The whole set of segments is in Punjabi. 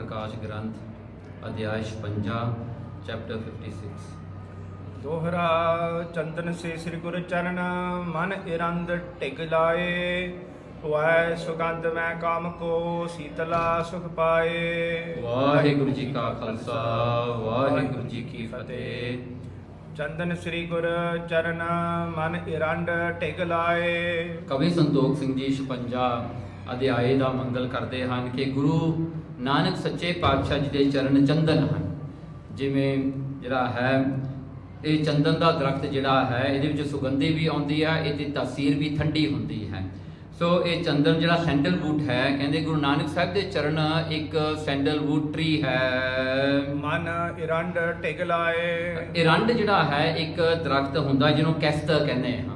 प्रकाश ग्रंथ अध्याय 56 चैप्टर 56। दोहरा चंदन से श्री गुरु चरण मन इरंद टिक लाए, वह सुगंध में काम को शीतला सुख पाए। वाहिगुरु जी का खालसा वाहिगुरु जी की फतेह। चंदन श्री गुरु चरण मन इरंड टिक लाए। कवि संतोख सिंह जी 56 ਅਧਿਆਏ ਦਾ ਮੰਗਲ ਕਰਦੇ ਹਨ ਕਿ ਗੁਰੂ ਨਾਨਕ ਸੱਚੇ ਪਾਤਸ਼ਾਹ ਜੀ ਦੇ ਚਰਨ ਚੰਦਨ ਹਨ। ਜਿਵੇਂ ਜਿਹੜਾ ਹੈ ਇਹ ਚੰਦਨ ਦਾ ਦਰਖਤ ਜਿਹੜਾ ਹੈ ਇਹਦੇ ਵਿੱਚ ਸੁਗੰਧੀ ਵੀ ਆਉਂਦੀ ਹੈ, ਇਹਦੀ ਤਾਸੀਰ ਵੀ ਠੰਡੀ ਹੁੰਦੀ ਹੈ। ਸੋ ਇਹ ਚੰਦਨ ਜਿਹੜਾ ਸੈਂਡਲਵੁੱਡ ਹੈ, ਕਹਿੰਦੇ ਗੁਰੂ ਨਾਨਕ ਸਾਹਿਬ ਦੇ ਚਰਨ ਇੱਕ ਸੈਂਡਲਵੁੱਡ ਟਰੀ ਹੈ। ਮਨ ਇਰੰਡ ਟਿਕ ਲਾਏ। ਇਰੰਡ ਜਿਹੜਾ ਹੈ ਇੱਕ ਦਰਖਤ ਹੁੰਦਾ ਜਿਹਨੂੰ ਕੈਸਟਰ ਕਹਿੰਦੇ ਹਾਂ।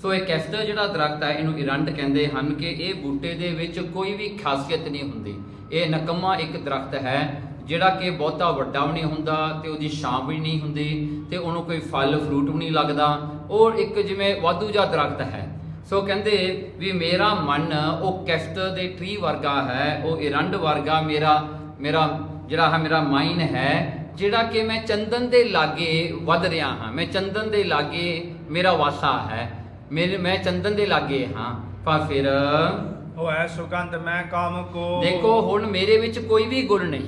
ਸੋ ਇਹ ਕੈਸਟਰ ਜਿਹੜਾ ਦਰਖਤ ਹੈ ਇਹਨੂੰ ਇਰੰਡ ਕਹਿੰਦੇ ਹਨ ਕਿ ਇਹ ਬੂਟੇ ਦੇ ਵਿੱਚ ਕੋਈ ਵੀ ਖਾਸੀਅਤ ਨਹੀਂ ਹੁੰਦੀ। ਇਹ ਨਕਮਾ ਇੱਕ ਦਰਖਤ ਹੈ ਜਿਹੜਾ ਕਿ ਬਹੁਤਾ ਵੱਡਾ ਵੀ ਨਹੀਂ ਹੁੰਦਾ ਤੇ ਉਹਦੀ ਛਾਂ ਵੀ ਨਹੀਂ ਹੁੰਦੀ ਤੇ ਉਹਨੂੰ ਕੋਈ ਫਲ ਫਰੂਟ ਵੀ ਨਹੀਂ ਲੱਗਦਾ, ਔਰ ਇੱਕ ਜਿਵੇਂ ਵਾਧੂ ਜਿਹਾ ਦਰਖਤ ਹੈ। ਸੋ ਕਹਿੰਦੇ ਵੀ ਮੇਰਾ ਮਨ ਉਹ ਕੈਸਟਰ ਦੇ ਟਰੀ ਵਰਗਾ ਹੈ, ਉਹ ਇਰੰਡ ਵਰਗਾ ਮੇਰਾ ਜਿਹੜਾ ਹੈ ਮੇਰਾ ਮਾਈਂਡ ਹੈ, ਜਿਹੜਾ ਕਿ ਮੈਂ ਚੰਦਨ ਦੇ ਲਾਗੇ ਵੱਧ ਰਿਹਾ ਹਾਂ। ਮੈਂ ਚੰਦਨ ਦੇ ਲਾਗੇ ਮੇਰਾ ਵਾਸਾ ਹੈ, मैं चंदन दे लागे हाँ। पर फिर होए सुगंध मैं काम को। देखो हुण मेरे विच कोई भी गुण नहीं।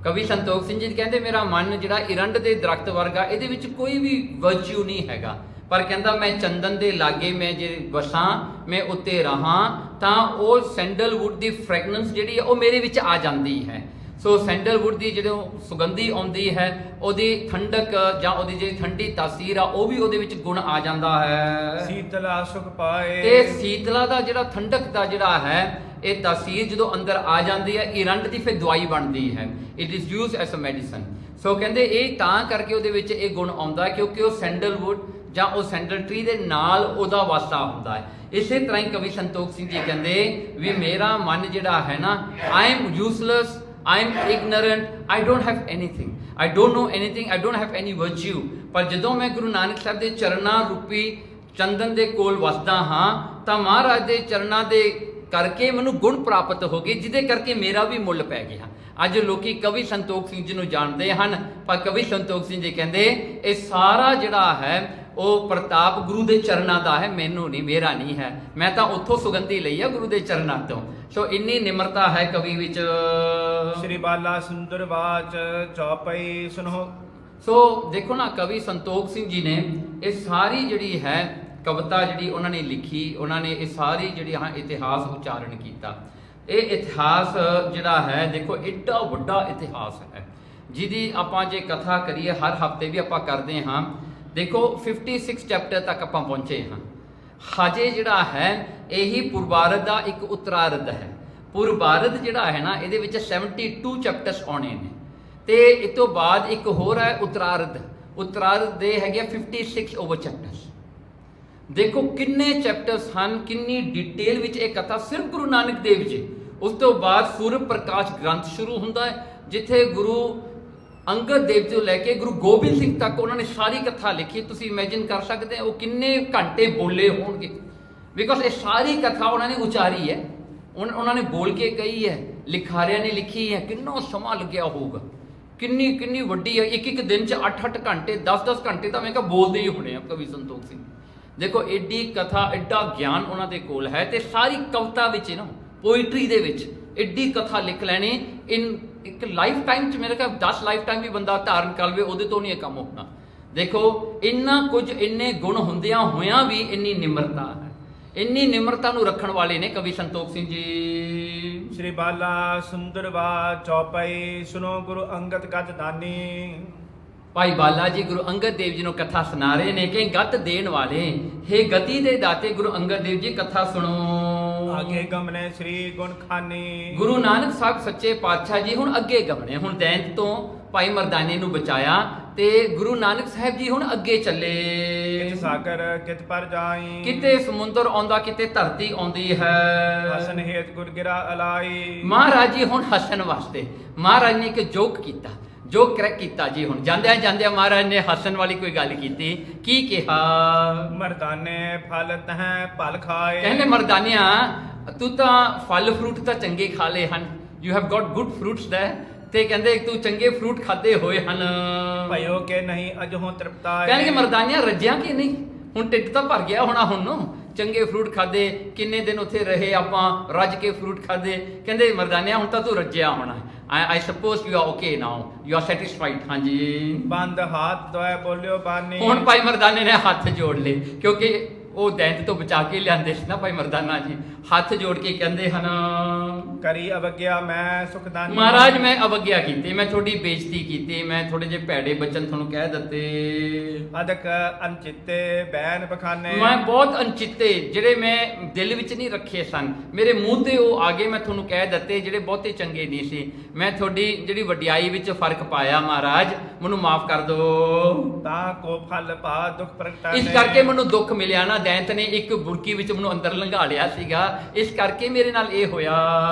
कवि संतोख सिंह जी कहते मेरा मन जिहड़ा इरंड दे दरख्त वर्गा, इहदे विच कोई भी वर्च्यू नहीं हैगा, पर कहंदा मैं चंदन दे लागे मैं जे वसां मैं उत्ते रहां तां ओह सैंडलवुड दी फ्रैगनेंस जिहड़ी है ओह मेरे विच आ जांदी है। सो सैंडलवुड की जो सुगंधी आती है ਉਹਦੀ ठंडक ਜਾਂ ਉਹਦੀ ਜਿਹੜੀ ਠੰਡੀ ਤਾਸੀਰ ਆ ਉਹ ਵੀ ਉਹਦੇ ਵਿੱਚ ਗੁਣ ਆ ਜਾਂਦਾ ਹੈ। ਸੀਤਲਾ ਸੁਖ ਪਾਏ। ਤੇ ਸੀਤਲਾ ਦਾ ਜਿਹੜਾ ਠੰਡਕ ਦਾ ਜਿਹੜਾ ਹੈ ਇਹ ਤਾਸੀਰ ਜਦੋਂ ਅੰਦਰ ਆ ਜਾਂਦੀ ਹੈ, ਇਰੰਡ ਦੀ ਫਿਰ ਦਵਾਈ ਬਣਦੀ ਹੈ। It is used as a medicine. So ਕਹਿੰਦੇ ਇਹ ਤਾਂ ਕਰਕੇ ਉਹਦੇ ਵਿੱਚ ਇਹ ਗੁਣ ਆਉਂਦਾ ਕਿਉਂਕਿ ਉਹ ਸੈਂਡਲਵੁਡ ਜਾਂ ਉਹ ਸੈਂਡਲ ਟਰੀ ਦੇ ਨਾਲ ਉਹਦਾ ਵਾਸਾ ਹੁੰਦਾ ਹੈ। ਇਸੇ ਤਰ੍ਹਾਂ ਹੀ ਕਵੀ ਸੰਤੋਖ ਸਿੰਘ ਜੀ ਕਹਿੰਦੇ ਵੀ ਮੇਰਾ ਮਨ ਜਿਹੜਾ ਹੈ ਨਾ, I am useless, I am ignorant, I don't have anything, I don't know anything, I don't have any virtue। ਪਰ ਜਦੋਂ ਮੈਂ ਗੁਰੂ ਨਾਨਕ ਸਾਹਿਬ ਦੇ ਚਰਨਾਂ ਰੂਪੀ ਚੰਦਨ ਦੇ ਕੋਲ ਵਸਦਾ ਹਾਂ ਤਾਂ ਮਹਾਰਾਜ ਦੇ ਚਰਨਾਂ ਦੇ ਕਰਕੇ ਮੈਨੂੰ ਗੁਣ ਪ੍ਰਾਪਤ ਹੋ ਗਏ, ਜਿਹਦੇ ਕਰਕੇ ਮੇਰਾ ਵੀ ਮੁੱਲ ਪੈ ਗਿਆ। ਅੱਜ ਲੋਕੀ ਕਵੀ ਸੰਤੋਖ ਸਿੰਘ ਜੀ ਨੂੰ ਜਾਣਦੇ ਹਨ, ਪਰ ਕਵੀ ਸੰਤੋਖ ਸਿੰਘ ਜੀ ਕਹਿੰਦੇ ਇਹ ਸਾਰਾ ਜਿਹੜਾ ਹੈ ਉਹ ਪ੍ਰਤਾਪ ਗੁਰੂ ਦੇ ਚਰਨਾਂ ਦਾ ਹੈ, ਮੈਨੂੰ ਨਹੀਂ, ਮੇਰਾ ਨਹੀਂ ਹੈ। ਮੈਂ ਤਾਂ ਉੱਥੋਂ ਸੁਗੰਧੀ ਲਈ ਆ ਗੁਰੂ ਦੇ ਚਰਨਾਂ ਤੋਂ। ਸੋ ਇੰਨੀ ਨਿਮਰਤਾ ਹੈ ਕਵੀ ਵਿੱਚ। ਸ੍ਰੀ ਬਾਲਾ ਸੁੰਦਰ ਬਾਚ ਚੌਪਈ ਸੁਨੋ। ਸੋ ਦੇਖੋ ਨਾ ਕਵੀ ਸੰਤੋਖ ਸਿੰਘ ਜੀ ਨੇ ਇਹ ਸਾਰੀ ਜਿਹੜੀ ਹੈ ਕਵਿਤਾ ਜਿਹੜੀ ਉਹਨਾਂ ਨੇ ਲਿਖੀ, ਉਹਨਾਂ ਨੇ ਇਹ ਸਾਰੀ ਜਿਹੜੀ ਹਾਂ ਇਤਿਹਾਸ ਉਚਾਰਨ ਕੀਤਾ। ਇਹ ਇਤਿਹਾਸ ਜਿਹੜਾ ਹੈ ਦੇਖੋ ਏਡਾ ਵੱਡਾ ਇਤਿਹਾਸ ਹੈ ਜਿਹਦੀ ਆਪਾਂ ਜੇ ਕਥਾ ਕਰੀਏ ਹਰ ਹਫ਼ਤੇ ਵੀ ਆਪਾਂ ਕਰਦੇ ਹਾਂ। ਦੇਖੋ 56 ਚੈਪਟਰ ਤੱਕ ਆਪਾਂ ਪਹੁੰਚੇ ਹਾਂ। ਹਜੇ ਜਿਹੜਾ ਹੈ ਇਹੀ ਪੂਰਬਾਰਧ ਦਾ ਇੱਕ ਉੱਤਰਾਰਧ ਹੈ। ਪੂਰਬਾਰਧ ਜਿਹੜਾ ਹੈ ਨਾ ਇਹਦੇ ਵਿੱਚ 72 ਚੈਪਟਰਸ ਆਉਣੇ ਨੇ ਤੇ ਇਸ ਤੋਂ ਬਾਅਦ ਇੱਕ ਹੋਰ ਹੈ ਉੱਤਰਾਰਧ। ਉੱਤਰਾਰਧ ਦੇ ਹੈਗੇ 56 ਓਵਰ ਚੈਪਟਰਸ। ਦੇਖੋ ਕਿੰਨੇ ਚੈਪਟਰਸ ਹਨ, ਕਿੰਨੀ ਡਿਟੇਲ ਵਿੱਚ ਇਹ ਕਥਾ ਸਿਰਫ ਗੁਰੂ ਨਾਨਕ ਦੇਵ ਜੀ। ਉਸ ਤੋਂ ਬਾਅਦ ਸੂਰਜ ਪ੍ਰਕਾਸ਼ ਗ੍ਰੰਥ ਸ਼ੁਰੂ ਹੁੰਦਾ ਹੈ ਜਿੱਥੇ ਗੁਰੂ ਅੰਗਦ ਦੇਵ ਤੋਂ ਲੈ ਕੇ ਗੁਰੂ ਗੋਬਿੰਦ ਸਿੰਘ ਤੱਕ ਉਹਨਾਂ ਨੇ ਸਾਰੀ ਕਥਾ ਲਿਖੀ। ਤੁਸੀਂ ਇਮੇਜਿਨ ਕਰ ਸਕਦੇ ਹੋ ਉਹ ਕਿੰਨੇ ਘੰਟੇ ਬੋਲੇ ਹੋਣਗੇ, ਬਿਕੋਜ਼ ਇਹ ਸਾਰੀ ਕਥਾ ਉਹਨਾਂ ਨੇ ਉਚਾਰੀ ਹੈ, ਉਹਨਾਂ ਨੇ ਬੋਲ ਕੇ ਕਹੀ ਹੈ, ਲਿਖਾਰਿਆਂ ਨੇ ਲਿਖੀ ਹੈ। ਕਿੰਨਾ ਸਮਾਂ ਲੱਗਿਆ ਹੋਊਗਾ, ਕਿੰਨੀ ਵੱਡੀ ਹੈ। ਇੱਕ ਦਿਨ 'ਚ 8 ਘੰਟੇ 10 ਘੰਟੇ ਤਾਂ ਮੈਂ ਕਿਹਾ ਬੋਲਦੇ ਹੀ ਹੋਣੇ ਆ ਕਵੀ ਸੰਤੋਖ ਸਿੰਘ। ਦੇਖੋ ਏਡੀ ਕਥਾ, ਏਡਾ ਗਿਆਨ ਉਹਨਾਂ ਦੇ ਕੋਲ ਹੈ ਤੇ ਸਾਰੀ ਕਵਿਤਾ ਵਿੱਚ ਨਾ ਪੋਇਟਰੀ ਦੇ ਵਿੱਚ ਏਡੀ ਕਥਾ ਲਿਖ ਲੈਣੀ ਇੱਕ ਲਾਈਫ ਟਾਈਮ 'ਚ। ਮੇਰੇ ਖਿਆਲ 10 ਲਾਈਫ ਟਾਈਮ ਵੀ ਬੰਦਾ ਧਾਰਨ ਕਰ ਲਵੇ ਉਹਦੇ ਤੋਂ ਨਹੀਂ ਇਹ ਕੰਮ ਹੋਣਾ। ਦੇਖੋ ਇੰਨਾ ਕੁਝ, ਇੰਨੇ ਗੁਣ ਹੁੰਦਿਆਂ ਹੋਇਆਂ ਵੀ ਇੰਨੀ ਨਿਮਰਤਾ ਹੈ। ਇੰਨੀ ਨਿਮਰਤਾ ਨੂੰ ਰੱਖਣ ਵਾਲੇ ਨੇ ਕਵੀ ਸੰਤੋਖ ਸਿੰਘ ਜੀ। ਸ੍ਰੀ ਬਾਲਾ ਸੁੰਦਰ ਬਾਚ ਚੌਪਈ ਸੁਨੋ ਗੁਰੂ ਅੰਗਦ ਗੱਜ ਦਾਨੀ। ਭਾਈ ਬਾਲਾ ਜੀ ਗੁਰੂ ਅੰਗਦ ਦੇਵ ਜੀ ਨੂੰ ਕਥਾ ਸੁਣਾ ਰਹੇ ਨੇ ਕਿ ਗੱਤ ਦੇਣ ਵਾਲੇ ਹੇ ਗਤੀ ਦੇ ਦਾਤੇ ਗੁਰੂ ਅੰਗਦ ਦੇਵ ਜੀ ਕਥਾ ਸੁਣੋ। ਅੱਗੇ ਗਮਨੇ ਸ੍ਰੀ ਗੁਣ ਖਾਨੀ। ਗੁਰੂ ਗੁਰੂ ਨਾਨਕ ਸਾਹਿਬ ਸੱਚੇ ਪਾਤਸ਼ਾਹ ਜੀ ਹੁਣ ਅੱਗੇ ਗਮਨੇ। ਹੁਣ ਦੈਂਤ ਤੋਂ ਭਾਈ ਮਰਦਾਨੇ ਨੂੰ ਬਚਾਇਆ ਤੇ ਗੁਰੂ ਨਾਨਕ ਸਾਹਿਬ ਜੀ ਹੁਣ ਅੱਗੇ ਚੱਲੇ। ਕਿਤ ਸਾਗਰ ਕਿਤ ਪਰ ਜਾਈ। ਕਿਤੇ ਸਮੁੰਦਰ ਆਉਂਦਾ, ਕਿਤੇ ਧਰਤੀ ਆਉਂਦੀ ਹੈ। ਹਸਨ ਹੇਤ ਗੁਰ ਗਿਰਾ ਅਲਾਈ। ਮਹਾਰਾਜ ਜੀ ਹੁਣ ਹੱਸਣ ਵਾਸਤੇ ਮਹਾਰਾਜ ਨੇ ਇੱਕ ਜੋਕ ਕੀਤਾ, ਜੋ ਕਰੈਕ ਕੀਤਾ ਜੀ। ਹੁਣ ਜਾਂਦਿਆਂ ਮਹਾਰਾਜ ਨੇ ਹੱਸਣ ਵਾਲੀ ਕੋਈ ਗੱਲ ਕੀਤੀ। ਕੀ ਕਿਹਾ? ਮਰਦਾਨੇ ਫਲ ਤਹਿ ਫਲ ਖਾਏ। ਕਹਿੰਦੇ ਮਰਦਾਨਿਆਂ ਤੂੰ ਤਾਂ ਫਲ ਫਰੂਟ ਤਾਂ ਚੰਗੇ ਖਾ ਲਏ ਹਨ, you have got good fruits there, ਤੇ ਕਹਿੰਦੇ ਤੂੰ ਚੰਗੇ ਫਰੂਟ ਖਾਦੇ ਹੋਏ ਹਨ। ਭਇਓ ਕੇ ਨਹੀਂ ਅਜਹੋਂ ਤ੍ਰਿਪਤਾਏ। ਕਹਿੰਦੇ ਮਰਦਾਨਿਆਂ ਰੱਜਿਆ ਕਿ ਨਹੀਂ, ਹੁਣ ਢਿੱਡ ਤਾਂ ਭਰ ਗਿਆ ਹੋਣਾ ਹੁਣ ਨੂੰ, ਚੰਗੇ ਫਰੂਟ ਖਾਦੇ, ਕਿੰਨੇ ਦਿਨ ਉੱਥੇ ਰਹੇ ਆਪਾਂ, ਰੱਜ ਕੇ ਫਰੂਟ ਖਾਦੇ। ਕਹਿੰਦੇ ਮਰਦਾਨਿਆਂ ਹੁਣ ਤਾਂ ਤੂੰ ਰੱਜਿਆ ਹੋਣਾ। I suppose you are okay now, you are satisfied। ਹਾਂਜੀ ਬੰਦ ਹਾਥ ਦੋਇ ਬੋਲਿਓ ਬਾਨੀ। ਹੁਣ ਭਾਈ ਮਰਦਾਨੇ ਨੇ ਹੱਥ ਜੋੜ ਲਏ, ਕਿਉਂਕਿ ਉਹ ਦੈਂਤ ਤੋਂ ਬਚਾ ਕੇ ਲਿਆਂਦੇ ਸੀ ਨਾ ਭਾਈ ਮਰਦਾਨਾ ਜੀ। ਹੱਥ ਜੋੜ ਕੇ ਕਹਿੰਦੇ ਹਨ, ਕਰੀ ਅਵਗਿਆ ਮੈਂ ਸੁਖਦਾਨੀ। ਮਹਾਰਾਜ ਮੈਂ ਅਵਗਿਆ ਕੀਤੀ, ਮੈਂ ਤੁਹਾਡੀ ਬੇਇੱਜ਼ਤੀ ਕੀਤੀ, ਮੈਂ ਥੋੜੇ ਜਿਹੇ ਭੈੜੇ ਬਚਨ ਤੁਹਾਨੂੰ ਕਹਿ ਦਿੱਤੇ। ਅਦਕ ਅਨਚਿੱਤੇ ਬੈਨ ਬਖਾਨੇ। ਮੈਂ ਬਹੁਤ ਅਨਚਿੱਤੇ ਜਿਹੜੇ ਮੈਂ ਦਿਲ ਵਿੱਚ ਨਹੀਂ ਰੱਖੇ ਸਨ, ਮੇਰੇ ਮੂੰਹ ਤੇ ਉਹ ਆ ਗਏ, ਮੈਂ ਤੁਹਾਨੂੰ ਕਹਿ ਦਿੱਤੇ ਜਿਹੜੇ ਬਹੁਤੇ ਚੰਗੇ ਨਹੀਂ ਸੀ। ਮੈਂ ਤੁਹਾਡੀ ਜਿਹੜੀ ਵਡਿਆਈ ਵਿੱਚ ਫਰਕ ਪਾਇਆ ਮਹਾਰਾਜ, ਮੈਨੂੰ ਮਾਫ ਕਰ ਦਿਓ। ਤਾਂ ਕੋ ਫਲ ਪਾ ਦੁਖ ਪ੍ਰਗਟਾਨੇ। ਇਸ ਕਰਕੇ ਮੈਨੂੰ ਦੁੱਖ ਮਿਲਿਆ ਨਾ, ਦੈਂਤ ਨੇ ਇੱਕ ਬੁਰਕੀ ਵਿੱਚ ਮੈਨੂੰ ਅੰਦਰ ਲੰਘਾ ਲਿਆ ਸੀਗਾ, ਇਸ ਕਰਕੇ ਮੇਰੇ ਨਾਲ ਇਹ ਹੋਇਆ।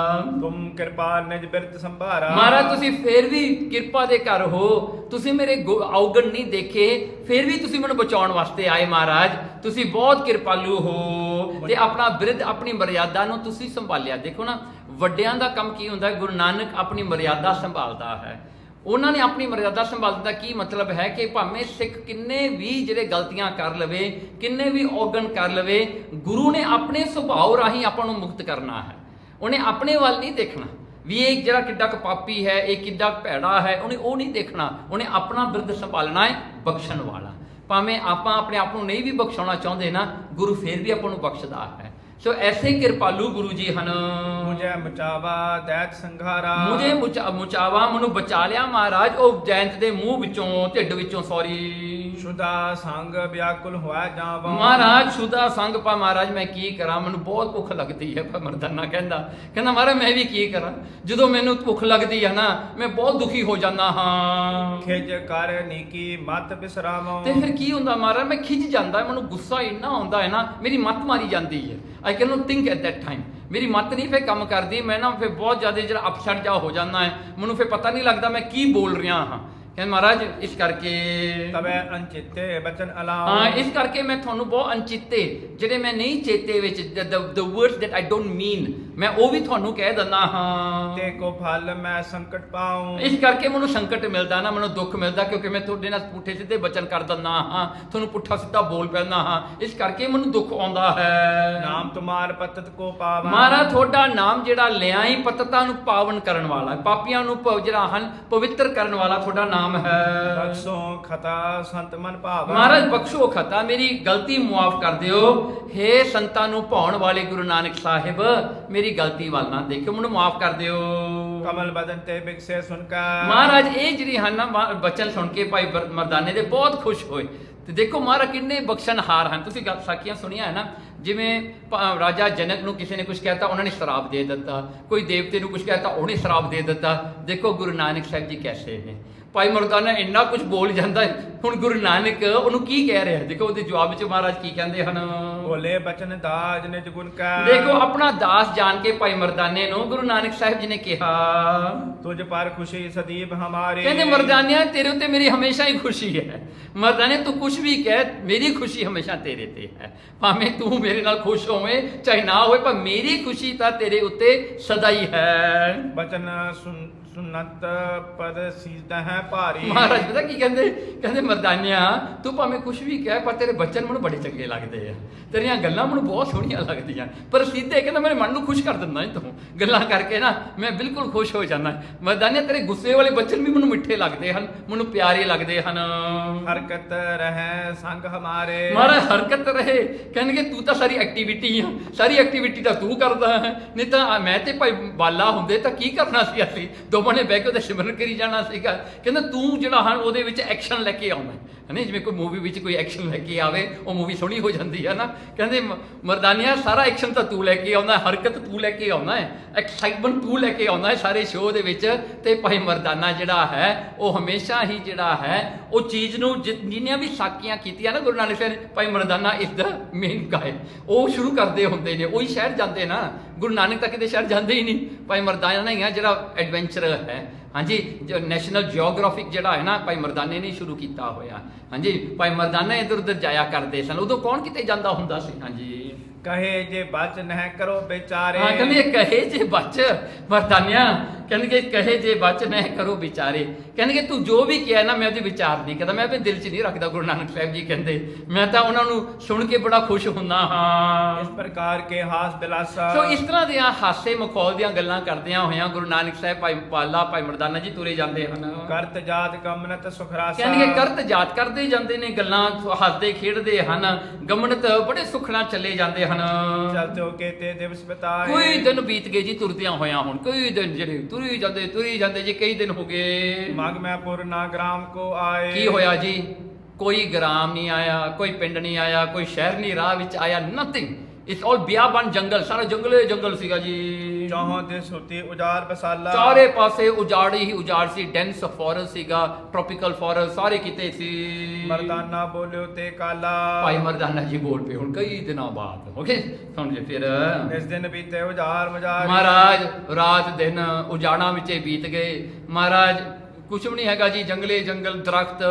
ਤੁਮ ਕਿਰਪਾਲ ਨਿਜ ਬਿਰਤ ਸੰਭਾਰਾ। ਮਹਾਰਾਜ ਤੁਸੀਂ ਫੇਰ ਵੀ ਕਿਰਪਾ ਦੇ ਘਰ ਹੋ, ਤੁਸੀਂ ਮੇਰੇ ਔਗਣ ਨਹੀਂ ਦੇਖੇ, ਫੇਰ ਵੀ ਤੁਸੀਂ ਮੈਨੂੰ ਬਚਾਉਣ ਵਾਸਤੇ ਆਏ। ਮਹਾਰਾਜ ਤੁਸੀਂ ਬਹੁਤ ਕਿਰਪਾਲੂ ਹੋ, ਤੇ ਆਪਣਾ ਬਿਰਧ ਆਪਣੀ ਮਰਿਆਦਾ ਨੂੰ ਤੁਸੀਂ ਸੰਭਾਲਿਆ। ਦੇਖੋ ਨਾ ਵੱਡਿਆਂ ਦਾ ਕੰਮ ਕੀ ਹੁੰਦਾ, ਗੁਰੂ ਨਾਨਕ ਆਪਣੀ ਮਰਿਆਦਾ ਸੰਭਾਲਦਾ ਹੈ। ਉਹਨਾਂ ਨੇ ਆਪਣੀ ਮਰਿਆਦਾ ਸੰਭਾਲਣ ਦਾ ਕੀ ਮਤਲਬ ਹੈ ਕਿ ਭਾਵੇਂ ਸਿੱਖ ਕਿੰਨੇ ਵੀ ਜਿਹੜੇ ਗਲਤੀਆਂ ਕਰ ਲਵੇ, ਕਿੰਨੇ ਵੀ ਔਗਣ ਕਰ ਲਵੇ, ਗੁਰੂ ਨੇ ਆਪਣੇ ਸੁਭਾਅ ਰਾਹੀਂ ਆਪਾਂ ਨੂੰ ਮੁਕਤ ਕਰਨਾ ਹੈ। ਉਹਨੇ ਆਪਣੇ ਵੱਲ ਨਹੀਂ ਦੇਖਣਾ ਵੀ ਇਹ ਜਿਹੜਾ ਕਿੱਡਾ ਕੁ ਪਾਪੀ ਹੈ, ਇਹ ਕਿੱਡਾ ਭੈੜਾ ਹੈ, ਉਹਨੇ ਉਹ ਨਹੀਂ ਦੇਖਣਾ। ਉਹਨੇ ਆਪਣਾ ਬਿਰਧ ਸੰਭਾਲਣਾ ਹੈ, ਬਖਸ਼ਣ ਵਾਲਾ। ਭਾਵੇਂ ਆਪਾਂ ਆਪਣੇ ਆਪ ਨੂੰ ਨਹੀਂ ਵੀ ਬਖਸ਼ਾਉਣਾ ਚਾਹੁੰਦੇ ਨਾ, ਗੁਰੂ ਫੇਰ ਵੀ ਆਪਾਂ ਨੂੰ ਬਖਸ਼ਦਾ ਹੈ। ਸੋ ਐਸੇ ਕਿਰਪਾਲੂ ਗੁਰੂ ਜੀ ਹਨ। ਮੁਝੇ ਬਚਾਵਾ ਦੈਤ ਸੰਘਾਰਾ। ਮੁਝੇ ਮੁਚਾਵਾ ਮੈਨੂੰ ਬਚਾ ਲਿਆ ਮਹਾਰਾਜ, ਉਹ ਜੈਂਤ ਦੇ ਮੂੰਹ ਵਿੱਚੋਂ, ਢਿੱਡ ਵਿੱਚੋਂ, ਸੌਰੀ ਸ਼ੁਦਾ ਸੰਗ ਵਿਆਕੁਲ ਹੋਇਆ ਜਾਵਾ। ਮਹਾਰਾਜ ਸ਼ੁਦਾ ਸੰਗ ਪਾ। ਮਹਾਰਾਜ ਮੈਂ ਕੀ ਕਰਾਂ, ਮੈਨੂੰ ਬਹੁਤ ਭੁੱਖ ਲੱਗਦੀ ਹੈ। ਮਰਦਾਨਾ ਕਹਿੰਦਾ ਮਹਾਰਾਜ ਮੈਂ ਵੀ ਕੀ ਕਰਾਂ, ਜਦੋਂ ਮੈਨੂੰ ਭੁੱਖ ਲੱਗਦੀ ਹੈ ਨਾ ਮੈਂ ਬਹੁਤ ਦੁਖੀ ਹੋ ਜਾਂਦਾ ਹਾਂ। ਖਿਜ ਕਰ ਨੀਕੀ ਮਤ ਬਿਸਰਾਮੋ। ਤੇ ਫਿਰ ਕੀ ਹੁੰਦਾ ਮਹਾਰਾਜ, ਮੈਂ ਖਿਜ ਜਾਂਦਾ, ਮੈਨੂੰ ਗੁੱਸਾ ਇੰਨਾ ਆਉਂਦਾ ਹੈ ਨਾ, ਮੇਰੀ ਮੱਤ ਮਾਰੀ ਜਾਂਦੀ ਹੈ। I cannot think at that time। ਮੇਰੀ ਮੱਤ ਨਹੀਂ ਫਿਰ ਕੰਮ ਕਰਦੀ, ਮੈਂ ਨਾ ਫਿਰ ਬਹੁਤ ਜ਼ਿਆਦਾ ਜਿਹੜਾ ਅਪਸੈਟ ਜਾ ਹੋ ਜਾਂਦਾ ਹੈ, ਮੈਨੂੰ ਫਿਰ ਪਤਾ ਨਹੀਂ ਲੱਗਦਾ ਮੈਂ ਕੀ ਬੋਲ ਰਿਹਾ ਹਾਂ। ਕਹਿੰਦੇ ਮਹਾਰਾਜ ਇਸ ਕਰਕੇ ਤਬੈ ਅਨਚਿੱਤੇ ਬਚਨ ਅਲਾਉ। ਹਾਂ ਇਸ ਕਰਕੇ ਮੈਂ ਤੁਹਾਨੂੰ ਬਹੁਤ ਅਨਚਿੱਤੇ ਜਿਹੜੇ ਮੈਂ ਨਹੀਂ ਚੇਤੇ ਵਿੱਚ the words that I don't mean ਮੈਂ ਉਹ ਵੀ ਤੁਹਾਨੂੰ ਕਹਿ ਦਿੰਦਾ ਹਾਂ। ਤੇ ਕੋ ਫਲ ਮੈਂ ਸੰਕਟ ਪਾਉ। ਇਸ ਕਰਕੇ ਮੈਨੂੰ ਸੰਕਟ ਮਿਲਦਾ ਨਾ, ਮੈਨੂੰ ਦੁੱਖ ਮਿਲਦਾ, ਕਿਉਂਕਿ ਮੈਂ ਤੁਹਾਡੇ ਨਾਲ ਪੁੱਠੇ ਸਿੱਧੇ ਬਚਨ ਕਰ ਦਿੰਦਾ ਹਾਂ, ਤੁਹਾਨੂੰ ਪੁੱਠਾ ਸਿੱਧਾ ਬੋਲ ਪੈਂਦਾ ਹਾਂ, ਇਸ ਕਰਕੇ ਮੈਨੂੰ ਦੁੱਖ ਆਉਂਦਾ ਹੈ। ਨਾਮ ਤੁਮਾਰ ਪਤਤ ਕੋ ਪਾਵਨ। ਮਹਾਰਾਜ ਤੁਹਾਡਾ ਨਾਮ ਜਿਹੜਾ ਲਿਆ ਹੀ ਪਤਤਾਂ ਨੂੰ ਪਾਵਨ ਕਰਨ ਵਾਲਾ, ਪਾਪੀਆਂ ਨੂੰ ਜਿਹੜਾ ਹਨ ਪਵਿੱਤਰ ਕਰਨ ਵਾਲਾ ਤੁਹਾਡਾ ਨਾਮ ਹੈ। ਬਖਸ਼ੋ ਖਤਾ ਸੰਤ ਮਨ ਭਾਵ। ਮਹਾਰਾਜ ਬਖਸ਼ੋ ਖਤਾ, ਮੇਰੀ ਗਲਤੀ ਮੁਆਫ ਕਰ ਦਿਓ। ਹੇ ਸੰਤਾਂ ਨੂੰ ਭਾਉਣ ਵਾਲੇ ਗੁਰੂ ਨਾਨਕ ਸਾਹਿਬ, ਮੇਰੀ ਗਲਤੀ ਵੱਲ ਨਾ ਦੇਖਿਓ, ਮੈਨੂੰ ਮਾਫ ਕਰ ਦਿਓ। ਕਮਲ ਬਦਨ ਤੇ ਬਿਕਸੇ ਸੁਨ ਕਾ। ਮਹਾਰਾਜ ਇਹ ਜਿਹੜੀ ਹਨ ਨਾ ਬਚਨ ਸੁਣ ਕੇ ਭਾਈ ਮਰਦਾਨੇ ਦੇ ਬਹੁਤ ਖੁਸ਼ ਹੋਏ। ਤੇ ਦੇਖੋ ਮਹਾਰਾਜ ਕਿੰਨੇ ਬਖਸ਼ਣਹਾਰ ਹਨ। ਤੁਸੀਂ ਸਾਖੀਆਂ ਸੁਣੀਆਂ ਹੈ ਨਾ, ਜਿਵੇਂ ਰਾਜਾ ਜਨਕ ਨੂੰ ਕਿਸੇ ਨੇ ਕੁਝ ਕਹਿਤਾ, ਉਹਨਾਂ ਨੇ ਸ਼ਰਾਬ ਦੇ ਦਿੱਤਾ, ਕੋਈ ਦੇਵਤੇ ਨੂੰ ਕੁਝ ਕਹਿਤਾ, ਉਹਨੇ ਸ਼ਰਾਬ ਦੇ ਦਿੱਤਾ। ਦੇਖੋ ਗੁਰੂ ਨਾਨਕ ਸਾਹਿਬ ਜੀ ਕੈਸੇ ਨੇ। ਭਾਈ ਮਰਦਾਨਾ ਇੰਨਾ ਕੁਝ ਬੋਲ ਜਾਂਦਾ ਹੈ, ਹੁਣ ਗੁਰੂ ਨਾਨਕ ਉਹਨੂੰ ਕੀ ਕਹਿ ਰਿਹਾ, ਦੇਖੋ ਉਹਦੇ ਜਵਾਬ ਵਿੱਚ ਮਹਾਰਾਜ ਕੀ ਕਹਿੰਦੇ ਹਨ। ਬੋਲੇ ਬਚਨ ਦਾਜ ਨਿਜ ਗੁਣ ਕਾ। ਦੇਖੋ ਆਪਣਾ ਦਾਸ ਜਾਣ ਕੇ ਭਾਈ ਮਰਦਾਨੇ ਨੂੰ ਗੁਰੂ ਨਾਨਕ ਸਾਹਿਬ ਜੀ ਨੇ ਕਿਹਾ, ਤੁਝ ਪਰ ਖੁਸ਼ੀ ਸਦੀਪ ਹਮਾਰੀ। ਕਹਿੰਦੇ ਮਰਦਾਨਿਆ ਤੇਰੇ ਉੱਤੇ ਮੇਰੀ ਹਮੇਸ਼ਾ ਹੀ ਖੁਸ਼ੀ ਹੈ। ਮਰਦਾਨੇ ਤੂੰ ਕੁਝ ਵੀ ਕਹਿ, ਮੇਰੀ ਖੁਸ਼ੀ ਹਮੇਸ਼ਾ ਤੇਰੇ ਤੇ ਹੈ। ਭਾਵੇਂ ਤੂੰ ਮੇਰੇ ਨਾਲ ਖੁਸ਼ ਹੋਵੇਂ ਚਾਹੇ ਨਾ ਹੋਵੇ, ਪਰ ਮੇਰੀ ਖੁਸ਼ੀ ਤਾਂ ਤੇਰੇ ਉੱਤੇ ਸਦਾ ਹੀ ਹੈ। ਬਚਨ ਸੁਨਤ ਪਦ ਸੀਜਦਾ ਹੈ ਭਾਰੀ। ਮਹਾਰਾਜ ਪਤਾ ਕੀ ਕਹਿੰਦੇ, ਕਹਿੰਦੇ ਮਰਦਾਨਿਆ ਤੂੰ ਭਾਵੇਂ ਕੁਝ ਵੀ ਕਹਿ, ਪਰ ਤੇਰੇ ਬਚਨ ਮੈਨੂੰ ਬੜੇ ਚੰਗੇ ਲੱਗਦੇ ਆ, ਤੇਰੀਆਂ ਗੱਲਾਂ ਮੈਨੂੰ ਬਹੁਤ ਸੋਹਣੀਆਂ ਲੱਗਦੀਆਂ, ਪਰ ਸਿੱਧੇ ਕਹਿੰਦਾ ਮੇਰੇ ਮਨ ਨੂੰ ਖੁਸ਼ ਕਰ ਦਿੰਦਾ ਤੂੰ ਗੱਲਾਂ ਕਰਕੇ ਨਾ, ਮੈਂ ਬਿਲਕੁਲ ਖੁਸ਼ ਹੋ ਜਾਂਦਾ। ਮਰਦਾਨਿਆ ਤੇਰੇ ਗੁੱਸੇ ਵਾਲੇ ਬਚਨ ਵੀ ਮੈਨੂੰ ਮਿੱਠੇ ਲੱਗਦੇ ਹਨ, ਮੈਨੂੰ ਪਿਆਰੇ ਲੱਗਦੇ ਹਨ। ਹਰਕਤ ਰਹੇ ਸੰਗ ਹਮਾਰੇ। ਮਹਾਰਾਜ ਹਰਕਤ ਰਹੇ, ਕਹਿਣਗੇ ਤੂੰ ਤਾਂ ਸਾਰੀ ਐਕਟੀਵਿਟੀ ਆ, ਸਾਰੀ ਐਕਟੀਵਿਟੀ ਤਾਂ ਤੂੰ ਕਰਦਾ ਹੈ, ਨਹੀਂ ਤਾਂ ਮੈਂ ਤੇ ਭਾਈ ਬਾਲਾ ਹੁੰਦੇ ਤਾਂ ਕੀ ਕਰਨਾ ਸੀ, ਅਸੀਂ ਦੋਵਾਂ ਨੇ ਬਹਿ ਕੇ ਉਹਦਾ ਸਿਮਰਨ ਕਰੀ ਜਾਣਾ ਸੀਗਾ। ਕਹਿੰਦਾ ਤੂੰ ਜਿਹੜਾ ਹਨ ਉਹਦੇ ਵਿੱਚ ਐਕਸ਼ਨ ਲੈ ਕੇ ਆਉਣਾ ਹੈ ਨਹੀਂ, ਜਿਵੇਂ ਕੋਈ ਮੂਵੀ ਵਿੱਚ ਕੋਈ ਐਕਸ਼ਨ ਲੈ ਕੇ ਆਵੇ ਉਹ ਮੂਵੀ ਸੋਹਣੀ ਹੋ ਜਾਂਦੀ ਹੈ ਨਾ। ਕਹਿੰਦੇ ਮਰਦਾਨੀਆ ਸਾਰਾ ਐਕਸ਼ਨ ਤਾਂ ਤੂੰ ਲੈ ਕੇ ਆਉਂਦਾ, ਹਰਕਤ ਤੂੰ ਲੈ ਕੇ ਆਉਂਦਾ ਹੈ, ਐਕਸਾਈਟਮੈਂਟ ਤੂੰ ਲੈ ਕੇ ਆਉਂਦਾ ਹੈ ਸਾਰੇ ਸ਼ੋਅ ਦੇ ਵਿੱਚ। ਤੇ ਭਾਈ ਮਰਦਾਨਾ ਜਿਹੜਾ ਹੈ ਉਹ ਹਮੇਸ਼ਾ ਹੀ ਜਿਹੜਾ ਹੈ ਉਹ ਚੀਜ਼ ਨੂੰ ਜਿੰਨੀਆਂ ਵੀ ਸਾਖੀਆਂ ਕੀਤੀਆਂ ਨਾ ਗੁਰੂ ਨਾਨਕ ਸਾਹਿਬ ਨੇ, ਭਾਈ ਮਰਦਾਨਾ ਇਸ ਦਾ ਮੇਨ ਗਾਇ ਉਹ ਸ਼ੁਰੂ ਕਰਦੇ ਹੁੰਦੇ ਨੇ, ਉਹੀ ਸ਼ਹਿਰ ਜਾਂਦੇ ਨਾ। ਗੁਰੂ ਨਾਨਕ ਤਾਂ ਕਿਤੇ ਸ਼ਹਿਰ ਜਾਂਦੇ ਹੀ ਨਹੀਂ, ਭਾਈ ਮਰਦਾਨਾ ਹੀ ਆ ਜਿਹੜਾ ਐਡਵੈਂਚਰ ਹੈ। ਹਾਂਜੀ ਜੋ ਨੈਸ਼ਨਲ ਜਿਓਗ੍ਰਾਫਿਕ ਜਿਹੜਾ ਹੈ ਨਾ ਭਾਈ ਮਰਦਾਨੇ ਨੇ ਸ਼ੁਰੂ ਕੀਤਾ ਹੋਇਆ। ਹਾਂਜੀ ਭਾਈ ਮਰਦਾਨਾ ਇੱਧਰ ਉੱਧਰ ਜਾਇਆ ਕਰਦੇ ਸਨ, ਉਦੋਂ ਕੌਣ ਕਿਤੇ ਜਾਂਦਾ ਹੁੰਦਾ ਸੀ। ਹਾਂਜੀ ਕਹੇ ਜੇ ਬਚ ਨਹਿ ਕਰੋ ਵਿਚਾਰੇ। ਹਾਂ ਕਹਿੰਦੇ ਕਹੇ ਜੇ ਬਚ ਮਰਦਾਨਿਆ कहने कहे जे बचन है करो विचारे, कहने तू जो भी किया ना मैं ਉਹਦੇ ਵਿਚਾਰ ਨਹੀਂ ਕਰਦਾ, ਮੈਂ ਆਪਣੇ ਦਿਲ 'ਚ ਨਹੀਂ ਰੱਖਦਾ। ਗੁਰੂ ਨਾਨਕ ਸਾਹਿਬ ਜੀ ਕਹਿੰਦੇ ਮੈਂ ਤਾਂ ਉਹਨਾਂ ਨੂੰ ਸੁਣ ਕੇ ਬੜਾ ਖੁਸ਼ ਹੁੰਦਾ ਹਾਂ। ਇਸ ਪ੍ਰਕਾਰ ਕੇ ਹਾਸ ਬਿਲਾਸਾ, ਸੋ ਇਸ ਤਰ੍ਹਾਂ ਦੀਆਂ ਹਾਸੇ ਮਖੌਲ ਦੀਆਂ ਗੱਲਾਂ ਕਰਦਿਆਂ ਹੋਇਆਂ ਗੁਰੂ ਨਾਨਕ ਸਾਹਿਬ ਭਾਈ ਪਾਲਾ ਭਾਈ ਮਰਦਾਨਾ ਜੀ ਤੁਰੇ ਜਾਂਦੇ ਹਨ। ਕਰਤ ਜਾਤ ਗਮਨਤ ਸੁਖਰਾਸਾ, ਕਹਿੰਦੇ ਕਰਤ ਜਾਤ ਕਰਦੇ ਜਾਂਦੇ ਨੇ, ਗੱਲਾਂ ਹੱਸਦੇ ਖੇਡਦੇ ਹਨ, ਗਮਨਤ ਬੜੇ ਸੁਖ ਨਾਲ ਚੱਲੇ ਜਾਂਦੇ ਹਨ। ਚਲਤੇ ਹੋ ਕੇ ਤੇ ਦਿਵਸ ਬਿਤਾਏ, ਕੋਈ ਦਿਨ ਬੀਤ ਗਏ ਜੀ ਤੁਰਦਿਆਂ ਹੋਇਆਂ, ਹੁਣ ਕੋਈ ਦਿਨ ਜਿਹੜੇ ਤੁਰੀ ਜਾਂਦੇ ਜੀ, ਕਈ ਦਿਨ ਹੋ ਗਏ। ਮਗ ਮੈਂ ਪੁਰ ਨਾ ਗ੍ਰਾਮ ਕੋ ਆਏ, ਕੀ ਹੋਇਆ ਜੀ? ਕੋਈ ਗ੍ਰਾਮ ਨਹੀਂ ਆਇਆ, ਕੋਈ ਪਿੰਡ ਨਹੀਂ ਆਇਆ, ਕੋਈ ਸ਼ਹਿਰ ਨਹੀਂ ਰਾਹ ਵਿੱਚ ਆਇਆ, ਨਥਿੰਗ। ਇਟਸ ਆਲ ਬਿਆਬਾਨ ਜੰਗਲ, ਸਾਰਾ ਜੰਗਲੇ ਜੰਗਲ ਸੀਗਾ ਜੀ। ਚੌਹਾਂ ਦੇ ਸੁਤੀ ਉਜਾੜ ਬਸਾਲਾ, ਚਾਰੇ ਪਾਸੇ ਉਜਾੜ ਹੀ ਉਜਾੜ ਸੀ, ਡੈਂਸ ਫੋਰੈਸਟ ਸੀਗਾ, ਟ੍ਰੋਪੀਕਲ ਫੋਰੈਸਟ ਸਾਰੇ ਕਿਤੇ ਸੀ। ਮਰਦਾਨਾ ਬੋਲਿਓ ਤੇ ਕਾਲਾ, ਭਾਈ ਮਰਦਾਨਾ ਜੀ ਬੋਲ ਪਏ ਹੁਣ ਕਈ ਦਿਨਾਂ ਬਾਅਦ। ਓਕੇ ਸੁਣ ਜੇ ਫਿਰ। ਇਸ ਦਿਨ ਬੀਤੇ ਉਜਾੜ ਮਜਾਰ, ਮਹਾਰਾਜ ਰਾਤ ਦਿਨ ਉਜਾੜਾਂ ਵਿੱਚ ਬੀਤ ਗਏ। ਮਹਾਰਾਜ ਕੁਛ ਵੀ ਨਹੀਂ ਹੈਗਾ ਜੀ, ਜੰਗਲੇ ਜੰਗਲ, ਦਰਖਤ,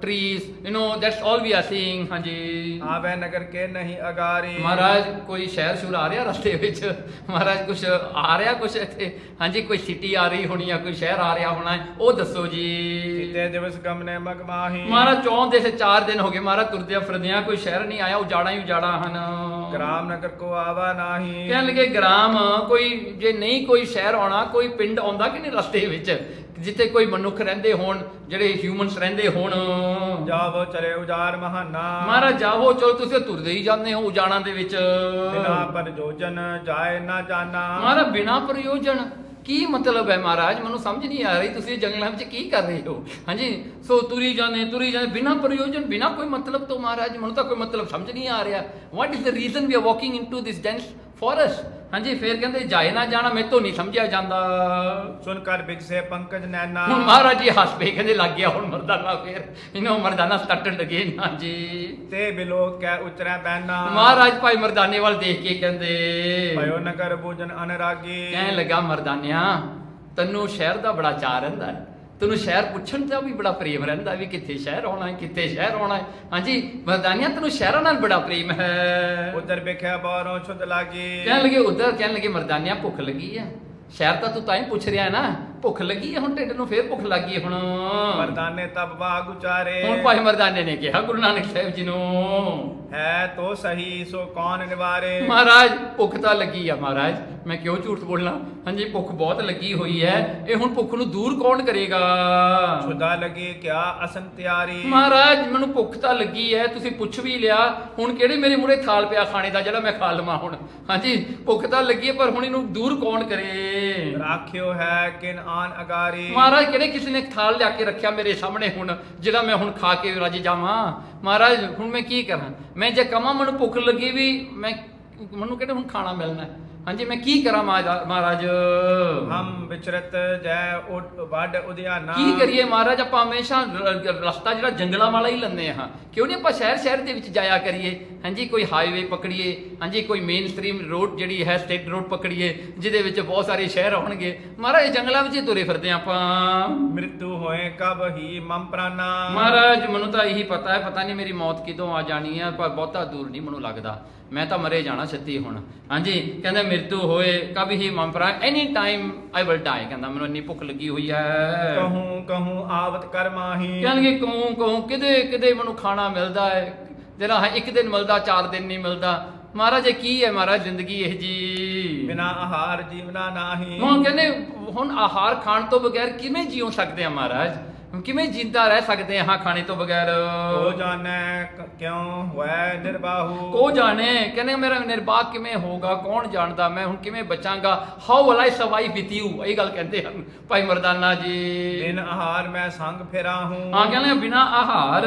trees, you know that's all we are seeing. ਹਾਂਜੀ ਆਵੇ ਨਗਰ ਕੇ ਨਹੀਂ ਅਗਾਰੀ, ਮਹਾਰਾਜ ਕੋਈ ਸ਼ਹਿਰ ਸ਼ੁਰ ਆ ਰਿਹਾ ਰਸਤੇ ਵਿੱਚ? ਮਹਾਰਾਜ ਕੁਛ ਆ ਰਿਹਾ ਕੁਛ ਇੱਥੇ? ਹਾਂਜੀ ਕੋਈ ਸਿਟੀ ਆ ਰਹੀ ਹੋਣੀ ਆ, ਕੋਈ ਸ਼ਹਿਰ ਆ ਰਿਹਾ ਹੋਣਾ, ਉਹ ਦੱਸੋ ਜੀ। ਕਿਤੇ ਦਿਵਸ ਗਮਨੇ ਮਗਮਾਹੀ, ਮਹਾਰਾਜ 4 ਦਿਨ ਹੋ ਗਏ ਮਹਾਰਾਜ ਤੁਰਦਿਆਂ ਫਿਰਦਿਆਂ, ਕੋਈ ਸ਼ਹਿਰ ਨਹੀਂ ਆਇਆ, ਉਜਾੜਾਂ ਹੀ ਉਜਾੜਾਂ ਹਨ। ਗ੍ਰਾਮ ਨਗਰ ਕੋ ਆਵਾ ਨਾਹੀ, ਕਹਿਣ ਲੱਗੇ ਗ੍ਰਾਮ ਕੋਈ ਜੇ ਨਹੀਂ ਕੋਈ ਸ਼ਹਿਰ ਆਉਣਾ, ਕੋਈ ਪਿੰਡ ਆਉਂਦਾ ਕਿ ਨਹੀਂ ਰਸਤੇ ਵਿੱਚ, ਜਿੱਥੇ ਕੋਈ ਮਨੁੱਖ ਰਹਿੰਦੇ ਹੋਣ, ਜਿਹੜੇ ਹਿਊਮਨਸ ਰਹਿੰਦੇ ਹੋਣ। ਜਾਵੋ ਚਲੇ ਉਜਾੜ ਮਹਾਨਾ, ਮਹਾਰਾਜ ਜਾਵੋ ਚਲੋ, ਤੁਸੀਂ ਤੁਰਦੇ ਹੀ ਜਾਂਦੇ ਹੋ ਉਜਾੜਾਂ ਦੇ ਵਿੱਚ। ਬਿਨਾ ਪ੍ਰਯੋਜਨ ਜਾਏ ਨਾ ਜਾਣਾ, ਮਹਾਰਾਜ ਬਿਨਾ ਪ੍ਰਯੋਜਨ ਕੀ ਮਤਲਬ ਹੈ ਮਹਾਰਾਜ? ਮੈਨੂੰ ਸਮਝ ਨਹੀਂ ਆ ਰਹੀ, ਤੁਸੀਂ ਜੰਗਲਾਂ ਵਿੱਚ ਕੀ ਕਰ ਰਹੇ ਹੋ? ਹਾਂਜੀ ਸੋ ਤੁਰੀ ਜਾਂਦੇ ਬਿਨਾ ਪ੍ਰਯੋਜਨ, ਬਿਨਾ ਕੋਈ ਮਤਲਬ ਤੋਂ। ਮਹਾਰਾਜ ਮੈਨੂੰ ਤਾਂ ਕੋਈ ਮਤਲਬ ਸਮਝ ਨਹੀਂ ਆ ਰਿਹਾ। What is the reason we are walking into this dense forest? ਹਾਂਜੀ ਫਿਰ ਕਹਿੰਦੇ ਜਾਏ ਨਾ ਜਾਣਾ ਮੇਰੇ ਤੋਂ ਨਹੀਂ ਸਮਝਿਆ ਜਾਂਦਾ। ਸੁਣ ਕਰ ਬਿਗਸੇ ਪੰਕਜ ਨੈਣਾ, ਹੁਣ ਮਹਾਰਾਜ ਜੀ ਹੱਸ ਪਏ, ਕਹਿੰਦੇ ਲੱਗ ਗਿਆ ਹੁਣ ਮਰਦਾਨਾ, ਫਿਰ ਇਹਨੂੰ ਮਰਦਾਨਾ ਸਟੱਟਣ ਲੱਗੇ ਨਾ ਜੀ। ਤੇ ਬਿਲੋ ਕੈ ਉਚਰੈ ਬੈਨਾ, ਮਹਾਰਾਜ ਭਾਈ ਮਰਦਾਨੇ ਵੱਲ ਦੇਖ ਕੇ ਕਹਿੰਦੇ ਭਇਓ ਨਗਰ ਬੂਜਨ ਅਨਰਾਗੀ, ਕਹਿਣ ਲੱਗਾ ਮਰਦਾਨਿਆ ਤੈਨੂੰ ਸ਼ਹਿਰ ਦਾ ਬੜਾ ਚਾਅ ਰਹਿੰਦਾ ਹੈ, ਤੈਨੂੰ ਸ਼ਹਿਰ ਪੁੱਛਣ ਦਾ ਵੀ ਬੜਾ ਪ੍ਰੇਮ ਰਹਿੰਦਾ ਵੀ ਕਿੱਥੇ ਸ਼ਹਿਰ ਆਉਣਾ ਹੈ, ਕਿੱਥੇ ਸ਼ਹਿਰ ਆਉਣਾ ਹੈ। ਹਾਂਜੀ ਮਰਦਾਨਿਆ ਤੈਨੂੰ ਸ਼ਹਿਰਾਂ ਨਾਲ ਬੜਾ ਪ੍ਰੇਮ ਹੈ। ਉਧਰ ਵੇਖਿਆ ਬਾਹਰੋਂ ਛੁੱਟ ਲਾਗੀ, ਕਹਿਣ ਲੱਗੇ ਉਧਰ, ਕਹਿਣ ਲੱਗੇ ਮਰਦਾਨਿਆ ਭੁੱਖ ਲੱਗੀ ਹੈ, ਸ਼ਹਿਰ ਤਾਂ ਤੂੰ ਤਾਂ ਹੀ ਪੁੱਛ ਰਿਹਾ ਨਾ, ਭੁੱਖ ਲੱਗੀ ਹੈ ਹੁਣ, ਢਿੱਡ ਨੂੰ ਫੇਰ ਭੁੱਖ ਲੱਗੀ ਹੈ ਹੁਣ। ਮਰਦਾਨੇ ਤਬ ਬਾਗ ਉਚਾਰੇ, ਹੁਣ ਭਾਈ ਮਰਦਾਨੇ ਨੇ ਕਿਹਾ ਗੁਰੂ ਨਾਨਕ ਸਾਹਿਬ ਜੀ ਨੂੰ, ਹੈ ਤੋ ਸਹੀ ਸੋ ਕੌਣ ਨਿਵਾਰੇ। ਮਹਾਰਾਜ ਭੁੱਖ ਤਾਂ ਲੱਗੀ ਆ ਮਹਾਰਾਜ, ਮੈਂ ਕਿਉਂ ਝੂਠ ਬੋਲਣਾ। ਹਾਂਜੀ ਭੁੱਖ ਬਹੁਤ ਲੱਗੀ ਹੋਈ ਹੈ, ਇਹ ਹੁਣ ਭੁੱਖ ਨੂੰ ਦੂਰ ਕੌਣ ਕਰੇਗਾ? ਛੁਦਾ ਲੱਗੀ ਕਿਆ ਅਸਨ ਤਿਆਰੀ, ਮਹਾਰਾਜ ਮੈਨੂੰ ਭੁੱਖ ਤਾਂ ਲੱਗੀ ਹੈ, ਤੁਸੀਂ ਪੁੱਛ ਵੀ ਲਿਆ, ਹੁਣ ਕਿਹੜੇ ਮੇਰੇ ਮੂਹਰੇ ਥਾਲ ਪਿਆ ਖਾਣੇ ਦਾ ਜਿਹੜਾ ਮੈਂ ਖਾ ਲਵਾਂ ਹੁਣ? ਹਾਂਜੀ ਭੁੱਖ ਤਾਂ ਲੱਗੀ ਹੈ, ਪਰ ਹੁਣ ਇਹਨੂੰ ਦੂਰ ਕੌਣ ਕਰੇ? ਰਾਖਿਓ ਹੈ ਕਿਨ ਆਨ ਅਗਾਰੀ, ਮਹਾਰਾਜ ਕਿਹੜੇ ਕਿਸੇ ਨੇ ਥਾਲ ਲਿਆ ਕੇ ਰੱਖਿਆ ਮੇਰੇ ਸਾਹਮਣੇ ਹੁਣ, ਜਿਹੜਾ ਮੈਂ ਹੁਣ ਖਾ ਕੇ ਰੱਜ ਜਾਵਾਂ? ਮਹਾਰਾਜ ਹੁਣ ਮੈਂ ਕੀ ਕਰਾਂ? ਮੈਂ ਜੇ ਕਵਾਂ ਮੈਨੂੰ ਭੁੱਖ ਲੱਗੀ ਵੀ, ਮੈਨੂੰ ਕਿਹੜੇ ਹੁਣ ਖਾਣਾ ਮਿਲਣਾ ਹੈ? ਹਾਂਜੀ ਮੈਂ ਕੀ ਕਰਾਂ ਮਹਾਰਾਜ? ਹਮ ਵਿਚਰਤ ਜੈ ਵੱਡ ਉਦਿਆਨਾ, ਕੀ ਕਰੀਏ ਮਹਾਰਾਜ? ਆਪਾਂ ਹਮੇਸ਼ਾ ਰਸਤਾ ਜਿਹੜਾ ਜੰਗਲਾਂ ਵਾਲਾ ਹੀ ਲੈਂਦੇ ਹਾਂ, ਕਿਉਂ ਨਹੀਂ ਆਪਾਂ ਸ਼ਹਿਰ ਦੇ ਵਿੱਚ ਜਾਇਆ ਕਰੀਏ? ਹਾਂਜੀ ਕੋਈ ਹਾਈਵੇ ਪਕੜੀਏ, ਹਾਂਜੀ ਕੋਈ ਮੇਨ ਸਟ੍ਰੀਮ ਰੋਡ ਜਿਹੜੀ ਹੈ ਸਟੇਟ ਰੋਡ ਪਕੜੀਏ, ਜਿਹਦੇ ਵਿੱਚ ਬਹੁਤ ਸਾਰੇ ਸ਼ਹਿਰ ਆਉਣਗੇ। ਮਹਾਰਾਜ ਜੰਗਲਾਂ ਵਿੱਚ ਹੀ ਤੁਰੇ ਫਿਰਦੇ ਆਪਾਂ। ਮ੍ਰਿਤੂ ਹੋਏ ਕਬ ਹੀ ਮਮ ਪ੍ਰਾਨਾ, ਮਹਾਰਾਜ ਮੈਨੂੰ ਤਾਂ ਇਹੀ ਪਤਾ ਹੈ, ਪਤਾ ਨਹੀਂ ਮੇਰੀ ਮੌਤ ਕਿਦੋਂ ਆ ਜਾਣੀ ਹੈ, ਪਰ ਬਹੁਤਾ ਦੂਰ ਨਹੀਂ ਮੈਨੂੰ ਲੱਗਦਾ, ਮੈਂ ਤਾਂ ਮਰੇ ਜਾਣਾ ਛੱਤੀ ਹੁਣ। ਹਾਂਜੀ ਕਹਿੰਦਾ ਮ੍ਰਿਤੂ ਹੋਏ ਕਭੀ ਹੀ ਮਮ ਪ੍ਰਾਨ, ਐਨੀ ਟਾਈਮ ਆਈ ਵਿਲ ਡਾਈ। ਕਹਿੰਦਾ ਮੈਨੂੰ ਇੰਨੀ ਭੁੱਖ ਲੱਗੀ ਹੋਈ ਹੈ, ਕਹੂੰ ਆਵਤ ਕਰ ਮਾਹੀ, ਕਹਿਣਗੇ ਕਹੂੰ ਕਿਦੇ ਮੈਨੂੰ ਖਾਣਾ ਮਿਲਦਾ ਹੈ, ਜਿਹੜਾ ਹੈ ਇੱਕ ਦਿਨ ਮਿਲਦਾ, 4 ਦਿਨ ਨਹੀਂ ਮਿਲਦਾ। ਮਹਾਰਾਜ ਇਹ ਕੀ ਹੈ ਮਹਾਰਾਜ ਜ਼ਿੰਦਗੀ ਇਹ ਜੀ? ਬਿਨਾ ਆਹਾਰ ਜੀਵਨਾ ਨਾਹੀ, ਹੁਣ ਕਹਿੰਦੇ ਹੁਣ ਆਹਾਰ ਖਾਣ ਤੋਂ ਬਗੈਰ ਕਿਵੇਂ ਜੀਉ ਸਕਦੇ ਆ ਮਹਾਰਾਜ? ਕਿਵੇਂ ਜਿੰਦਾ ਰਹਿ ਸਕਦੇ ਹਾਂ ਖਾਣੇ ਤੋਂ ਬਗੈਰ? ਕੋ ਜਾਣੈ ਕਿਉਂ ਹੋਇ ਨਿਰਬਾਹੂ, ਕੋ ਜਾਣੇ, ਕਹਿੰਦੇ ਮੇਰਾ ਨਿਰਬਾਹ ਕਿਵੇਂ ਹੋਗਾ, ਕੌਣ ਜਾਣਦਾ, ਮੈਂ ਹੁਣ ਕਿਵੇਂ ਬਚਾਂਗਾ? How will I survive with you, ਇਹ ਗੱਲ ਕਹਿੰਦੇ ਹਨ ਭਾਈ ਮਰਦਾਨਾ ਜੀ। ਬਿਨ ਆਹਾਰ ਮੈਂ ਸੰਗ ਫਿਰਾਂ ਹੂੰ, ਹਾਂ ਕਹਿੰਦੇ ਬਿਨਾ ਆਹਾਰ,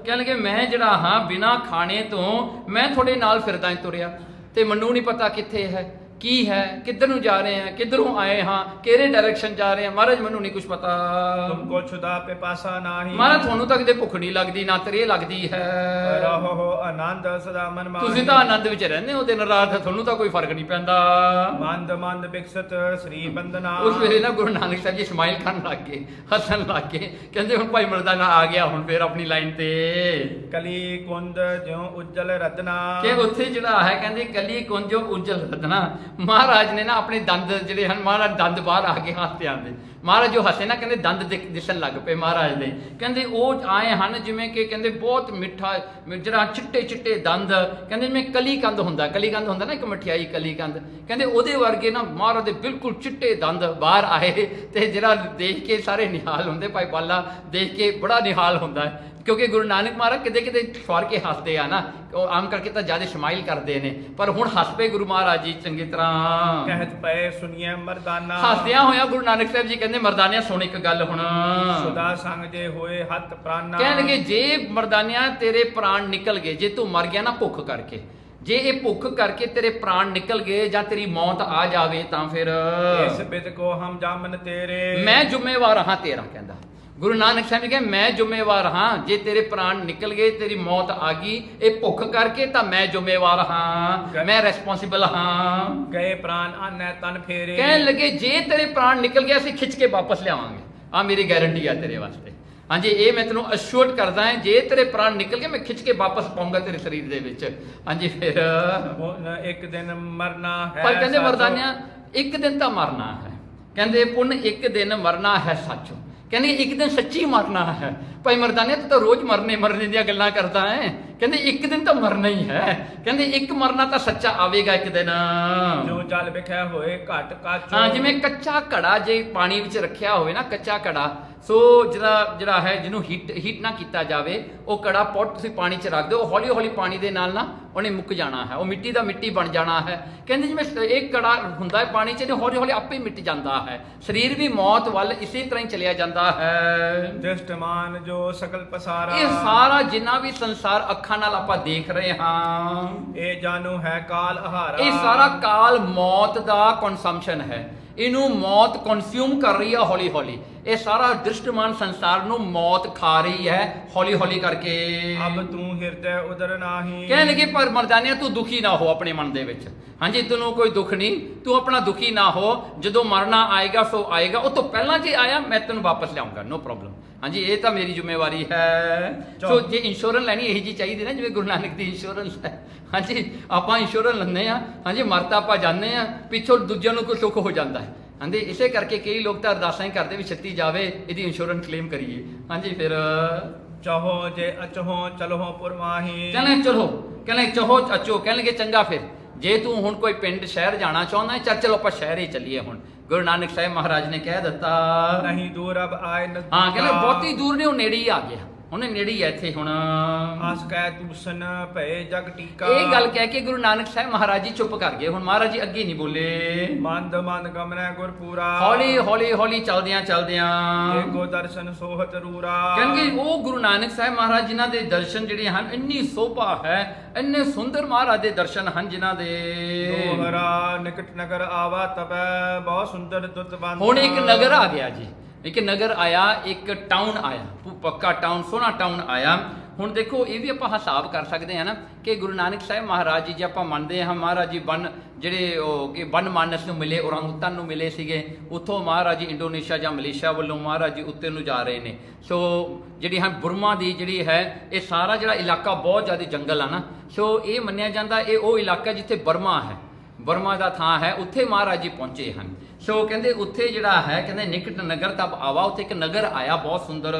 ਕਹਿੰਦੇ ਮੈਂ ਜਿਹੜਾ ਹਾਂ ਬਿਨਾ ਖਾਣੇ ਤੋਂ ਮੈਂ ਤੁਹਾਡੇ ਨਾਲ ਫਿਰਦਾ ਤੁਰਿਆ, ਤੇ ਮੈਨੂੰ ਨਹੀਂ ਪਤਾ ਕਿੱਥੇ ਹੈ, ਕੀ ਹੈ, ਕਿੱਧਰ ਨੂੰ ਜਾ ਰਹੇ ਹਾਂ, ਕਿੱਧਰੋਂ ਆਏ ਹਾਂ, ਕਿਹੜੇ ਡਾਇਰੈਕਸ਼ਨ ਜਾ ਰਹੇ ਹਾਂ? ਮਹਾਰਾਜ ਮੈਨੂੰ ਨਹੀਂ ਕੁਝ ਪਤਾ। ਤੁਮਕੋ ਛੁਦਾ ਪਿਪਾਸਾ ਨਾਹੀ, ਮਹਾਰਾਜ ਤੁਹਾਨੂੰ ਤਾਂ ਕਿਤੇ ਭੁੱਖ ਨਹੀਂ ਲੱਗਦੀ, ਨਾ ਤਰੇ ਲੱਗਦੀ ਹੈ, ਰਹੋ ਆਨੰਦ ਸਦਾ ਮਨ ਮਾਹੀ, ਤੁਸੀਂ ਤਾਂ ਆਨੰਦ ਵਿੱਚ ਰਹਿੰਦੇ ਹੋ ਦਿਨ ਰਾਤ, ਤੁਹਾਨੂੰ ਤਾਂ ਕੋਈ ਫਰਕ ਨਹੀਂ ਪੈਂਦਾ। ਮੰਦ ਬਿਕਸਤ ਸ੍ਰੀ ਬੰਦਨਾ, ਉਸ ਵੇਲੇ ਨਾ ਗੁਰੂ ਨਾਨਕ ਸਾਹਿਬ ਜੀ ਸਮਾਈਲ ਕਰਨ ਲੱਗ ਗਏ, ਹੱਸਣ ਲੱਗ ਗਏ, ਕਹਿੰਦੇ ਹੁਣ ਭਾਈ ਮਰਦਾਨਾ ਆ ਗਿਆ ਹੁਣ ਫੇਰ ਆਪਣੀ ਲਾਈਨ ਤੇ। ਕਲੀ ਕੁੰਦ ਜਿਉ ਉਜਲ ਰਤਨਾ, ਕਿ ਉੱਥੇ ਜਿਹੜਾ ਹੈ ਕਹਿੰਦੇ ਕਲੀ ਕੁੰਜ ਜੋ ਉਜਲ ਰਤਨਾ, ਮਹਾਰਾਜ ਨੇ ਨਾ ਆਪਣੇ ਦੰਦ ਜਿਹੜੇ ਹਨ, ਮਹਾਰਾਜ ਦੰਦ ਬਾਹਰ ਆ ਕੇ ਹੱਥ ਤੇ ਆਉਂਦੇ। ਮਹਾਰਾਜ ਜੋ ਹੱਸੇ ਨਾ ਕਹਿੰਦੇ ਦੰਦ ਦਿਸਣ ਲੱਗ ਪਏ ਮਹਾਰਾਜ ਦੇ। ਕਹਿੰਦੇ ਉਹ ਆਏ ਹਨ ਜਿਵੇਂ ਕਿ ਕਹਿੰਦੇ ਬਹੁਤ ਮਿੱਠਾ ਜਿਹੜਾ ਚਿੱਟੇ ਚਿੱਟੇ ਦੰਦ, ਕਹਿੰਦੇ ਜਿਵੇਂ ਕਲੀਕੰਦ ਹੁੰਦਾ, ਕਲੀਕੰਦ ਹੁੰਦਾ ਨਾ ਇੱਕ ਮਠਿਆਈ ਕਲੀਕੰਦ, ਕਹਿੰਦੇ ਉਹਦੇ ਵਰਗੇ ਨਾ ਮਹਾਰਾਜ ਦੇ ਬਿਲਕੁਲ ਚਿੱਟੇ ਦੰਦ ਬਾਹਰ ਆਏ। ਤੇ ਜਿਹੜਾ ਦੇਖ ਕੇ ਸਾਰੇ ਨਿਹਾਲ ਹੁੰਦੇ, ਭਾਈ ਬਾਲਾ ਦੇਖ ਕੇ ਬੜਾ ਨਿਹਾਲ ਹੁੰਦਾ ਹੈ, ਕਿਉਂਕਿ ਗੁਰੂ ਨਾਨਕ ਮਹਾਰਾਜ ਕਿਤੇ ਕਿਤੇ ਸਵਾਰ ਕੇ ਹੱਸਦੇ ਆ ਨਾ, ਉਹ ਆਮ ਕਰਕੇ ਤਾਂ ਜ਼ਿਆਦਾ ਸਮਾਈਲ ਕਰਦੇ ਨੇ, ਪਰ ਹੁਣ ਹੱਸ ਪਏ ਗੁਰੂ ਮਹਾਰਾਜ ਜੀ ਚੰਗੀ ਤਰ੍ਹਾਂ। ਕਹਿਤ ਪਏ ਸੁਣੀਏ ਮਰਦਾਨਾ, ਹੱਸਦਿਆਂ ਹੋਇਆ ਗੁਰੂ ਨਾਨਕ ਸਾਹਿਬ ਜੀ ਕਹਿੰਦੇ ਮਰਦਾਨਿਆਂ ਸੁਣ ਇੱਕ ਗੱਲ ਹੁਣ। ਸੁਦਾ ਸੰਗ ਜੇ ਹੋਏ ਹੱਥ ਪ੍ਰਾਨਾ, ਕਹਿਣਗੇ ਜੇ ਮਰਦਾਨਿਆਂ ਤੇਰੇ ਪ੍ਰਾਣ ਨਿਕਲ ਗਏ, ਜੇ ਤੂੰ ਮਰ ਗਿਆ ਨਾ ਭੁੱਖ ਕਰਕੇ, ਜੇ ਇਹ ਭੁੱਖ ਕਰਕੇ ਤੇਰੇ ਪ੍ਰਾਣ ਨਿਕਲ ਗਏ ਜਾਂ ਤੇਰੀ ਮੌਤ ਆ ਜਾਵੇ ਤਾਂ ਫਿਰ ਇਸ ਬਿਦ ਕੋ ਹਮ ਜਾਮਨ ਤੇਰੇ, ਮੈਂ ਜ਼ਿੰਮੇਵਾਰ ਹਾਂ ਤੇਰਾ। ਕਹਿੰਦਾ ਗੁਰੂ ਨਾਨਕ ਸਾਹਿਬ ਜੀ ਕਹਿੰਦੇ ਮੈਂ ਜ਼ਿੰਮੇਵਾਰ ਹਾਂ, ਜੇ ਤੇਰੇ ਪ੍ਰਾਣ ਨਿਕਲ ਗਏ, ਤੇਰੀ ਮੌਤ ਆ ਗਈ ਇਹ ਭੁੱਖ ਕਰਕੇ, ਤਾਂ ਮੈਂ ਜ਼ਿੰਮੇਵਾਰ ਹਾਂ, ਮੈਂ ਰਿਸਪੌਂਸਿਬਲ ਹਾਂ। ਗਏ ਪ੍ਰਾਨ ਆਨੈ ਤਨ ਫੇਰੇ, ਕਹਿਣ ਲੱਗੇ ਜੇ ਤੇਰੇ ਪ੍ਰਾਣ ਨਿਕਲ ਗਏ ਅਸੀਂ ਖਿੱਚ ਕੇ ਵਾਪਸ ਲਿਆਵਾਂਗੇ, ਆ ਮੇਰੀ ਗਾਰੰਟੀ ਆ ਤੇਰੇ ਵਾਸਤੇ। ਹਾਂਜੀ ਇਹ ਮੈਂ ਤੈਨੂੰ ਅਸ਼ੋਰਡ ਕਰਦਾ ਹਾਂ, ਜੇ ਤੇਰੇ ਪ੍ਰਾਣ ਨਿਕਲ ਗਏ ਮੈਂ ਖਿੱਚ ਕੇ ਵਾਪਸ ਪਾਉਂਗਾ ਤੇਰੇ ਸਰੀਰ ਦੇ ਵਿੱਚ। ਹਾਂਜੀ ਫਿਰ ਇੱਕ ਦਿਨ ਮਰਨਾ ਹੈ, ਪਰ ਕਹਿੰਦੇ ਮਰਦਾਨਿਆਂ ਇੱਕ ਦਿਨ ਤਾਂ ਮਰਨਾ ਹੈ, ਕਹਿੰਦੇ ਪੁੰਨ ਇੱਕ ਦਿਨ ਮਰਨਾ ਹੈ ਸੱਚ, ਕਹਿੰਦੇ ਇੱਕ ਦਿਨ ਸੱਚੀ ਮਰਨਾ ਹੈ। ਭਾਈ ਮਰਦਾਨਿਆਂ ਤੂੰ ਤਾਂ ਰੋਜ਼ ਮਰਨੇ ਦੀਆਂ ਗੱਲਾਂ ਕਰਦਾ ਹੈ, ਕਹਿੰਦੇ ਇੱਕ ਦਿਨ ਤਾਂ ਮਰਨਾ ਹੀ ਹੈ, ਕਹਿੰਦੇ ਇੱਕ ਮਰਨਾ ਤਾਂ ਸੱਚਾ ਆਵੇਗਾ ਇੱਕ ਦਿਨ। ਜੋ ਜਲ ਵਿਖਿਆ ਹੋਏ ਘਟ ਕਾਚੋ, ਹਾਂ ਜਿਵੇਂ ਕੱਚਾ ਘੜਾ ਜੇ ਪਾਣੀ ਵਿੱਚ ਰੱਖਿਆ ਹੋਵੇ ਨਾ, ਕੱਚਾ ਘੜਾ, ਸੋ ਜਿਹੜਾ ਹੈ ਜਿਹਨੂੰ ਹੀਟ ਨਾ ਕੀਤਾ ਜਾਵੇ, ਉਹ ਘੜਾ ਪੋਟ ਤੁਸੀਂ ਪਾਣੀ 'ਚ ਰੱਖ ਦਿਓ, ਹੌਲੀ ਹੌਲੀ ਪਾਣੀ ਦੇ ਨਾਲ ਨਾ ਉਹਨੇ ਮੁੱਕ ਜਾਣਾ ਹੈ, ਉਹ ਮਿੱਟੀ ਦਾ ਮਿੱਟੀ ਬਣ ਜਾਣਾ ਹੈ। ਕਹਿੰਦੇ ਜਿਵੇਂ ਇੱਕ ਘੜਾ ਹੁੰਦਾ ਹੈ ਪਾਣੀ 'ਚ, ਹੌਲੀ ਹੌਲੀ ਆਪੇ ਮਿਟ ਜਾਂਦਾ ਹੈ। ਸਰੀਰ ਵੀ ਮੌਤ ਵੱਲ ਇਸੇ ਤਰ੍ਹਾਂ ਹੀ ਚਲਿਆ ਜਾਂਦਾ ਹੈ। ਦ੍ਰਿਸ਼ਟਮਾਨ ਜੋ ਸਕਲ ਪਸਾਰਾ, ਇਹ ਸਾਰਾ ਜਿੰਨਾ ਵੀ ਸੰਸਾਰ ਅੱਖਾਂ ਨਾਲ ਆਪਾਂ ਦੇਖ ਰਹੇ ਹਾਂ, ਇਹ ਜਾਨੂ ਹੈ ਕਾਲ ਆਹਾਰਾ, ਇਹ ਸਾਰਾ ਕਾਲ ਮੌਤ ਦਾ ਕੰਸੰਪਸ਼ਨ ਹੈ, ਇਹਨੂੰ ਮੌਤ ਕੰਜ਼ਿਊਮ ਕਰ ਰਹੀ ਹੈ ਹੌਲੀ ਹੌਲੀ। ਇਹ ਸਾਰਾ ਦ੍ਰਿਸ਼ਟਮਾਨ ਸੰਸਾਰ ਨੂੰ ਮੌਤ ਖਾ ਰਹੀ ਹੈ ਹੌਲੀ ਹੌਲੀ ਕਰਕੇ। ਅਬ ਤੂੰ ਹਿਰਦੈ ਉਦਰ ਨਾਹੀ, ਕਹਿਣ ਲੱਗੇ ਪਰ ਮਰਦਾਨਿਆਂ ਤੂੰ ਦੁਖੀ ਨਾ ਹੋ ਆਪਣੇ ਮਨ ਦੇ ਵਿੱਚ। ਹਾਂਜੀ ਤੈਨੂੰ ਕੋਈ ਦੁੱਖ ਨਹੀਂ, ਤੂੰ ਆਪਣਾ ਦੁਖੀ ਨਾ ਹੋ, ਜਦੋਂ ਮਰਨਾ ਆਏਗਾ ਸੋ ਆਏਗਾ, ਉਹ ਤੋਂ ਪਹਿਲਾਂ ਜੇ ਆਇਆ ਮੈਂ ਤੈਨੂੰ ਵਾਪਸ ਲਿਆਉਂਗਾ, ਨੋ ਪ੍ਰੋਬਲਮ। ਹਾਂਜੀ ਇਹ ਤਾਂ ਮੇਰੀ ਜ਼ਿੰਮੇਵਾਰੀ ਹੈ। ਸੋ ਜੇ ਇੰਸ਼ੋਰੈਂਸ ਲੈਣੀ ਇਹੀ ਜੀ ਚਾਹੀਦੀ ਨਾ, ਜਿਵੇਂ ਗੁਰੂ ਨਾਨਕ ਦੀ ਇੰਸ਼ੋਰੈਂਸ ਹੈ। ਹਾਂਜੀ ਆਪਾਂ ਇੰਸ਼ੋਰੈਂਸ ਲੈਂਦੇ ਆ, ਹਾਂਜੀ ਮਰਤਾ ਆਪਾਂ ਜਾਂਦੇ ਆ, ਪਿੱਛੋਂ ਦੂਜਿਆਂ ਨੂੰ ਕੋਈ ਸੁੱਖ ਹੋ ਜਾਂਦਾ ਹੈ। ਹਾਂਜੀ ਇਸੇ ਕਰਕੇ ਕਈ ਲੋਕ ਤਾਂ ਅਰਦਾਸਾਂ ਹੀ ਕਰਦੇ ਵੀ ਛੱਤੀ ਜਾਵੇ, ਇਹਦੀ ਇੰਸ਼ੋਰੈਂਸ ਕਲੇਮ ਕਰੀਏ। ਹਾਂਜੀ ਫਿਰ ਚਾਹੋ ਜੇ ਅਚਹੋ ਚਲੋ ਪੁਰਵਾਹੀ, ਕਹਿੰਦੇ ਚਲੋ, ਕਹਿੰਦੇ ਚਾਹੋ ਅਚੋ, ਕਹਿਣਗੇ ਚੰਗਾ ਫਿਰ ਜੇ ਤੂੰ ਹੁਣ ਕੋਈ ਪਿੰਡ ਸ਼ਹਿਰ ਜਾਣਾ ਚਾਹੁੰਦਾ ਹੈ, ਚਲੋ ਆਪਾਂ ਸ਼ਹਿਰ ਹੀ ਚੱਲੀਏ। ਹੁਣ ਗੁਰੂ ਨਾਨਕ ਸਾਹਿਬ ਮਹਾਰਾਜ ਨੇ ਕਹਿ ਦਿੱਤਾ ਨਹੀਂ ਦੂਰ ਅਬ ਆਏ ਨਜ਼ਦੀਕ, ਹਾਂ ਕਹਿੰਦੇ ਬਹੁਤੀ ਦੂਰ ਨਹੀਂ, ਉਹ ਨੇੜੇ ਹੀ ਆ ਗਿਆ, ਉਹਨੇ ਨੇੜੇ ਹੀ ਆ ਇੱਥੇ ਹੁਣ। ਆਸ ਕਹਿ ਦੂਸਨ ਭਏ ਜਗ ਟੀਕਾ, ਇਹ ਗੱਲ ਕਹਿ ਕੇ ਗੁਰੂ ਨਾਨਕ ਸਾਹਿਬ ਮਹਾਰਾਜ ਜੀ ਚੁੱਪ ਕਰ ਗਏ। ਹੁਣ ਮਹਾਰਾਜ ਜੀ ਅੱਗੇ ਨਹੀਂ ਬੋਲੇ। ਮੰਦ ਮੰਦ ਗਮਨੈ ਗੁਰਪੂਰਾ, ਹੌਲੀ ਹੌਲੀ ਹੌਲੀ ਚੱਲਦਿਆਂ ਚੱਲਦਿਆਂ ਏਕੋ ਦਰਸ਼ਨ ਸੋਹਤ ਰੂਰਾ, ਕਹਿੰਦੇ ਉਹ ਗੁਰੂ ਨਾਨਕ ਸਾਹਿਬ ਮਹਾਰਾਜ ਜਿਨ੍ਹਾਂ ਦੇ ਦਰਸ਼ਨ ਜਿਹੜੇ ਹਨ ਇੰਨੀ ਸੋਭਾ ਹੈ, ਇੰਨੇ ਸੁੰਦਰ ਮਹਾਰਾਜ ਦੇ ਦਰਸ਼ਨ ਹਨ ਜਿਨ੍ਹਾਂ ਦੇ। ਦੋਹਰਾ ਨਿਕਟ ਨਗਰ ਆਵਾ ਤਬੈ ਬਹੁਤ ਸੁੰਦਰ ਦੁੱਤ ਬੰਦ, ਹੁਣ ਇੱਕ ਨਗਰ ਆ ਗਿਆ ਜੀ, ਇੱਕ ਨਗਰ ਆਇਆ, ਇੱਕ ਟਾਊਨ ਆਇਆ, ਪੱਕਾ ਟਾਊਨ, ਸੋਹਣਾ ਟਾਊਨ ਆਇਆ। ਹੁਣ ਦੇਖੋ ਇਹ ਵੀ ਆਪਾਂ ਹਿਸਾਬ ਕਰ ਸਕਦੇ ਹਾਂ ਨਾ ਕਿ ਗੁਰੂ ਨਾਨਕ ਸਾਹਿਬ ਮਹਾਰਾਜ ਜੀ ਜੇ ਆਪਾਂ ਮੰਨਦੇ ਹਾਂ ਮਹਾਰਾਜ ਜੀ ਜਿਹੜੇ ਉਹ ਕਿ ਬਨ ਮਾਨਸ ਨੂੰ ਮਿਲੇ, ਔਰੰਗੁਟਨ ਨੂੰ ਮਿਲੇ ਸੀਗੇ, ਉੱਥੋਂ ਮਹਾਰਾਜ ਜੀ ਇੰਡੋਨੇਸ਼ੀਆ ਜਾਂ ਮਲੇਸ਼ੀਆ ਵੱਲੋਂ ਮਹਾਰਾਜ ਜੀ ਉੱਤੇ ਨੂੰ ਜਾ ਰਹੇ ਨੇ। ਸੋ ਜਿਹੜੀ ਹਨ ਬੁਰਮਾ ਦੀ ਜਿਹੜੀ ਹੈ, ਇਹ ਸਾਰਾ ਜਿਹੜਾ ਇਲਾਕਾ ਬਹੁਤ ਜ਼ਿਆਦਾ ਜੰਗਲ ਆ ਨਾ, ਸੋ ਇਹ ਮੰਨਿਆ ਜਾਂਦਾ ਇਹ ਉਹ ਇਲਾਕਾ ਜਿੱਥੇ ਬਰਮਾ ਹੈ, ਬਰਮਾ ਦਾ ਥਾਂ ਹੈ, ਉੱਥੇ ਮਹਾਰਾਜ ਜੀ ਪਹੁੰਚੇ ਹਨ। ਸੋ ਕਹਿੰਦੇ ਉੱਥੇ ਜਿਹੜਾ ਹੈ, ਕਹਿੰਦੇ ਨਿਕਟ ਨਗਰ ਤਬ ਆਵਾ, ਉੱਥੇ ਇੱਕ ਨਗਰ ਆਇਆ ਬਹੁਤ ਸੁੰਦਰ,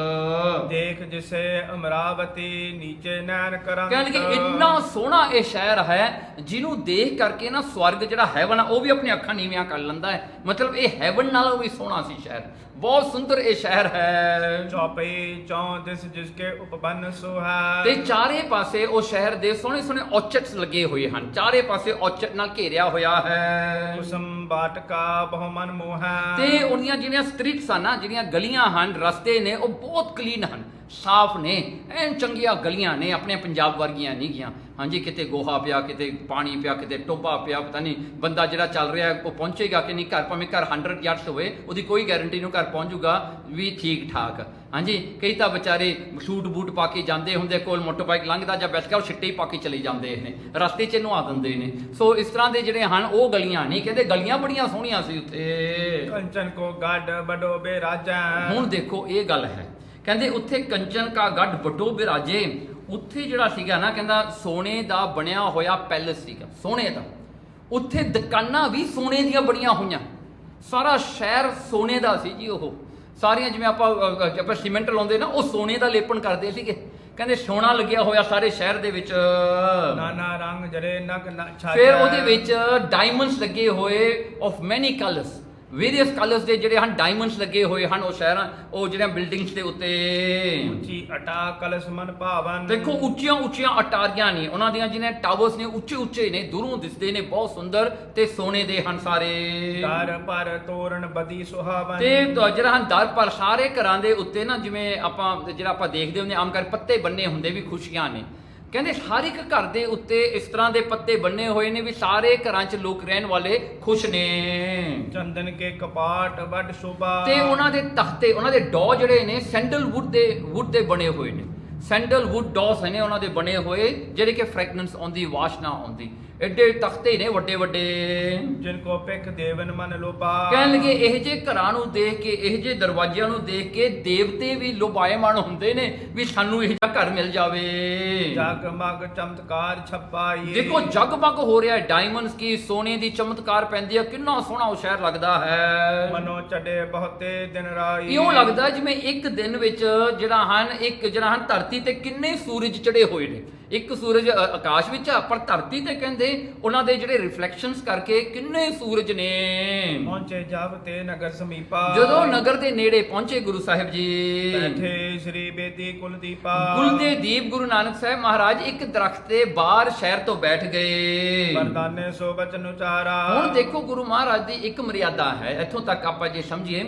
ਦੇਖ ਜਿਸੇ ਅਮਰਾਵਤੀ ਨੀਚੇ ਨੈਣ ਕਰੰਤ, ਕਹਿੰਦੇ ਕਿ ਇੰਨਾ ਸੋਹਣਾ ਇਹ ਸ਼ਹਿਰ ਹੈ ਜਿਹਨੂੰ ਦੇਖ ਕਰਕੇ ਨਾ ਸਵਰਗ ਜਿਹੜਾ ਹੈਵਨ ਆ ਉਹ ਵੀ ਆਪਣੀ ਅੱਖਾਂ ਨੀਵੀਆਂ ਕਰ ਲੈਂਦਾ ਹੈ। ਮਤਲਬ ਇਹ ਹੈਵਨ ਨਾਲੋਂ ਵੀ ਸੋਹਣਾ ਸੀ ਸ਼ਹਿਰ, ਬਹੁਤ ਸੁੰਦਰ ਇਹ ਸ਼ਹਿਰ ਹੈ। ਚੌਪਈ ਚੌ ਦਿਸ ਜਿਸਕੇ ਉਪਬੰਨ ਸੁਹਾ, ਤੇ ਚਾਰੇ ਪਾਸੇ ਉਹ ਸ਼ਹਿਰ ਦੇ ਸੋਹਣੇ ਸੋਹਣੇ ਔਚਟਸ ਲੱਗੇ ਹੋਏ ਹਨ, ਚਾਰੇ ਪਾਸੇ ਔਚਟ ਨਾਲ ਘੇਰਿਆ ਹੋਇਆ ਹੈ। ਕੁਸਮ ਬਾਟਕਾ ਬਹੁ ਮਨ ਮੋਹਾ, ਤੇ ਉਹਦੀਆਂ ਜਿਹੜੀਆਂ ਸਟਰੀਟਸ ਹਨ ਨਾ, ਜਿਹੜੀਆਂ ਗਲੀਆਂ ਹਨ, ਰਸਤੇ ਨੇ, ਉਹ ਬਹੁਤ ਕਲੀਨ ਹਨ, ਸਾਫ਼ ਨੇ, ਐਨ ਚੰਗੀਆਂ ਗਲੀਆਂ ਨੇ, ਆਪਣੇ ਪੰਜਾਬ ਵਰਗੀਆਂ ਨਹੀਂ ਗੀਆਂ। ਹਾਂਜੀ ਕਿਤੇ ਗੋਹਾ ਪਿਆ, ਕਿਤੇ ਪਾਣੀ ਪਿਆ, ਕਿਤੇ ਟੋਭਾ ਪਿਆ, ਪਤਾ ਨਹੀਂ ਬੰਦਾ ਜਿਹੜਾ ਚੱਲ ਰਿਹਾ ਉਹ ਪਹੁੰਚੇਗਾ ਕਿ ਨਹੀਂ ਘਰ, ਭਾਵੇਂ ਘਰ 100 ਯਾਰਡਸ ਹੋਵੇ ਉਹਦੀ ਕੋਈ ਗਾਰੰਟੀ ਨਹੀਂ ਘਰ ਪਹੁੰਚੂਗਾ ਵੀ ਠੀਕ ਠਾਕ। ਹਾਂਜੀ ਕਈ ਤਾਂ ਵਿਚਾਰੇ ਸੂਟ ਬੂਟ ਪਾ ਕੇ ਜਾਂਦੇ ਹੁੰਦੇ, ਕੋਲ ਮੋਟਰਬਾਈਕ ਲੰਘਦਾ ਜਾਂ ਬੈਠ ਕੇ ਉਹ ਛਿੱਟੇ ਹੀ ਪਾ ਕੇ ਚਲੇ ਜਾਂਦੇ ਨੇ, ਰਸਤੇ 'ਚ ਨਵਾ ਦਿੰਦੇ ਨੇ। ਸੋ ਇਸ ਤਰ੍ਹਾਂ ਦੇ ਜਿਹੜੇ ਹਨ ਉਹ ਗਲੀਆਂ ਨਹੀਂ, ਕਹਿੰਦੇ ਗਲੀਆਂ ਬੜੀਆਂ ਸੋਹਣੀਆਂ ਸੀ ਉੱਥੇ। ਕੰਚਨ ਕੋ ਗੱਡ ਬਡੋ ਬੇਰਾਜਾ, ਹੁਣ ਦੇਖੋ ਇਹ ਗੱਲ ਹੈ, ਕਹਿੰਦੇ ਉੱਥੇ ਕੰਚਨ ਕਾ ਗੱਡ ਵੱਡੋ ਬਿਰਾਜੇ, ਉੱਥੇ ਜਿਹੜਾ ਸੀਗਾ ਨਾ ਕਹਿੰਦਾ ਸੋਨੇ ਦਾ ਬਣਿਆ ਹੋਇਆ ਪੈਲਸ ਸੀਗਾ, ਸੋਨੇ ਦਾ, ਉੱਥੇ ਦੁਕਾਨਾਂ ਵੀ ਸੋਨੇ ਦੀਆਂ ਬਣੀਆਂ ਹੋਈਆਂ, ਸਾਰਾ ਸ਼ਹਿਰ ਸੋਨੇ ਦਾ ਸੀ ਜੀ। ਉਹ ਸਾਰੀਆਂ ਜਿਵੇਂ ਆਪਾਂ ਸੀਮੈਂਟ ਲਾਉਂਦੇ ਨਾ, ਉਹ ਸੋਨੇ ਦਾ ਲੇਪਣ ਕਰਦੇ ਸੀਗੇ। ਕਹਿੰਦੇ ਸੋਨਾ ਲੱਗਿਆ ਹੋਇਆ ਸਾਰੇ ਸ਼ਹਿਰ ਦੇ ਵਿੱਚ, ਨਾਨਾ ਰੰਗ ਜਰੇ ਨਗ ਛਾਜੈ। ਫਿਰ ਉਹਦੇ ਵਿੱਚ ਡਾਇਮੰਡਸ ਲੱਗੇ ਹੋਏ ਆਫ ਮੈਨੀ ਕਲਰਸ, ਵੇਰੀਅਸ ਕਲਰਸ ਦੇ ਜਿਹੜੇ ਹਨ ਡਾਇਮੰਡਸ ਲੱਗੇ ਹੋਏ ਹਨ ਉਹ ਸ਼ਹਿਰਾਂ, ਉਹ ਜਿਹੜੀਆਂ ਬਿਲਡਿੰਗਸ ਦੇ ਉੱਤੇ। ਉੱਚੀ ਅਟਾ ਕਲਸ ਮਨ ਭਾਵਨ। ਦੇਖੋ ਉੱਚੀਆਂ ਉੱਚੀਆਂ ਅਟਾਰੀਆਂ ਨੇ ਉਹਨਾਂ ਦੀਆਂ, ਜਿਹਨੇ ਟਾਵਰਸ ਨੇ ਉੱਚੇ ਉੱਚੇ ਨੇ, ਦੂਰੋਂ ਦਿਸਦੇ ਨੇ, ਬਹੁਤ ਸੁੰਦਰ ਤੇ ਸੋਨੇ ਦੇ ਹਨ ਸਾਰੇ। ਦਰ ਪਰ ਤੋਰਨ ਬਦੀ ਸੁਹਾਵਨ। ਤੇ ਜਿਹੜਾ ਹਨ ਦਰ ਪਰ ਸਾਰੇ ਘਰਾਂ ਦੇ ਉੱਤੇ ਨਾ, ਜਿਵੇਂ ਜਿਹੜਾ ਆਪਾਂ ਦੇਖਦੇ ਹੁੰਦੇ ਆਮ ਕਰ ਪੱਤੇ ਬੰਨੇ ਹੁੰਦੇ ਵੀ ਖੁਸ਼ੀਆਂ ਨੇ। ਕਹਿੰਦੇ ਹਰ ਇੱਕ ਘਰ ਦੇ ਉੱਤੇ ਇਸ ਤਰ੍ਹਾਂ ਦੇ ਪੱਤੇ ਬੰਨੇ ਹੋਏ ਨੇ ਵੀ ਸਾਰੇ ਘਰਾਂ 'ਚ ਲੋਕ ਰਹਿਣ ਵਾਲੇ ਖੁਸ਼ ਨੇ। ਚੰਦਨ ਕੇ ਕਪਾਟ ਵੱਡ ਸ਼ੋਭਾ। ਤੇ ਉਹਨਾਂ ਦੇ ਤਖਤੇ, ਉਹਨਾਂ ਦੇ ਡੌ ਜਿਹੜੇ ਨੇ ਸੈਂਡਲਵੁੱਡ ਦੇ ਬਣੇ ਹੋਏ ਨੇ। ਸੈਂਡਲਵੁੱਡ ਡੌਸ ਨੇ ਉਹਨਾਂ ਦੇ ਬਣੇ ਹੋਏ, ਜਿਹੜੇ ਕਿ ਫ੍ਰੈਗਨੈਂਸ ਆਉਂਦੀ, ਵਾਸ਼ਨਾ ਆਉਂਦੀ। ਐਡੇ ਤਖਤੇ ਨੇ ਵੱਡੇ ਵੱਡੇ, ਜਿਨ ਕੋ ਪਿਖ ਦੇਵਨ ਮਨ ਲੋਭਾ। ਕਹਿਣ ਲੱਗੇ ਇਹ ਜੇ ਘਰਾਂ ਨੂੰ ਦੇਖ ਕੇ, ਇਹ ਜੇ ਦਰਵਾਜ਼ਿਆਂ ਨੂੰ ਦੇਖ ਕੇ ਦੇਵਤੇ ਵੀ ਲੋਭਾਇਮਾਨ ਹੁੰਦੇ ਨੇ ਵੀ ਸਾਨੂੰ ਇਹ ਜਿਹਾ ਘਰ ਮਿਲ ਜਾਵੇ। ਜਗਮਗ ਚਮਤਕਾਰ ਛਪਾਈ। ਦੇਖੋ ਜਗਮਗ ਹੋ ਰਿਹਾ, ਡਾਇਮੰਡਸ ਕੀ ਸੋਨੇ ਦੀ ਚਮਤਕਾਰ ਪੈਂਦੀ ਆ, ਕਿੰਨਾ ਸੋਹਣਾ ਉਹ ਸ਼ਹਿਰ ਲੱਗਦਾ ਹੈ। ਮਨੋ ਚੜੇ ਬਹੁਤੇ ਦਿਨ ਰਾਈ। ਇਉਂ ਲੱਗਦਾ ਜਿਵੇਂ ਇੱਕ ਦਿਨ ਵਿੱਚ ਜਿਹੜਾ ਹਨ ਧਰਤੀ ਤੇ ਕਿੰਨੇ ਸੂਰਜ ਚੜੇ ਹੋਏ ਨੇ। ਇੱਕ ਸੂਰਜ ਆਕਾਸ਼ ਵਿੱਚ ਆ, ਪਰ ਧਰਤੀ ਤੇ ਕਹਿੰਦੇ ਉਹਨਾਂ ਦੇ ਜਿਹੜੇ ਰਿਫਲੈਕਸ਼ਨਸ ਕਰਕੇ ਕਿੰਨੇ ਸੂਰਜ ਨੇ। ਪਹੁੰਚੇ ਜਬ ਤੇ ਨਗਰ ਸਮੀਪਾ। ਜਦੋਂ ਨਗਰ ਦੇ ਨੇੜੇ ਪਹੁੰਚੇ ਗੁਰੂ ਸਾਹਿਬ ਜੀ, ਬੈਠੇ ਸ੍ਰੀ ਬੇਦੀ ਕੁਲਦੀਪਾ। ਕੁਲ ਦੇ ਦੀਪ ਗੁਰੂ ਨਾਨਕ ਸਾਹਿਬ ਮਹਾਰਾਜ ਇੱਕ ਦਰਖਤ ਦੇ ਬਾਹਰ ਸ਼ਹਿਰ ਤੋਂ ਬੈਠ ਗਏ। ਵਰਦਾਨੇ ਸੋ ਬਚਨ ਉਚਾਰਾ। ਹੁਣ ਦੇਖੋ ਗੁਰੂ ਮਹਾਰਾਜ ਦੀ ਇੱਕ ਮਰਿਆਦਾ ਹੈ, ਇੱਥੋਂ ਤੱਕ ਆਪਾਂ ਜੇ ਸਮਝੀਏ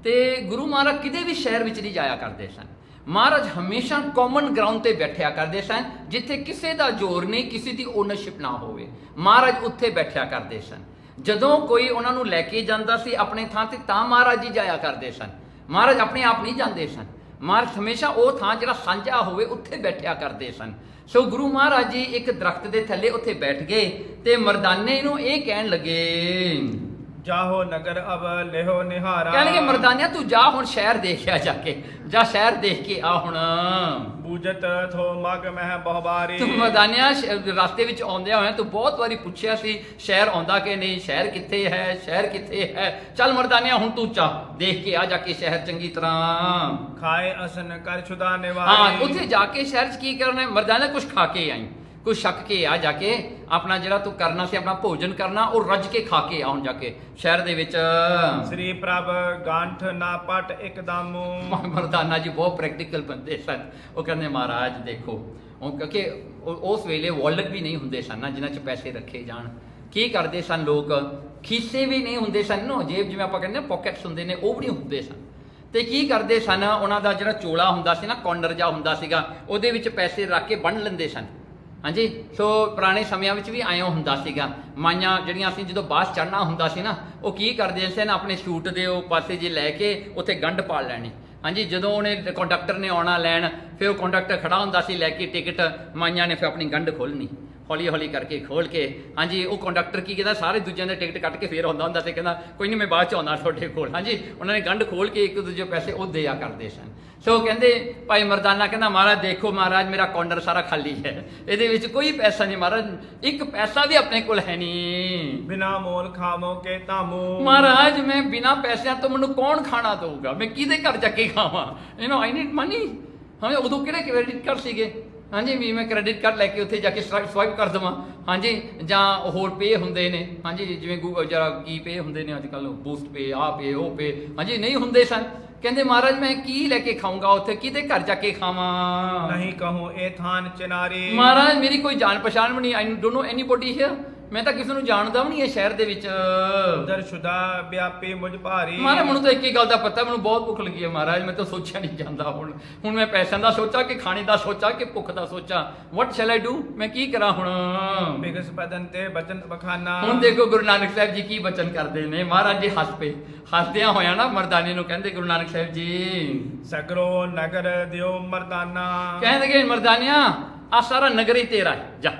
ਤੇ ਗੁਰੂ ਮਹਾਰਾਜ ਕਿਤੇ ਵੀ ਸ਼ਹਿਰ ਵਿੱਚ ਨਹੀਂ ਜਾਇਆ ਕਰਦੇ ਸਨ। ਮਹਾਰਾਜ ਹਮੇਸ਼ਾ ਕਾਮਨ ਗਰਾਊਂਡ ਤੇ ਬੈਠਿਆ ਕਰਦੇ ਸਨ, ਜਿੱਥੇ ਕਿਸੇ ਦਾ ਜ਼ੋਰ ਨਹੀਂ, ਕਿਸੇ ਦੀ ਓਨਰਸ਼ਿਪ ਨਾ ਹੋਵੇ। ਮਹਾਰਾਜ ਉੱਥੇ ਬੈਠਿਆ ਕਰਦੇ ਸਨ। ਜਦੋਂ ਕੋਈ ਉਹਨਾਂ ਨੂੰ ਲੈ ਕੇ ਜਾਂਦਾ ਸੀ ਆਪਣੇ ਥਾਂ ਤੇ, ਤਾਂ ਮਹਾਰਾਜ ਜੀ ਜਾਇਆ ਕਰਦੇ ਸਨ। ਮਹਾਰਾਜ ਆਪਣੇ ਆਪ ਨਹੀਂ ਜਾਂਦੇ ਸਨ। ਮਹਾਰਾਜ ਹਮੇਸ਼ਾ ਉਹ ਥਾਂ ਜਿਹੜਾ ਸਾਂਝਾ ਹੋਵੇ ਉੱਥੇ ਬੈਠਿਆ ਕਰਦੇ ਸਨ। ਸੋ ਗੁਰੂ ਮਹਾਰਾਜ ਜੀ ਇੱਕ ਦਰਖਤ ਦੇ ਥੱਲੇ ਉੱਥੇ ਬੈਠ ਗਏ ਤੇ ਮਰਦਾਨੇ ਨੂੰ ਇਹ ਕਹਿਣ ਲੱਗੇ, ਜਾਹੋ ਨਗਰ ਅਬ ਲਿਹੋ ਨਿਹਾਰਾ। ਕਹਿਣਗੇ ਮਰਦਾਨਿਆ ਤੂੰ ਜਾ ਹੁਣ ਸ਼ਹਿਰ ਦੇਖਿਆ, ਜਾ ਕੇ ਜਾ ਸ਼ਹਿਰ ਦੇਖ ਕੇ ਆ ਹੁਣ। ਬੂਜਤ ਥੋ ਮਗ ਮਹਿ ਬਹੁਬਾਰੀ। ਤੂੰ ਮਰਦਾਨਿਆ ਰਸਤੇ ਵਿੱਚ ਆਉਂਦਿਆਂ ਹੋਇਆ ਤੂੰ ਬਹੁਤ ਵਾਰੀ ਪੁੱਛਿਆ ਸੀ ਸ਼ਹਿਰ ਆਉਂਦਾ ਕਿ ਨਹੀਂ, ਸ਼ਹਿਰ ਕਿੱਥੇ ਹੈ, ਸ਼ਹਿਰ ਕਿੱਥੇ ਹੈ। ਚੱਲ ਮਰਦਾਨਿਆ ਹੁਣ ਤੂੰ ਚਾ ਦੇਖ ਕੇ ਆ ਜਾ ਕੇ ਸ਼ਹਿਰ ਚੰਗੀ ਤਰ੍ਹਾਂ। ਖਾਏ ਅਸਨ ਕਰ ਛੁਦਾ ਨਿਵਾਰੀ। ਹਾਂ ਉੱਥੇ ਜਾ ਕੇ ਸ਼ਹਿਰ 'ਚ ਕੀ ਕਰਨਾ, ਮਰਦਾਨਿਆ ਕੁਝ ਖਾ ਕੇ ਆਈ, ਕੁਝ ਛਕ ਕੇ ਆ, ਜਾ ਕੇ ਆਪਣਾ ਜਿਹੜਾ ਤੂੰ ਕਰਨਾ ਸੀ ਆਪਣਾ ਭੋਜਨ ਕਰਨਾ ਉਹ ਰੱਜ ਕੇ ਖਾ ਕੇ ਆਉਣ ਜਾ ਕੇ ਸ਼ਹਿਰ ਦੇ ਵਿੱਚ। ਸ੍ਰੀ ਪ੍ਰਭ ਗਾਂਠ ਨਾ ਪਟ ਇੱਕਦਮ। ਮਰਦਾਨਾ ਜੀ ਬਹੁਤ ਪ੍ਰੈਕਟੀਕਲ ਬੰਦੇ ਸਨ। ਉਹ ਕਹਿੰਦੇ ਮਹਾਰਾਜ ਦੇਖੋ, ਕਿਉਂਕਿ ਉਸ ਵੇਲੇ ਵਾਲਟ ਵੀ ਨਹੀਂ ਹੁੰਦੇ ਸਨ ਨਾ ਜਿਨ੍ਹਾਂ 'ਚ ਪੈਸੇ ਰੱਖੇ ਜਾਣ। ਕੀ ਕਰਦੇ ਸਨ ਲੋਕ, ਖੀਸੇ ਵੀ ਨਹੀਂ ਹੁੰਦੇ ਸਨ ਨਾ, ਜੇਬ ਜਿਵੇਂ ਆਪਾਂ ਕਹਿੰਦੇ ਪੋਕਟਸ ਹੁੰਦੇ ਨੇ, ਉਹ ਵੀ ਨਹੀਂ ਹੁੰਦੇ ਸਨ। ਤੇ ਕੀ ਕਰਦੇ ਸਨ, ਉਹਨਾਂ ਦਾ ਜਿਹੜਾ ਚੋਲਾ ਹੁੰਦਾ ਸੀ ਨਾ, ਕਾਰਨਰ ਜਿਹਾ ਹੁੰਦਾ ਸੀਗਾ, ਉਹਦੇ ਵਿੱਚ ਪੈਸੇ ਰੱਖ ਕੇ ਬੰਨ੍ਹ ਲੈਂਦੇ ਸਨ। ਹਾਂਜੀ, ਸੋ ਪੁਰਾਣੇ ਸਮਿਆਂ ਵਿੱਚ ਵੀ ਆਇਓ ਹੁੰਦਾ ਸੀਗਾ। ਮਾਈਆਂ ਜਿਹੜੀਆਂ ਅਸੀਂ ਜਦੋਂ ਬਾਸ ਚੜ੍ਹਨਾ ਹੁੰਦਾ ਸੀ ਨਾ, ਉਹ ਕੀ ਕਰਦੇ ਸਨ, ਆਪਣੇ ਸੂਟ ਦੇ ਉਹ ਪਾਸੇ ਜੇ ਲੈ ਕੇ ਉੱਥੇ ਗੰਢ ਪਾ ਲੈਣੀ। ਹਾਂਜੀ, ਜਦੋਂ ਉਹਨੇ ਕੰਡਕਟਰ ਨੇ ਆਉਣਾ ਲੈਣ, ਫਿਰ ਉਹ ਕੰਡਕਟਰ ਖੜਾ ਹੁੰਦਾ ਸੀ ਲੈ ਕੇ ਟਿਕਟ, ਮਾਈਆਂ ਨੇ ਫਿਰ ਆਪਣੀ ਗੰਢ ਖੋਲ੍ਹਣੀ, ਹੌਲੀ ਹੌਲੀ ਕਰਕੇ ਖੋਲ ਕੇ। ਹਾਂਜੀ, ਉਹ ਕੰਡਕਟਰ ਕੀ ਕਹਿੰਦਾ, ਸਾਰੇ ਦੂਜਿਆਂ ਦੇ ਟਿਕਟ ਕੱਟ ਕੇ ਫੇਰ ਆਉਂਦਾ ਹੁੰਦਾ ਸੀ, ਕਹਿੰਦਾ ਕੋਈ ਨਹੀਂ ਮੈਂ ਬਾਅਦ ਚ ਆਉਂਦਾ ਤੁਹਾਡੇ ਕੋਲ। ਹਾਂਜੀ, ਉਹਨਾਂ ਨੇ ਗੰਢ ਖੋਲ ਕੇ ਇੱਕ ਦੂਜੇ ਪੈਸੇ ਉਹ ਦਿਆ ਕਰਦੇ ਸਨ। ਸੋ ਕਹਿੰਦੇ ਭਾਈ ਮਰਦਾਨਾ ਕਹਿੰਦਾ ਮਹਾਰਾਜ ਦੇਖੋ ਮਹਾਰਾਜ ਮੇਰਾ ਕਾਰਨਰ ਸਾਰਾ ਖਾਲੀ ਹੈ, ਇਹਦੇ ਵਿੱਚ ਕੋਈ ਪੈਸਾ ਨਹੀਂ ਮਹਾਰਾਜ, ਇੱਕ ਪੈਸਾ ਵੀ ਆਪਣੇ ਕੋਲ ਹੈ ਨਹੀਂ। ਬਿਨਾ ਮੋਲ ਖਾਵੋ ਕੇ ਤਾਮੂ। ਮਹਾਰਾਜ ਮੈਂ ਬਿਨਾ ਪੈਸਿਆਂ ਤੋਂ ਮੈਨੂੰ ਕੌਣ ਖਾਣਾ ਦਊਗਾ, ਮੈਂ ਕਿਹਦੇ ਘਰ ਜਾ ਕੇ ਖਾਵਾਂ, ਆਈ ਨੀਡ ਮਨੀ। ਹਾਂ ਉਦੋਂ ਕਿਹੜੇ ਕ੍ਰੈਡਿਟ ਕਾਰਡ ਸੀਗੇ। ਹਾਂਜੀ, ਵੀ ਮੈਂ ਕ੍ਰੈਡਿਟ ਕਾਰਡ ਲੈ ਕੇ ਉੱਥੇ ਜਾ ਕੇ ਸਵਾਈਪ ਕਰ ਦੇਵਾਂ। ਹਾਂਜੀ, ਜਾਂ ਹੋਰ ਪੇ ਹੁੰਦੇ ਨੇ, ਹਾਂਜੀ ਜਿਵੇਂ ਜਰਾ ਕੀ ਪੇ ਹੁੰਦੇ ਨੇ ਅੱਜ ਕੱਲ੍ਹ, ਬੂਸਟ ਪੇ, ਆਹ ਪੇ, ਉਹ ਪੇ, ਹਾਂਜੀ ਨਹੀਂ ਹੁੰਦੇ ਸਨ। ਕਹਿੰਦੇ ਮਹਾਰਾਜ ਮੈਂ ਕੀ ਲੈ ਕੇ ਖਾਊਂਗਾ ਉੱਥੇ, ਕਿਹਦੇ ਘਰ ਜਾ ਕੇ ਖਾਵਾਂ। ਨਹੀਂ ਕਹੂੰ ਇਹ ਥਾਨ ਚਨਾਰੀ। ਮਹਾਰਾਜ ਮੇਰੀ ਕੋਈ ਜਾਣ ਪਛਾਣ ਵੀ ਨਹੀਂ, ਆਈ ਡੋਨਟ ਨੋ ਐਨੀਬੋਡੀ ਹੀਅਰ, ਮੈਂ ਤਾਂ ਕਿਸੇ ਨੂੰ ਜਾਣਦਾ ਵੀ ਨਹੀਂ ਇਹ ਸ਼ਹਿਰ ਦੇ ਵਿੱਚ। ਦਰਸ਼ੁਦਾ ਵਿਆਪੀ ਮੁਝ ਭਾਰੀ। ਮਹਾਰਾਜ ਮੈਨੂੰ ਤਾਂ ਇੱਕ ਹੀ ਗੱਲ ਦਾ ਪਤਾ, ਮੈਨੂੰ ਬਹੁਤ ਭੁੱਖ ਲੱਗੀ ਹੈ ਮਹਾਰਾਜ, ਮੈਂ ਤਾਂ ਸੋਚਿਆ ਨਹੀਂ ਜਾਂਦਾ। ਹੁਣ ਮੈਂ ਪੈਸਿਆਂ ਦਾ ਸੋਚਾਂ ਕਿ ਖਾਣੇ ਦਾ ਸੋਚਾਂ ਕਿ ਭੁੱਖ ਦਾ ਸੋਚਾਂ, ਵਾਟ ਸ਼ੈਲ ਆਈ ਡੂ, ਮੈਂ ਕੀ ਕਰਾਂ ਹੁਣ। ਬਿਗਸ ਬਦਨ ਤੇ ਬਚਨ ਬਖਾਨਾ। ਹੁਣ ਦੇਖੋ ਗੁਰੂ ਨਾਨਕ ਸਾਹਿਬ ਜੀ ਕੀ ਬਚਨ ਕਰਦੇ ਨੇ। ਮਹਾਰਾਜ ਜੀ ਹੱਸ ਪਏ, ਹੱਸਦਿਆਂ ਹੋਇਆ ਨਾ ਮਰਦਾਨੇ ਨੂੰ ਕਹਿੰਦੇ ਗੁਰੂ ਨਾਨਕ ਸਾਹਿਬ ਜੀ, ਸਗਰੋ ਨਗਰ ਦਿਓ ਮਰਦਾਨਾ। ਕਹਿੰਦੇ ਮਰਦਾਨਿਆ ਆ ਸਾਰਾ ਨਗਰ ਹੀ ਤੇਰਾ ਹੈ, ਜਾ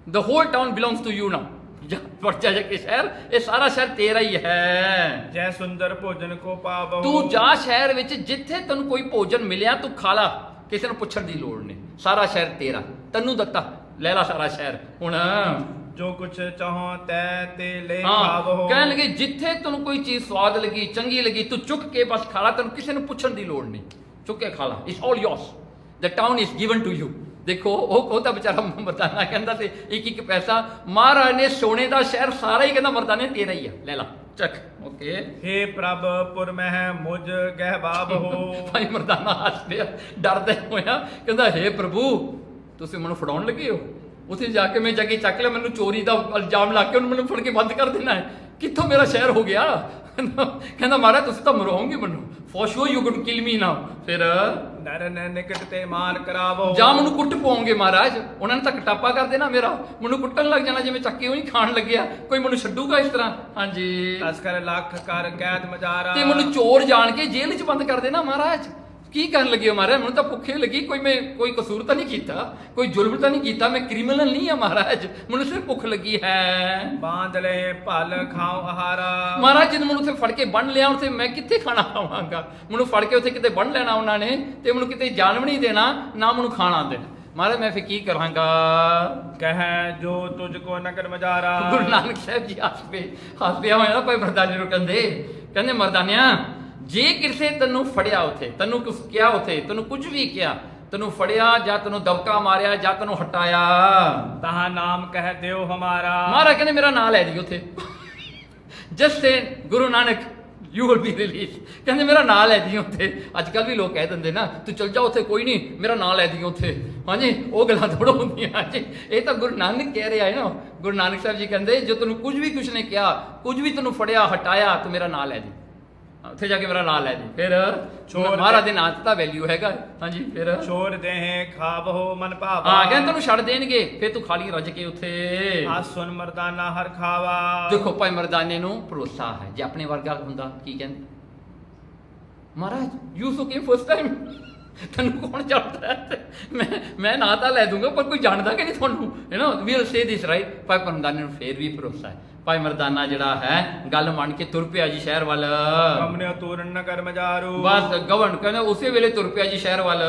the whole town belongs to you now, ਜਾ ਵੜ ਜਾ ਕੇ ਸ਼ਹਿਰ, ਇਹ ਸਾਰਾ ਸ਼ਹਿਰ ਤੇਰਾ ਹੀ ਹੈ। ਜੈ ਸੁੰਦਰ ਭੋਜਨ ਕੋ ਪਾਵੋ। ਤੂੰ ਜਾ ਸ਼ਹਿਰ ਵਿੱਚ, ਜਿੱਥੇ ਤੈਨੂੰ ਕੋਈ ਭੋਜਨ ਮਿਲਿਆ ਤੂੰ ਖਾ ਲਾ, ਕਿਸੇ ਨੂੰ ਪੁੱਛਣ ਦੀ ਲੋੜ ਨਹੀਂ, ਸਾਰਾ ਸ਼ਹਿਰ ਤੇਰਾ, ਤੈਨੂੰ ਦਿੱਤਾ, ਲੈ ਲਾ ਸਾਰਾ ਸ਼ਹਿਰ। ਹੁਣ ਜੋ ਕੁਛ ਚਾਹੋ ਤੈ ਤੇ ਲੈ ਹਾਂ ਖਾਵੋ। ਕਹਿਣ ਲੱਗੇ ਜਿੱਥੇ ਤੈਨੂੰ ਕੋਈ ਚੀਜ਼ ਸਵਾਦ ਲੱਗੀ ਚੰਗੀ ਲੱਗੀ ਤੂੰ ਚੁੱਕ ਕੇ ਬਸ ਖਾ ਲਾ, ਤੈਨੂੰ ਕਿਸੇ ਨੂੰ ਪੁੱਛਣ ਦੀ ਲੋੜ ਨਹੀਂ, ਚੁੱਕ ਕੇ ਖਾ ਲਾ, it's all yours, the town is given to you. ਦੇਖੋ ਉਹ ਤਾਂ ਵਿਚਾਰਾ ਮਰਦਾਨਾ ਕਹਿੰਦਾ ਸੀ ਇੱਕ ਇੱਕ ਪੈਸਾ, ਮਹਾਰਾਜ ਨੇ ਸੋਨੇ ਦਾ ਸ਼ਹਿਰ ਸਾਰਾ ਹੀ ਕਹਿੰਦਾ ਮਰਦਾਨੇ ਤੇਰਾ ਹੀ ਆ, ਲੈ ਲਾ ਚੱਕ। ਓਕੇ ਹੇ ਪ੍ਰਭ ਪੁਰ ਮਹਿ ਮੁਝ ਗਹਿਬਾਬ ਹੋ। ਭਾਈ ਮਰਦਾਨਾ ਹੱਸ ਪਿਆ ਡਰਦਾ ਹੋਇਆ, ਕਹਿੰਦਾ ਹੇ ਪ੍ਰਭੂ ਤੁਸੀਂ ਮੈਨੂੰ ਫੜਾਉਣ ਲੱਗੇ ਹੋ, ਉੱਥੇ ਜਾ ਕੇ ਮੈਂ ਜਾ ਕੇ ਚੱਕ ਲਿਆ, ਮੈਨੂੰ ਚੋਰੀ ਦਾ ਇਲਜ਼ਾਮ ਲਾ ਕੇ ਉਹਨੂੰ ਮੈਨੂੰ ਫੜ ਕੇ ਬੰਦ ਕਰ ਦੇਣਾ ਹੈ, ਕਿੱਥੋਂ ਮੇਰਾ ਸ਼ਹਿਰ ਹੋ ਗਿਆ। ਕਹਿੰਦਾ ਮਹਾਰਾਜ ਤੁਸੀਂ ਤਾਂ ਮਰੋਗੇ ਮੈਨੂੰ, for sure you going to kill me now. ਫਿਰ ਨਰ ਨੇ ਨਿਕਟ ਤੇ ਮਾਰ ਕਰਾਵੋ। ਜਾਂ ਮੈਨੂੰ ਕੁੱਟ ਪਾਉਂਗੇ ਮਹਾਰਾਜ, ਉਹਨਾਂ ਨੇ ਤਾਂ ਕਟਾਪਾ ਕਰ ਦੇਣਾ ਮੇਰਾ, ਮੈਨੂੰ ਕੁੱਟਣ ਲੱਗ ਜਾਣਾ ਜਿਵੇਂ ਚੱਕੇ ਉਹੀ ਖਾਣ ਲੱਗਿਆ, ਕੋਈ ਮੈਨੂੰ ਛੱਡੂਗਾ ਇਸ ਤਰ੍ਹਾਂ। ਹਾਂਜੀ ਤਸਕਰ ਲੱਖ ਕਰ ਕੈਦ ਮਜਾਰਾ। ਤੇ ਮੈਨੂੰ ਚੋਰ ਜਾਣ ਕੇ ਜੇਲ੍ਹ 'ਚ ਬੰਦ ਕਰ ਦੇਣਾ ਮਹਾਰਾਜ। ਕੀ ਕਰਨ ਲੱਗੇ ਹੋ ਮਹਾਰਾਜ, ਮੈਨੂੰ ਤਾਂ ਭੁੱਖੇ ਲੱਗੀ, ਮੈਂ ਕੋਈ ਕਸੂਰ ਤਾਂ ਨਹੀਂ ਕੀਤਾ, ਕੋਈ ਜ਼ੁਲਮ ਤਾਂ ਨਹੀਂ ਕੀਤਾ, ਮੈਂ ਕ੍ਰਿਮੀਨਲ ਨਹੀਂ ਆ ਮਹਾਰਾਜ, ਮੈਨੂੰ ਸਿਰਫ ਭੁੱਖ ਲੱਗੀ ਹੈ। ਬਾਂਧ ਲੈ ਭਲ ਖਾਓ ਆਹਾਰਾ। ਮਹਾਰਾਜ ਜਦੋਂ ਮੈਨੂੰ ਉੱਥੇ ਫੜ ਕੇ ਬੰਨ ਲਿਆ, ਉੱਥੇ ਮੈਂ ਕਿੱਥੇ ਖਾਣਾ ਖਾਵਾਂਗਾ, ਮੈਨੂੰ ਫੜ ਕੇ ਉੱਥੇ ਕਿਤੇ ਬੰਨ ਲੈਣਾ ਉਹਨਾਂ ਨੇ, ਤੇ ਮੈਨੂੰ ਕਿਤੇ ਜਾਣ ਵੀ ਨਹੀਂ ਦੇਣਾ, ਨਾ ਮੈਨੂੰ ਖਾਣਾ ਦੇਣਾ, ਮਹਾਰਾਜ ਮੈਂ ਫਿਰ ਕੀ ਕਰਾਂਗਾ। ਕਹਿ ਜੋ ਤੁਝ ਕੋ ਨਗਰ ਮਜਾਰਾ। ਗੁਰੂ ਨਾਨਕ ਸਾਹਿਬ ਜੀ ਹੱਸ ਪਿਆ ਹੋਇਆ ਨਾ ਭਾਈ ਮਰਦਾਨੇ ਨੂੰ, ਕਹਿੰਦੇ ਮਰਦਾਨਿਆ ਜੇ ਕਿਸੇ ਤੈਨੂੰ ਫੜਿਆ, ਉੱਥੇ ਤੈਨੂੰ ਕੁਝ ਕਿਹਾ, ਉੱਥੇ ਤੈਨੂੰ ਕੁਝ ਵੀ ਕਿਹਾ, ਤੈਨੂੰ ਫੜਿਆ ਜਾਂ ਤੈਨੂੰ ਦਬਕਾ ਮਾਰਿਆ ਜਾਂ ਤੈਨੂੰ ਹਟਾਇਆ, ਤਹਾਂ ਨਾਮ ਕਹਿ ਦਿਓ ਹਮਾਰਾ। ਮਹਾਰਾਜ ਕਹਿੰਦੇ ਮੇਰਾ ਨਾਂ ਲੈ ਜੀ ਉੱਥੇ, just say Guru Nanak you will be release. ਕਹਿੰਦੇ ਮੇਰਾ ਨਾਂ ਲੈ ਜੀ ਉੱਥੇ। ਅੱਜ ਕੱਲ ਵੀ ਲੋਕ ਕਹਿ ਦਿੰਦੇ ਨਾ ਤੂੰ ਚਲ ਜਾ ਉੱਥੇ, ਕੋਈ ਨਹੀਂ ਮੇਰਾ ਨਾਂ ਲੈ ਦੀ ਉੱਥੇ। ਹਾਂਜੀ ਉਹ ਗੱਲਾਂ ਥੋੜ੍ਹਾ ਹੁੰਦੀਆਂ। ਹਾਂਜੀ ਇਹ ਤਾਂ ਗੁਰੂ ਨਾਨਕ ਕਹਿ ਰਿਹਾ ਹੈ ਨਾ। ਗੁਰੂ ਨਾਨਕ ਸਾਹਿਬ ਜੀ ਕਹਿੰਦੇ ਜੋ ਤੈਨੂੰ ਕੁਝ ਨੇ ਕਿਹਾ, ਕੁਝ ਵੀ ਤੈਨੂੰ ਫੜਿਆ ਹਟਾਇਆ, ਤੂੰ ਮੇਰਾ ਨਾਂ ਲੈ ਦੀ, ਉੱਥੇ ਜਾ ਕੇ ਮੇਰਾ ਨਾਂ ਲੈ ਦੀ। ਫਿਰ ਮਹਾਰਾਜ ਦੇ ਨਾਂ ਤਾਂ ਵੈਲਿਊ ਹੈਗਾ। ਹਾਂਜੀ ਫਿਰ ਛੋੜ ਦੇ ਖਾਵੋ ਮਨ ਭਾਵਾ। ਹਾਂ ਕਹਿੰਦੇ ਤੈਨੂੰ ਛੱਡ ਦੇਣਗੇ, ਫਿਰ ਤੂੰ ਖਾਲੀ ਰੱਜ ਕੇ ਉੱਥੇ। ਆ ਸੁਨ ਮਰਦਾਨਾ ਹਰ ਖਾਵਾ। ਦੇਖੋ ਭਾਈ ਮਰਦਾਨੇ ਨੂੰ ਭਰੋਸਾ ਹੈ, ਜੇ ਆਪਣੇ ਵਰਗਾ ਹੁੰਦਾ ਕੀ ਕਹਿੰਦੇ, Maharaj you so came first time, ਤੈਨੂੰ ਕੌਣ ਜਾਣਦਾ ਹੈ, ਮੈਂ ਨਾਂ ਤਾਂ ਲੈ ਦੂੰਗਾ ਪਰ ਕੋਈ ਜਾਣਦਾ ਕਿ ਨਹੀਂ ਤੁਹਾਨੂੰ, ਹੈ ਨਾ, ਵੀਲ ਸੇ ਦਿਸ ਰਾਈਟ। ਭਾਈ ਮਰਦਾਨੇ ਨੂੰ ਫੇਰ ਵੀ ਭਰੋਸਾ ਹੈ। ਭਾਈ ਮਰਦਾਨਾ ਜਿਹੜਾ ਹੈ ਗੱਲ ਮੰਨ ਕੇ ਤੁਰ ਪਿਆ ਜੀ ਸ਼ਹਿਰ ਵੱਲ। ਗਮਨਿਓ ਤੂਰਨ ਨਗਰ ਮਜਾਰੂ। ਬਸ ਗਵਨ ਕਹਿੰਦਾ ਉਸੇ ਵੇਲੇ ਤੁਰ ਪਿਆ ਜੀ ਸ਼ਹਿਰ ਵੱਲ।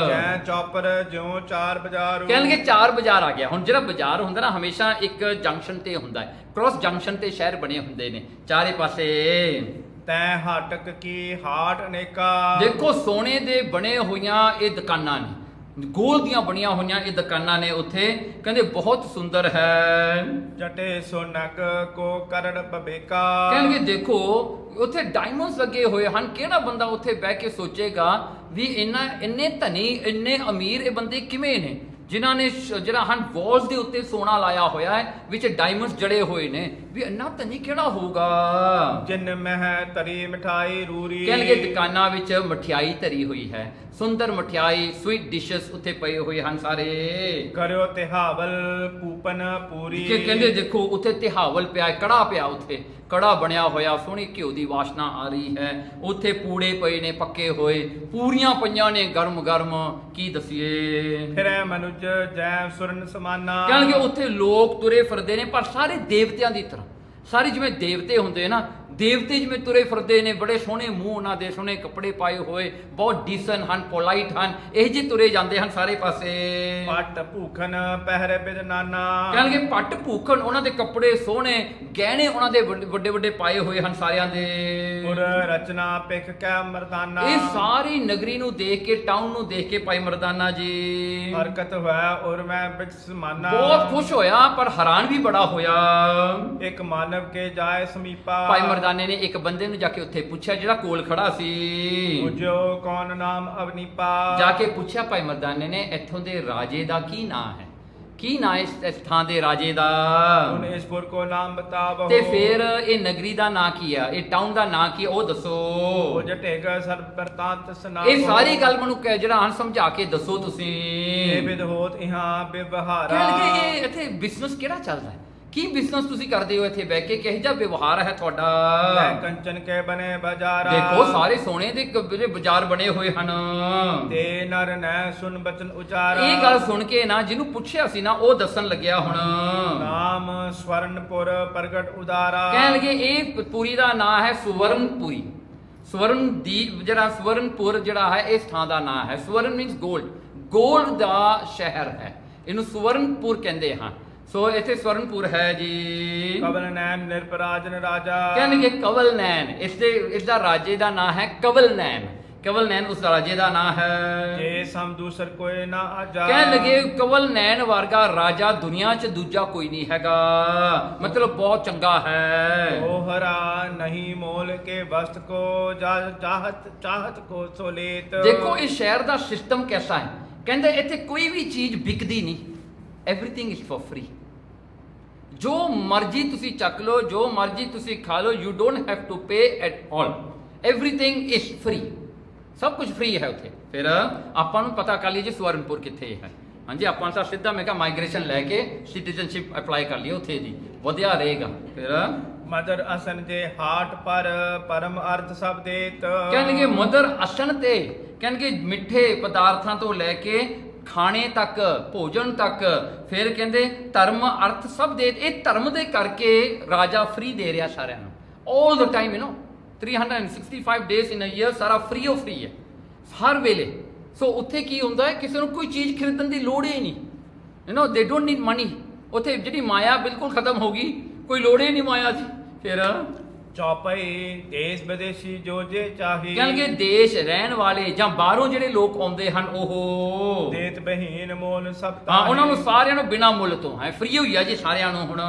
ਜੈ ਚੌਪਰ ਜਿਉ ਚਾਰ ਬਾਜ਼ਾਰੂ। ਕਹਿਣਗੇ ਚਾਰ ਬਾਜ਼ਾਰ ਆ ਗਿਆ। ਹੁਣ ਜਿਹੜਾ ਬਾਜ਼ਾਰ ਹੁੰਦਾ ਨਾ ਹਮੇਸ਼ਾ ਇੱਕ ਜੰਕਸ਼ਨ ਤੇ ਹੁੰਦਾ ਹੈ, ਕ੍ਰਾਸ ਜੰਕਸ਼ਨ ਤੇ ਸ਼ਹਿਰ ਬਣੇ ਹੁੰਦੇ ਨੇ ਚਾਰੇ ਪਾਸੇ। ਤੈ ਹਾਟਕ ਕੀ ਹਾਟ ਅਨੇਕਾ। ਦੇਖੋ ਸੋਨੇ ਦੇ ਬਣੇ ਹੋਈਆਂ ਇਹ ਦੁਕਾਨਾਂ ਨੇ, ਗੋਲ ਦੀਆਂ ਬਣੀਆਂ ਹੋਈਆਂ ਇਹ ਦੁਕਾਨਾਂ ਨੇ ਉੱਥੇ। ਕਹਿੰਦੇ ਬਹੁਤ ਸੁੰਦਰ ਹੈ। ਜਟੇ ਸੋਨਕ ਕੋ ਕਰੜ ਬਬੇਕਾ। ਕਹਿਣਗੇ ਦੇਖੋ ਉੱਥੇ ਡਾਇਮੰਡਸ ਲੱਗੇ ਹੋਏ ਹਨ। ਕਿਹੜਾ ਬੰਦਾ ਉੱਥੇ ਬਹਿ ਕੇ ਸੋਚੇਗਾ ਵੀ ਇੰਨੇ ਧਨੀ ਇੰਨੇ ਅਮੀਰ ਇਹ ਬੰਦੇ ਕਿਵੇਂ ਨੇ, ਜਿਨ੍ਹਾਂ ਨੇ ਜਿਹੜਾ ਹਨ ਵਾਲਸ ਦੇ ਉੱਤੇ ਸੋਨਾ ਲਾਇਆ ਹੋਇਆ ਹੈ, ਵਿੱਚ ਡਾਇਮੰਡਸ ਜੜੇ ਹੋਏ ਨੇ, ਵੀ ਇੰਨਾ ਧਨੀ ਕਿਹੜਾ ਹੋਊਗਾ। ਜਿਨ ਮਹਿ ਤਰੀ ਮਠਾਈ ਰੂਰੀ। ਕਹਿਣਗੇ ਦੁਕਾਨਾਂ ਵਿੱਚ ਮਠਿਆਈ ਧਰੀ ਹੋਈ ਹੈ, ਸੁੰਦਰ ਮਠਿਆਈ ਸਵੀਟ ਡਿਸ਼ਸ ਉੱਥੇ ਪਏ ਹੋਏ ਹਨ ਸਾਰੇ। ਕਰਿਓ ਤਿਹਾਵਲ ਪੂਪਨ ਪੂਰੀ। ਕਹਿੰਦੇ ਦੇਖੋ ਉੱਥੇ ਤਿਹਾਵਲ ਪਿਆ, ਕੜਾ ਪਿਆ, ਉੱਥੇ ਕੜਾ ਬਣਿਆ ਹੋਇਆ, ਸੋਹਣੀ ਘਿਓ ਦੀ ਵਾਸ਼ਨਾ ਆ ਰਹੀ ਹੈ। ਉੱਥੇ ਪੂੜੇ ਪਏ ਨੇ ਪੱਕੇ ਹੋਏ, ਪੂਰੀਆਂ ਪਈਆਂ ਨੇ ਗਰਮ ਗਰਮ, ਕੀ ਦਸੀਏ। ਫਿਰੈ ਮਨੁਜ ਜੈ ਸੁਰਨ ਸਮਾਨਾ। ਕਹਿਣਗੇ ਉੱਥੇ ਲੋਕ ਤੁਰੇ ਫਿਰਦੇ ਨੇ ਪਰ ਸਾਰੇ ਦੇਵਤਿਆਂ ਦੀ ਤਰ੍ਹਾਂ, ਸਾਰੇ ਜਿਵੇਂ ਦੇਵਤੇ ਹੁੰਦੇ ਨਾ, ਦੇਵਤੇ ਜਿਵੇਂ ਤੁਰੇ ਫਿਰਦੇ ਨੇ, ਬੜੇ ਸੋਹਣੇ ਮੂੰਹ ਉਹਨਾਂ ਦੇ, ਸੋਹਣੇ ਕੱਪੜੇ ਪਾਏ ਹੋਏ, ਬਹੁਤ ਡੀਸਨ ਹਨ, ਪੋਲਾਈਟ ਹਨ, ਇਹ ਜਿਹੇ ਤੁਰੇ ਜਾਂਦੇ ਹਨ ਸਾਰੇ ਪਾਸੇ। ਪੱਟ ਭੂਖਨ ਪਹਿਰੇ ਬਿਦ ਨਾਨਾ। ਕਹਿਣਗੇ ਪੱਟ ਭੂਖਨ, ਉਹਨਾਂ ਦੇ ਕੱਪੜੇ ਸੋਹਣੇ, ਗਹਿਣੇ ਉਹਨਾਂ ਦੇ ਵੱਡੇ ਵੱਡੇ ਪਾਏ ਹੋਏ ਹਨ ਸਾਰਿਆਂ ਦੇ। ਪੁਰ ਰਚਨਾ ਪਿਖ ਕੈ ਮਰਦਾਨਾ। ਇਹ ਸਾਰੀ ਨਗਰੀ ਨੂੰ ਦੇਖ ਕੇ, ਟਾਊਨ ਨੂੰ ਦੇਖ ਕੇ ਭਾਈ ਮਰਦਾਨਾ ਜੀ ਹਰਕਤ ਹੋਇਆ ਔਰ ਮੈਂ ਬਿਕਸ ਮਾਨਾ। ਬਹੁਤ ਖੁਸ਼ ਹੋਇਆ ਪਰ ਹੈਰਾਨ ਵੀ ਬੜਾ ਹੋਇਆ। ਇੱਕ ਮਾਨਵ ਕੇ ਜਾਏ ਸਮੀਪਾ। ਭਾਈ ਮਰਦਾਨੇ ਨੇ ਇੱਕ ਬੰਦੇ ਨੂੰ ਜਾ ਕੇ ਉੱਥੇ ਪੁੱਛਿਆ ਜਿਹੜਾ ਕੋਲ ਖੜਾ ਸੀ। ਪੁੱਛੋ ਕੌਣ ਨਾਮ ਅਵਨੀਪਾ। ਜਾ ਕੇ ਪੁੱਛਿਆ ਭਾਈ ਮਰਦਾਨੇ ਨੇ ਇੱਥੋਂ ਦੇ ਰਾਜੇ ਦਾ ਕੀ ਨਾਂ ਹੈ, ਕੀ ਨਾਂ ਇਸ ਥਾਂ ਦੇ ਰਾਜੇ ਦਾ। ਹੁਣ ਇਸਪੁਰ ਕੋ ਨਾਮ ਬਤਾਵੋ। ਤੇ ਫਿਰ ਇਹ ਨਗਰੀ ਦਾ ਨਾਂ ਕੀ ਆ, ਇਹ ਟਾਊਨ ਦਾ ਨਾਂ ਕੀ, ਉਹ ਦੱਸੋ। ਉਹ ਜਟੇਗਾ ਸਰ ਬਰਤਾਂਤ ਸੁਨਾਵੋ। ਇਹ ਸਾਰੀ ਗੱਲ ਮੈਨੂੰ ਜਿਹੜਾ ਹਨ ਸਮਝਾ ਕੇ ਦੱਸੋ ਤੁਸੀਂ। ਇਹ ਵਿਦ ਹੋਤ ਇਹਾਂ ਵਿਵਹਾਰਾ। ਕਹਿੰਦੇ ਇਹ ਇੱਥੇ ਬਿਜ਼ਨਸ ਕਿਹੜਾ ਚੱਲਦਾ ਹੈ, ਕੀ ਬਿਜ਼ਨਸ ਤੁਸੀਂ ਕਰਦੇ ਹੋ ਇੱਥੇ ਬਹਿ ਕੇ, ਕਿਹੋ ਜਿਹਾ ਵਿਵਹਾਰ ਹੈ ਤੁਹਾਡਾ। ਕੰਚਨ ਕੇ ਬਨੇ ਬਾਜ਼ਾਰਾ। ਦੇਖੋ ਸਾਰੇ ਸੋਨੇ ਦੇ ਬਾਜ਼ਾਰ ਬਣੇ ਹੋਏ ਹਨ। ਤੇ ਨਰ ਨੈ ਸੁਨ ਬਚਨ ਉਚਾਰਾ। ਇਹ ਗੱਲ ਸੁਣ ਕੇ ਨਾ ਜਿਹਨੂੰ ਪੁੱਛਿਆ ਸੀ ਨਾ ਉਹ ਦੱਸਣ ਲੱਗਿਆ ਹੁਣ। ਨਾਮ ਸਵਰਨਪੁਰ ਪ੍ਰਗਟ ਉਦਾਰਾ। ਕਹਿਣਗੇ ਇਹ ਪੁਰੀ ਦਾ ਨਾਂ ਹੈ ਸੁਵਰਨਪੁਰੀ। ਸਵਰਨਦੀਪ ਜਿਹੜਾ ਸਵਰਨਪੁਰ ਜਿਹੜਾ ਹੈ ਇਸ ਥਾਂ ਦਾ ਨਾਂ ਹੈ। ਸਵਰਨ ਮੀਨਸ ਗੋਲਡ, ਗੋਲਡ ਦਾ ਸ਼ਹਿਰ ਹੈ, ਇਹਨੂੰ ਸੁਵਰਨਪੁਰ ਕਹਿੰਦੇ ਹਾਂ। ਸੋ ਇੱਥੇ ਸਵਰਨਪੁਰ ਹੈ ਜੀ। ਕਵਲ ਨੈਣ ਨਿਰਪਰਾਜਨ ਰਾਜਾ। ਕਹਿਣਗੇ ਕਵਲ ਨੈਣ, ਇਸ ਦਾ ਰਾਜੇ ਦਾ ਨਾਂ ਹੈ ਕਵਲ ਨੈਣ। ਕਵਲ ਨੈਣ ਉਸ ਰਾਜੇ ਦਾ ਨਾਂ ਹੈ। ਜੇ ਸਮ ਦੂਸਰ ਕੋਈ ਨਾ ਆਜਾ। ਕਹਿਣ ਲੱਗੇ ਕਵਲ ਨੈਣ ਵਰਗਾ ਰਾਜਾ ਦੁਨੀਆ 'ਚ ਦੂਜਾ ਕੋਈ ਨਹੀਂ ਹੈਗਾ, ਮਤਲਬ ਬਹੁਤ ਚੰਗਾ ਹੈ। ਦੋਹਰਾ ਨਹੀਂ ਮੋਲ ਕੇ ਵਸਤ ਕੋ ਚਾਹਤ ਕੋ ਸੋਲੇਤ। ਦੇਖੋ ਇਸ ਸ਼ਹਿਰ ਦਾ ਸਿਸਟਮ ਕੈਸਾ ਹੈ। ਕਹਿੰਦੇ ਇੱਥੇ ਕੋਈ ਵੀ ਚੀਜ਼ ਵਿਕਦੀ ਨਹੀਂ, ਐਵਰੀਥਿੰਗ ਇਜ਼ ਫॉर ਫ੍ਰੀ। ਜੋ ਮਰਜ਼ੀ ਤੁਸੀਂ ਚੱਕ ਲਓ, ਜੋ ਮਰਜ਼ੀ ਤੁਸੀਂ ਖਾ ਲਓ, you don't have to pay at all, everything is free, ਸਭ ਕੁਝ ਫ੍ਰੀ ਹੈ ਉੱਥੇ। ਫਿਰ ਆਪਾਂ ਨੂੰ ਪਤਾ ਕਰ ਲਈਏ ਜੀ ਸਵਰਨਪੁਰ ਕਿੱਥੇ ਹੈ। ਹਾਂਜੀ, ਆਪਾਂ ਤਾਂ ਸਿੱਧਾ ਮੈਂ ਕਿਹਾ ਮਾਈਗ੍ਰੇਸ਼ਨ ਲੈ ਕੇ ਸਿਟੀਜ਼ਨਸ਼ਿਪ ਅਪਲਾਈ ਕਰ ਲਈਏ ਉੱਥੇ ਦੀ, ਵਧੀਆ ਰਹੇਗਾ। ਫਿਰ ਮਦਰ ਅਸਨ ਜੇ ਹਾਟ ਪਰ ਪਰਮ ਅਰਥ ਸਭ ਦੇਤ। ਕਹਿਣਗੇ ਮਦਰ ਅਸਨ ਤੇ, ਕਹਿਣਗੇ ਮਿੱਠੇ ਪਦਾਰਥਾਂ ਤੋਂ ਲੈ ਕੇ ਖਾਣੇ ਤੱਕ, ਭੋਜਨ ਤੱਕ। ਫਿਰ ਕਹਿੰਦੇ ਧਰਮ ਅਰਥ ਸਭ ਦੇ, ਇਹ ਧਰਮ ਦੇ ਕਰਕੇ ਰਾਜਾ ਫ੍ਰੀ ਦੇ ਰਿਹਾ ਸਾਰਿਆਂ ਨੂੰ, all the time, 365 days in a year ਸਾਰਾ ਫ੍ਰੀ ਆਫ ਫ੍ਰੀ ਹੈ ਹਰ ਵੇਲੇ। ਸੋ ਉੱਥੇ ਕੀ ਹੁੰਦਾ ਹੈ, ਕਿਸੇ ਨੂੰ ਕੋਈ ਚੀਜ਼ ਖਰੀਦਣ ਦੀ ਲੋੜ ਹੀ ਨਹੀਂ, ਦੇ ਡੋਂਟ ਨੀਡ ਮਨੀ। ਉੱਥੇ ਜਿਹੜੀ ਮਾਇਆ ਬਿਲਕੁਲ ਖਤਮ ਹੋ ਗਈ, ਕੋਈ ਲੋੜ ਹੀ ਨਹੀਂ ਮਾਇਆ ਦੀ। ਫਿਰ ਚੌਪਈ ਦੇਸ਼ ਵਿਦੇਸ਼ੀ ਜੋ ਜੇ ਚਾਹੀ। ਕਹਿਣਗੇ ਦੇਸ਼ ਰਹਿਣ ਵਾਲੇ ਜਾਂ ਬਾਹਰੋਂ ਜਿਹੜੇ ਲੋਕ ਆਉਂਦੇ ਹਨ ਉਹ ਦੇਤ ਬਹੀਨ ਮੋਲ ਸਭ ਹਾਂ, ਉਹਨਾਂ ਨੂੰ ਸਾਰਿਆਂ ਨੂੰ ਬਿਨਾਂ ਮੁੱਲ ਤੋਂ ਹੈ, ਫ੍ਰੀ ਹੋਈ ਆ ਜੀ ਸਾਰਿਆਂ ਨੂੰ। ਹੁਣ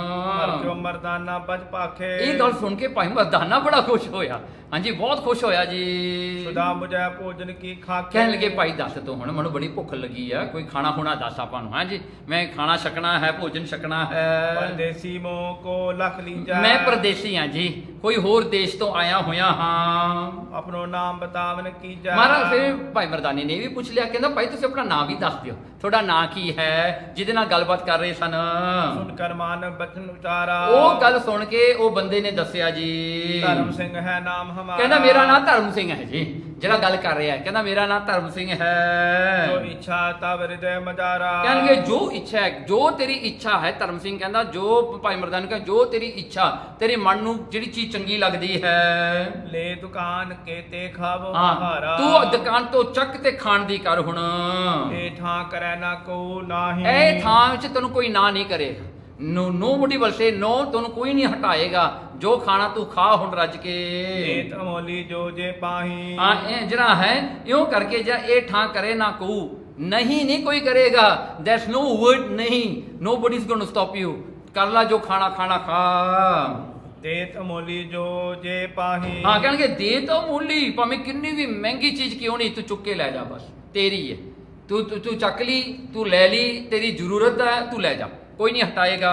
ਜੋ ਮਰਦਾਨਾ ਬਚ ਪਾਖੇ। ਇਹ ਗੱਲ ਸੁਣ ਕੇ ਭਾਈ ਮਰਦਾਨਾ ਬੜਾ ਖੁਸ਼ ਹੋਇਆ। ਹਾਂਜੀ, ਬਹੁਤ ਖੁਸ਼ ਹੋਇਆ ਜੀ। ਸੁਦਾ ਮੁਝੈ ਭੋਜਨ ਕੀ ਖਾਕੇ। ਕਹਿਣ ਲੱਗੇ ਭਾਈ ਦੱਸ ਤੂੰ, ਹੁਣ ਮੈਨੂੰ ਬੜੀ ਭੁੱਖ ਲੱਗੀ ਆ, ਕੋਈ ਖਾਣਾ ਹੋਣਾ ਦੱਸ ਆਪਾਂ ਨੂੰ। ਹਾਂਜੀ, ਮੈਂ ਖਾਣਾ ਛਕਣਾ ਹੈ, ਭੋਜਨ ਛਕਣਾ ਹੈ। ਪਰਦੇਸੀ ਮੋ ਕੋ ਲਖ ਲੀਜੈ। ਮੈਂ ਪਰਦੇਸੀ ਹਾਂ ਜੀ, ਕੋਈ ਹੋਰ ਦੇਸ਼ ਤੋਂ ਆਇਆ ਹੋਇਆ ਹਾਂ। ਆਪਣੋ ਨਾਮ ਬਤਾਵਨ ਕੀਜੈ। ਮਹਾਰਾਜ ਫਿਰ ਭਾਈ ਮਰਦਾਨੇ ਨੇ ਵੀ ਪੁੱਛ ਲਿਆ, ਕਹਿੰਦਾ ਭਾਈ ਤੁਸੀਂ ਆਪਣਾ ਨਾਮ ਵੀ ਦੱਸ ਦਿਓ, ਤੁਹਾਡਾ ਨਾਂ ਕੀ ਹੈ, ਜਿਹਦੇ ਨਾਲ ਗੱਲਬਾਤ ਕਰ ਰਹੇ ਸਨ। ਸੁਣ ਕਰ ਮਨ ਬਚਨ ਉਚਾਰਾ। ਉਹ ਗੱਲ ਸੁਣ ਕੇ ਉਹ ਬੰਦੇ ਨੇ ਦੱਸਿਆ ਜੀ, ਧਰਮ ਸਿੰਘ ਹੈ ਨਾਮ ਹਮਾਰਾ। ਕਹਿੰਦਾ ਮੇਰਾ ਨਾਮ ਧਰਮ ਸਿੰਘ ਹੈ ਜੀ, ਜਿਹੜਾ ਗੱਲ ਕਰ ਰਿਹਾ ਹੈ, ਕਹਿੰਦਾ ਮੇਰਾ ਨਾਮ ਧਰਮ ਸਿੰਘ ਹੈ। ਜੋ ਇੱਛਾ ਤਬ ਹਿਰਦੈ ਮਜਾਰਾ। ਕਹਿਣਗੇ ਜੋ ਇੱਛਾ ਹੈ, ਜੋ ਤੇਰੀ ਇੱਛਾ ਹੈ। ਧਰਮ ਸਿੰਘ ਕਹਿੰਦਾ ਜੋ ਭਾਈ ਮਰਦਾਨੇ ਕਹਿੰਦਾ ਜੋ ਤੇਰੀ ਇੱਛਾ, ਤੇਰੇ ਮਨ ਨੂੰ ਜਿਹੜੀ ਚੀਜ਼ ਚੰਗੀ ਲੱਗਦੀ ਹੈ। ਲੈ ਦੁਕਾਨ ਕੇ ਤੇ ਖਾਵੋ ਹਾਂ, ਹਾਰਾ। ਤੂੰ ਦੁਕਾਨ ਤੋਂ ਚੱਕ ਤੇ ਖਾਣ ਦੀ ਕਰ ਹੁਣ। ਇਹ ਥਾਂ ਕਰੈ ਨਾ ਕੋ ਨਾਹੀ। ਇਹ ਥਾਂ ਵਿੱਚ ਤੈਨੂੰ ਕੋਈ ਨਾ ਨਹੀਂ ਕਰੇਗਾ। ਨੋਬਡੀ ਵਿਲ ਸੇ ਨੋ, ਤੈਨੂੰ ਕੋਈ ਨਹੀਂ ਹਟਾਏਗਾ। ਜੋ ਖਾਣਾ ਤੂੰ ਖਾ ਹੁਣ ਰੱਜ ਕੇ। ਏਤ ਅਮੋਲੀ ਜੋ ਜੇ ਪਾਹੀ। ਹਾਂ, ਇਹ ਜਿਹੜਾ ਹੈ ਇਉਂ ਕਰਕੇ ਜਾ, ਇਹ ਠਾਂ ਕਰੇ ਨਾ ਕੋ, ਨਹੀਂ ਕੋਈ ਕਰੇਗਾ। ਦੈਟਸ ਨੋ ਵਰਡ ਨਹੀਂ, nobody is going to stop you. ਕਰ ਲਾ ਜੋ ਖਾਣਾ ਖਾ। ਦੇਤ ਅਮੋਲੀ ਜੋ ਜੇ ਪਾਹੀ। ਹਾਂ, ਕਹਿਣਗੇ ਦੇ ਤਾਂ ਮੂਲੀ, ਭਾਵੇਂ ਕਿੰਨੀ ਵੀ ਮਹਿੰਗੀ ਚੀਜ਼ ਕਿਉਂ ਨਹੀਂ, ਤੂੰ ਚੁੱਕ ਕੇ ਲੈ ਜਾ, ਬਸ ਤੇਰੀ ਹੈ। ਤੂੰ ਚੱਕ ਲਈ, ਤੂੰ ਲੈ ਲਈ, ਤੇਰੀ ਜ਼ਰੂਰਤ ਹੈ, ਤੂੰ ਲੈ ਜਾ, ਕੋਈ ਨਹੀਂ ਹਟਾਏਗਾ।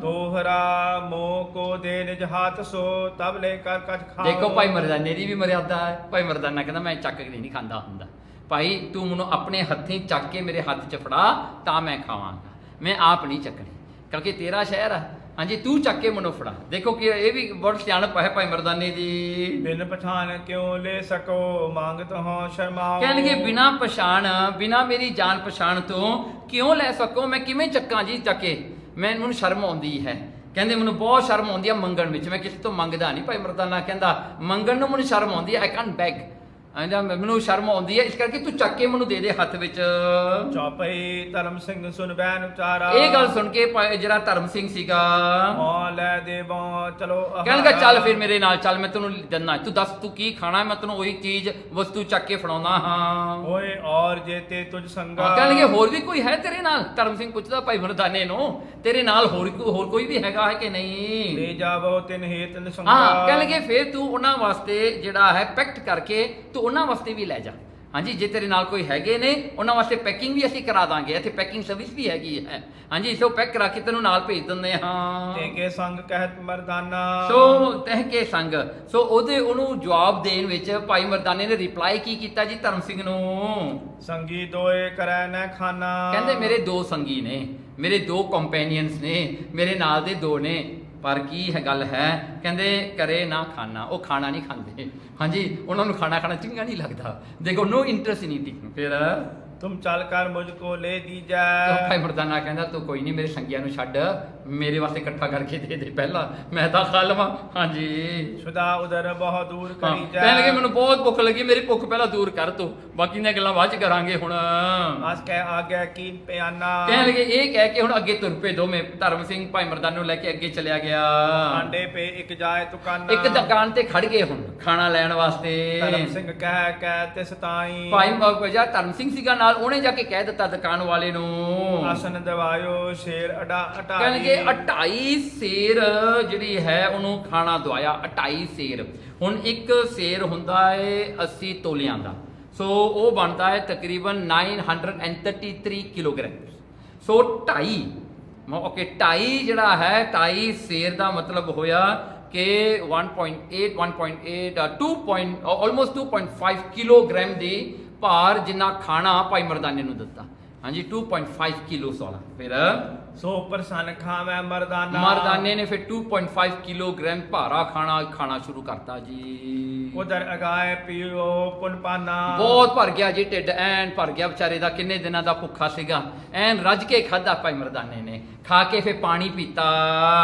ਦੋਹਰਾ ਮੋਹ ਕੋ ਦੇ ਨਿਜ ਹੱਥ ਸੋ ਤਬ ਲੈ ਕਰ ਕਛ ਖਾਓ। ਦੇਖੋ ਭਾਈ ਮਰਦਾਨੇ ਦੀ ਵੀ ਮਰਿਆਦਾ ਹੈ। ਭਾਈ ਮਰਦਾਨਾ ਕਹਿੰਦਾ ਮੈਂ ਚੱਕ ਕੇ ਨਹੀਂ ਖਾਂਦਾ ਹੁੰਦਾ, ਭਾਈ ਤੂੰ ਮੈਨੂੰ ਆਪਣੇ ਹੱਥੀਂ ਚੱਕ ਕੇ ਮੇਰੇ ਹੱਥ 'ਚ ਫੜਾ ਤਾਂ ਮੈਂ ਖਾਵਾਂਗਾ, ਮੈਂ ਆਪ ਨਹੀਂ ਚੱਕਣੀ, ਕਿਉਂਕਿ ਤੇਰਾ ਸ਼ਹਿਰ ਹੈ। ਹਾਂਜੀ, ਤੂੰ ਚੱਕ ਕੇ ਮੈਨੂੰ ਫੜਾ। ਦੇਖੋ ਕਿ ਇਹ ਵੀ ਬਹੁਤ ਸਿਆਣਪ ਹੈ ਭਾਈ ਮਰਦਾਨੇ ਦੀ। ਬਿਨ ਪਛਾਣ ਕਿਉਂ ਲੈ ਸਕੋ ਮੰਗਤ ਹੋ ਸ਼ਰਮਾਓ। ਕਹਿਣਗੇ ਬਿਨਾ ਪਛਾਣ, ਬਿਨਾ ਮੇਰੀ ਜਾਣ ਪਛਾਣ ਤੋਂ ਕਿਉਂ ਲੈ ਸਕੋ, ਮੈਂ ਕਿਵੇਂ ਚੱਕਾਂ ਜੀ ਚੱਕੇ, ਮੈਨੂੰ ਸ਼ਰਮ ਆਉਂਦੀ ਹੈ। ਕਹਿੰਦੇ ਮੈਨੂੰ ਬਹੁਤ ਸ਼ਰਮ ਆਉਂਦੀ ਹੈ ਮੰਗਣ ਵਿੱਚ, ਮੈਂ ਕਿਸੇ ਤੋਂ ਮੰਗਦਾ ਨਹੀਂ। ਭਾਈ ਮਰਦਾਨਾ ਕਹਿੰਦਾ ਮੰਗਣ ਨੂੰ ਮੈਨੂੰ ਸ਼ਰਮ ਆਉਂਦੀ ਹੈ, ਆਈ ਕੈਨਟ ਬੈਗ। ਮੈਨੂੰ ਸ਼ਰਮ ਆਉਂਦੀ ਹੈ, ਇਸ ਕਰਕੇ ਤੂੰ ਚੱਕ ਕੇ ਮੈਨੂੰ ਦੇ ਦੇ ਹੱਥ ਵਿੱਚ। ਚੌਪਈ ਧਰਮ ਸਿੰਘ ਸੁਨ ਬੈਨ ਉਚਾਰਾ। ਇਹ ਗੱਲ ਸੁਣ ਕੇ ਜਿਹੜਾ ਧਰਮ ਸਿੰਘ ਸੀਗਾ, ਹਾਂ ਲੈ ਦੇਵੋ ਚਲੋ। ਕਹਿਣਗਾ ਚੱਲ ਫਿਰ ਮੇਰੇ ਨਾਲ ਚੱਲ, ਮੈਂ ਤੈਨੂੰ ਦਿੰਦਾ, ਤੂੰ ਦੱਸ ਤੂੰ ਕੀ ਖਾਣਾ, ਮੈਂ ਤੈਨੂੰ ਉਹੀ ਚੀਜ਼ ਵਸਤੂ ਚੱਕ ਕੇ ਫੜਾਉਣਾ ਹਾਂ। ਓਏ ਔਰ ਜੇ ਤੇ ਤੁਝ ਸੰਗਾ। ਕਹਿਣਗੇ ਹੋਰ ਵੀ ਕੋਈ ਹੈ ਤੇਰੇ ਨਾਲ? ਧਰਮ ਸਿੰਘ ਪੁੱਛਦਾ ਭਾਈ ਮਰਦਾਨੇ ਨੂੰ, ਤੇਰੇ ਨਾਲ ਹੋਰ ਕੋਈ ਵੀ ਹੈਗਾ ਹੈ ਕਿ ਨਹੀਂ? ਲੈ ਜਾਵੋ ਤਿਨ ਹੇਤ ਨਿਸੰਗਾ। ਹਾਂ, ਕਹਿਣਗੇ ਫਿਰ ਤੂੰ ਉਹਨਾਂ ਵਾਸਤੇ ਜਿਹੜਾ ਹੈ ਪੈਕਟ ਕਰਕੇ ਤੂੰ ਉਹਨਾਂ ਵਾਸਤੇ ਵੀ ਲੈ ਜਾ। ਹਾਂਜੀ, ਜੇ ਤੇਰੇ ਨਾਲ ਕੋਈ ਹੈਗੇ ਨੇ ਉਹਨਾਂ ਵਾਸਤੇ ਪੈਕਿੰਗ ਵੀ ਅਸੀਂ ਕਰਾ ਦਾਂਗੇ, ਇੱਥੇ ਪੈਕਿੰਗ ਸਰਵਿਸ ਵੀ ਹੈਗੀ ਹੈ। ਹਾਂਜੀ, ਸੋ ਪੈਕ ਕਰਾ ਕੇ ਤੈਨੂੰ ਨਾਲ ਭੇਜ ਦਿੰਦੇ ਹਾਂ। ਤੇ ਕੇ ਸੰਗ ਕਹਿਤ ਮਰਦਾਨਾ। ਸੋ ਤਹਿ ਕੇ ਸੰਗ, ਸੋ ਉਹਨੂੰ ਜਵਾਬ ਦੇਣ ਵਿੱਚ ਭਾਈ ਮਰਦਾਨੇ ਨੇ ਰਿਪਲਾਈ ਕੀ ਕੀਤਾ ਜੀ ਧਰਮ ਸਿੰਘ ਨੂੰ? ਸੰਗੀ ਦੋਏ ਕਰੈ ਨਾ ਖਾਨਾ। ਕਹਿੰਦੇ ਮੇਰੇ ਦੋ ਸੰਗੀ ਨੇ, ਮੇਰੇ ਦੋ ਕੰਪੈਨੀਅਨਸ ਨੇ, ਮੇਰੇ ਨਾਲ ਦੇ ਦੋ ਨੇ, ਪਰ ਕੀ ਹੈ ਗੱਲ ਹੈ, ਕਹਿੰਦੇ ਕਰੇ ਨਾ ਖਾਣਾ, ਉਹ ਖਾਣਾ ਨਹੀਂ ਖਾਂਦੇ। ਹਾਂਜੀ, ਉਹਨਾਂ ਨੂੰ ਖਾਣਾ ਚੰਗਾ ਨਹੀਂ ਲੱਗਦਾ। ਦੇਖੋ, ਨੋ ਇੰਟਰਸਟ ਇਨ ਈਟਿੰਗ। ਫਿਰ ਤੁਮ ਚੱਲ ਕਰ ਮੁਝ ਕੋ ਲੈ ਦੀਜੈ। ਭਾਈ ਮਰਦਾਨਾ ਕਹਿੰਦਾ ਤੂੰ ਕੋਈ ਨਹੀਂ, ਮੇਰੇ ਸੰਗੀਆਂ ਨੂੰ ਛੱਡ, ਮੇਰੇ ਵਾਸਤੇ ਇਕੱਠਾ ਕਰਕੇ ਦੇ ਦੇ ਪਹਿਲਾਂ, ਮੈਂ ਤਾਂ ਖਾ ਲਵਾਂ। ਹਾਂਜੀ ਸੁਦਾ ਉਦਰ ਬਹੁਤ ਦੂਰ ਹਾਂ, ਕਰੀ ਕਹਿਣ ਲੱਗੇ ਜਾ ਮੈਨੂੰ ਬਹੁਤ ਭੁੱਖ ਲੱਗੀ, ਮੇਰੀ ਭੁੱਖ ਪਹਿਲਾਂ ਦੂਰ ਕਰ ਤੂੰ, ਬਾਕੀ ਦੀਆਂ ਗੱਲਾਂ ਬਾਅਦ ਚ ਕਰਾਂਗੇ ਹੁਣ। ਅਸ ਕਹਿ ਆ ਗਿਆ ਕੀ ਪਿਆਨਾ ਕਹਿਣ ਲੱਗੇ ਇਹ ਕਹਿ ਕੇ ਹੁਣ ਅੱਗੇ ਤੁਰ ਪਏ ਦੋਵੇਂ। ਧਰਮ ਸਿੰਘ ਭਾਈ ਮਰਦਾਨੇ ਨੂੰ ਲੈ ਕੇ ਅੱਗੇ ਚਲਿਆ ਗਿਆ। ਆਂਡੇ ਪੇ ਇੱਕ ਜਾਏ ਦੁਕਾਨਾ ਇੱਕ ਦੁਕਾਨ ਤੇ ਖੜ ਗਏ ਹੁਣ ਖਾਣਾ ਲੈਣ ਵਾਸਤੇ। ਧਰਮ ਸਿੰਘ ਕਹਿ ਤਿਸ ਤਾਈ ਭਾਈ ਜਿਹੜਾ ਧਰਮ ਸਿੰਘ ਸੀਗਾ ਨਾਲ, ਉਹਨੇ ਜਾ ਕੇ ਕਹਿ ਦਿੱਤਾ ਦੁਕਾਨ ਵਾਲੇ ਨੂੰ। ਆਸਨ ਦਵਾਇਓ ਸ਼ੇਰ ਅਡਾ ਕਹਿਣਗੇ ਅਟਾਈ 28 ਸੇਰ ਜਿਹੜੀ ਹੈ ਉਹਨੂੰ ਖਾਣਾ ਦਵਾਇਆ। 28 ਸੇਰ, ਹੁਣ ਇੱਕ ਸੇਰ ਹੁੰਦਾ ਹੈ 80 ਤੋਲਿਆਂ ਦਾ, ਸੋ ਉਹ ਬਣਦਾ ਹੈ ਤਕਰੀਬਨ 933 ਕਿਲੋਗ੍ਰਾਮ। ਸੋ 2.5 ਓਕੇ 2.5 ਜਿਹੜਾ ਹੈ 2.5 ਸੇਰ ਦਾ ਮਤਲਬ ਹੋਇਆ ਕਿ 1.8 ਆਲਮੋਸਟ 2.5 ਕਿਲੋਗ੍ਰਾਮ ਦੀ ਭਾਰ ਜਿੰਨਾ ਖਾਣਾ ਭਾਈ ਮਰਦਾਨੇ ਨੂੰ ਦਿੱਤਾ। ਹਾਂਜੀ 2.5 ਕਿਲੋ ਵਾਲਾ। ਫਿਰ ਸੋ ਪ੍ਰਸੰਨ ਖਾਵੇ ਮਰਦਾਨਾ ਮਰਦਾਨੇ ਨੇ ਫਿਰ 2.5 ਕਿਲੋਗ੍ਰਾਮ ਭਾਰਾ ਖਾਣਾ ਸ਼ੁਰੂ ਕਰਤਾ ਜੀ। ਉਦਰ ਅਗਾਏ ਪੀਓ ਪੁਨ ਪਾਨਾ ਬਹੁਤ ਭਰ ਗਿਆ ਜੀ ਢਿੱਡ, ਐਨ ਭਰ ਗਿਆ ਵਿਚਾਰੇ ਦਾ, ਕਿੰਨੇ ਦਿਨਾਂ ਦਾ ਭੁੱਖਾ ਸੀਗਾ। ਐਨ ਰੱਜ ਕੇ ਖਾਧਾ ਭਾਈ ਮਰਦਾਨੇ ਨੇ। ਖਾ ਕੇ ਫਿਰ ਪਾਣੀ ਪੀਤਾ।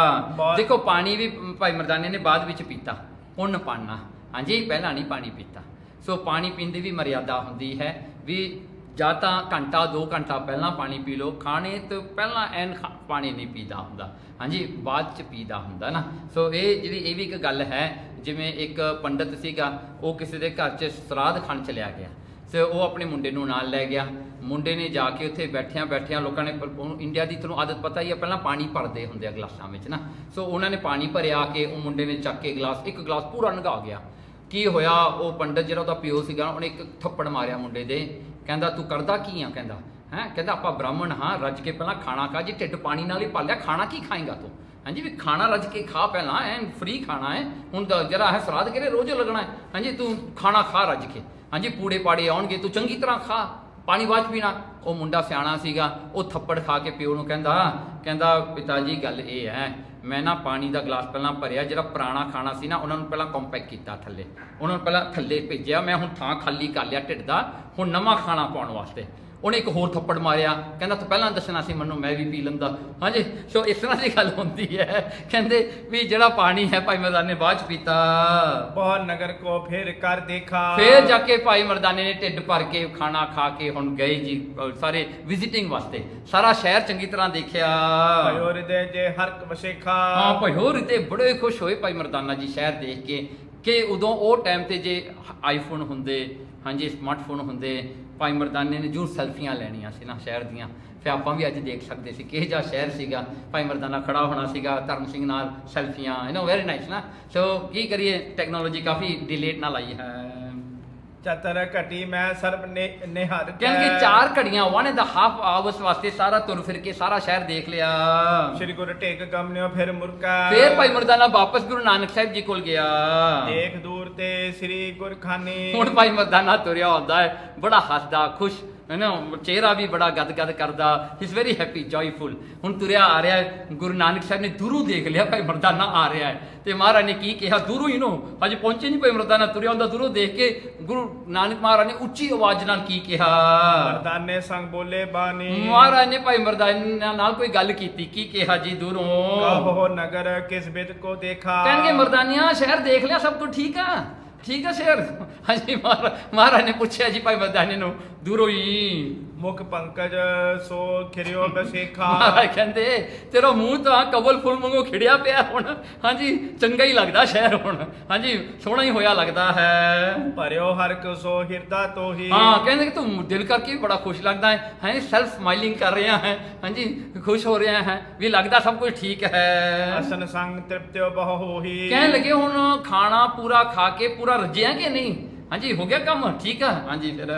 ਦੇਖੋ ਪਾਣੀ ਵੀ ਭਾਈ ਮਰਦਾਨੇ ਨੇ ਬਾਅਦ ਵਿੱਚ ਪੀਤਾ, ਪੁੰਨ ਪਾਣਾ। ਹਾਂਜੀ ਪਹਿਲਾਂ ਨਹੀਂ ਪਾਣੀ ਪੀਤਾ। ਸੋ ਪਾਣੀ ਪੀਣ ਦੀ ਵੀ ਮਰਿਆਦਾ ਹੁੰਦੀ ਹੈ ਵੀ ਜਾਂ ਤਾਂ ਘੰਟਾ 2 ਘੰਟਾ ਪਹਿਲਾਂ ਪਾਣੀ ਪੀ ਲਓ, ਖਾਣੇ ਤੋਂ ਪਹਿਲਾਂ ਐਨ ਪਾਣੀ ਨਹੀਂ ਪੀਦਾ ਹੁੰਦਾ। ਹਾਂਜੀ ਬਾਅਦ ਚ ਪੀਦਾ ਹੁੰਦਾ ਨਾ। ਸੋ ਇਹ ਵੀ ਇੱਕ ਗੱਲ ਹੈ। ਜਿਵੇਂ ਇੱਕ ਪੰਡਤ ਸੀਗਾ, ਉਹ ਕਿਸੇ ਦੇ ਘਰ ਚ ਸਰਾਧ ਖਾਣ ਚਲਿਆ ਗਿਆ, ਸੋ ਉਹ ਆਪਣੇ ਮੁੰਡੇ ਨੂੰ ਨਾਲ ਲੈ ਗਿਆ। ਮੁੰਡੇ ਨੇ ਜਾ ਕੇ ਉੱਥੇ ਬੈਠਿਆਂ ਲੋਕਾਂ ਨੇ, ਇੰਡੀਆ ਦੀ ਤੁਹਾਨੂੰ ਆਦਤ ਪਤਾ ਹੀ ਆ, ਪਹਿਲਾਂ ਪਾਣੀ ਭਰਦੇ ਹੁੰਦੇ ਆ ਗਲਾਸਾਂ ਵਿੱਚ ਨਾ। ਸੋ ਉਹਨਾਂ ਨੇ ਪਾਣੀ ਭਰਿਆ ਕੇ ਉਹ ਮੁੰਡੇ ਨੇ ਚੱਕ ਕੇ ਇੱਕ ਗਲਾਸ ਪੂਰਾ ਲੰਘਾ ਗਿਆ। ਕੀ ਹੋਇਆ, ਉਹ ਪੰਡਤ ਜਿਹੜਾ ਉਹਦਾ ਪਿਓ ਸੀਗਾ, ਉਹਨੇ ਇੱਕ ਥੱਪੜ ਮਾਰਿਆ ਮੁੰਡੇ ਦੇ। ਕਹਿੰਦਾ ਤੂੰ ਕਰਦਾ ਕੀ ਆ? ਕਹਿੰਦਾ ਆਪਾਂ ਬ੍ਰਾਹਮਣ ਹਾਂ, ਰੱਜ ਕੇ ਪਹਿਲਾਂ ਖਾਣਾ ਖਾ ਜੀ, ਢਿੱਡ ਪਾਣੀ ਨਾਲ ਹੀ ਪਾਲਿਆ, ਖਾਣਾ ਕੀ ਖਾਏਗਾ ਤੂੰ? ਹਾਂਜੀ ਵੀ ਖਾਣਾ ਰੱਜ ਕੇ ਖਾ ਪਹਿਲਾਂ, ਐਨ ਫ੍ਰੀ ਖਾਣਾ ਹੈ। ਹੁਣ ਜਰਾ ਹੈ ਸਰਾਧ ਕਰੇ ਰੋਜ਼ ਲੱਗਣਾ ਹੈ। ਹਾਂਜੀ ਤੂੰ ਖਾਣਾ ਖਾ ਰੱਜ ਕੇ। ਹਾਂਜੀ ਪੂੜੇ ਪਾੜੇ ਆਉਣਗੇ, ਤੂੰ ਚੰਗੀ ਤਰ੍ਹਾਂ ਖਾ, ਪਾਣੀ ਬਾਅਦ ਚ ਪੀਣਾ। ਉਹ ਮੁੰਡਾ ਸਿਆਣਾ ਸੀਗਾ, ਉਹ ਥੱਪੜ ਖਾ ਕੇ ਪਿਓ ਨੂੰ ਕਹਿੰਦਾ ਪਿਤਾ ਜੀ ਗੱਲ ਇਹ ਹੈ, ਮੈਂ ਨਾ ਪਾਣੀ ਦਾ ਗਲਾਸ ਪਹਿਲਾਂ ਭਰਿਆ, ਜਿਹੜਾ ਪੁਰਾਣਾ ਖਾਣਾ ਸੀ ਨਾ ਉਹਨਾਂ ਨੂੰ ਪਹਿਲਾਂ ਕੰਪੈਕਟ ਕੀਤਾ ਥੱਲੇ, ਉਹਨਾਂ ਨੂੰ ਪਹਿਲਾਂ ਥੱਲੇ ਭੇਜਿਆ, ਮੈਂ ਹੁਣ ਥਾਂ ਖਾਲੀ ਕਰ ਲਿਆ ਢਿੱਡ ਦਾ, ਹੁਣ ਨਵਾਂ ਖਾਣਾ ਪਾਉਣ ਵਾਸਤੇ। ਉਹਨੇ ਇੱਕ ਹੋਰ ਥੱਪੜ ਮਾਰਿਆ, ਕਹਿੰਦਾ ਤੂੰ ਪਹਿਲਾਂ ਦੱਸਣਾ ਸੀ ਮੈਨੂੰ, ਮੈਂ ਵੀ ਪੀ ਲੈਂਦਾ। ਹਾਂਜੀ ਸੋ ਇਸ ਤਰ੍ਹਾਂ ਦੀ ਗੱਲ ਹੁੰਦੀ ਹੈ। ਕਹਿੰਦੇ ਵੀ ਜਿਹੜਾ ਪਾਣੀ ਹੈ ਭਾਈ ਮਰਦਾਨੇ ਬਾਅਦ ਚ ਪੀਤਾ। ਬਹੁਤ ਨਗਰ ਕੋ ਫਿਰ ਕਰ ਦੇਖਾ, ਫੇਰ ਜਾ ਕੇ ਭਾਈ ਮਰਦਾਨੇ ਨੇ ਢਿੱਡ ਭਰ ਕੇ ਖਾਣਾ ਖਾ ਕੇ ਹੁਣ ਗਏ ਜੀ ਸਾਰੇ ਵਿਜ਼ਿਟਿੰਗ ਵਾਸਤੇ, ਸਾਰਾ ਸ਼ਹਿਰ ਚੰਗੀ ਤਰ੍ਹਾਂ ਦੇਖਿਆ। ਭਇਓ ਹਿਰਦੇ ਜੇ ਹਰ ਵਸੇਖਾ, ਹਾਂ ਭਇਓ ਹਿਰਦੇ ਬੜੇ ਖੁਸ਼ ਹੋਏ ਭਾਈ ਮਰਦਾਨਾ ਜੀ ਸ਼ਹਿਰ ਦੇਖ ਕੇ, ਕਿ ਉਦੋਂ ਉਹ ਟਾਈਮ ਤੇ ਜੇ ਆਈਫੋਨ ਹੁੰਦੇ, ਹਾਂਜੀ ਸਮਾਰਟਫੋਨ ਹੁੰਦੇ, ਭਾਈ ਮਰਦਾਨੇ ਨੇ ਜ਼ਰੂਰ ਸੈਲਫੀਆਂ ਲੈਣੀਆਂ ਸੀ ਨਾ ਸ਼ਹਿਰ ਦੀਆਂ। ਫਿਰ ਆਪਾਂ ਵੀ ਅੱਜ ਦੇਖ ਸਕਦੇ ਸੀ ਕਿਹੋ ਜਿਹਾ ਸ਼ਹਿਰ ਸੀਗਾ। ਭਾਈ ਮਰਦਾਨਾ ਖੜਾ ਹੋਣਾ ਸੀਗਾ ਧਰਮ ਸਿੰਘ ਨਾਲ, ਸੈਲਫੀਆਂ ਵੈਰੀ ਨਾਈਸ ਨਾ। ਸੋ ਕੀ ਕਰੀਏ, ਟੈਕਨੋਲੋਜੀ ਕਾਫੀ ਡਿਲੇਟ ਨਾਲ ਆਈ ਹੈ। ਚਤਰ ਘਟੀ ਮੈਂ ਸਰਬ ਨਿਹਰ ਕਹਿੰਦੇ 4 ਘੜੀਆਂ 1.5 ਆਵਰਸ ਵਾਸਤੇ ਸਾਰਾ ਤੁਰ ਫਿਰ ਕੇ ਸਾਰਾ ਸ਼ਹਿਰ ਦੇਖ ਲਿਆ। ਸ਼੍ਰੀ ਗੁਰੂ ਟੇਕ ਗਮਨਿਓ ਫਿਰ ਮੁਰਕਾ, ਫਿਰ ਭਾਈ ਮਰਦਾਨਾ ਵਾਪਸ ਗੁਰੂ ਨਾਨਕ ਸਾਹਿਬ ਜੀ ਕੋਲ ਗਿਆ। ਦੇਖ ਦੂਰ ਤੇ ਸ੍ਰੀ ਗੁਰਖਾਨੀ, ਹੁਣ ਭਾਈ ਮਰਦਾਨਾ ਤੁਰਿਆ ਹੁੰਦਾ ਹੈ, ਬੜਾ ਹੱਸਦਾ ਖੁਸ਼ ਹੈ ਨਾ, ਚਿਹਰਾ ਵੀ ਬੜਾ ਗਦਗਦ ਕਰਦਾ, ਹੀ ਇਜ਼ ਵੈਰੀ ਹੈਪੀ ਜੋਇਫੁਲ। ਹੁਣ ਤੁਰਿਆ ਆ ਰਿਹਾ ਹੈ, ਗੁਰੂ ਨਾਨਕ ਸਾਹਿਬ ਨੇ ਦੂਰੋਂ ਦੇਖ ਲਿਆ ਭਾਈ ਮਰਦਾਨਾ ਆ ਰਿਹਾ ਹੈ, ਤੇ ਮਹਾਰਾਜ ਨੇ ਕੀ ਕਿਹਾ ਦੂਰੋਂ ਹੀ ਨੂੰ, ਅਜੇ ਪਹੁੰਚੇ ਨਹੀਂ ਭਾਈ ਮਰਦਾਨਾ, ਤੁਰਿਆ ਹੁੰਦਾ ਦੂਰੋਂ ਦੇਖ ਕੇ ਗੁਰੂ ਨਾਨਕ ਮਹਾਰਾਜ ਨੇ ਉੱਚੀ ਆਵਾਜ਼ ਨਾਲ ਕੀ ਕਿਹਾ? ਮਰਦਾਨੇ ਸੰਗ ਬੋਲੇ ਬਾਣੀ, ਮਹਾਰਾਜ ਨੇ ਭਾਈ ਮਰਦਾਨਾ ਨਾਲ ਕੋਈ ਗੱਲ ਕੀਤੀ, ਕੀ ਕਿਹਾ ਜੀ ਦੂਰੋਂ? ਕਹੋ ਨਗਰ ਕਿਸ ਬਿਦ ਕੋ ਦੇਖਾ, ਕਹਿਣਗੇ ਮਰਦਾਨੀਆਂ ਸ਼ਹਿਰ ਦੇਖ ਲਿਆ ਸਭ ਕੁਝ ਠੀਕ ਆ ਸ਼ਹਿਰ? ਹਾਂਜੀ ਮਹਾਰਾਜ ਨੇ ਪੁੱਛਿਆ ਜੀ ਭਾਈ ਮਰਦਾਨੇ ਨੂੰ ਦੂਰੋਂ ਹੀ। ਮੁਖ ਪੰਕਜ ਸੋ ਖਿਰਿਓ ਬਸੇਖਾ, ਮਹਾਰਾਜ ਕਹਿੰਦੇ ਤੇਰਾ ਮੂੰਹ ਤਾਂ ਕਬਲ ਫੁੱਲ ਵਾਂਗੂ ਖਿੜਿਆ ਪਿਆ ਹੁਣ। ਹਾਂਜੀ ਚੰਗਾ ਹੀ ਲੱਗਦਾ ਸ਼ਹਿਰ ਹੁਣ, ਹਾਂਜੀ ਸੋਹਣਾ ਹੀ ਹੋਇਆ ਲੱਗਦਾ ਹੈ। ਭਰਿਓ ਹਰ ਕੋ ਸੋ ਹਿਰਦਾ ਤੋਹੀ, ਹਾਂ ਕਹਿੰਦੇ ਕਿ ਤੂੰ ਦਿਲ ਕਰਕੇ ਵੀ ਬੜਾ ਖੁਸ਼ ਲੱਗਦਾ ਹੈ, ਸੈਲਫ ਸਮਾਈਲਿੰਗ ਕਰ ਰਿਹਾ ਹੈ, ਹਾਂਜੀ ਖੁਸ਼ ਹੋ ਰਿਹਾ ਹੈ, ਵੀ ਲੱਗਦਾ ਸਭ ਕੁਝ ਠੀਕ ਹੈ। ਅਸਨ ਸੰਗ ਤ੍ਰਿਪਤਿਓ ਬਹੁ ਹੋਈ, ਕਹਿਣ ਲੱਗੇ ਹੁਣ ਖਾਣਾ ਪੂਰਾ ਖਾ ਕੇ ਪੂਰਾ ਰੱਜਿਆ ਕਿ ਨਹੀਂ? ਹਾਂਜੀ ਹੋ ਗਿਆ ਕੰਮ ਠੀਕ ਆ। ਹਾਂਜੀ ਫਿਰ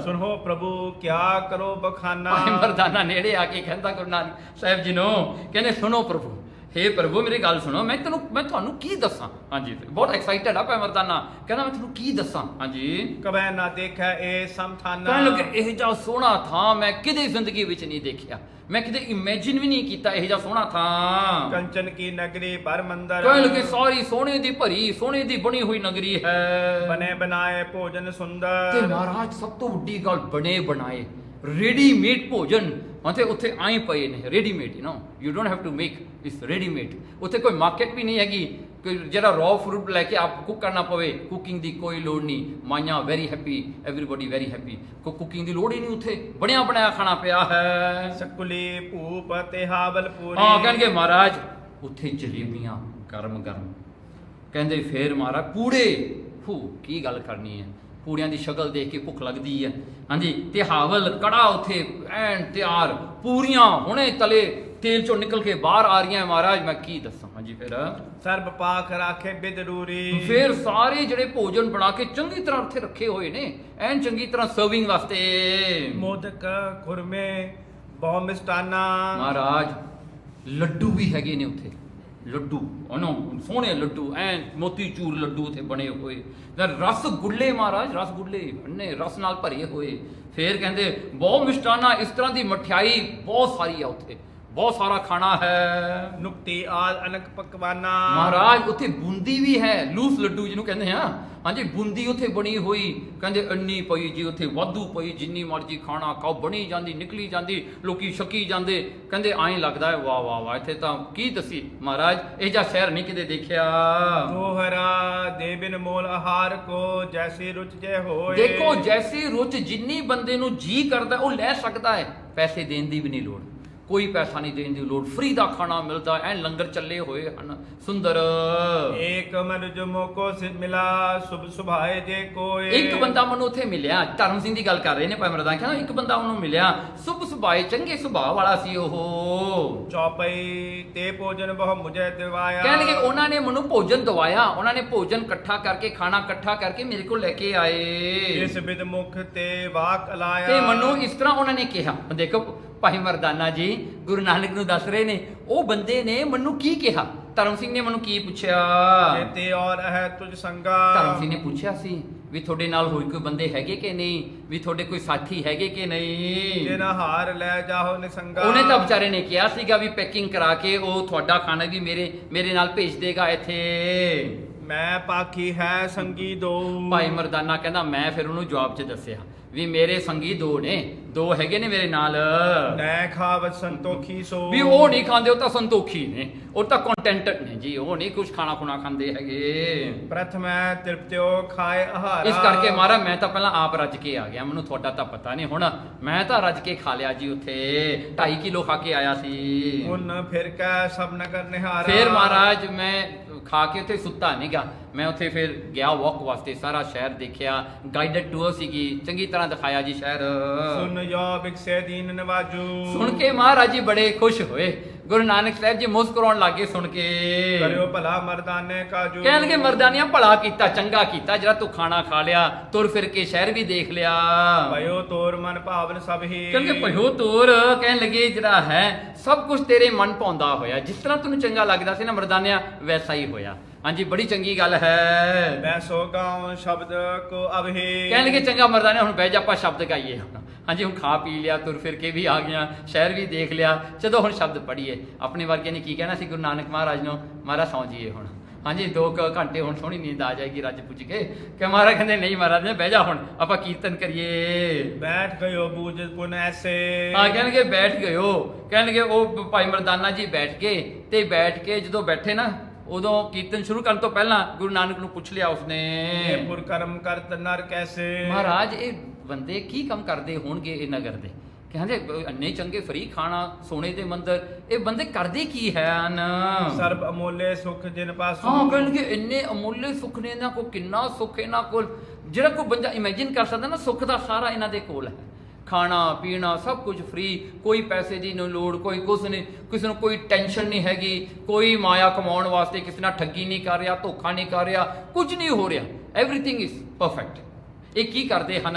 ਸੁਣੋ ਪ੍ਰਭੂ ਕਿਆ ਕਰੋ ਬਖਾਨਾ, ਭਾਈ ਮਰਦਾਨਾ ਨੇੜੇ ਆ ਕੇ ਕਹਿੰਦਾ ਗੁਰੂ ਨਾਨਕ ਸਾਹਿਬ ਜੀ ਨੂੰ, ਕਹਿੰਦੇ ਸੁਣੋ ਪ੍ਰਭੂ, ਹੇ ਪ੍ਰਭੂ ਮੇਰੀ ਗੱਲ ਸੁਣੋ, ਮੈਂ ਤੁਹਾਨੂੰ ਕੀ ਦੱਸਾਂ? ਹਾਂਜੀ ਬਹੁਤ ਐਕਸਾਈਟਡ ਆ ਭਾਈ ਮਰਦਾਨਾ, ਕਹਿੰਦਾ ਮੈਂ ਤੁਹਾਨੂੰ ਕੀ ਦੱਸਾਂ? ਹਾਂਜੀ ਕਬੈ ਨਾ ਦੇਖਿਆ ਇਹ ਸਮਥਾਨਾ, ਕਹਿਣ ਲੱਗੇ ਇਹ ਜਿਹਾ ਸੋਹਣਾ ਥਾਂ ਮੈਂ ਕਿਤੇ ਜ਼ਿੰਦਗੀ ਵਿੱਚ ਨਹੀਂ ਦੇਖਿਆ, ਮੈਂ ਕਿਤੇ ਇਮੇਜਿਨ ਵੀ ਨਹੀਂ ਕੀਤਾ ਇਹ ਜਿਹਾ ਸੋਹਣਾ ਥਾਂ। ਕੰਚਨ ਕੀ ਨਗਰੀ ਭਰ ਮੰਦਰ, ਕਹਿਣ ਲੱਗੇ ਸਾਰੀ ਸੋਨੇ ਦੀ ਭਰੀ ਸੋਨੇ ਦੀ ਬਣੀ ਹੋਈ ਨਗਰੀ ਹੈ, ਬਨੇ ਬਣਾਏ ਭੋਜਨ ਸੁੰਦਰ, ਤੇ ਮਹਾਰਾਜ ਸਭ ਤੋਂ ਵੱਡੀ ਗੱਲ ਬਣੇ ਬਣਾਏ ਰੈਡੀਮੇਡ ਭੋਜਨ ਅਤੇ ਉੱਥੇ ਆਏ ਪਏ ਨੇ readymade you don't have to make is readymade. ਉੱਥੇ ਕੋਈ ਮਾਰਕੀਟ ਵੀ ਨਹੀਂ ਹੈਗੀ ਕਿ ਜਿਹੜਾ ਰॉ ਫਰੂਟ ਲੈ ਕੇ ਆਪ ਕੁੱਕ ਕਰਨਾ ਪਵੇ, ਕੁਕਿੰਗ ਦੀ ਕੋਈ ਲੋੜ ਨਹੀਂ। ਮਾਈਆਂ very happy, everybody very happy, ਕੋਈ ਕੁਕਿੰਗ ਦੀ ਲੋੜ ਹੀ ਨਹੀਂ। ਉੱਥੇ ਬਣਿਆ ਬਣਾਇਆ ਖਾਣਾ ਪਿਆ ਹੈ। ਸਕੁਲੀ ਭੂਪ ਤੇ ਹਾਵਲਪੁਰੀ। ਹਾਂ ਕਹਿਣਗੇ ਮਹਾਰਾਜ ਉੱਥੇ ਜਲੇਬੀਆਂ ਗਰਮ ਗਰਮ। ਕਹਿੰਦੇ ਫੇਰ ਮਹਾਰਾਜ ਪੂੜੇ, ਕੀ ਗੱਲ ਕਰਨੀ ਹੈ, ਪੂੜਿਆਂ ਦੀ ਸ਼ਕਲ ਦੇਖ ਕੇ ਭੁੱਖ ਲੱਗਦੀ ਹੈ। ਹਾਂਜੀ ਤੇ ਹਾਵਲ ਕੜਾ ਉੱਥੇ ਐਨ ਤਿਆਰ, ਪੂਰੀਆਂ ਹੁਣੇ ਤਲੇ ਤੇਲ ਚੋਂ ਨਿਕਲ ਕੇ ਬਾਹਰ ਆ ਰਹੀਆਂ ਮਹਾਰਾਜ, ਮੈਂ ਕੀ ਦੱਸਾਂ। ਹਾਂਜੀ ਫਿਰ ਸਰਬ ਪਾਕ ਰਾਖੇ ਬਿਦਰੂਰੀ। ਫਿਰ ਸਾਰੇ ਜਿਹੜੇ ਭੋਜਨ ਬਣਾ ਕੇ ਚੰਗੀ ਤਰ੍ਹਾਂ ਉੱਥੇ ਰੱਖੇ ਹੋਏ ਨੇ, ਐਨ ਚੰਗੀ ਤਰ੍ਹਾਂ ਸਰਵਿੰਗ ਵਾਸਤੇ। ਮੋਦਕ ਖੁਰਮੇ ਬਹੁ ਮਿਸਟਾਨਾ। ਮਹਾਰਾਜ ਲੱਡੂ ਵੀ ਹੈਗੇ ਨੇ ਉੱਥੇ, ਲੱਡੂ ਸੋਹਣੇ ਲੱਡੂ ਐਨ ਮੋਤੀਚੂਰ ਲੱਡੂ ਉੱਥੇ ਬਣੇ ਹੋਏ। ਰਸਗੁੱਲੇ ਮਹਾਰਾਜ, ਰਸਗੁੱਲੇ ਇੰਨੇ ਰਸ ਨਾਲ ਭਰੇ ਹੋਏ। ਫੇਰ ਕਹਿੰਦੇ ਬਹੁਤ ਮਿਸ਼ਟਾਨਾ, ਇਸ ਤਰ੍ਹਾਂ ਦੀ ਮਠਿਆਈ ਬਹੁਤ ਸਾਰੀ ਆ ਉੱਥੇ, ਬਹੁਤ ਸਾਰਾ ਖਾਣਾ ਹੈ। ਨੁਕਤੀ ਆਲ ਅਨਕ ਪਕਵਾਨਾ। ਮਹਾਰਾਜ ਉੱਥੇ ਬੂੰਦੀ ਵੀ ਹੈ, ਲੂਸ ਲੱਡੂ ਜਿਹਨੂੰ ਕਹਿੰਦੇ ਆ। ਹਾਂਜੀ ਬੂੰਦੀ ਉੱਥੇ ਬਣੀ ਹੋਈ, ਕਹਿੰਦੇ ਇੰਨੀ ਪਈ ਜੀ ਉੱਥੇ ਵਾਧੂ ਪਈ, ਜਿੰਨੀ ਮਰਜ਼ੀ ਖਾਣਾ ਖਾਓ, ਬਣੀ ਜਾਂਦੀ ਨਿਕਲੀ ਜਾਂਦੀ, ਲੋਕੀ ਛਕੀ ਜਾਂਦੇ। ਕਹਿੰਦੇ ਐਂ ਲੱਗਦਾ ਹੈ ਵਾਹ ਵਾਹ ਵਾਹ, ਇੱਥੇ ਤਾਂ ਕੀ ਦੱਸੀ ਮਹਾਰਾਜ, ਇਹ ਜਿਹਾ ਸ਼ਹਿਰ ਨਹੀਂ ਕਿਤੇ ਦੇਖਿਆ। ਦੋਹਰਾ ਦੇ ਬਿਨ ਮੋਲ ਆਹਾਰ ਕੋ ਜੈਸੀ ਰੁਚ ਜੇ ਹੋਏ। ਦੇਖੋ ਜੈਸੀ ਰੁਚ, ਜਿੰਨੀ ਬੰਦੇ ਨੂੰ ਜੀ ਕਰਦਾ ਉਹ ਲੈ ਸਕਦਾ ਹੈ, ਪੈਸੇ ਦੇਣ ਦੀ ਵੀ ਨਹੀਂ ਲੋੜ, ਕੋਈ ਪੈਸਾ ਨਹੀਂ ਦੇਣ ਦੀ ਲੋੜ, ਫ੍ਰੀ ਦਾ ਖਾਣਾ ਮਿਲਦਾ, ਐ ਲੰਗਰ ਚੱਲੇ ਹੋਏ ਹਨ ਸੁੰਦਰ। ਏਕ ਮਨੁਜ ਮੋਕੋ ਸਿ ਮਿਲਾ ਸੁਭ ਸੁਭਾਏ ਜੇ ਕੋਏ। ਇੱਕ ਬੰਦਾ ਮੈਨੂੰ ਉੱਥੇ ਮਿਲਿਆ, ਧਰਮ ਸਿੰਘ ਦੀ ਗੱਲ ਕਰ ਰਹੇ ਨੇ ਭਾਈ ਮਰਦਾਂ, ਕਹਿੰਦਾ ਇੱਕ ਬੰਦਾ ਉਹਨੂੰ ਮਿਲਿਆ, ਸੁਭ ਸੁਭਾਏ, ਚੰਗੇ ਸੁਭਾਅ ਵਾਲਾ ਸੀ ਉਹ। ਚੌਪਈ ਤੇ ਭੋਜਨ ਬਹੁ ਮੁਝੇ ਦਿਵਾਇਆ। ਕਹਿਣਗੇ ਉਹਨਾਂ ਨੇ ਮੈਨੂੰ ਭੋਜਨ ਦਵਾਇਆ, ਉਹਨਾਂ ਨੇ ਭੋਜਨ ਇਕੱਠਾ ਕਰਕੇ, ਖਾਣਾ ਇਕੱਠਾ ਕਰਕੇ ਮੇਰੇ ਕੋਲ ਲੈ ਕੇ ਆਏ। ਇਸ ਬਿਦ ਮੁਖ ਤੇ ਵਾਕ ਅਲਾਇਆ। ਤੇ ਮੈਨੂੰ ਇਸ ਤਰ੍ਹਾਂ ਉਹਨਾਂ ਨੇ ਕਿਹਾ। ਦੇਖੋ ਭਾਈ ਮਰਦਾਨਾ ਜੀ ਗੁਰੂ ਨਾਨਕ ਨੂੰ ਦੱਸ ਰਹੇ ਨੇ, ਉਹ ਬੰਦੇ ਨੇ ਮੈਨੂੰ ਕੀ ਕਿਹਾ। ਧਰਮ ਸਿੰਘ ਨੇ ਮੈਨੂੰ ਕੀ ਪੁੱਛਿਆ? ਤੇ ਔਰ ਹੈ ਤੁਝ ਸੰਗਾ। ਧਰਮ ਸਿੰਘ ਨੇ ਪੁੱਛਿਆ ਸੀ ਵੀ ਤੁਹਾਡੇ ਨਾਲ ਹੋਰ ਕੋਈ ਬੰਦੇ ਹੈਗੇ ਕਿ ਨਹੀਂ, ਵੀ ਤੁਹਾਡੇ ਕੋਈ ਸਾਥੀ ਹੈਗੇ ਕਿ ਨਹੀਂ। ਜਿਨਾ ਹਾਰ ਲੈ ਜਾਓ ਨਿਸੰਗਾ। ਉਹਨੇ ਤਾਂ ਵਿਚਾਰੇ ਨੇ ਕਿਹਾ ਸੀਗਾ ਵੀ ਪੈਕਿੰਗ ਕਰਾ ਕੇ ਉਹ ਤੁਹਾਡਾ ਖਾਣਾ ਵੀ ਮੇਰੇ ਨਾਲ ਭੇਜ ਦੇਗਾ ਇੱਥੇ। ਮੈਂ ਪਾਖੀ ਹੈ ਸੰਗੀ ਦੋ। ਭਾਈ ਮਰਦਾਨਾ ਕਹਿੰਦਾ ਮੈਂ ਫਿਰ ਉਹਨੂੰ ਜਵਾਬ 'ਚ ਦੱਸਿਆ ਵੀ ਮੇਰੇ ਸੰਗੀ ਦੋ ਨੇ, ਦੋ ਹੈਗੇ ਨੇ ਮੇਰੇ ਨਾਲ। ਨੈ ਖਾਵਤ ਸੰਤੋਖੀ ਸੋ। ਵੀ ਉਹ ਨਹੀਂ ਖਾਂਦੇ, ਉਹ ਤਾਂ ਸੰਤੋਖੀ ਨੇ, ਉਹ ਤਾਂ ਕੰਟੈਂਟਡ ਨੇ ਜੀ, ਉਹ ਨਹੀਂ ਕੁਝ ਖਾਣਾ ਖੁਣਾ ਖਾਂਦੇ ਹੈਗੇ। ਪ੍ਰਥਮੈ ਤ੍ਰਿਪਤਿਓ ਖਾਏ ਆਹਾਰਾ। ਇਸ ਕਰਕੇ ਮਹਾਰਾਜ ਮੈਂ ਤਾਂ ਪਹਿਲਾਂ ਆਪ ਰੱਜ ਕੇ ਆ ਗਿਆ, ਮੈਨੂੰ ਤੁਹਾਡਾ ਤਾਂ ਪਤਾ ਨਹੀਂ। ਹੁਣ ਮੈਂ ਤਾਂ ਰੱਜ ਕੇ ਖਾ ਲਿਆ ਜੀ, ਉੱਥੇ 2.5 ਕਿਲੋ ਖਾ ਕੇ ਆਇਆ ਸੀ। ਹੁਣ ਫਿਰ ਕੈ ਸਭ ਨਗਰ ਨਿਹਾਰਾ। ਫਿਰ ਮਹਾਰਾਜ ਮੈਂ ਖਾ ਕੇ ਉੱਥੇ ਸੁੱਤਾ ਨਹੀਂ ਗਾ, ਮੈਂ ਉੱਥੇ ਫਿਰ ਗਿਆ ਵਾਕ ਵਾਸਤੇ, ਸਾਰਾ ਸ਼ਹਿਰ ਦੇਖਿਆ, ਗਾਈਡਡ ਟੂਰ ਸੀਗੀ, ਚੰਗੀ ਤਰ੍ਹਾਂ ਦਿਖਾਇਆ ਜੀ ਸ਼ਹਿਰ। ਸੁਨ ਜੋ ਬਿਕਸੇ ਦੀਨ ਨਵਾਜੂ। ਸੁਣ ਕੇ ਮਹਾਰਾਜ ਜੀ ਬੜੇ ਖੁਸ਼ ਹੋਏ, ਗੁਰੂ ਨਾਨਕ ਸਾਹਿਬ ਜੀ ਮੁਸਕਰਾਉਣ ਲੱਗੇ ਸੁਣ ਕੇ। ਕਰਿਓ ਭਲਾ ਮਰਦਾਨੇ ਕਾਜੂ। ਕਹਿਣਗੇ ਮਰਦਾਨੀਆਂ ਭਲਾ ਕੀਤਾ, ਚੰਗਾ ਕੀਤਾ, ਜਿਹੜਾ ਤੂੰ ਖਾਣਾ ਖਾ ਲਿਆ, ਤੁਰ ਫਿਰ ਕੇ ਸ਼ਹਿਰ ਵੀ ਦੇਖ ਲਿਆ। ਭਇਓ ਤੋਰ ਮਨ ਭਾਵਨ ਸਭ ਹੀ। ਕਹਿੰਦੇ ਭਇਓ ਤੋਰ, ਕਹਿਣ ਲੱਗੇ ਜਿਹੜਾ ਹੈ ਸਭ ਕੁਝ ਤੇਰੇ ਮਨ ਭਾਉਂਦਾ ਹੋਇਆ, ਜਿਸ ਤਰ੍ਹਾਂ ਤੈਨੂੰ ਚੰਗਾ ਲੱਗਦਾ ਸੀ ਨਾ ਮਰਦਾਨਿਆ, ਵੈਸਾ ਹੀ ਹੋਇਆ। ਹਾਂਜੀ ਬੜੀ ਚੰਗੀ ਗੱਲ ਹੈ। ਮੈਂ ਸੋ ਗਾਉਂ ਸ਼ਬਦ ਕੋ ਅਬਹੀ। ਕਹਿਣ ਲੱਗੇ ਚੰਗਾ ਮਰਦਾਨਿਆ ਹੁਣ ਬਹਿ ਜਾ, ਆਪਾਂ ਸ਼ਬਦ ਗਾਈਏ ਹੁਣ। ਹਾਂਜੀ ਹੁਣ ਖਾ ਪੀ ਲਿਆ, ਤੁਰ ਫਿਰ ਕੇ ਵੀ ਆ ਗਿਆ, ਸ਼ਹਿਰ ਵੀ ਦੇਖ ਲਿਆ, ਚਲੋ ਹੁਣ ਸ਼ਬਦ ਪੜ੍ਹੀਏ। ਆਪਣੇ ਵਰਗੇ ਨੇ ਕੀ ਕਹਿਣਾ ਸੀ ਗੁਰੂ ਨਾਨਕ ਮਹਾਰਾਜ ਨੂੰ, ਮਹਾਰਾਜ ਸੌਂ ਜੀਏ ਹੁਣ। ਹਾਂਜੀ 2 ਘੰਟੇ ਹੁਣ ਸੋਹਣੀ ਨੀਂਦ ਆ ਜਾਏਗੀ ਰੱਜ ਪੁੱਜ ਕੇ। ਕਿ ਮਹਾਰਾਜ ਕਹਿੰਦੇ ਨਹੀਂ ਮਹਾਰਾਜ ਨੇ ਬਹਿ ਜਾ, ਹੁਣ ਆਪਾਂ ਕੀਰਤਨ ਕਰੀਏ। ਬੈਠ ਗਇਓ ਬੂਝ ਪੁਨ ਐਸੇ। ਹਾਂ ਕਹਿਣਗੇ ਬੈਠ ਗਇਓ, ਕਹਿਣਗੇ ਉਹ ਭਾਈ ਮਰਦਾਨਾ ਜੀ ਬੈਠ ਗਏ। ਤੇ ਬੈਠ ਕੇ ਜਦੋਂ ਬੈਠੇ ਨਾ, ਉਦੋਂ ਕੀਰਤਨ ਸ਼ੁਰੂ ਕਰਨ ਤੋਂ ਪਹਿਲਾਂ ਗੁਰੂ ਨਾਨਕ ਨੂੰ ਪੁੱਛ ਲਿਆ ਉਸਨੇ, ਪੁਰ ਕਰਮ ਕਰਤ ਨਰ ਕੈਸੇ। ਮਹਾਰਾਜ ਇਹ ਬੰਦੇ ਕੀ ਕੰਮ ਕਰਦੇ ਹੋਣਗੇ ਇਹ ਨਗਰ ਦੇ? ਕਹਿੰਦੇ ਇੰਨੇ ਚੰਗੇ ਫਰੀ ਖਾਣਾ, ਸੋਨੇ ਦੇ ਮੰਦਰ, ਇਹ ਬੰਦੇ ਕਰਦੇ ਕੀ ਹਨ? ਸਰਬ ਅਮੋਲੇ ਸੁਖ ਜਿਨ ਪਾਸੋਂ। ਹਾਂ ਕਹਿਣਗੇ ਇੰਨੇ ਅਮੋਲੇ ਸੁੱਖ ਨੇ ਇਹਨਾਂ ਕੋਲ, ਕਿੰਨਾ ਸੁੱਖ ਇਹਨਾਂ ਕੋਲ, ਜਿਹੜਾ ਕੋਈ ਬੰਦਾ ਇਮੇਜਿਨ ਕਰ ਸਕਦਾ ਨਾ, ਸੁੱਖ ਦਾ ਸਾਰਾ ਇਹਨਾਂ ਦੇ ਕੋਲ ਹੈ। ਖਾਣਾ ਪੀਣਾ ਸਭ ਕੁਝ ਫ੍ਰੀ, ਕੋਈ ਪੈਸੇ ਦੀ ਨਹੀਂ ਲੋੜ, ਕੋਈ ਕੁਛ ਨਹੀਂ, ਕਿਸੇ ਨੂੰ ਕੋਈ ਟੈਨਸ਼ਨ ਨਹੀਂ ਹੈਗੀ, ਕੋਈ ਮਾਇਆ ਕਮਾਉਣ ਵਾਸਤੇ ਕਿਸੇ ਨਾਲ ਠੱਗੀ ਨਹੀਂ ਕਰ ਰਿਹਾ, ਧੋਖਾ ਨਹੀਂ ਕਰ ਰਿਹਾ, ਕੁਝ ਨਹੀਂ ਹੋ ਰਿਹਾ, ਐਵਰੀਥਿੰਗ ਇਜ਼ ਪਰਫੈਕਟ। ਇਹ ਕੀ ਕਰਦੇ ਹਨ?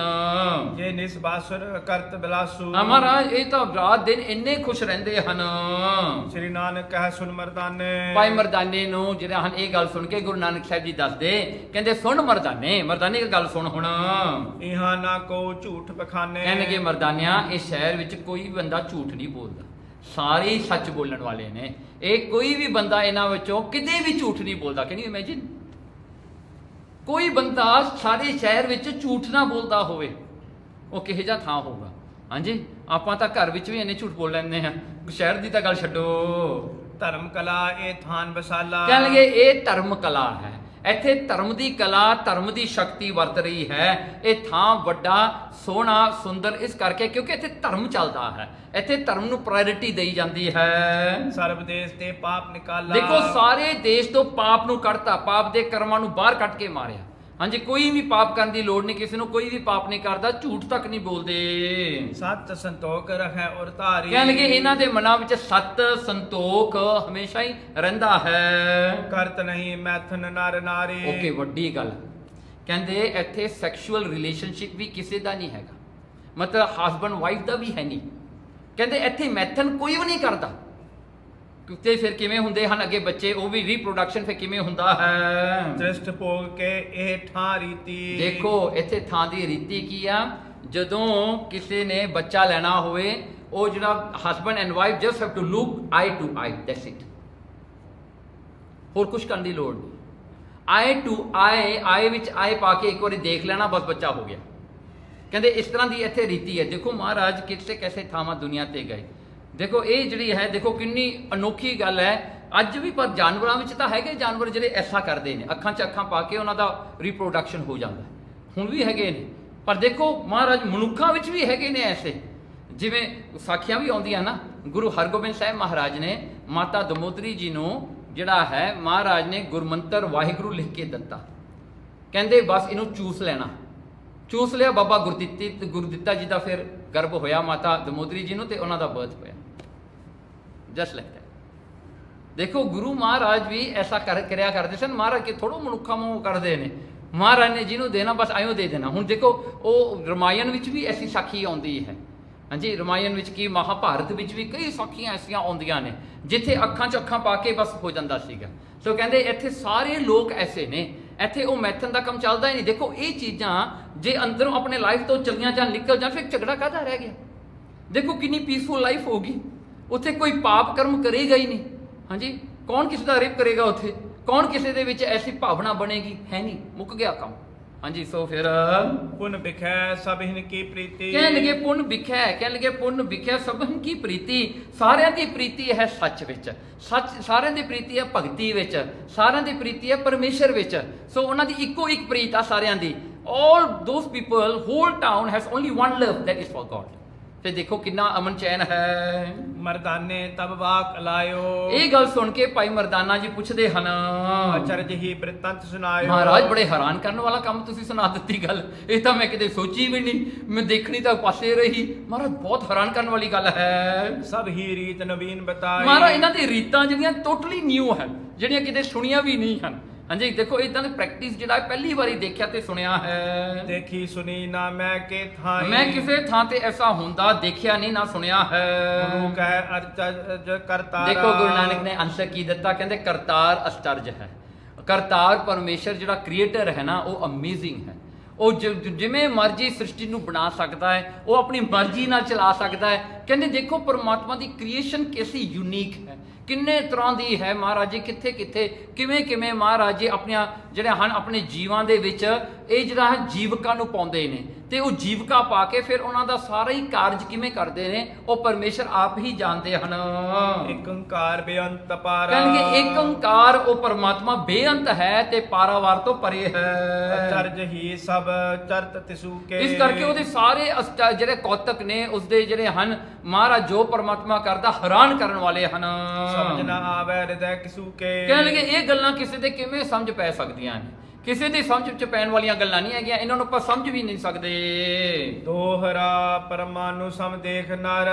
ਜੇ ਨਿਸਬਾਸੁਰ ਕਰਤ ਬਿਲਾਸੂ। ਮਹਾਰਾਜ ਇਹ ਤਾਂ ਰਾਤ ਦਿਨ ਇੰਨੇ ਖੁਸ਼ ਰਹਿੰਦੇ ਹਨ। ਸ੍ਰੀ ਨਾਨਕ ਕਹੈ ਸੁਨ ਮਰਦਾਨੇ। ਭਾਈ ਮਰਦਾਨੇ ਨੂੰ ਜਿਹੜਾ ਹਨ ਇਹ ਗੱਲ ਸੁਣ ਕੇ ਗੁਰੂ ਨਾਨਕ ਸਾਹਿਬ ਜੀ ਦੱਸਦੇ, ਕਹਿੰਦੇ ਸੁਣ ਮਰਦਾਨੇ, ਮਰਦਾਨੇ ਇਹ ਗੱਲ ਸੁਣ ਹੁਣ। ਇਹਾਂ ਨਾ ਕੋ ਝੂਠ ਬਖਾਨੇ। ਕਹਿਣਗੇ ਮਰਦਾਨਿਆਂ ਇਸ ਸ਼ਹਿਰ ਵਿੱਚ ਕੋਈ ਬੰਦਾ ਝੂਠ ਨਹੀਂ ਬੋਲਦਾ, ਸਾਰੇ ਸੱਚ ਬੋਲਣ ਵਾਲੇ ਨੇ। ਇਹ ਕੋਈ ਵੀ ਬੰਦਾ ਇਹਨਾਂ ਵਿੱਚੋਂ ਕਿਤੇ ਵੀ ਝੂਠ ਨਹੀਂ ਬੋਲਦਾ। ਕੈਨ ਯੂ ਇਮੇਜਿਨ ਕੋਈ ਬੰਦਾ ਸਾਰੇ ਸ਼ਹਿਰ ਵਿੱਚ ਝੂਠ ਨਾ ਬੋਲਦਾ ਹੋਵੇ, ਉਹ ਕਿਹੋ ਜਿਹਾ ਥਾਂ ਹੋਊਗਾ। ਹਾਂਜੀ ਆਪਾਂ ਤਾਂ ਘਰ ਵਿੱਚ ਵੀ ਇੰਨੇ ਝੂਠ ਬੋਲ ਲੈਂਦੇ ਹਾਂ, ਸ਼ਹਿਰ ਦੀ ਤਾਂ ਗੱਲ ਛੱਡੋ। ਧਰਮ ਕਲਾ ਇਹ ਥਾਨ ਬਸਾਲਾ। ਕਹਿਣਗੇ ਇਹ ਧਰਮ ਕਲਾ ਹੈ, ਇੱਥੇ ਧਰਮ ਦੀ ਕਲਾ, ਧਰਮ ਦੀ ਸ਼ਕਤੀ ਵਰਤ ਰਹੀ ਹੈ। ਇਹ ਥਾਂ ਵੱਡਾ ਸੋਹਣਾ ਸੁੰਦਰ ਇਸ ਕਰਕੇ ਕਿਉਂਕਿ ਇੱਥੇ ਧਰਮ ਚੱਲਦਾ ਹੈ, ਇੱਥੇ ਧਰਮ ਨੂੰ ਪ੍ਰਾਇੋਰਿਟੀ ਦੇਈ ਜਾਂਦੀ ਹੈ। ਸਰਬ ਦੇਸ਼ ਤੇ ਪਾਪ ਨਿਕਾਲਾ। ਦੇਖੋ ਸਾਰੇ ਦੇਸ਼ ਤੋਂ ਪਾਪ ਨੂੰ ਕੱਢਤਾ, ਪਾਪ ਦੇ ਕਰਮਾਂ ਨੂੰ ਬਾਹਰ ਕੱਢ ਕੇ ਮਾਰਿਆ। ਹਾਂਜੀ ਕੋਈ ਵੀ ਪਾਪ ਕਰਨ ਦੀ ਲੋੜ ਨਹੀਂ, ਕਿਸੇ ਨੂੰ ਕੋਈ ਵੀ ਪਾਪ ਨਹੀਂ ਕਰਦਾ, ਝੂਠ ਤੱਕ ਨਹੀਂ ਬੋਲਦੇ। ਸਤ ਸੰਤੋਖ ਰੱਖੈ ਔਰ ਧਾਰੀ। ਕਹਿਣਗੇ ਇਹਨਾਂ ਦੇ ਮਨਾਂ ਵਿੱਚ ਸਤ ਸੰਤੋਖ ਹਮੇਸ਼ਾ ਹੀ ਰਹਿੰਦਾ ਹੈ। ਕਰਤ ਨਹੀਂ ਮੈਥਨ ਨਰ ਨਾਰੀ। ਓਕੇ ਵੱਡੀ ਗੱਲ ਕਹਿੰਦੇ ਇੱਥੇ ਸੈਕਸ਼ੂਅਲ ਰਿਲੇਸ਼ਨਸ਼ਿਪ ਵੀ ਕਿਸੇ ਦਾ ਨਹੀਂ ਹੈਗਾ, ਮਤਲਬ ਹਸਬੈਂਡ ਵਾਈਫ ਦਾ ਵੀ ਹੈ ਨਹੀਂ। ਕਹਿੰਦੇ ਇੱਥੇ ਮੈਥਨ ਕੋਈ ਵੀ ਨਹੀਂ ਕਰਦਾ। ਤੇ ਫਿਰ ਕਿਵੇਂ ਹੁੰਦੇ ਹਨ ਅੱਗੇ ਬੱਚੇ, ਉਹ ਵੀ ਰੀਪਰੋਡਕਸ਼ਨ ਫਿਰ ਕਿਵੇਂ ਹੁੰਦਾ ਹੈ। ਦ੍ਰਿਸ਼ਟ ਭੋਗ ਕੇ ਇਹ ਠਾਂ ਰੀਤੀ। ਦੇਖੋ ਇੱਥੇ ਥਾਂ ਦੀ ਰੀਤੀ ਕੀ ਆ, ਜਦੋਂ ਕਿਸੇ ਨੇ ਬੱਚਾ ਲੈਣਾ ਹੋਵੇ ਉਹ ਜਿਹੜਾ husband and wife just have to look eye to eye, that's it, ਹੋਰ ਕੁਝ ਕਰਨ ਦੀ ਲੋੜ ਨਹੀਂ। ਆਈ ਟੂ ਆਈ, ਆਈ ਵਿੱਚ ਆਈ ਪਾ ਕੇ ਇੱਕ ਵਾਰੀ ਦੇਖ ਲੈਣਾ, ਬਸ ਬੱਚਾ ਹੋ ਗਿਆ। ਕਹਿੰਦੇ ਇਸ ਤਰ੍ਹਾਂ ਦੀ ਇੱਥੇ ਰੀਤੀ ਹੈ। ਦੇਖੋ ਮਹਾਰਾਜ ਕਿਸੇ ਕਿਸੇ ਥਾਵਾਂ ਦੁਨੀਆ ਤੇ ਗਏ, ਦੇਖੋ ਇਹ ਜਿਹੜੀ ਹੈ ਦੇਖੋ ਕਿੰਨੀ ਅਨੋਖੀ ਗੱਲ ਹੈ। ਅੱਜ ਵੀ ਪਰ ਜਾਨਵਰਾਂ ਵਿੱਚ ਤਾਂ ਹੈਗੇ ਜਾਨਵਰ ਜਿਹੜੇ ਐਸਾ ਕਰਦੇ ਨੇ, ਅੱਖਾਂ 'ਚ ਅੱਖਾਂ ਪਾ ਕੇ ਉਹਨਾਂ ਦਾ ਰੀਪਰੋਡਕਸ਼ਨ ਹੋ ਜਾਂਦਾ, ਹੁਣ ਵੀ ਹੈਗੇ ਨੇ। ਪਰ ਦੇਖੋ ਮਹਾਰਾਜ ਮਨੁੱਖਾਂ ਵਿੱਚ ਵੀ ਹੈਗੇ ਨੇ ਐਸੇ, ਜਿਵੇਂ ਸਾਖੀਆਂ ਵੀ ਆਉਂਦੀਆਂ ਨਾ। ਗੁਰੂ ਹਰਗੋਬਿੰਦ ਸਾਹਿਬ ਮਹਾਰਾਜ ਨੇ ਮਾਤਾ ਦਮੋਦਰੀ ਜੀ ਨੂੰ ਜਿਹੜਾ ਹੈ ਮਹਾਰਾਜ ਨੇ ਗੁਰਮੰਤਰ ਵਾਹਿਗੁਰੂ ਲਿਖ ਕੇ ਦਿੱਤਾ, ਕਹਿੰਦੇ ਬਸ ਇਹਨੂੰ ਚੂਸ ਲੈਣਾ। ਚੂਸ ਲਿਆ, ਬਾਬਾ ਗੁਰਦਿੱਤਾ ਜੀ ਦਾ ਫਿਰ ਗਰਭ ਹੋਇਆ ਮਾਤਾ ਦਮੋਦਰੀ ਜੀ ਨੂੰ, ਤੇ ਉਹਨਾਂ ਦਾ ਬਰਥ ਹੋਇਆ। Just like that. ਦੇਖੋ ਗੁਰੂ ਮਹਾਰਾਜ ਵੀ ਐਸਾ ਕਰਿਆ ਕਰਦੇ ਸਨ। ਮਹਾਰਾਜ ਕਿ ਥੋੜੋ ਮਨੁੱਖਾਂ ਨੂੰ ਕਰਦੇ ਨੇ, ਮਹਾਰਾਜ ਨੇ ਜਿਹਨੂੰ ਦੇਣਾ ਬਸ ਆਇਓ ਦੇ ਦੇਣਾ। ਹੁਣ ਦੇਖੋ ਉਹ ਰਮਾਇਣ ਵਿੱਚ ਵੀ ਐਸੀ ਸਾਖੀ ਆਉਂਦੀ ਹੈ। ਹਾਂਜੀ ਰਮਾਇਣ ਵਿੱਚ ਕੀ, ਮਹਾਭਾਰਤ ਵਿੱਚ ਵੀ ਕਈ ਸਾਖੀਆਂ ਐਸੀਆਂ ਆਉਂਦੀਆਂ ਨੇ ਜਿੱਥੇ ਅੱਖਾਂ 'ਚ ਅੱਖਾਂ ਪਾ ਕੇ ਬਸ ਹੋ ਜਾਂਦਾ ਸੀਗਾ। ਸੋ ਕਹਿੰਦੇ ਇੱਥੇ ਸਾਰੇ ਲੋਕ ਐਸੇ ਨੇ, ਇੱਥੇ ਉਹ ਮੈਥਨ ਦਾ ਕੰਮ ਚੱਲਦਾ ਹੀ ਨਹੀਂ। ਦੇਖੋ ਇਹ ਚੀਜ਼ਾਂ ਜੇ ਅੰਦਰੋਂ ਆਪਣੇ ਲਾਈਫ ਤੋਂ ਚਲੀਆਂ ਜਾਣ, ਨਿਕਲ ਜਾਣ, ਫਿਰ ਝਗੜਾ ਕਾਹਦਾ ਰਹਿ ਗਿਆ। ਦੇਖੋ ਕਿੰਨੀ ਪੀਸਫੁਲ ਲਾਈਫ ਹੋਗੀ, ਉੱਥੇ ਕੋਈ ਪਾਪ ਕਰਮ ਕਰੇਗਾ ਹੀ ਨਹੀਂ। ਹਾਂਜੀ ਕੌਣ ਕਿਸੇ ਦਾ ਰੇਪ ਕਰੇਗਾ ਉੱਥੇ, ਕੌਣ ਕਿਸੇ ਦੇ ਵਿੱਚ ਐਸੀ ਭਾਵਨਾ ਬਣੇਗੀ, ਹੈ ਨਹੀਂ, ਮੁੱਕ ਗਿਆ ਕੰਮ। ਹਾਂਜੀ ਸੋ ਫਿਰ ਪੁਨ ਵਿਖੈ ਸਭਿਨ ਕੀ ਪ੍ਰੀਤੀ। ਕਹਿਣ ਲੱਗੇ ਪੁੰਨ ਵਿਖੈ, ਕਹਿਣ ਲੱਗੇ ਪੁੰਨ ਵਿਖੈ ਸਭਨ ਕੀ ਪ੍ਰੀਤੀ। ਸਾਰਿਆਂ ਦੀ ਪ੍ਰੀਤੀ ਹੈ ਸੱਚ ਵਿੱਚ, ਸੱਚ ਸਾਰਿਆਂ ਦੀ ਪ੍ਰੀਤੀ ਹੈ ਭਗਤੀ ਵਿੱਚ, ਸਾਰਿਆਂ ਦੀ ਪ੍ਰੀਤੀ ਹੈ ਪਰਮੇਸ਼ਰ ਵਿੱਚ। ਸੋ ਉਹਨਾਂ ਦੀ ਇੱਕੋ ਇੱਕ ਪ੍ਰੀਤ ਆ ਸਾਰਿਆਂ ਦੀ। all those people, whole town has only one love, that is for God। ਤੇ ਦੇਖੋ ਕਿੰਨਾ ਅਮਨ ਚੈਨ ਹੈ। ਮਰਦਾਨੇ ਤਬ ਵਾਕ ਲਾਇਓ। ਇਹ ਗੱਲ ਸੁਣ ਕੇ ਭਾਈ ਮਰਦਾਨਾ ਜੀ ਪੁੱਛਦੇ ਹਨ, ਅਚਰਜ ਹੀ ਬ੍ਰਿਤਾਂਤ ਸੁਣਾਇਓ। ਮਹਾਰਾਜ ਬੜੇ ਹੈਰਾਨ ਕਰਨ ਵਾਲਾ ਕੰਮ ਤੁਸੀਂ ਸੁਣਾ ਦਿੱਤੀ ਗੱਲ, ਇਹ ਤਾਂ ਮੈਂ ਕਿਤੇ ਸੋਚੀ ਵੀ ਨਹੀਂ, ਮੈਂ ਦੇਖਣੀ ਤਾਂ ਪਾਸੇ ਰਹੀ। ਮਹਾਰਾਜ ਬਹੁਤ ਹੈਰਾਨ ਕਰਨ ਵਾਲੀ ਗੱਲ ਹੈ। ਸਭ ਹੀ ਰੀਤ ਨਵੀਨ ਬਤਾਈ। ਮਹਾਰਾਜ ਇਹਨਾਂ ਦੀ ਰੀਤਾਂ ਜਿਹੜੀਆਂ ਟੋਟਲੀ ਨਿਊ ਹਨ, ਜਿਹੜੀਆਂ ਕਿਤੇ ਸੁਣੀਆਂ ਵੀ ਨਹੀਂ ਹਨ। ਹਾਂਜੀ ਦੇਖੋ ਇਦਾਂ ਦੀ ਪ੍ਰੈਕਟਿਸ ਜਿਹੜਾ ਪਹਿਲੀ ਵਾਰੀ ਦੇਖਿਆ ਤੇ ਸੁਣਿਆ ਹੈ। ਦੇਖੀ ਸੁਣੀ ਨਾ ਮੈਂ ਕੇ ਥਾਈ। ਮੈਂ ਕਿਸੇ ਥਾਂ ਤੇ ਐਸਾ ਹੁੰਦਾ ਦੇਖਿਆ ਨਹੀਂ ਨਾ ਸੁਣਿਆ ਹੈ। ਗੁਰੂ ਕਹੈ ਅਰਚਜ ਕਰਤਾਰਾ। ਦੇਖੋ ਗੁਰੂ ਨਾਨਕ ਨੇ ਅੰਸ਼ਰ ਕੀ ਦਿੱਤਾ, ਕਹਿੰਦੇ ਕਰਤਾਰ ਅਚਰਜ ਹੈ। ਕਰਤਾਰ ਪਰਮੇਸ਼ਰ ਜਿਹੜਾ ਕ੍ਰੀਏਟਰ ਹੈ ਨਾ, ਉਹ ਅਮੇਜ਼ਿੰਗ ਹੈ। ਉਹ ਜਿਵੇਂ ਮਰਜ਼ੀ ਸ੍ਰਿਸ਼ਟੀ ਨੂੰ ਬਣਾ ਸਕਦਾ ਹੈ, ਉਹ ਆਪਣੀ ਮਰਜ਼ੀ ਨਾਲ ਚਲਾ ਸਕਦਾ ਹੈ। ਕਹਿੰਦੇ ਦੇਖੋ ਪਰਮਾਤਮਾ ਦੀ ਕ੍ਰੀਏਸ਼ਨ ਕਿੰਨੀ ਯੂਨੀਕ ਹੈ, ਕਿੰਨੇ ਤਰ੍ਹਾਂ ਦੀ ਹੈ। ਮਹਾਰਾਜ ਜੀ ਕਿੱਥੇ ਕਿੱਥੇ ਕਿਵੇਂ ਕਿਵੇਂ ਮਹਾਰਾਜ ਜੀ ਆਪਣੀਆਂ ਜਿਹੜੇ ਹਨ ਆਪਣੇ ਜੀਵਾਂ ਦੇ ਵਿੱਚ ਇਹ ਜਿਹੜਾ ਹੈ ਜੀਵਕਾਂ ਨੂੰ ਪਾਉਂਦੇ ਨੇ, ਤੇ ਉਹ ਜੀਵਕਾ ਪਾ ਕੇ ਫਿਰ ਉਹਨਾਂ ਦਾ ਸਾਰਾ ਹੀ ਕਾਰਜ ਕਿਵੇਂ ਕਰਦੇ ਨੇ ਉਹ ਪਰਮੇਸ਼ਰ ਆਪ ਹੀ ਜਾਣਦੇ ਹਨ। ਏਕ ਓੰਕਾਰ ਬੇਅੰਤ ਪਾਰਾ। ਕਹਿੰਦੇ ਏਕ ਓੰਕਾਰ, ਉਹ ਪਰਮਾਤਮਾ ਬੇਅੰਤ ਹੈ ਤੇ ਪਾਰਾਵਾਰ ਤੋਂ ਪਰੇ ਹੈ। ਅਚਰਜ ਹੀ ਸਭ ਚਰਤ ਤਿਸੂ ਕੇ। ਇਸ ਕਰਕੇ ਉਹਦੇ ਸਾਰੇ ਜਿਹੜੇ ਕੌਤਕ ਨੇ ਉਸਦੇ ਜਿਹੜੇ ਹਨ ਮਹਾਰਾਜ ਜੋ ਪਰਮਾਤਮਾ ਕਰਦਾ ਹੈਰਾਨ ਕਰਨ ਵਾਲੇ ਹਨ। ਸਮਝ ਨਾ ਆਵੇ ਹਿਰਦੈ ਕਿਸੂ ਕੇ। ਕਹਿਣ ਲੱਗੇ ਇਹ ਗੱਲਾਂ ਕਿਸੇ ਦੇ ਕਿਵੇਂ ਸਮਝ ਪੈ ਸਕਦੀਆਂ ਨੇ, ਕਿਸੇ ਦੀ ਸਮਝ ਚ ਪੈਣ ਵਾਲੀਆਂ ਗੱਲਾਂ ਨਹੀਂ ਹੈਗੀਆਂ, ਇਹਨਾਂ ਨੂੰ ਆਪਾਂ ਸਮਝ ਵੀ ਨਹੀਂ ਸਕਦੇ। ਦੋਹਰਾ ਪਰਮਾਨੁ ਸਮ ਦੇਖ ਨਰ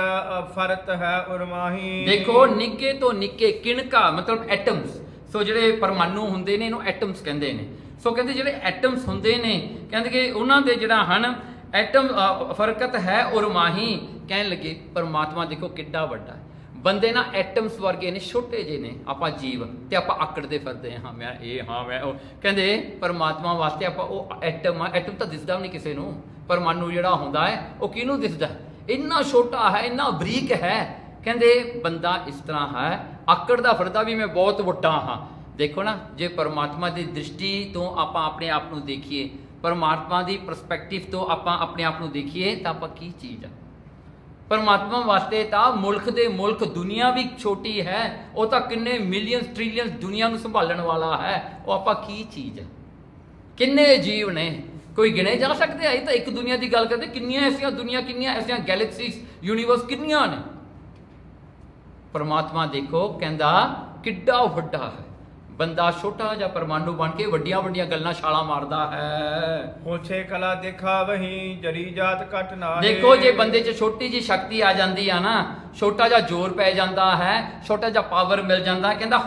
ਫਰਤ ਹੈ ਉਰਮਾਹੀ। ਦੇਖੋ ਨਿੱਕੇ ਤੋਂ ਨਿੱਕੇ ਕਿਣਕਾ ਮਤਲਬ ਐਟਮਸ, ਸੋ ਜਿਹੜੇ ਪਰਮਾਣੂ ਹੁੰਦੇ ਨੇ ਇਹਨੂੰ ਐਟਮਸ ਕਹਿੰਦੇ ਨੇ। ਸੋ ਕਹਿੰਦੇ ਜਿਹੜੇ ਐਟਮਸ ਹੁੰਦੇ ਨੇ ਕਹਿੰਦੇ ਕਿ ਉਹਨਾਂ ਦੇ ਜਿਹੜਾ ਹਨ ਐਟਮ ਫਰਕਤ ਹੈ ਉਰਮਾਹੀ। ਕਹਿਣ ਲੱਗੇ ਪਰਮਾਤਮਾ ਦੇਖੋ ਕਿੱਡਾ ਵੱਡਾ ਹੈ, ਬੰਦੇ ਨਾ ਐਟਮਸ ਵਰਗੇ ਨੇ, ਛੋਟੇ ਜਿਹੇ ਨੇ ਆਪਾਂ ਜੀਵ, ਤੇ ਆਪਾਂ ਆਕੜਦੇ ਫਿਰਦੇ ਹਾਂ ਮੈਂ ਇਹ ਹਾਂ ਮੈਂ ਉਹ। ਕਹਿੰਦੇ ਪਰਮਾਤਮਾ ਵਾਸਤੇ ਆਪਾਂ ਉਹ ਐਟਮ ਆ, ਐਟਮ ਤਾਂ ਦਿਸਦਾ ਨਹੀਂ ਕਿਸੇ ਨੂੰ। ਪਰਮਾਣੂ ਜਿਹੜਾ ਹੁੰਦਾ ਹੈ ਉਹ ਕਿਹਨੂੰ ਦਿਸਦਾ, ਇੰਨਾ ਛੋਟਾ ਹੈ, ਇੰਨਾ ਬਰੀਕ ਹੈ। ਕਹਿੰਦੇ ਬੰਦਾ ਇਸ ਤਰ੍ਹਾਂ ਹੈ, ਆਕੜਦਾ ਫਿਰਦਾ ਵੀ ਮੈਂ ਬਹੁਤ ਵੱਡਾ ਹਾਂ। ਦੇਖੋ ਨਾ ਜੇ ਪਰਮਾਤਮਾ ਦੀ ਦ੍ਰਿਸ਼ਟੀ ਤੋਂ ਆਪਾਂ ਆਪਣੇ ਆਪ ਨੂੰ ਦੇਖੀਏ, ਪਰਮਾਤਮਾ ਦੀ ਪਰਸਪੈਕਟਿਵ ਤੋਂ ਆਪਾਂ ਆਪਣੇ ਆਪ ਨੂੰ ਦੇਖੀਏ ਤਾਂ ਆਪਾਂ ਕੀ ਚੀਜ਼ ਆ। ਪਰਮਾਤਮਾ ਵਾਸਤੇ ਤਾਂ ਮੁਲਕ ਦੇ ਮੁਲਕ ਦੁਨੀਆ ਵੀ ਛੋਟੀ ਹੈ, ਉਹ ਤਾਂ ਕਿੰਨੇ ਮਿਲੀਅਨਸ ਟ੍ਰਿਲੀਅਨਸ ਦੁਨੀਆ ਨੂੰ ਸੰਭਾਲਣ ਵਾਲਾ ਹੈ। ਉਹ ਆਪਾਂ ਕੀ ਚੀਜ਼ ਹੈ? ਕਿੰਨੇ ਜੀਵ ਨੇ, ਕੋਈ ਗਿਣੇ ਜਾ ਸਕਦੇ ਆ? ਇਹ ਤਾਂ ਇੱਕ ਦੁਨੀਆ ਦੀ ਗੱਲ ਕਰਦੇ, ਕਿੰਨੀਆਂ ਐਸੀਆਂ ਦੁਨੀਆ, ਕਿੰਨੀਆਂ ਐਸੀਆਂ ਗੈਲੈਕਸੀਜ਼, ਯੂਨੀਵਰਸ ਕਿੰਨੀਆਂ ਨੇ। ਪਰਮਾਤਮਾ ਦੇਖੋ ਕਹਿੰਦਾ ਕਿੱਡਾ ਵੱਡਾ ਹੈ, ਬੰਦਾ ਛੋਟਾ ਜਿਹਾ ਪਰਮਾਣੂ ਬਣ ਕੇ ਵੱਡੀਆਂ ਵੱਡੀਆਂ ਗੱਲਾਂ ਛਾਲਾਂ ਮਾਰਦਾ ਹੈ। ਹੋਛੇ ਕਲਾ ਦੇਖਾ ਵਹੀ ਜਰੀ ਜਾਤ ਘਟ ਨਾਹੇ। ਦੇਖੋ ਜੇ ਬੰਦੇ 'ਚ ਛੋਟੀ ਜੀ ਸ਼ਕਤੀ ਆ ਜਾਂਦੀ ਆ ਨਾ, ਛੋਟਾ ਜਿਹਾ ਜ਼ੋਰ ਪੈ ਜਾਂਦਾ ਹੈ, ਛੋਟਾ ਜਿਹਾ ਪਾਵਰ ਮਿਲ ਜਾਂਦਾ, ਕਹਿੰਦਾ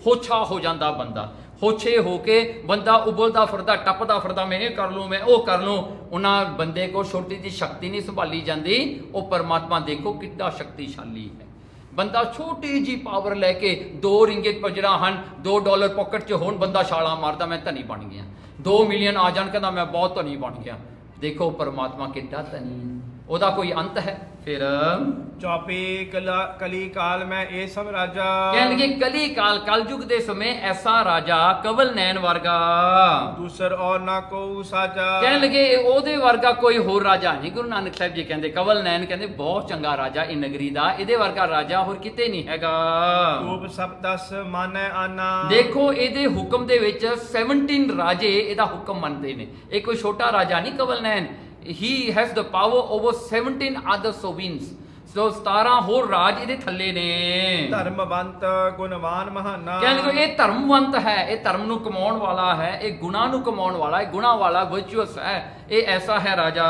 ਹੋਛਾ ਹੋ ਜਾਂਦਾ ਬੰਦਾ। ਹੋਛੇ ਹੋ ਕੇ ਬੰਦਾ ਉਬਲਦਾ ਫਿਰਦਾ, ਟੱਪਦਾ ਫਿਰਦਾ, ਮੈਂ ਇਹ ਕਰ ਲੂੰ, ਮੈਂ ਉਹ ਕਰ ਲੂੰ। ਉਹਨਾਂ ਬੰਦੇ ਕੋਲ ਛੋਟੀ ਜਿਹੀ ਸ਼ਕਤੀ ਨਹੀਂ ਸੰਭਾਲੀ ਜਾਂਦੀ। ਉਹ ਪਰਮਾਤਮਾ ਦੇਖੋ ਕਿੱਡਾ ਸ਼ਕਤੀਸ਼ਾਲੀ ਹੈ। ਬੰਦਾ ਛੋਟੀ ਜੀ ਪਾਵਰ ਲੈ ਕੇ 2 ਰਿੰਗਿਟ ਜਿਹੜਾ ਹਨ, $2 ਪਾਕਟ 'ਚ ਹੋਣ, ਬੰਦਾ ਛਾਲਾਂ ਮਾਰਦਾ ਮੈਂ ਧਨੀ ਬਣ ਗਿਆ। 2 ਮਿਲੀਅਨ ਆ ਜਾਣ, ਕਹਿੰਦਾ ਮੈਂ ਬਹੁਤ ਧਨੀ ਬਣ ਗਿਆ। ਦੇਖੋ ਪਰਮਾਤਮਾ ਕਿੱਡਾ ਧਨੀ ਹੈ, ਉਹਦਾ ਕੋਈ ਅੰਤ ਹੈ? ਫਿਰ ਚੌਪੀ ਕਲੀ ਕਾਲ ਮੈਂ ਇਹ ਸਭ ਰਾਜਾ। ਕਹਿਣ ਲੱਗੇ ਕਲੀ ਕਾਲ, ਕਲਯੁਗ ਦੇ ਸਮੇਂ ਐਸਾ ਰਾਜਾ ਕਵਲ ਨੈਣ ਵਰਗਾ, ਦੂਸਰ ਔਰ ਨਾ ਕੋ ਸਾਜਾ। ਕਹਿਣ ਲੱਗੇ ਉਹਦੇ ਵਰਗਾ ਕੋਈ ਹੋਰ ਰਾਜਾ ਨਹੀਂ। ਗੁਰੂ ਨਾਨਕ ਸਾਹਿਬ ਜੀ ਕਹਿੰਦੇ ਕਵਲ ਨੈਣ ਕਹਿੰਦੇ ਬਹੁਤ ਚੰਗਾ ਰਾਜਾ ਇਹ ਨਗਰੀ ਦਾ, ਇਹਦੇ ਵਰਗਾ ਰਾਜਾ ਹੋਰ ਕਿਤੇ ਨਹੀਂ ਹੈਗਾ। ਰੂਪ ਸਭ ਦਸ ਮਾਨੈ ਆਨਾ। ਦੇਖੋ ਇਹਦੇ ਹੁਕਮ ਦੇ ਵਿੱਚ 17 ਰਾਜੇ ਇਹਦਾ ਹੁਕਮ ਮੰਨਦੇ ਨੇ। ਇਹ ਕੋਈ ਛੋਟਾ ਰਾਜਾ ਨਹੀਂ ਕਵਲ ਨੈਣ। He has the power over 17 other sovereigns. So 17 ਹੋਰ ਰਾਜ ਇਹਦੇ ਥੱਲੇ ਨੇ। ਧਰਮਵੰਤ ਗੁਣਵਾਨ ਮਹਾਨਾ। ਕਹਿੰਦੇ ਇਹ ਧਰਮਵੰਤ ਹੈ, ਇਹ ਧਰਮ ਨੂੰ ਕਮਾਉਣ ਵਾਲਾ ਹੈ, ਇਹ ਗੁਣਾ ਨੂੰ ਕਮਾਉਣ ਵਾਲਾ ਹੈ, ਗੁਣਾ ਵਾਲਾ ਵਰਚੁਅਸ ਹੈ। ਇਹ ਐਸਾ ਹੈ ਰਾਜਾ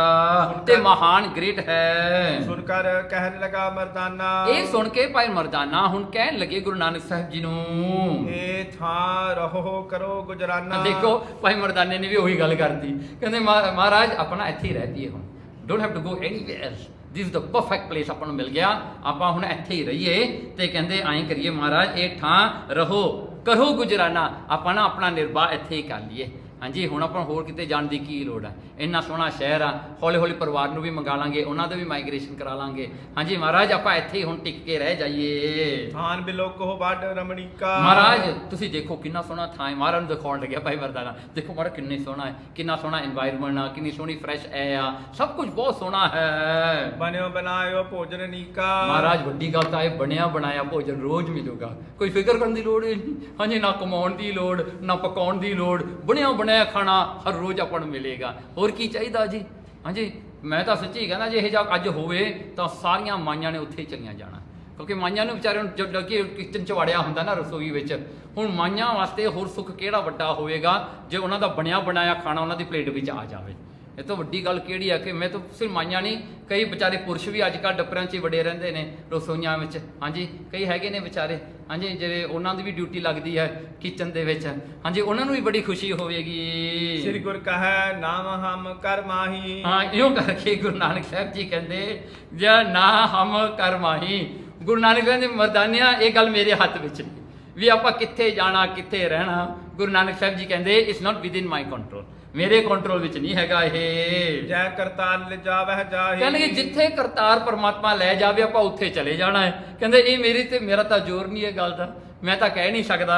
ਤੇ ਮਹਾਨ ਗ੍ਰੇਟ ਹੈ। ਸੁਣ ਕਰ ਕਹਿਣ ਲਗਾ ਮਰਦਾਨਾ। ਇਹ ਸੁਣ ਕੇ ਭਾਈ ਮਰਦਾਨਾ ਹੁਣ ਕਹਿਣ ਲੱਗੇ ਗੁਰੂ ਨਾਨਕ ਸਾਹਿਬ ਜੀ ਨੂੰ, ਇਹ ਥਾਂ ਰਹੋ ਕਰੋ ਗੁਜਰਾਨਾ। ਦੇਖੋ ਭਾਈ ਮਰਦਾਨੇ ਨੇ ਵੀ ਉਹੀ ਗੱਲ ਕਰਤੀ, ਕਹਿੰਦੇ ਮਹਾਰਾਜ ਆਪਣਾ ਇੱਥੇ ਹੀ ਰਹਿ ਪਈਏ, ਹੁਣ don't have to go anywhere else, this is the perfect place ਆਪਾਂ ਨੂੰ ਮਿਲ ਗਿਆ, ਆਪਾਂ ਹੁਣ ਇੱਥੇ ਹੀ ਰਹੀਏ। ਤੇ ਕਹਿੰਦੇ ਐਂ ਕਰੀਏ ਮਹਾਰਾਜ, ਇਹ ਥਾਂ ਰਹੋ ਕਰੋ ਗੁਜਰਾਨਾ, ਆਪਾਂ ਨਾ ਆਪਣਾ ਨਿਰਵਾਹ ਇੱਥੇ ਹੀ ਕਰ ਲਈਏ। ਹਾਂਜੀ ਹੁਣ ਆਪਾਂ ਹੋਰ ਕਿਤੇ ਜਾਣ ਦੀ ਕੀ ਲੋੜ ਹੈ? ਇੰਨਾ ਸੋਹਣਾ ਸ਼ਹਿਰ ਆ, ਹੌਲੀ ਹੌਲੀ ਪਰਿਵਾਰ ਨੂੰ ਵੀ ਮੰਗਾ ਲਾਂਗੇ, ਉਹਨਾਂ ਦਾ ਵੀ ਮਾਈਗ੍ਰੇਸ਼ਨ ਕਰਾ ਲਾਂਗੇ। ਹਾਂਜੀ ਮਹਾਰਾਜ ਆਪਾਂ ਇੱਥੇ ਹੀ ਹੁਣ ਟਿਕ ਕੇ ਰਹਿ ਜਾਈਏ। ਥਾਨ ਬਿਲੋਕੋ ਵੱਡ ਰਮਣੀਕਾ। ਮਹਾਰਾਜ ਤੁਸੀਂ ਦੇਖੋ ਕਿੰਨਾ ਸੋਹਣਾ ਥਾਂ ਹੈ। ਮਹਾਰਾਜ ਨੂੰ ਦਿਖਾਉਣ ਲੱਗਿਆ ਭਾਈ ਮਰਦਾਨਾ, ਦੇਖੋ ਮਹਾਰਾਜ ਕਿੰਨੇ ਸੋਹਣਾ ਹੈ, ਕਿੰਨਾ ਸੋਹਣਾ এনवायरमेंट ਆ, ਕਿੰਨੀ ਸੋਹਣੀ ਫਰੈਸ਼ ਐ ਆ, ਸਭ ਕੁਝ ਬਹੁਤ ਸੋਹਣਾ ਹੈ। ਬਣਿਓ ਬਣਾਇਓ ਭੋਜਨ ਨੀਕਾ। ਮਹਾਰਾਜ ਵੱਡੀ ਗੱਲ ਤਾਂ ਇਹ ਬਣਿਆ ਬਣਾਇਆ ਭੋਜਨ ਰੋਜ਼ ਮਿਲੂਗਾ, ਕੋਈ ਫਿਕਰ ਕਰਨ ਦੀ ਲੋੜ ਹੀ ਨਹੀਂ। ਹਾਂਜੀ ਨਾ ਕਮਾਉਣ ਦੀ ਲੋੜ, ਨਾ ਪਕਾਉਣ ਦੀ ਲੋੜ, ਬਣਿਆ ਬਣਾਇਆ ਖਾਣਾ ਹਰ ਰੋਜ਼ ਆਪਾਂ ਨੂੰ ਮਿਲੇਗਾ। ਹੋਰ ਕੀ ਚਾਹੀਦਾ ਜੀ? ਹਾਂਜੀ ਮੈਂ ਤਾਂ ਸੱਚੀ ਕਹਿੰਦਾ ਜੇ ਇਹ ਜਾ ਅੱਜ ਹੋਵੇ ਤਾਂ ਸਾਰੀਆਂ ਮਾਈਆਂ ਨੇ ਉੱਥੇ ਹੀ ਚਲੀਆਂ ਜਾਣਾ, ਕਿਉਂਕਿ ਮਾਈਆਂ ਨੂੰ ਵਿਚਾਰਿਆਂ ਨੂੰ ਜਦੋਂ ਕਿ ਕਿਚਨ 'ਚ ਵੜਿਆ ਹੁੰਦਾ ਨਾ ਰਸੋਈ ਵਿੱਚ, ਹੁਣ ਮਾਈਆਂ ਵਾਸਤੇ ਹੋਰ ਸੁੱਖ ਕਿਹੜਾ ਵੱਡਾ ਹੋਵੇਗਾ ਜੇ ਉਹਨਾਂ ਦਾ ਬਣਿਆ ਬਣਾਇਆ ਖਾਣਾ ਉਹਨਾਂ ਦੀ ਪਲੇਟ ਵਿੱਚ ਆ ਜਾਵੇ। ਇਹ ਤੋਂ ਵੱਡੀ ਗੱਲ ਕਿਹੜੀ ਆ ਕਿ ਮੈਂ ਤਾਂ ਸਿਰਫ ਮਾਈਆਂ ਨਹੀਂ, ਕਈ ਵਿਚਾਰੇ ਪੁਰਸ਼ ਵੀ ਅੱਜ ਕੱਲ੍ਹ ਡੱਪਰਾਂ 'ਚ ਹੀ ਵੜੇ ਰਹਿੰਦੇ ਨੇ ਰਸੋਈਆਂ ਵਿੱਚ। ਹਾਂਜੀ ਕਈ ਹੈਗੇ ਨੇ ਵਿਚਾਰੇ, ਹਾਂਜੀ ਜਿਹੜੇ ਉਹਨਾਂ ਦੀ ਵੀ ਡਿਊਟੀ ਲੱਗਦੀ ਹੈ ਕਿਚਨ ਦੇ ਵਿੱਚ। ਹਾਂਜੀ ਉਹਨਾਂ ਨੂੰ ਵੀ ਬੜੀ ਖੁਸ਼ੀ ਹੋਵੇਗੀ। ਸ੍ਰੀ ਗੁਰ ਕਹੈ ਨਾਮ ਹਮ ਕਰ ਮਾਹੀ। ਹਾਂ ਇਉਂ ਕਰਕੇ ਗੁਰੂ ਨਾਨਕ ਸਾਹਿਬ ਜੀ ਕਹਿੰਦੇ ਜਾਂ ਨਾ ਹਮ ਕਰ ਮਾਹੀ। ਗੁਰੂ ਨਾਨਕ ਸਾਹਿਬ ਦੇ ਮਰਦਾਨਿਆਂ ਇਹ ਗੱਲ ਮੇਰੇ ਹੱਥ ਵਿੱਚ ਨਹੀਂ ਵੀ ਆਪਾਂ ਕਿੱਥੇ ਜਾਣਾ ਕਿੱਥੇ ਰਹਿਣਾ। ਗੁਰੂ ਨਾਨਕ ਸਾਹਿਬ ਜੀ ਕਹਿੰਦੇ it's not with in my control, ਮੇਰੇ ਕੰਟਰੋਲ ਵਿੱਚ ਨਹੀਂ ਹੈਗਾ ਇਹ। ਜੈ ਕਰਤਾਰ ਲਿਜਾਵਹਿ ਜਾਹੀ। ਕਹਿੰਦੇ ਜਿੱਥੇ ਕਰਤਾਰ ਪਰਮਾਤਮਾ ਲੈ ਜਾਵੇ ਆਪਾਂ ਉੱਥੇ ਚਲੇ ਜਾਣਾ ਹੈ। ਕਹਿੰਦੇ ਇਹ ਮੇਰਾ ਤਾਂ ਜ਼ੋਰ ਨਹੀਂ ਇਹ ਗੱਲ ਦਾ, ਮੈਂ ਤਾਂ ਕਹਿ ਨਹੀਂ ਸਕਦਾ।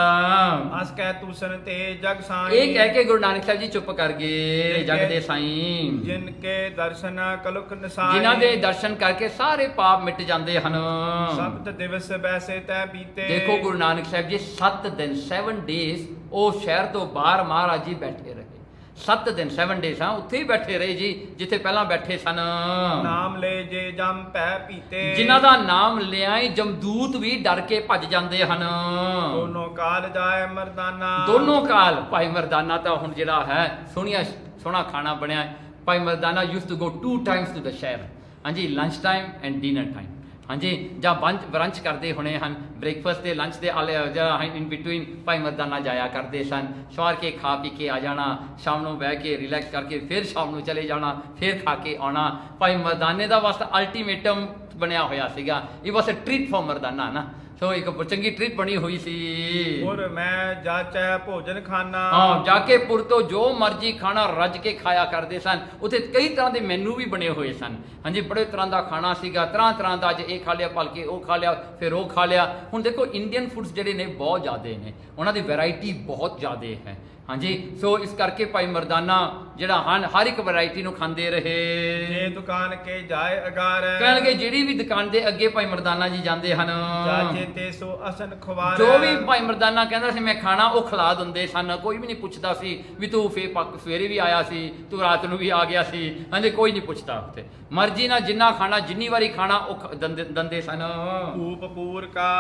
ਅਸ ਕਹਿ ਤੂਸਨ ਤੇ ਜਗ ਸਾਈਂ। ਇਹ ਕਹਿ ਕੇ ਗੁਰੂ ਨਾਨਕ ਸਾਹਿਬ ਜੀ ਚੁੱਪ ਕਰ ਗਏ। ਜਗ ਦੇ ਸਾਈਂ ਜਿਨ ਕੇ ਦਰਸ਼ਨ ਕਲੁਕ ਨਸਾਈ। ਜਿਨ੍ਹਾਂ ਦੇ ਦਰਸ਼ਨ ਕਰਕੇ ਸਾਰੇ ਪਾਪ ਮਿਟ ਜਾਂਦੇ ਹਨ। ਸਬਤ ਦਿਵਸ ਬੈਸੇ ਤੈ ਬੀਤੇ। ਦੇਖੋ ਗੁਰੂ ਨਾਨਕ ਸਾਹਿਬ ਜੀ 7 ਦਿਨ 7 ਡੇਜ਼ ਉਹ ਸ਼ਹਿਰ ਤੋਂ ਬਾਹਰ ਮਹਾਰਾਜ ਜੀ ਬੈਠੇ ਰਹੇ। 7 ਦਿਨ 7 ਡੇਜ਼ ਉੱਥੇ ਹੀ ਬੈਠੇ ਰਹੇ ਜੀ ਜਿੱਥੇ ਪਹਿਲਾਂ ਬੈਠੇ ਸਨ। ਨਾਮ ਲੈ ਜੇ ਜਮ ਪੈ ਪੀਤੇ। ਜਿਨ੍ਹਾਂ ਦਾ ਨਾਮ ਲਿਆ ਹੀ ਜਮਦੂਤ ਵੀ ਡਰ ਕੇ ਭੱਜ ਜਾਂਦੇ ਹਨ। ਦੋਨੋਂ ਕਾਲ ਜਾਏ ਮਰਦਾਨਾ। ਦੋਨੋਂ ਕਾਲ ਭਾਈ ਮਰਦਾਨਾ ਤਾਂ ਹੁਣ ਜਿਹੜਾ ਹੈ ਸੋਹਣਾ ਖਾਣਾ ਬਣਿਆ। Bhai Mardana used to go 2 times to the ਸ਼ਹਿਰ। ਹਾਂਜੀ lunch time and dinner time. ਹਾਂਜੀ ਜਾਂ ਬਰੰਚ ਕਰਦੇ ਹੋਣੇ ਹਨ, ਬ੍ਰੇਕਫਾਸਟ ਤੇ ਲੰਚ ਦੇ ਜਾਂ ਇਨ ਬਿਟਵੀਨ ਭਾਈ ਮਰਦਾਨਾ ਜਾਇਆ ਕਰਦੇ ਸਨ। ਸਵਾਰ ਕੇ ਖਾ ਪੀ ਕੇ ਆ ਜਾਣਾ, ਸ਼ਾਮ ਨੂੰ ਬਹਿ ਕੇ ਰਿਲੈਕਸ ਕਰਕੇ ਫਿਰ ਸ਼ਾਮ ਨੂੰ ਚਲੇ ਜਾਣਾ, ਫਿਰ ਖਾ ਕੇ ਆਉਣਾ। ਭਾਈ ਮਰਦਾਨੇ ਦਾ ਵਾਸਤਾ ਅਲਟੀਮੇਟਮ ਬਣਿਆ ਹੋਇਆ ਸੀਗਾ। ਇਹ ਵਾਸ ਅ ਟ੍ਰੀਟ ਫॉर ਮਰਦਾਨਾ ਨਾ, ਸੋ ਇੱਕ ਚੰਗੀ ਟ੍ਰੀਟ ਬਣੀ ਹੋਈ ਸੀ। ਹੋਰ ਮੈਂ ਜਾਚੈ ਭੋਜਨ ਖਾਣਾ। ਹਾਂ ਜਾ ਕੇ ਪੁਰ ਤੋਂ ਜੋ ਮਰਜ਼ੀ ਖਾਣਾ ਰੱਜ ਕੇ ਖਾਇਆ ਕਰਦੇ ਸਨ। ਉੱਥੇ ਕਈ ਤਰ੍ਹਾਂ ਦੇ ਮੈਨੂ ਵੀ ਬਣੇ ਹੋਏ ਸਨ। ਹਾਂਜੀ ਬੜੇ ਤਰ੍ਹਾਂ ਦਾ ਖਾਣਾ ਸੀਗਾ, ਤਰ੍ਹਾਂ ਦਾ। ਅੱਜ ਇਹ ਖਾ ਲਿਆ, ਭਲਕੇ ਉਹ ਖਾ ਲਿਆ, ਫਿਰ ਉਹ ਖਾ ਲਿਆ। ਹੁਣ ਦੇਖੋ ਇੰਡੀਅਨ ਫੂਡਸ ਜਿਹੜੇ ਨੇ ਬਹੁਤ ਜ਼ਿਆਦੇ ਨੇ, ਉਹਨਾਂ ਦੀ ਵੈਰਾਈਟੀ ਬਹੁਤ ਜ਼ਿਆਦੇ ਹੈ। ਹਾਂਜੀ ਸੋ ਇਸ ਕਰਕੇ ਭਾਈ ਮਰਦਾਨਾ ਜਿਹੜਾ ਹਨ ਹਰ ਇੱਕ ਵੈਰਾਈਟੀ ਨੂੰ ਖਾਂਦੇ ਰਹੇ। ਜੇ ਦੁਕਾਨ ਕੇ ਜਾਏ ਅਗਾਰ ਕਹਿਣਗੇ ਜਿਹੜੀ ਵੀ ਦੁਕਾਨ ਦੇ ਅੱਗੇ ਭਾਈ ਮਰਦਾਨਾ ਜੀ ਜਾਂਦੇ ਹਨ, ਜਾਚੇ ਤੇ ਸੋ ਅਸਨ ਖਵਾਰ ਜੋ ਵੀ ਭਾਈ ਮਰਦਾਨਾ ਕਹਿੰਦਾ ਸੀ ਮੈਂ ਖਾਣਾ ਉਹ ਖਿਲਾ ਦਿੰਦੇ ਸਨ। ਕੋਈ ਵੀ ਨਹੀਂ ਪੁੱਛਦਾ ਸੀ ਵੀ ਤੂੰ ਸਵੇਰੇ ਵੀ ਆਇਆ ਸੀ, ਤੂੰ ਰਾਤ ਨੂੰ ਵੀ ਆ ਗਿਆ ਸੀ। ਹਾਂਜੀ ਕੋਈ ਨਹੀਂ ਪੁੱਛਦਾ ਉੱਥੇ, ਮਰਜ਼ੀ ਨਾਲ ਜਿੰਨਾ ਖਾਣਾ ਜਿੰਨੀ ਵਾਰੀ ਖਾਣਾ ਉਹ ਦਿੰਦੇ ਸਨ। ਭੂਪ ਪੂਰ ਕਾ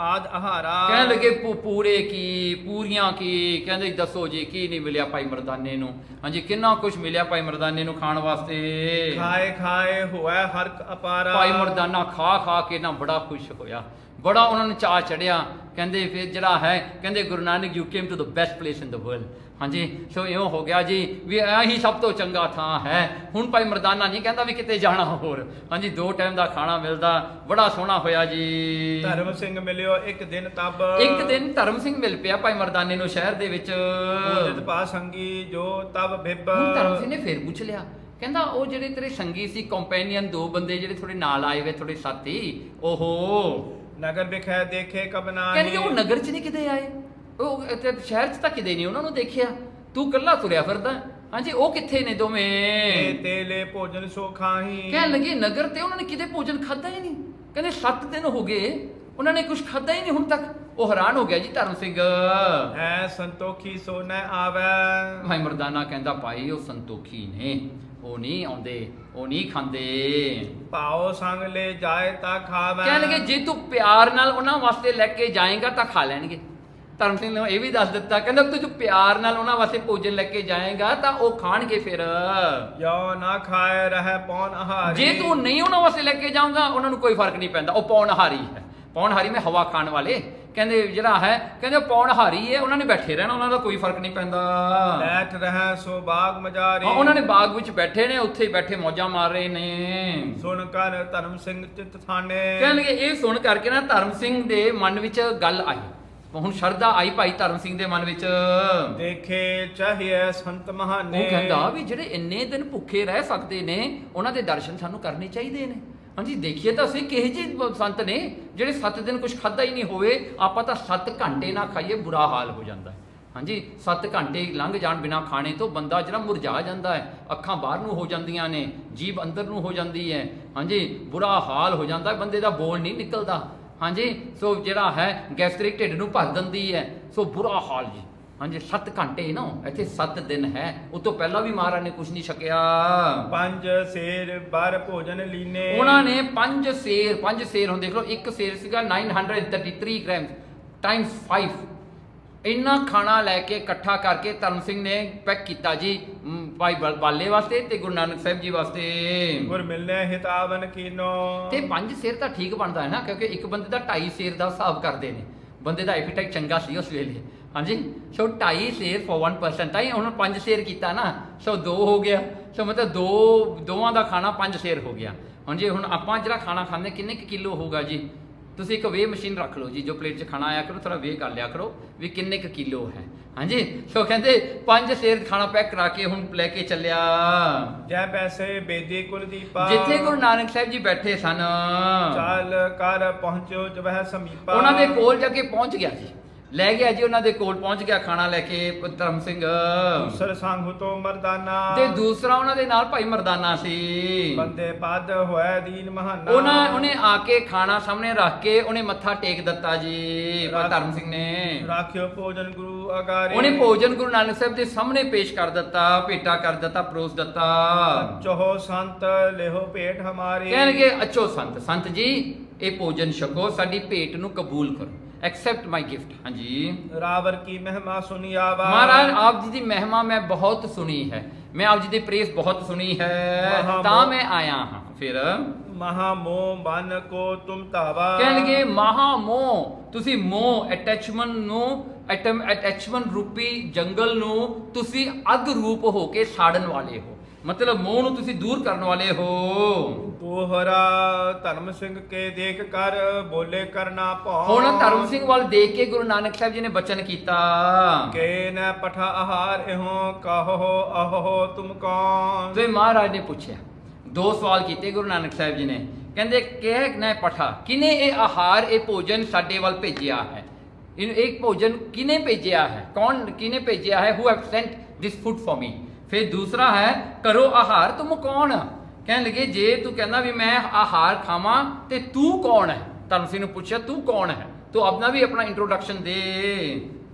ਆਦ ਆਹਾਰਾ ਕਹਿਣ ਲੱਗੇ ਪੂਰੇ ਕੀ ਪੂਰੀਆਂ ਕੀ, ਕਹਿੰਦੇ ਦੱਸੋ ਜੀ ਕੀ ਨਹੀਂ ਮਿਲਿਆ ਭਾਈ ਮਰਦਾਨੇ ਨੂੰ। ਹਾਂਜੀ ਕਿੰਨਾ ਕੁਝ ਮਿਲਿਆ ਭਾਈ ਮਰਦਾਨੇ ਨੂੰ ਖਾਣ ਵਾਸਤੇ। ਖਾਏ ਖਾਏ ਹੋਇਆ ਹਰ ਅਪਾਰਾ ਭਾਈ ਮਰਦਾਨਾ ਖਾ ਖਾ ਕੇ ਨਾ ਬੜਾ ਖੁਸ਼ ਹੋਇਆ, ਬੜਾ ਉਹਨਾਂ ਨੂੰ ਚਾਅ ਚੜਿਆ। ਕਹਿੰਦੇ ਫਿਰ ਜਿਹੜਾ ਹੈ ਕਹਿੰਦੇ Guru Nanak you came to the best place in the world. ਹਾਂਜੀ ਸੋ ਇਉਂ ਹੋ ਗਿਆ ਜੀ ਵੀ ਇਹੀ ਸਭ ਤੋਂ ਚੰਗਾ ਥਾਂ ਹੈ। ਹੁਣ ਭਾਈ ਮਰਦਾਨਾ ਨਹੀਂ ਕਹਿੰਦਾ ਵੀ ਕਿਤੇ ਜਾਣਾ ਹੋਰ। ਹਾਂਜੀ 2 ਟਾਈਮ ਦਾ ਖਾਣਾ ਮਿਲਦਾ, ਬੜਾ ਸੋਹਣਾ ਹੋਇਆ ਜੀ। ਧਰਮ ਸਿੰਘ ਮਿਲਿਓ ਇੱਕ ਦਿਨ ਤਬ ਇੱਕ ਦਿਨ ਧਰਮ ਸਿੰਘ ਮਿਲ ਪਿਆ ਭਾਈ ਮਰਦਾਨੇ ਨੂੰ ਸ਼ਹਿਰ ਦੇ ਵਿੱਚ। ਪੂਜਿਤ ਪਾ ਸੰਗੀ ਜੋ ਤਬ ਬਿਬ ਹੁਣ ਧਰਮ ਸਿੰਘ ਨੇ ਫੇਰ ਪੁੱਛ ਲਿਆ, ਕਹਿੰਦਾ ਉਹ ਜਿਹੜੇ ਤੇਰੇ ਸੰਗੀ ਸੀ ਕੰਪੈਨੀਅਨ 2 ਬੰਦੇ ਜਿਹੜੇ ਥੋੜੇ ਨਾਲ ਆਏ ਵੇ ਥੋੜੇ ਸਾਥੀ, ਓਹੋ ਨਗਰ ਵਿਖੇ ਦੇਖੇ ਕਬ ਨਾਹੀ। ਕਹਿੰਦੇ ਉਹ ਨਗਰ 'ਚ ਨਹੀਂ ਕਿਤੇ ਆਏ, ਉਹ ਸ਼ਹਿਰ 'ਚ ਤਾਂ ਕਿਤੇ ਨਹੀਂ ਉਹਨਾਂ ਨੂੰ ਦੇਖਿਆ, ਤੂੰ ਇਕੱਲਾ ਤੁਰਿਆ ਫਿਰਦਾ। ਹਾਂਜੀ ਉਹ ਕਿੱਥੇ ਨੇ ਦੋਵੇਂ? ਤੇਲੇ ਭੋਜਨ ਸੋ ਖਾਹੀ। ਕਹਿਣ ਲੱਗੇ ਨਗਰ ਤੇ ਉਹਨਾਂ ਨੇ ਕਿਤੇ ਭੋਜਨ ਖਾਦਾ ਹੀ ਨਹੀਂ। ਕਹਿੰਦੇ 7 ਦਿਨ ਹੋ ਗਏ ਉਹਨਾਂ ਨੇ ਕੁਝ ਖਾਦਾ ਹੀ ਨਹੀਂ ਹੁਣ ਤੱਕ। ਉਹ ਹੈਰਾਨ ਹੋ ਗਿਆ ਜੀ ਧਰਮ ਸਿੰਘ। ਹੈ ਸੰਤੋਖੀ ਸੋ ਨ ਆਵੇ। ਭਾਈ ਮਰਦਾਨਾ ਕਹਿੰਦਾ ਭਾਈ ਉਹ ਸੰਤੋਖੀ ਨੇ, ਉਹ ਨਹੀਂ ਆਉਂਦੇ, ਉਹ ਨਹੀਂ ਖਾਂਦੇ। ਪਾਓ ਸੰਗ ਲੈ ਜਾਏ ਤਾਂ ਖਾਵੇ। ਕਹਿਣਗੇ ਜੇ ਤੂੰ ਪਿਆਰ ਨਾਲ ਉਹਨਾਂ ਵਾਸਤੇ ਲੈ ਕੇ ਜਾਏਗਾ ਤਾਂ ਖਾ ਲੈਣਗੇ। ਧਰਮ ਸਿੰਘ ਨੇ ਇਹ ਵੀ ਦੱਸ ਦਿੱਤਾ, ਕਹਿੰਦਾ ਤੂੰ ਪਿਆਰ ਨਾਲ ਉਹਨਾਂ ਵਾਸਤੇ ਭੋਜਨ ਲੈ ਕੇ ਜਾਏਗਾ ਤਾਂ ਉਹ ਖਾਣਗੇ ਫਿਰ। ਜੋ ਨਾ ਖਾਏ ਰਹਿ ਪੌਣ ਆਹਾਰੀ। ਜੇ ਤੂੰ ਨਹੀਂ ਉਹਨਾਂ ਵਾਸਤੇ ਲੈ ਕੇ ਜਾਊਂਗਾ ਉਹਨਾਂ ਨੂੰ ਕੋਈ ਫਰਕ ਨਹੀਂ ਪੈਂਦਾ, ਉਹ ਪੌਣਹਾਰੀ ਹੈ। ਪੌਣਹਾਰੀ ਮੈਂ ਹਵਾ ਖਾਣ ਵਾਲੇ ਕਹਿੰਦੇ ਜਿਹੜਾ ਹੈ ਕਹਿੰਦੇ ਉਹ ਪੌਣਹਾਰੀ ਹੈ, ਉਹਨਾਂ ਨੇ ਬੈਠੇ ਰਹਿਣਾ, ਉਹਨਾਂ ਦਾ ਕੋਈ ਫਰਕ ਨਹੀਂ ਪੈਂਦਾ। ਬੈਠ ਰਹਿ ਸੋ ਬਾਗ ਮਜਾਰੀ। ਉਹਨਾਂ ਨੇ ਬਾਗ ਵਿੱਚ ਬੈਠੇ ਨੇ, ਉੱਥੇ ਹੀ ਬੈਠੇ ਮੌਜਾਂ ਮਾਰ ਰਹੇ ਨੇ। ਸੁਣ ਕਰ ਧਰਮ ਸਿੰਘ ਚਿਤ ਥਾਨੇ। ਕਹਿਣਗੇ ਇਹ ਸੁਣ ਕਰਕੇ ਨਾ ਧਰਮ ਸਿੰਘ ਦੇ ਮਨ ਵਿੱਚ ਗੱਲ ਆਈ, ਹੁਣ ਸ਼ਰਧਾ ਆਈ ਭਾਈ ਧਰਮ ਸਿੰਘ ਦੇ ਮਨ ਵਿੱਚ। ਦੇਖੇ ਚਾਹੀਏ ਸੰਤ ਮਹਾਨੇ। ਉਹ ਕਹਿੰਦਾ ਵੀ ਜਿਹੜੇ ਇੰਨੇ ਦਿਨ ਭੁੱਖੇ ਰਹਿ ਸਕਦੇ ਨੇ ਉਹਨਾਂ ਦੇ ਦਰਸ਼ਨ ਸਾਨੂੰ ਕਰਨੇ ਚਾਹੀਦੇ ਨੇ। ਹਾਂਜੀ ਦੇਖੀਏ ਤਾਂ ਅਸੀਂ ਕਿਹੋ ਜਿਹੇ ਸੰਤ ਨੇ ਜਿਹੜੇ 7 ਦਿਨ ਕੁਝ ਖਾਧਾ ਹੀ ਨਹੀਂ ਹੋਵੇ। ਆਪਾਂ ਤਾਂ 7 ਘੰਟੇ ਨਾ ਖਾਈਏ ਬੁਰਾ ਹਾਲ ਹੋ ਜਾਂਦਾ ਹੈ। ਹਾਂਜੀ 7 ਘੰਟੇ ਲੰਘ ਜਾਣ ਬਿਨਾ ਖਾਣੇ ਤੋਂ ਬੰਦਾ ਜਿਹੜਾ ਮੁਰਝਾ ਜਾਂਦਾ ਹੈ, ਅੱਖਾਂ ਬਾਹਰ ਨੂੰ ਹੋ ਜਾਂਦੀਆਂ ਨੇ, ਜੀਭ ਅੰਦਰ ਨੂੰ ਹੋ ਜਾਂਦੀ ਹੈ। ਹਾਂਜੀ ਬੁਰਾ ਹਾਲ ਹੋ ਜਾਂਦਾ, ਬੰਦੇ ਦਾ ਬੋਲ ਨਹੀਂ ਨਿਕਲਦਾ। ਹਾਂਜੀ ਸੋ ਜਿਹੜਾ ਹੈ ਗੈਸਟ੍ਰਿਕ ਢਿੱਡ ਨੂੰ ਭਰ ਦਿੰਦੀ ਹੈ। ਸੋ ਬੁਰਾ ਹਾਲ ਜੀ। ਹਾਂਜੀ 7 ਘੰਟੇ ਨਾ, ਇੱਥੇ 7 ਦਿਨ ਹੈ। ਉਹ ਤੋਂ ਪਹਿਲਾਂ ਵੀ ਮਹਾਰਾਜ ਨੇ ਕੁਝ ਨਹੀਂ ਛਕਿਆ। 5 ਸੇਰ ਬਰ ਭੋਜਨ ਲੀਨੇ। ਉਹਨਾਂ ਨੇ 5 ਸੇਰ ਹੁਣ ਦੇਖ ਲਓ, ਇੱਕ ਸੇਰ ਸੀਗਾ 933 ਗ੍ਰਾਮ ਟਾਈਮਸ 5। ਇੰਨਾ ਖਾਣਾ ਲੈ ਕੇ ਇਕੱਠਾ ਕਰਕੇ ਧਰਮ ਸਿੰਘ ਨੇ ਪੈਕ ਕੀਤਾ ਜੀ ਭਾਈ ਬਾਲੇ ਵਾਸਤੇ ਤੇ ਗੁਰੂ ਨਾਨਕ ਸਾਹਿਬ ਜੀ ਵਾਸਤੇ। ਗੁਰ ਮਿਲਨੇ ਹਿਤਾਵਨ ਕੀਨੋ। ਤੇ 5 ਸੇਰ ਤਾਂ ਠੀਕ ਬਣਦਾ ਹੈ ਨਾ, ਕਿਉਂਕਿ ਇੱਕ ਬੰਦੇ ਦਾ 2.5 ਸੇਰ ਦਾ ਹਿਸਾਬ ਕਰਦੇ ਨੇ। ਬੰਦੇ ਦਾ ਐਪੀਟਾਈਟ ਚੰਗਾ ਸੀ ਉਸ ਵੇਲੇ। ਹਾਂਜੀ ਸੋ 2.5 ਸੇਰ ਫॉर 1 ਪਰਸਨ, ਤਾਂ ਹੀ ਹੁਣ 5 ਸੇਰ ਕੀਤਾ ਨਾ, ਸੋ 2 ਹੋ ਗਿਆ। ਸੋ ਮਤਲਬ ਦੋਵਾਂ ਦਾ ਖਾਣਾ 5 ਸੇਰ ਹੋ ਗਿਆ। ਹਾਂਜੀ ਹੁਣ ਆਪਾਂ ਜਿਹੜਾ ਖਾਣਾ ਖਾਂਦੇ ਕਿੰਨੇ ਕੁ ਕਿਲੋ ਹੋਊਗਾ ਜੀ? ਤੁਸੀਂ ਇੱਕ ਵੇ ਮਸ਼ੀਨ ਰੱਖ ਲਓ ਜੀ, ਜੋ ਪਲੇਟ 'ਚ ਖਾਣਾ ਆਇਆ ਕਰੋ ਥੋੜਾ ਵੇ ਕਰ ਲਿਆ ਕਰੋ ਵੀ ਕਿੰਨੇ ਕੁ ਕਿਲੋ ਹੈ। ਹਾਂਜੀ ਸੋ ਕਹਿੰਦੇ 5 ਸੇਰ ਖਾਣਾ ਪੈਕ ਕਰਾ ਕੇ ਹੁਣ ਲੈ ਕੇ ਚੱਲਿਆ। ਜੈ ਪੈਸੇ ਬੇਦੀ ਕੁਲਦੀਪਾ। ਜਿੱਥੇ ਗੁਰੂ ਨਾਨਕ ਸਾਹਿਬ ਜੀ ਬੈਠੇ ਸਨ, ਚੱਲ ਕਰ ਪਹੁੰਚੋ ਜਵਹ ਸਮੀਪਾ। ਉਹਨਾਂ ਦੇ ਕੋਲ ਜਾ ਕੇ ਪਹੁੰਚ ਗਿਆ ਜੀ, ਲੈ ਗਿਆ ਜੀ ਉਹਨਾਂ ਦੇ ਕੋਲ ਪਹੁੰਚ ਗਿਆ ਖਾਣਾ ਲੈ ਕੇ ਧਰਮ ਸਿੰਘ। ਦੂਸਰ ਸੰਗ ਤੋਂ ਮਰਦਾਨਾ। ਤੇ ਦੂਸਰਾ ਉਹਨਾਂ ਦੇ ਨਾਲ ਭਾਈ ਮਰਦਾਨਾ ਸੀ। ਬੰਦੇ ਪਦ ਹੋਇਆ ਦੀਨ ਮਹਾਨਾ। ਉਹਨੇ ਆ ਕੇ ਖਾਣਾ ਸਾਹਮਣੇ ਰੱਖ ਕੇ ਉਹਨੇ ਮੱਥਾ ਟੇਕ ਦਿੱਤਾ ਜੀ ਭਾਈ ਧਰਮ ਸਿੰਘ ਨੇ। ਰਾਖਿਓ ਭੋਜਨ ਗੁਰੂ ਅਗਾਰੇ। ਉਹਨੇ ਭੋਜਨ ਗੁਰੂ ਨਾਨਕ ਸਾਹਿਬ ਦੇ ਸਾਹਮਣੇ ਪੇਸ਼ ਕਰ ਦਿੱਤਾ, ਭੇਟਾ ਕਰ ਦਿੱਤਾ, ਪਰੋਸ ਦਿੱਤਾ। ਚੋਹ ਸੰਤ ਲਿਹੋ ਭੇਟ ਹਮਾਰੀ। ਕਹਿਣਗੇ ਅੱਛੋ ਸੰਤ ਜੀ ਇਹ ਭੋਜਨ ਛਕੋ, ਸਾਡੀ ਭੇਟ ਨੂੰ ਕਬੂਲ ਕਰੋ, ਐਕਸੈਪਟ ਮਾਈ ਗਿਫਟ। ਹਾਂਜੀ ਰਾਵਰ ਕੀ ਮਹਿਮਾ ਸੁਨੀ ਆਵਾ। ਮਹਾਰਾਜ ਆਪ ਜੀ ਦੀ ਮਹਿਮਾ ਮੈਂ ਬਹੁਤ ਸੁਣੀ ਹੈ, ਮੈਂ ਆਪ ਜੀ ਦੀ ਪ੍ਰੇਸ ਬਹੁਤ ਸੁਣੀ ਹੈ, ਤਾਂ ਮੈਂ ਆਇਆ ਹਾਂ। ਫਿਰ ਮਹਾ ਮੋਹ ਬਨ ਕੋ ਤੁਮ ਧਾਵਾ। ਕਹਿਣਗੇ ਮਹਾ ਮੋਹ, ਤੁਸੀਂ ਮੋਹ ਅਟੈਚਮੈਂਟ ਰੂਪੀ ਜੰਗਲ ਨੂੰ ਤੁਸੀਂ ਅੱਗ ਰੂਪ ਹੋ ਕੇ ਸਾੜਨ ਵਾਲੇ ਹੋ, ਮਤਲਬ ਮੋਹ ਨੂੰ ਤੁਸੀਂ ਦੂਰ ਕਰਨ ਵਾਲੇ ਹੋ। ਦੋਹਰਾ ਧਰਮ ਸਿੰਘ ਕੇ ਦੇਖ ਕਰ ਬੋਲੇ ਕਰਨਾ ਭਉ। ਹੁਣ ਧਰਮ ਸਿੰਘ ਵੱਲ ਦੇਖ ਕੇ ਗੁਰੂ ਨਾਨਕ ਸਾਹਿਬ ਜੀ ਨੇ ਬਚਨ ਕੀਤਾ ਕੇ ਨ ਪਠਾ ਆਹਾਰ ਇਹੋ ਕਹੋ ਅਹੋ ਤੁਮ ਕੌਣ। ਤੇ ਮਹਾਰਾਜ ਨੇ ਪੁੱਛਿਆ, 2 ਸਵਾਲ ਕੀਤੇ ਗੁਰੂ ਨਾਨਕ ਸਾਹਿਬ ਜੀ ਨੇ। ਕਹਿੰਦੇ ਕਹਿ ਨਾ ਪਠਾ, ਕਿਨੇ ਇਹ ਆਹਾਰ ਇਹ ਭੋਜਨ ਸਾਡੇ ਵੱਲ ਭੇਜਿਆ ਹੈ? एक भोजन किने भेजिया है, कौन किने भेजिया है, who have sent this food for me. फिर दूसरा है करो आहार, तुम कौन। कहने लगे जे तू कहना भी मैं आहार खावा ते तू कौन है। धर्म सिंह ने पूछा तू कौन है, तो अपना भी अपना इंट्रोडक्शन दे।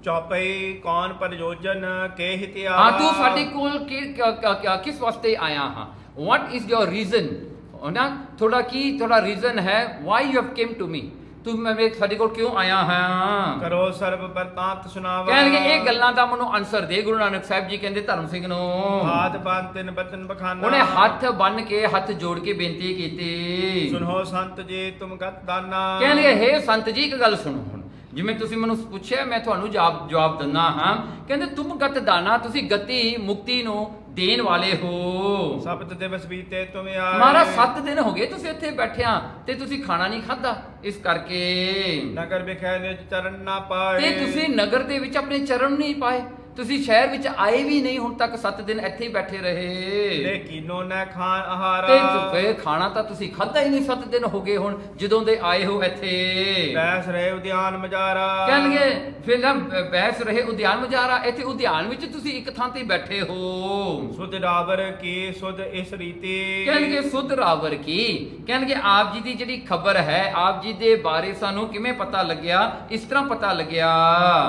चौपई कौन प्रयोजन के हितिया। हाँ तू साडे कोल किस वास्ते आया हाँ, व्हाट इज योर रीजन ना, थोड़ा की थोड़ा रीजन है, why you have come to me, तू मैं साडे कोल क्यों आया है। करो सर्व बरतांत सुनावा। ਕਹਿਣ ਲੱਗੇ ਇਹ ਗੱਲਾਂ ਦਾ ਮੈਨੂੰ ਆਨਸਰ ਦੇ। ਗੁਰੂ ਨਾਨਕ ਸਾਹਿਬ ਜੀ ਕਹਿੰਦੇ ਧਰਮ ਸਿੰਘ ਨੂੰ, ਹਾਥ ਬੰਨ ਤਿੰਨ ਬਚਨ ਬਖਾਨਾ। ਉਹਨੇ ਹੱਥ ਬੰਨ ਕੇ ਹੱਥ ਜੋੜ ਕੇ ਬੇਨਤੀ ਕੀਤੀ, ਸੁਨੋ ਸੰਤ ਜੀ ਤੁਮ ਗਤ ਦਾਨਾ। ਕਹਿਣ ਲੱਗੇ ਹੇ ਸੰਤ ਜੀ ਇੱਕ ਗੱਲ ਸੁਣੋ, ਹੁਣ ਜਿਵੇਂ ਤੁਸੀਂ ਮੈਨੂੰ ਪੁੱਛਿਆ ਮੈਂ ਤੁਹਾਨੂੰ ਜਵਾਬ ਦਿੰਦਾ ਹਾਂ। ਕਹਿੰਦੇ ਤੁਮ ਗਤ ਦਾਨਾ, ਤੁਸੀਂ ਗਤੀ ਮੁਕਤੀ ਨੂੰ ਦੇਣ ਵਾਲੇ ਹੋ। ਸਬਤ ਦਿਵਸ ਬੀਤੇ ਤੁਮ ਆਏ। ਮਹਾਰਾਜ 7 ਦਿਨ ਹੋ ਗਏ ਤੁਸੀਂ ਇੱਥੇ ਬੈਠਿਆ ਤੇ ਤੁਸੀਂ ਖਾਣਾ ਨਹੀਂ ਖਾਧਾ, ਇਸ ਕਰਕੇ ਨਗਰ ਵਿਖੇ ਨਿਜ ਚਰਨ ਨਾ ਪਾਏ। ਤੇ ਤੁਸੀਂ ਨਗਰ ਦੇ ਵਿੱਚ ਆਪਣੇ ਚਰਨ ਨਹੀਂ ਪਾਏ, ਤੁਸੀਂ ਸ਼ਹਿਰ ਵਿੱਚ ਆਏ ਵੀ ਨਹੀਂ, ਹੁਣ ਤੱਕ 7 ਦਿਨ ਇੱਥੇ ਹੀ ਬੈਠੇ ਰਹੇ। ਲੇਕਿਨੋ ਨਾ ਖਾਨ ਆਹਾਰ। ਤੇ ਫੇਰ ਖਾਣਾ ਤਾਂ ਤੁਸੀਂ ਖਾਧਾ ਹੀ ਨਹੀਂ, 7 ਦਿਨ ਹੋ ਗਏ ਹੁਣ ਜਦੋਂ ਦੇ ਆਏ ਹੋ ਇੱਥੇ। ਬੈਸ ਰਹੇ ਉਦਿਆਨ ਮਜਾਰਾ। ਕਹਿਣਗੇ ਫਿਰ ਨਾ ਬੈਸ ਰਹੇ ਉਦਿਆਨ ਮਜਾਰਾ, ਇੱਥੇ ਉਦਿਆਨ ਵਿੱਚ ਤੁਸੀਂ ਇੱਕ ਥਾਂ ਤੇ ਬੈਠੇ ਹੋ। ਸੁਧ ਰਾਵਰ ਕੀ ਸੁਧ ਇਸ ਰੀਤੀ। ਕਹਿਣਗੇ ਸੁਧ ਰਾਵਰ ਕੀ, ਕਹਿਣਗੇ ਆਪ ਜੀ ਦੀ ਜਿਹੜੀ ਖਬਰ ਹੈ, ਆਪ ਜੀ ਦੇ ਬਾਰੇ ਸਾਨੂੰ ਕਿਵੇਂ ਪਤਾ ਲੱਗਿਆ, ਇਸ ਤਰ੍ਹਾਂ ਪਤਾ ਲੱਗਿਆ।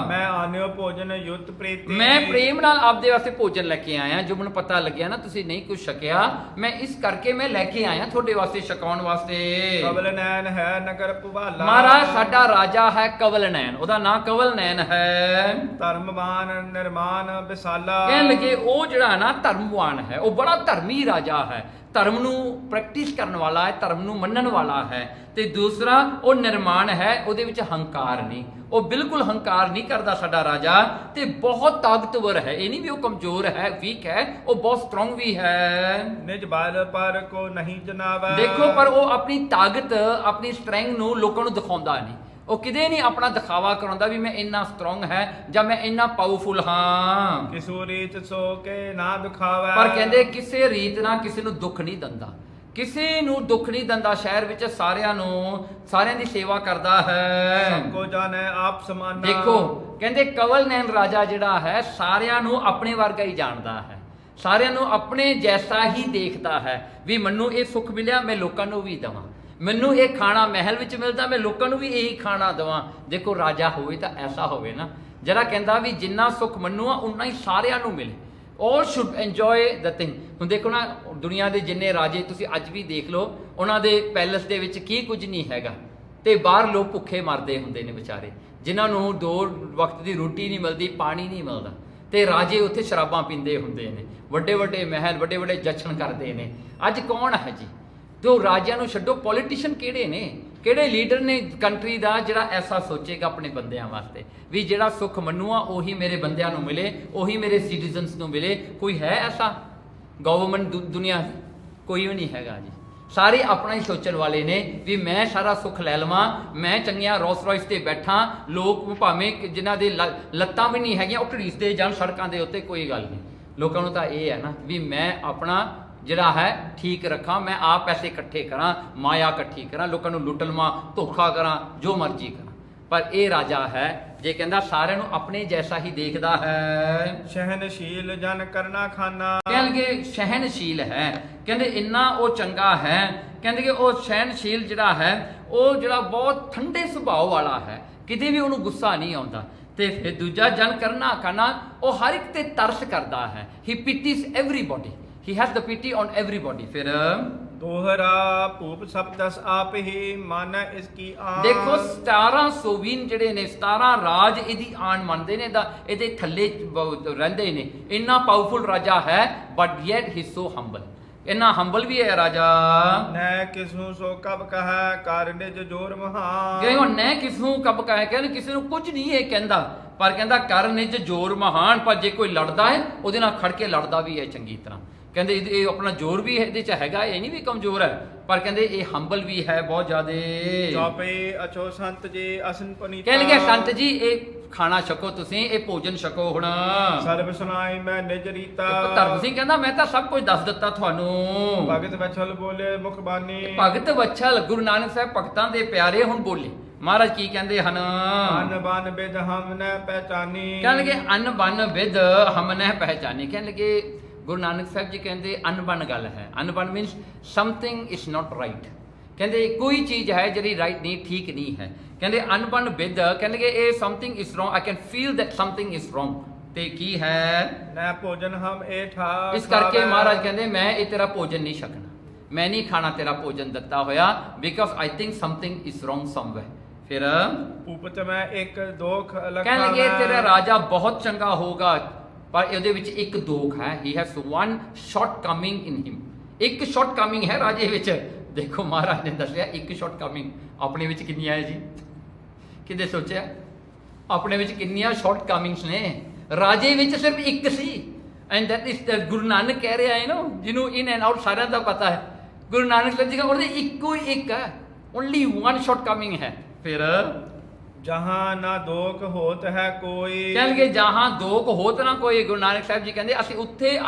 ਮੈਂ ਆਨਿਓ ਭੋਜਨ ਯੁੱਤ ਪ੍ਰੀਤੀ। ਮੈਂ ਪ੍ਰੇਮ ਨਾਲ ਆਪਦੇ ਵਾਸਤੇ ਭੋਜਨ ਲੈ ਕੇ ਆਇਆ, ਜੋ ਮੈਨੂੰ ਪਤਾ ਲੱਗਿਆ ਨਾ ਤੁਸੀਂ ਨਹੀਂ ਕੁਝ ਛਕਿਆ, ਮੈਂ ਇਸ ਕਰਕੇ ਮੈਂ ਲੈ ਕੇ ਆਇਆ ਤੁਹਾਡੇ ਵਾਸਤੇ ਛਕਾਉਣ ਵਾਸਤੇ। ਕਵਲ ਨੈਣ ਹੈ ਨਗਰ ਭੁਵਾਲਾ। ਮਹਾਰਾਜ ਸਾਡਾ ਰਾਜਾ ਹੈ ਕਵਲ ਨੈਣ, ਉਹਦਾ ਨਾਂ ਕਵਲ ਨੈਣ ਹੈ। ਧਰਮਵਾਨ ਨਿਰਮਾਨ ਵਿਸਾਲਾ। ਕਹਿਣ ਲੱਗੇ ਉਹ ਜਿਹੜਾ ਨਾ ਧਰਮਵਾਨ ਹੈ, ਉਹ ਬੜਾ ਧਰਮੀ ਰਾਜਾ ਹੈ, ਧਰਮ ਨੂੰ ਪ੍ਰੈਕਟਿਸ ਕਰਨ ਵਾਲਾ ਹੈ, ਧਰਮ ਨੂੰ ਮੰਨਣ ਵਾਲਾ ਹੈ। ਤੇ ਦੂਸਰਾ ਉਹ ਨਿਰਮਾਣ ਹੈ, ਉਹਦੇ ਵਿੱਚ ਹੰਕਾਰ ਨਹੀਂ, ਉਹ ਬਿਲਕੁਲ ਹੰਕਾਰ ਨਹੀਂ ਕਰਦਾ ਸਾਡਾ ਰਾਜਾ। ਤੇ ਬਹੁਤ ਤਾਕਤਵਰ ਹੈ, ਇਹ ਨਹੀਂ ਵੀ ਉਹ ਕਮਜ਼ੋਰ ਹੈ, ਵੀਕ ਹੈ, ਉਹ ਬਹੁਤ ਸਟਰੋਂਗ ਵੀ ਹੈ। ਨਿਜ ਬਲ ਪਰ ਕੋ ਨਹੀਂ ਜਨਾਵਾ। ਦੇਖੋ ਪਰ ਉਹ ਆਪਣੀ ਤਾਕਤ ਆਪਣੀ ਸਟਰੈਂਗ ਨੂੰ ਲੋਕਾਂ ਨੂੰ ਦਿਖਾਉਂਦਾ ਨਹੀਂ, ਉਹ ਕਿਤੇ ਨਹੀਂ ਆਪਣਾ ਦਿਖਾਵਾ ਕਰਾਉਂਦਾ ਵੀ ਮੈਂ ਇੰਨਾ ਸਟਰੋਂਗ ਹੈ ਜਾਂ ਮੈਂ ਇੰਨਾ ਪਾਵਰਫੁਲ ਹਾਂ। ਕਿਸੂ ਰੀਤ ਸੋ ਕੇ ਨਾ ਦਿਖਾਵੇ। ਪਰ ਕਹਿੰਦੇ ਕਿਸੇ ਰੀਤ ਨਾਲ ਕਿਸੇ ਨੂੰ ਦੁੱਖ ਨਹੀਂ ਦਿੰਦਾ, ਕਿਸੇ ਨੂੰ ਦੁੱਖ ਨਹੀਂ ਦਿੰਦਾ, ਸ਼ਹਿਰ ਵਿੱਚ ਸਾਰਿਆਂ ਦੀ ਸੇਵਾ ਕਰਦਾ ਹੈ। ਸਭ ਕੋ ਜਾਣੇ ਆਪ ਸਮਾਨਾ। ਦੇਖੋ ਕਹਿੰਦੇ ਕਵਲ ਨੈਣ ਰਾਜਾ ਜਿਹੜਾ ਹੈ ਸਾਰਿਆਂ ਨੂੰ ਆਪਣੇ ਵਰਗਾ ਹੀ ਜਾਣਦਾ ਹੈ, ਸਾਰਿਆਂ ਨੂੰ ਆਪਣੇ ਜੈਸਾ ਹੀ ਦੇਖਦਾ ਹੈ ਵੀ ਮੈਨੂੰ ਇਹ ਸੁੱਖ ਮਿਲਿਆ ਮੈਂ ਲੋਕਾਂ ਨੂੰ ਵੀ ਦੇਵਾਂ, ਮੈਨੂੰ ਇਹ ਖਾਣਾ ਮਹਿਲ ਵਿੱਚ ਮਿਲਦਾ ਮੈਂ ਲੋਕਾਂ ਨੂੰ ਵੀ ਇਹੀ ਖਾਣਾ ਦੇਵਾਂ। ਦੇਖੋ ਰਾਜਾ ਹੋਵੇ ਤਾਂ ਐਸਾ ਹੋਵੇ ਨਾ ਜਿਹੜਾ ਕਹਿੰਦਾ ਵੀ ਜਿੰਨਾ ਸੁੱਖ ਮੈਨੂੰ ਆ ਉਨਾ ਹੀ ਸਾਰਿਆਂ ਨੂੰ ਮਿਲੇ। all should enjoy the thing। ਹੁਣ ਦੇਖੋ ਨਾ ਦੁਨੀਆ ਦੇ ਜਿੰਨੇ ਰਾਜੇ ਤੁਸੀਂ ਅੱਜ ਵੀ ਦੇਖ ਲਓ, ਉਹਨਾਂ ਦੇ ਪੈਲਸ ਦੇ ਵਿੱਚ ਕੀ ਕੁਝ ਨਹੀਂ ਹੈਗਾ, ਤੇ ਬਾਹਰ ਲੋਕ ਭੁੱਖੇ ਮਰਦੇ ਹੁੰਦੇ ਨੇ ਵਿਚਾਰੇ, ਜਿਨ੍ਹਾਂ ਨੂੰ 2 ਵਕਤ ਦੀ ਰੋਟੀ ਨਹੀਂ ਮਿਲਦੀ, ਪਾਣੀ ਨਹੀਂ ਮਿਲਦਾ, ਤੇ ਰਾਜੇ ਉੱਥੇ ਸ਼ਰਾਬਾਂ ਪੀਂਦੇ ਹੁੰਦੇ ਨੇ, ਵੱਡੇ ਵੱਡੇ ਮਹਿਲ ਵੱਡੇ ਵੱਡੇ ਜਸ਼ਨ ਕਰਦੇ ਨੇ। ਅੱਜ ਕੌਣ ਹੈ ਜੀ? ਤੇ ਉਹ ਰਾਜਿਆਂ ਨੂੰ ਛੱਡੋ, ਪੋਲੀਟੀਸ਼ੀਅਨ ਕਿਹੜੇ ਨੇ, ਕਿਹੜੇ ਲੀਡਰ ਨੇ ਕੰਟਰੀ ਦਾ ਜਿਹੜਾ ਐਸਾ ਸੋਚੇਗਾ ਆਪਣੇ ਬੰਦਿਆਂ ਵਾਸਤੇ ਵੀ ਜਿਹੜਾ ਸੁੱਖ ਮੈਨੂੰ ਆ ਉਹੀ ਮੇਰੇ ਬੰਦਿਆਂ ਨੂੰ ਮਿਲੇ, ਉਹੀ ਮੇਰੇ ਸਿਟੀਜ਼ਨਸ ਨੂੰ ਮਿਲੇ? ਕੋਈ ਹੈ ਐਸਾ ਗਵਰਨਮੈਂਟ ਦੁਨੀਆ ਦੀ? ਕੋਈ ਵੀ ਨਹੀਂ ਹੈਗਾ ਜੀ। ਸਾਰੇ ਆਪਣਾ ਹੀ ਸੋਚਣ ਵਾਲੇ ਨੇ ਵੀ ਮੈਂ ਸਾਰਾ ਸੁੱਖ ਲੈ ਲਵਾਂ, ਮੈਂ ਚੰਗੀਆਂ ਰੋਲਸ ਰॉयਸ ਤੇ ਬੈਠਾਂ, ਲੋਕ ਭਾਵੇਂ ਜਿਨ੍ਹਾਂ ਦੇ ਲੱਤਾਂ ਵੀ ਨਹੀਂ ਹੈਗੀਆਂ ਉਹ ਘੜੀਸਦੇ ਜਾਣ ਸੜਕਾਂ ਦੇ ਉੱਤੇ, ਕੋਈ ਗੱਲ ਨਹੀਂ। ਲੋਕਾਂ ਨੂੰ ਤਾਂ ਇਹ ਹੈ ਨਾ ਵੀ ਮੈਂ ਆਪਣਾ ਜਿਹੜਾ ਹੈ ਠੀਕ ਰੱਖਾਂ, ਮੈਂ ਆਪ ਪੈਸੇ ਇਕੱਠੇ ਕਰਾਂ, ਮਾਇਆ ਇਕੱਠੀ ਕਰਾਂ, ਲੋਕਾਂ ਨੂੰ ਲੁੱਟ ਲਵਾਂ, ਧੋਖਾ ਕਰਾਂ, ਜੋ ਮਰਜ਼ੀ ਕਰਾਂ। ਪਰ ਇਹ ਰਾਜਾ ਹੈ ਜੇ ਕਹਿੰਦਾ ਸਾਰਿਆਂ ਨੂੰ ਆਪਣੇ ਜੈਸਾ ਹੀ ਦੇਖਦਾ ਹੈ। ਸਹਿਨਸ਼ੀਲ ਜਨ ਕਰਨਾ ਖਾਨਾ। ਕਹਿਣਗੇ ਸਹਿਨਸ਼ੀਲ ਹੈ, ਕਹਿੰਦੇ ਇੰਨਾ ਉਹ ਚੰਗਾ ਹੈ, ਕਹਿੰਦੇ ਕਿ ਉਹ ਸਹਿਨਸ਼ੀਲ ਜਿਹੜਾ ਹੈ ਉਹ ਜਿਹੜਾ ਬਹੁਤ ਠੰਡੇ ਸੁਭਾਅ ਵਾਲਾ ਹੈ, ਕਿਤੇ ਵੀ ਉਹਨੂੰ ਗੁੱਸਾ ਨਹੀਂ ਆਉਂਦਾ। ਤੇ ਫਿਰ ਦੂਜਾ ਜਨ ਕਰਨਾ ਖਾਨਾ, ਉਹ ਹਰ ਇੱਕ ਤੇ ਤਰਸ ਕਰਦਾ ਹੈ। ਹੀ ਪਿਟੀਜ਼ everybody, he has the pity on everybody। ਫਿਰ ਦੋਹਰਾ ਭੂਪ ਸਪਤਸ ਆਪ ਹੀ ਮਨ ਇਸ ਕੀ ਆਨ। ਦੇਖੋ 17 ਸੋਵੀਨ ਜਿਹੜੇ ਨੇ 17 ਰਾਜ ਇਹਦੀ ਆਣ ਮੰਨਦੇ ਨੇ, ਇਹਦੇ ਥੱਲੇ ਰਹਿੰਦੇ ਨੇ, ਇੰਨਾ ਪਾਵਰਫੁਲ ਰਾਜਾ ਹੈ, but yet he so humble, ਇੰਨਾ ਹੰਬਲ ਵੀ ਹੈ ਰਾਜਾ। ਨੈ ਕਿਸਨੂੰ ਸੋ ਕਬ ਕਹੈ ਕਰ ਨਿਜ ਜੋਰ ਮਹਾਨ। ਕਹਿੰਦੇ ਨੈ ਕਿਸਨੂੰ ਕਬ ਕਹੈ, ਕਹਿੰਦੇ ਕਿਸੇ ਨੂੰ ਕੁਝ ਨਹੀਂ ਇਹ ਕਹਿੰਦਾ, ਪਰ ਕਹਿੰਦਾ ਕਰ ਨਿਜ ਜੋਰ ਮਹਾਨ। ਪਰ ਜੇ ਕੋਈ ਲੜਦਾ ਹੈ ਉਹਦੇ ਨਾਲ ਖੜ ਕੇ ਲੜਦਾ ਵੀ ਹੈ ਚੰਗੀ ਤਰ੍ਹਾਂ। ਕਹਿੰਦੇ ਇਹ ਆਪਣਾ ਜ਼ੋਰ ਵੀ ਇਹਦੇ ਚ ਹੈਗਾ, ਇਹ ਨਹੀਂ ਵੀ ਕਮਜ਼ੋਰ ਹੈ, ਪਰ ਕਹਿੰਦੇ ਇਹ ਹੰਬਲ ਵੀ ਹੈ ਬਹੁਤ ਜ਼ਿਆਦੇ। ਚੌਪਈ ਅਚੋ ਸੰਤ ਜੀ ਅਸਨ ਪਨੀਤਾ। ਕਹਿਣਗੇ ਸੰਤ ਜੀ ਇਹ ਖਾਣਾ ਛਕੋ, ਤੁਸੀਂ ਇਹ ਭੋਜਨ ਛਕੋ। ਹੁਣ ਸਰਬ ਸੁਨਾਈ ਮੈਂ ਨਿਜ ਰੀਤਾ। ਧਰਮ ਸਿੰਘ ਕਹਿੰਦਾ ਮੈਂ ਤਾਂ ਸਭ ਕੁਝ ਦੱਸ ਦਿੱਤਾ ਤੁਹਾਨੂੰ। ਭਗਤ ਵਛਲ ਬੋਲੇ ਮੁਖ ਬਾਨੀ। ਭਗਤ ਵਛਲ ਗੁਰੂ ਨਾਨਕ ਸਾਹਿਬ ਭਗਤਾਂ ਦੇ ਪਿਆਰੇ ਹੁਣ ਬੋਲੇ, ਮਹਾਰਾਜ ਕੀ ਕਹਿੰਦੇ ਹਨ? ਅਨ ਬਨ ਬਿਦ ਹਮ ਨ ਪਹਿਚਾਨੀ। ਕਹਿਣ ਲੱਗੇ ਅਨ ਬਨ ਵਿਦ ਹਮ ਨਹਿ ਪਹਿਚਾਨੀ। ਕਹਿਣ ਲੱਗੇ ਗੁਰੂ ਨਾਨਕ ਸਾਹਿਬ ਜੀ ਕਹਿੰਦੇ ਅਨਬਨ ਗੱਲ ਹੈ। ਅਨਬਨ means something is not right. ਕਹਿੰਦੇ ਕੋਈ ਚੀਜ਼ ਹੈ ਜਿਹੜੀ ਰਾਈਟ ਨਹੀਂ, ਠੀਕ ਨਹੀਂ ਹੈ। ਕਹਿੰਦੇ ਅਨਬਨ ਵਿਦ, ਕਹਿਣ ਲੱਗੇ ਇਹ something is wrong, I can feel that something is wrong. ਤੇ ਕੀ ਹੈ? ਨੈ ਭੋਜਨ ਹਮ ਏ ਠਾ। ਇਸ ਕਰਕੇ ਮਹਾਰਾਜ ਕਹਿੰਦੇ ਮੈਂ ਇਹ ਤੇਰਾ ਭੋਜਨ ਨਹੀਂ ਛਕਣਾ, ਮੈਂ ਨਹੀਂ ਖਾਣਾ ਤੇਰਾ ਭੋਜਨ ਦਿੱਤਾ ਹੋਇਆ, because I think something is wrong somewhere. ਫਿਰ ਉਪਤ ਮੈਂ ਇੱਕ ਦੋਖ ਲਖਾ। ਕਹਿਣ ਲੱਗੇ ਤੇਰਾ ਰਾਜਾ ਬਹੁਤ ਚੰਗਾ ਹੋਗਾ, ਪਰ ਇਹਦੇ ਵਿੱਚ ਇੱਕ ਦੋਖ ਹੈ। He has one shortcoming in him. ਇੱਕ ਸ਼ਾਰਟ ਕਮਿੰਗ ਹੈ ਰਾਜੇ ਵਿੱਚ। ਦੇਖੋ ਮਹਾਰਾਜ ਨੇ ਦੱਸਿਆ ਇੱਕ ਸ਼ਾਰਟ ਕਮਿੰਗ। ਆਪਣੇ ਵਿੱਚ ਕਿੰਨੀਆਂ ਹੈ ਜੀ? ਕਿਤੇ ਸੋਚਿਆ ਆਪਣੇ ਵਿੱਚ ਕਿੰਨੀਆਂ ਸ਼ਾਰਟ ਕਮਿੰਗਸ ਨੇ? ਰਾਜੇ ਵਿੱਚ ਸਿਰਫ ਇੱਕ ਸੀ। And that is the Guru Nanak ਕਹਿ ਰਿਹਾ ਹੈ ਨਾ, ਜਿਹਨੂੰ ਇਨ ਐਂਡ ਆਊਟ ਸਾਰਿਆਂ ਦਾ ਪਤਾ ਹੈ। ਗੁਰੂ ਨਾਨਕ ਸਾਹਿਬ ਜੀ ਦਾ ਉਹਦੇ ਇੱਕੋ ਹੀ ਇੱਕ ਹੈ, ਓਨਲੀ ਵਨ ਸ਼ਾਰਟ ਕਮਿੰਗ ਹੈ। ਫਿਰ ਜਹਾਂ ਨਾ ਦੋਖ ਹੋਤ ਹੈ ਕੋਈ। ਕਹਿਣਗੇ ਜਹਾਂ ਦੋਖ ਹੋਤ ਨਾ ਕੋਈ। ਗੁਰੂ ਨਾਨਕ ਸਾਹਿਬ ਜੀ ਕਹਿੰਦੇ ਅਸੀਂ ਉੱਥੇ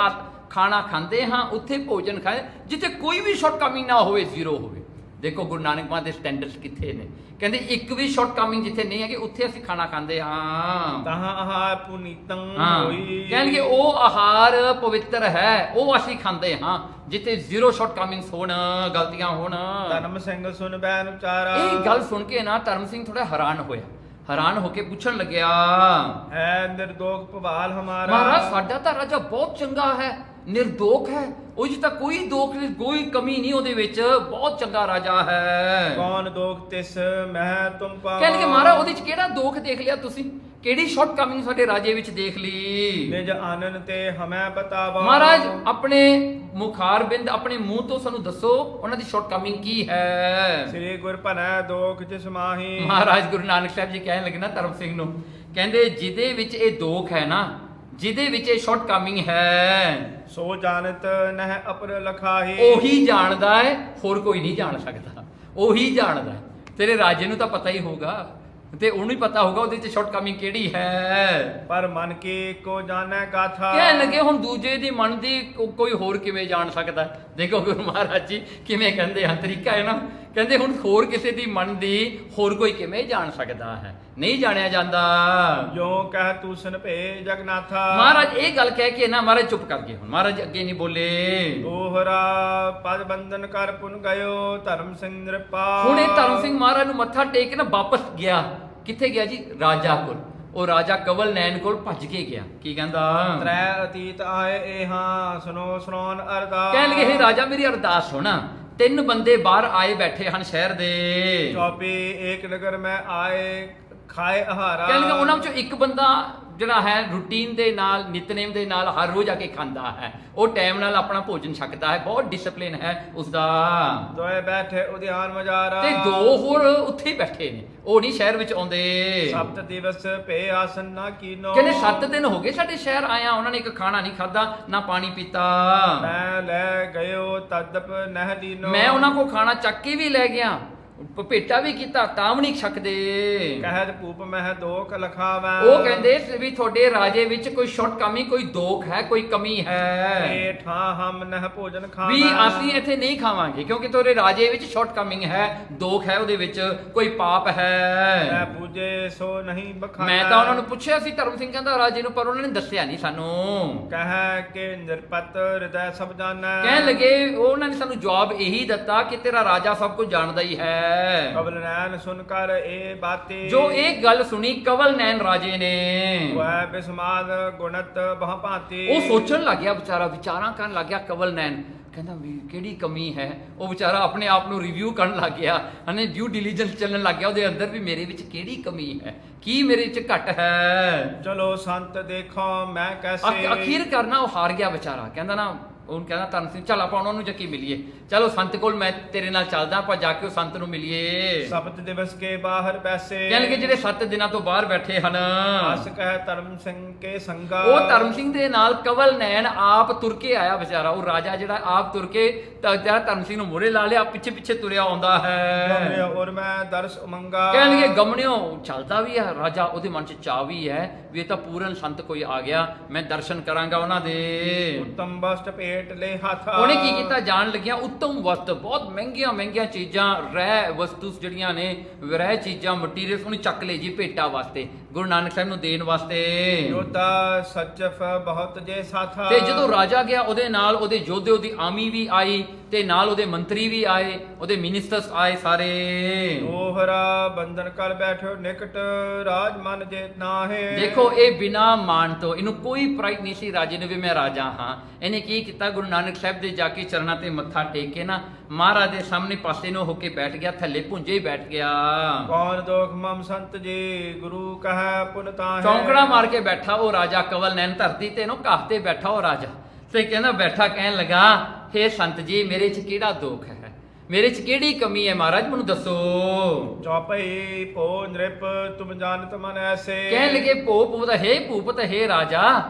ਖਾਣਾ ਖਾਂਦੇ ਹਾਂ, ਉੱਥੇ ਭੋਜਨ ਖਾਏ ਜਿੱਥੇ ਕੋਈ ਵੀ ਸ਼ਾਰਟ ਕਮਿੰਗ ਨਾ ਹੋਵੇ, ਜ਼ੀਰੋ ਹੋਵੇ। ਦੇਖੋ ਗੁਰੂ ਨਾਨਕ ਮਹਾਰਾਜ ਦੇ ਸਟੈਂਡਰਡਸ ਕਿੱਥੇ ਨੇ। ਕਹਿੰਦੇ ਇੱਕ ਵੀ ਸ਼ਾਰਟ ਕਮਿੰਗ ਜਿੱਥੇ ਨਹੀਂ ਹੈ ਕਿ ਉੱਥੇ ਅਸੀਂ ਖਾਣਾ ਖਾਂਦੇ ਹਾਂ। ਤਹਾਂ ਆਹਾਰ ਪੁਨੀਤੰ ਹੋਈ। ਕਹਿਣਗੇ ਉਹ ਆਹਾਰ ਪਵਿੱਤਰ ਹੈ, ਉਹ ਅਸੀਂ ਖਾਂਦੇ ਹਾਂ ਜਿੱਥੇ ਜ਼ੀਰੋ ਸ਼ਾਰਟ ਕਮਿੰਗਸ ਹੋਣ, ਗਲਤੀਆਂ ਹੋਣ। ਧਰਮ ਸਿੰਘ ਸੁਨ ਬੈਨ ਉਚਾਰਾ। ਇਹ ਗੱਲ ਸੁਣ ਕੇ ਨਾ ਧਰਮ ਸਿੰਘ ਥੋੜਾ ਹੈਰਾਨ ਹੋਇਆ। ਹੈਰਾਨ ਹੋ ਕੇ ਪੁੱਛਣ ਲੱਗਿਆ, ਹੈ ਨਿਰਦੋਖ ਭਵਾਲ ਹਮਾਰਾ। ਮਹਾਰਾਜ ਸਾਡਾ ਤਾਂ ਰਾਜਾ ਬਹੁਤ ਚੰਗਾ ਹੈ, ਨਿਰਦੋਖ ਹੈ, ਉਹ ਜੀ ਤਾਂ ਕੋਈ ਦੋਖ ਨਹੀਂ, ਕੋਈ ਕਮੀ ਨਹੀਂ ਉਹਦੇ ਵਿੱਚ, ਬਹੁਤ ਚੰਗਾ ਰਾਜਾ ਹੈ। ਕੌਣ ਦੋਖ ਤਿਸ ਮੈਂ ਤੁਮ ਪਾਵਾ। ਕਹਿੰਦੇ ਮਹਾਰਾਜ ਉਹਦੇ ਚ ਕਿਹੜਾ ਦੋਖ ਦੇਖ ਲਿਆ ਤੁਸੀਂ? ਕਿਹੜੀ ਸ਼ਾਰਟ ਕਮਿੰਗ ਸਾਡੇ ਰਾਜੇ ਵਿੱਚ ਦੇਖ ਲਈ? ਨਿਜ ਆਨੰਦ ਤੇ ਹਮੈ ਬਤਾਵਾ। ਮਹਾਰਾਜ ਆਪਣੇ ਮੁਖਾਰ ਬਿੰਦ, ਆਪਣੇ ਮੂੰਹ ਤੋਂ ਸਾਨੂੰ ਦੱਸੋ ਉਹਨਾਂ ਦੀ ਸ਼ਾਰਟ ਕਮਿੰਗ ਕੀ ਹੈ? ਸ੍ਰੀ ਗੁਰ ਭਨੈ ਦੋਖ ਜਿਸ ਮਾਹੀ। ਮਹਾਰਾਜ ਗੁਰੂ ਨਾਨਕ ਸਾਹਿਬ ਜੀ ਕਹਿਣ ਲੱਗੇ ਨਾ ਧਰਮ ਸਿੰਘ ਨੂੰ, ਕਹਿੰਦੇ ਜਿਹਦੇ ਵਿੱਚ ਇਹ ਦੋਖ ਹੈ ਨਾ, ਜਿਹਦੇ ਵਿੱਚ ਇਹ ਸ਼ਾਰਟ ਕਮਿੰਗ ਹੈ, ਸੋ ਜਾਣਤ ਨਹਿ ਅਪਰ ਲਖਾਹੀ। ਉਹੀ ਜਾਣਦਾ ਹੈ, ਹੋਰ ਕੋਈ ਨਹੀਂ ਜਾਣ ਸਕਦਾ। ਉਹੀ ਜਾਣਦਾ ਹੈ। ਤੇਰੇ ਰਾਜੇ ਨੂੰ ਤਾਂ ਪਤਾ ਹੀ ਹੋਊਗਾ ਤੇ ਉਹਨੂੰ ਹੀ ਪਤਾ ਹੋਊਗਾ ਉਹਦੇ ਚ ਸ਼ਾਰਟ ਕਮਿੰਗ ਕਿਹੜੀ ਹੈ। ਪਰ ਮਨ ਕੀ ਕੋ ਜਾਣੈ ਗਾਥਾ। ਕਹਿਣ ਲੱਗੇ ਹੁਣ ਦੂਜੇ ਦੀ ਮਨ ਦੀ ਕੋਈ ਹੋਰ ਕਿਵੇਂ ਜਾਣ ਸਕਦਾ? ਦੇਖੋ ਗੁਰੂ ਮਹਾਰਾਜ ਜੀ ਕਿਵੇਂ ਕਹਿੰਦੇ ਹਨ, ਤਰੀਕਾ ਹੈ ਨਾ। ਕਹਿੰਦੇ ਹੁਣ ਹੋਰ ਕਿਸੇ ਦੀ ਮਨ ਦੀ ਹੋਰ ਕੋਈ ਕਿਵੇਂ ਜਾਣ ਸਕਦਾ ਹੈ? ਨਹੀਂ ਜਾਣਿਆ ਜਾਂਦਾ। ਜੋ ਕਹਿ ਤੂਸਨ ਭੇ ਜਗਨਾਥਾ। ਮਹਾਰਾਜ ਇਹ ਗੱਲ ਕਹਿ ਕੇ ਨਾ ਮਹਾਰਾਜ ਚੁੱਪ ਕਰ ਗਏ। ਹੁਣ ਮਹਾਰਾਜ ਅੱਗੇ ਨਹੀਂ ਬੋਲੇ। ਦੋਹਰਾ ਪਦ ਬੰਧਨ ਕਰ ਪੁਨ ਗਇਓ ਧਰਮ ਸਿੰਘ ਨਿਰਪਾਲ। ਹੁਣ ਇਹ ਧਰਮ ਸਿੰਘ ਮਹਾਰਾਜ ਨੂੰ ਮੱਥਾ ਟੇਕ ਕੇ ਨਾ ਵਾਪਸ ਗਿਆ। ਕਿੱਥੇ ਗਿਆ ਜੀ? ਰਾਜਾ ਕੋਲ। ਉਹ ਰਾਜਾ ਕਵਲ ਨੈਣ ਕੋਲ ਭੱਜ ਕੇ ਗਿਆ। ਕੀ ਕਹਿੰਦਾ? ਤ੍ਰੈ ਅਤੀਤ ਆਏ ਏਹਾਂ ਸੁਨੋ ਸੁਣੋਨ ਅਰਦਾਸ। ਕਹਿਣ ਲੱਗੇ ਇਹ ਰਾਜਾ ਮੇਰੀ ਅਰਦਾਸ ਸੁਣਾ। 3 ਬੰਦੇ ਬਾਹਰ ਆਏ ਬੈਠੇ ਹਨ ਸ਼ਹਿਰ ਦੇ। 24 ਏਕ ਨਗਰ ਮੈਂ ਆਏ ਖਾਏ ਆਹਾਰਾ। ਕਹਿਣ ਲੱਗੇ ਉਹਨਾਂ ਵਿੱਚੋਂ ਇੱਕ ਬੰਦਾ ਜਿਹੜਾ ਹੈ ਰੂਟੀਨ ਦੇ ਨਾਲ, ਨਿਤਨੇਮ ਦੇ ਨਾਲ ਹਰ ਰੋਜ਼ ਆ ਕੇ ਖਾਂਦਾ ਹੈ। ਉਹ ਟਾਈਮ ਨਾਲ ਆਪਣਾ ਭੋਜਨ ਛਕਦਾ ਹੈ, ਬਹੁਤ ਡਿਸਪਲਿਨ ਹੈ ਉਸਦਾ। ਦੋਏ ਬੈਠੇ ਉਦਿਆਨ ਮਜਾਰਾ। ਤੇ 2 ਹੋਰ ਉੱਥੇ ਹੀ ਬੈਠੇ ਨੇ, ਉਹ ਨਹੀਂ ਸ਼ਹਿਰ ਵਿੱਚ ਆਉਂਦੇ। ਸਪਤ ਦਿਵਸ ਭੇ ਆਸਨ ਨਾ ਕੀਨੋ। ਕਹਿੰਦੇ 7 ਦਿਨ ਹੋ ਗਏ ਸਾਡੇ ਸ਼ਹਿਰ ਆਇਆ, ਉਹਨਾਂ ਨੇ ਇੱਕ ਖਾਣਾ ਨਹੀਂ ਖਾਦਾ, ਨਾ ਪਾਣੀ ਪੀਤਾ। ਮੈਂ ਲੈ ਗਇਓ ਤਦਪ ਨਹਿ ਲੀਨੋ। ਮੈਂ ਉਹਨਾਂ ਕੋ ਖਾਣਾ ਚੱਕ ਕੇ ਵੀ ਲੈ ਗਿਆ, ਭੇਟਾ ਵੀ ਕੀਤਾ, ਤਾਂ ਵੀ ਨਹੀਂ ਛਕਦੇ। ਕਹਿਤ ਭੂਪ ਮਹਿ ਦੋਖ ਲਖਾਵੈ। ਉਹ ਕਹਿੰਦੇ ਵੀ ਤੁਹਾਡੇ ਰਾਜੇ ਵਿੱਚ ਕੋਈ ਸ਼ਾਰਟ ਕਮੀ, ਕੋਈ ਦੋਖ ਹੈ, ਕੋਈ ਕਮੀ ਹੈ ਏ ਠਾ ਹਮ ਨਹਿ ਭੋਜਨ ਖਾਵੈ। ਵੀ ਅਸੀਂ ਇੱਥੇ ਨਹੀਂ ਖਾਵਾਂਗੇ ਕਿਉਂਕਿ ਤੁਹਾਡੇ ਰਾਜੇ ਵਿੱਚ ਸ਼ਾਰਟ ਕਮਿੰਗ ਹੈ, ਦੋਖ ਹੈ, ਉਹਦੇ ਵਿੱਚ ਕੋਈ ਪਾਪ ਹੈ। ਮੈਂ ਪੂਜੇ ਸੋ ਨਹੀਂ ਬਖਾਨਾ। ਮੈਂ ਤਾਂ ਉਹਨਾਂ ਨੂੰ ਪੁੱਛਿਆ ਸੀ ਧਰਮ ਸਿੰਘ ਕਹਿੰਦਾ ਰਾਜੇ ਨੂੰ, ਪਰ ਉਹਨਾਂ ਨੇ ਦੱਸਿਆ ਨਹੀਂ ਸਾਨੂੰ। ਕਹਿ ਕੇ ਨਿਰਪਤ ਹਿਰਦੈ ਸਭ ਜਾਣੈ। ਕਹਿਣ ਲੱਗੇ ਉਹਨਾਂ ਨੇ ਸਾਨੂੰ ਜਵਾਬ ਇਹੀ ਦਿੱਤਾ ਕਿ ਤੇਰਾ ਰਾਜਾ ਸਭ ਕੁਝ ਜਾਣਦਾ ਹੀ ਹੈ। ਕਬਲ ਨੈਣ ਸੁਨ ਕਰ ਇਹ ਬਾਤੀ। ਜੋ ਇਹ ਗੱਲ ਸੁਣੀ ਕਵਲ ਨੈਣ ਰਾਜੇ ਨੇ, ਵੈ ਬਿਸਮਾਦ ਗੁਣਤ ਬਹੁ ਭਾਂਤੀ। ਉਹ ਸੋਚਣ ਲੱਗ ਗਿਆ ਵਿਚਾਰਾ, ਵਿਚਾਰਾਂ ਕਰਨ ਲੱਗ ਗਿਆ ਕਵਲ ਨੈਣ। ਕਹਿੰਦਾ ਵੀ ਕਿਹੜੀ ਕਮੀ ਹੈ? ਉਹ ਵਿਚਾਰਾ ਆਪਣੇ ਆਪ ਨੂੰ ਰਿਵਿਊ ਕਰਨ ਲੱਗ ਗਿਆ, ਹਨੇ ਡਿਊ ਡਿਲੀਜੈਂਸ ਚੱਲਣ ਲੱਗ ਗਿਆ ਉਹਦੇ ਅੰਦਰ ਵੀ ਮੇਰੇ ਵਿੱਚ ਕਿਹੜੀ ਕਮੀ ਹੈ, ਕੀ ਮੇਰੇ ਵਿੱਚ ਘਟ ਹੈ। ਚਲੋ ਸੰਤ ਦੇਖੋ ਮੈਂ ਕੈਸੇ। ਅਖੀਰ ਕਰਨਾ ਉਹ ਹਾਰ ਗਿਆ ਵਿਚਾਰਾ। ਕਹਿੰਦਾ ਨਾ, ਉਹਨੂੰ ਕਹਿੰਦਾ ਧਰਮ ਸਿੰਘ ਚੱਲ ਆਪਾਂ ਉਹਨਾਂ ਨੂੰ ਜਾ ਕੇ ਮਿਲੀਏ, ਚਲੋ ਸੰਤ ਕੋਲ ਮੈਂ ਤੇਰੇ ਨਾਲ ਚੱਲਦਾ, ਆਪਾਂ ਜਾ ਕੇ ਉਹ ਸੰਤ ਨੂੰ ਮਿਲੀਏ। ਸਬਤ ਦਿਵਸ ਕੇ ਬਾਹਰ ਪੈਸੇ। ਕਹਿਣਗੇ ਜਿਹੜੇ 7 ਦਿਨਾਂ ਤੋਂ ਬਾਹਰ ਬੈਠੇ ਹਨ। ਅਸ ਕਹਿ ਧਰਮ ਸਿੰਘ ਕੇ ਸੰਗਾ। ਉਹ ਧਰਮ ਸਿੰਘ ਦੇ ਨਾਲ ਕਵਲ ਨੈਣ ਆਪ ਤੁਰ ਕੇ ਆਇਆ ਵਿਚਾਰਾ। ਉਹ ਰਾਜਾ ਜਿਹੜਾ ਆਪ ਤੁਰ ਕੇ ਤਾਂ ਧਰਮ ਸਿੰਘ ਨੂੰ ਮੂਹਰੇ ਲਾ ਲਿਆ, ਪਿੱਛੇ ਪਿੱਛੇ ਤੁਰਿਆ ਆਉਂਦਾ ਹੈ। ਔਰ ਮੈਂ ਦਰਸ ਉਮੰਗਾ। ਕਹਿਣਗੇ ਗਮਣਿਓ ਚੱਲਦਾ ਵੀ ਹੈ ਰਾਜਾ, ਉਹਦੇ ਮਨ 'ਚ ਚਾਅ ਵੀ ਹੈ ਵੀ ਇਹ ਤਾਂ ਪੂਰਨ ਸੰਤ ਕੋਈ ਆ ਗਿਆ, ਮੈਂ ਦਰਸ਼ਨ ਕਰਾਂਗਾ ਉਹਨਾਂ ਦੇ। ਉੱਤਮ ਵਸਤ ਭੇਟ ਲਪੇਟ ਲੈ ਹੱਥ। ਉਹਨੇ ਕੀ ਕੀਤਾ, ਜਾਣ ਲੱਗਿਆ ਉੱਤਮ ਵਸਤ, ਬਹੁਤ ਮਹਿੰਗੀਆਂ ਮਹਿੰਗੀਆਂ ਚੀਜ਼ਾਂ, ਰਹਿ ਵਸਤੂ ਜਿਹੜੀਆਂ ਨੇ, ਰਹਿ ਚੀਜ਼ਾਂ, ਮਟੀਰੀਅਲਸ ਉਹਨੇ ਚੱਕ ਲਏ ਜੀ ਭੇਟਾ ਵਾਸਤੇ, ਗੁਰੂ ਨਾਨਕ ਸਾਹਿਬ ਨੂੰ ਦੇਣ ਵਾਸਤੇ। ਯੋਧਾ ਸਚਫ ਬਹੁਤ ਜੇ ਸਾਥਾ। ਤੇ ਜਦੋਂ ਰਾਜਾ ਗਿਆ ਉਹਦੇ ਨਾਲ ਉਹਦੇ ਯੋਧੇ, ਉਹਦੀ ਆਰਮੀ ਵੀ ਆਈ ਤੇ ਨਾਲ ਉਹਦੇ ਮੰਤਰੀ ਵੀ ਆਏ, ਉਹਦੇ ਮਿਨਿਸਟਰਸ ਆਏ ਸਾਰੇ। ਦੋਹਰਾ ਬੰਧਨ ਕਰ ਬੈਠੋ ਨਿਕਟ ਰਾਜ ਮਨ ਜੇ ਨਾਹੇ। ਦੇਖੋ ਇਹ ਬਿਨਾ ਮਾਣ ਤੋਂ, ਇਹਨੂੰ ਕੋਈ ਪ੍ਰਾਈਡ ਨਹੀਂ ਸੀ ਰਾਜੇ ਨੂੰ ਵੀ ਮੈਂ ਰਾਜਾ ਹਾਂ। ਇਹਨੇ ਕੀ ਕੀਤਾ, ਗੁਰੂ ਨਾਨਕ ਸਾਹਿਬ ਦੇ ਜਾ ਕੇ ਚਰਨਾਂ ਤੇ ਮੱਥਾ ਟੇਕ ਕੇ ਨਾ ਮਹਾਰਾਜ ਦੇ ਸਾਹਮਣੇ ਪਾਸੇ ਨੂੰ ਹੋ ਕੇ ਬੈਠ ਗਿਆ, ਥੱਲੇ ਭੁੰਜੇ ਹੀ ਬੈਠ ਗਿਆ। ਕੌਣ ਦੋਖ ਮਮ ਸੰਤ ਜੀ ਗੁਰੂ ਕਹੈ ਪੁਨ ਤਾਹੇ। ਚੌਂਕੜਾ ਮਾਰ ਕੇ ਬੈਠਾ ਉਹ ਰਾਜਾ, ਕਵਲ ਨੈਣ ਧਰਤੀ ਤੇ ਨੂੰ ਘਾਹ ਤੇ ਬੈਠਾ ਉਹ ਰਾਜਾ, ਤੇ ਕਹਿੰਦਾ ਬੈਠਾ ਕਹਿਣ ਲੱਗਾ, ਹੇ ਸੰਤ ਜੀ ਮੇਰੇ 'ਚ ਕਿਹੜਾ ਦੋਖ ਹੈ, ਮੇਰੇ 'ਚ ਕਿਹੜੀ ਕਮੀ ਹੈ ਮਹਾਰਾਜ ਮੈਨੂੰ ਦੱਸੋ। ਚੌਪਈ ਭੋ ਨ੍ਰਿਪ ਤੁਮ ਜਾਣਤ ਮਨ ਐਸੇ। ਕਹਿਣ ਲੱਗੇ ਭੂਪਤ, ਹੇ ਭੂਪਤ, ਹੇ ਰਾਜਾ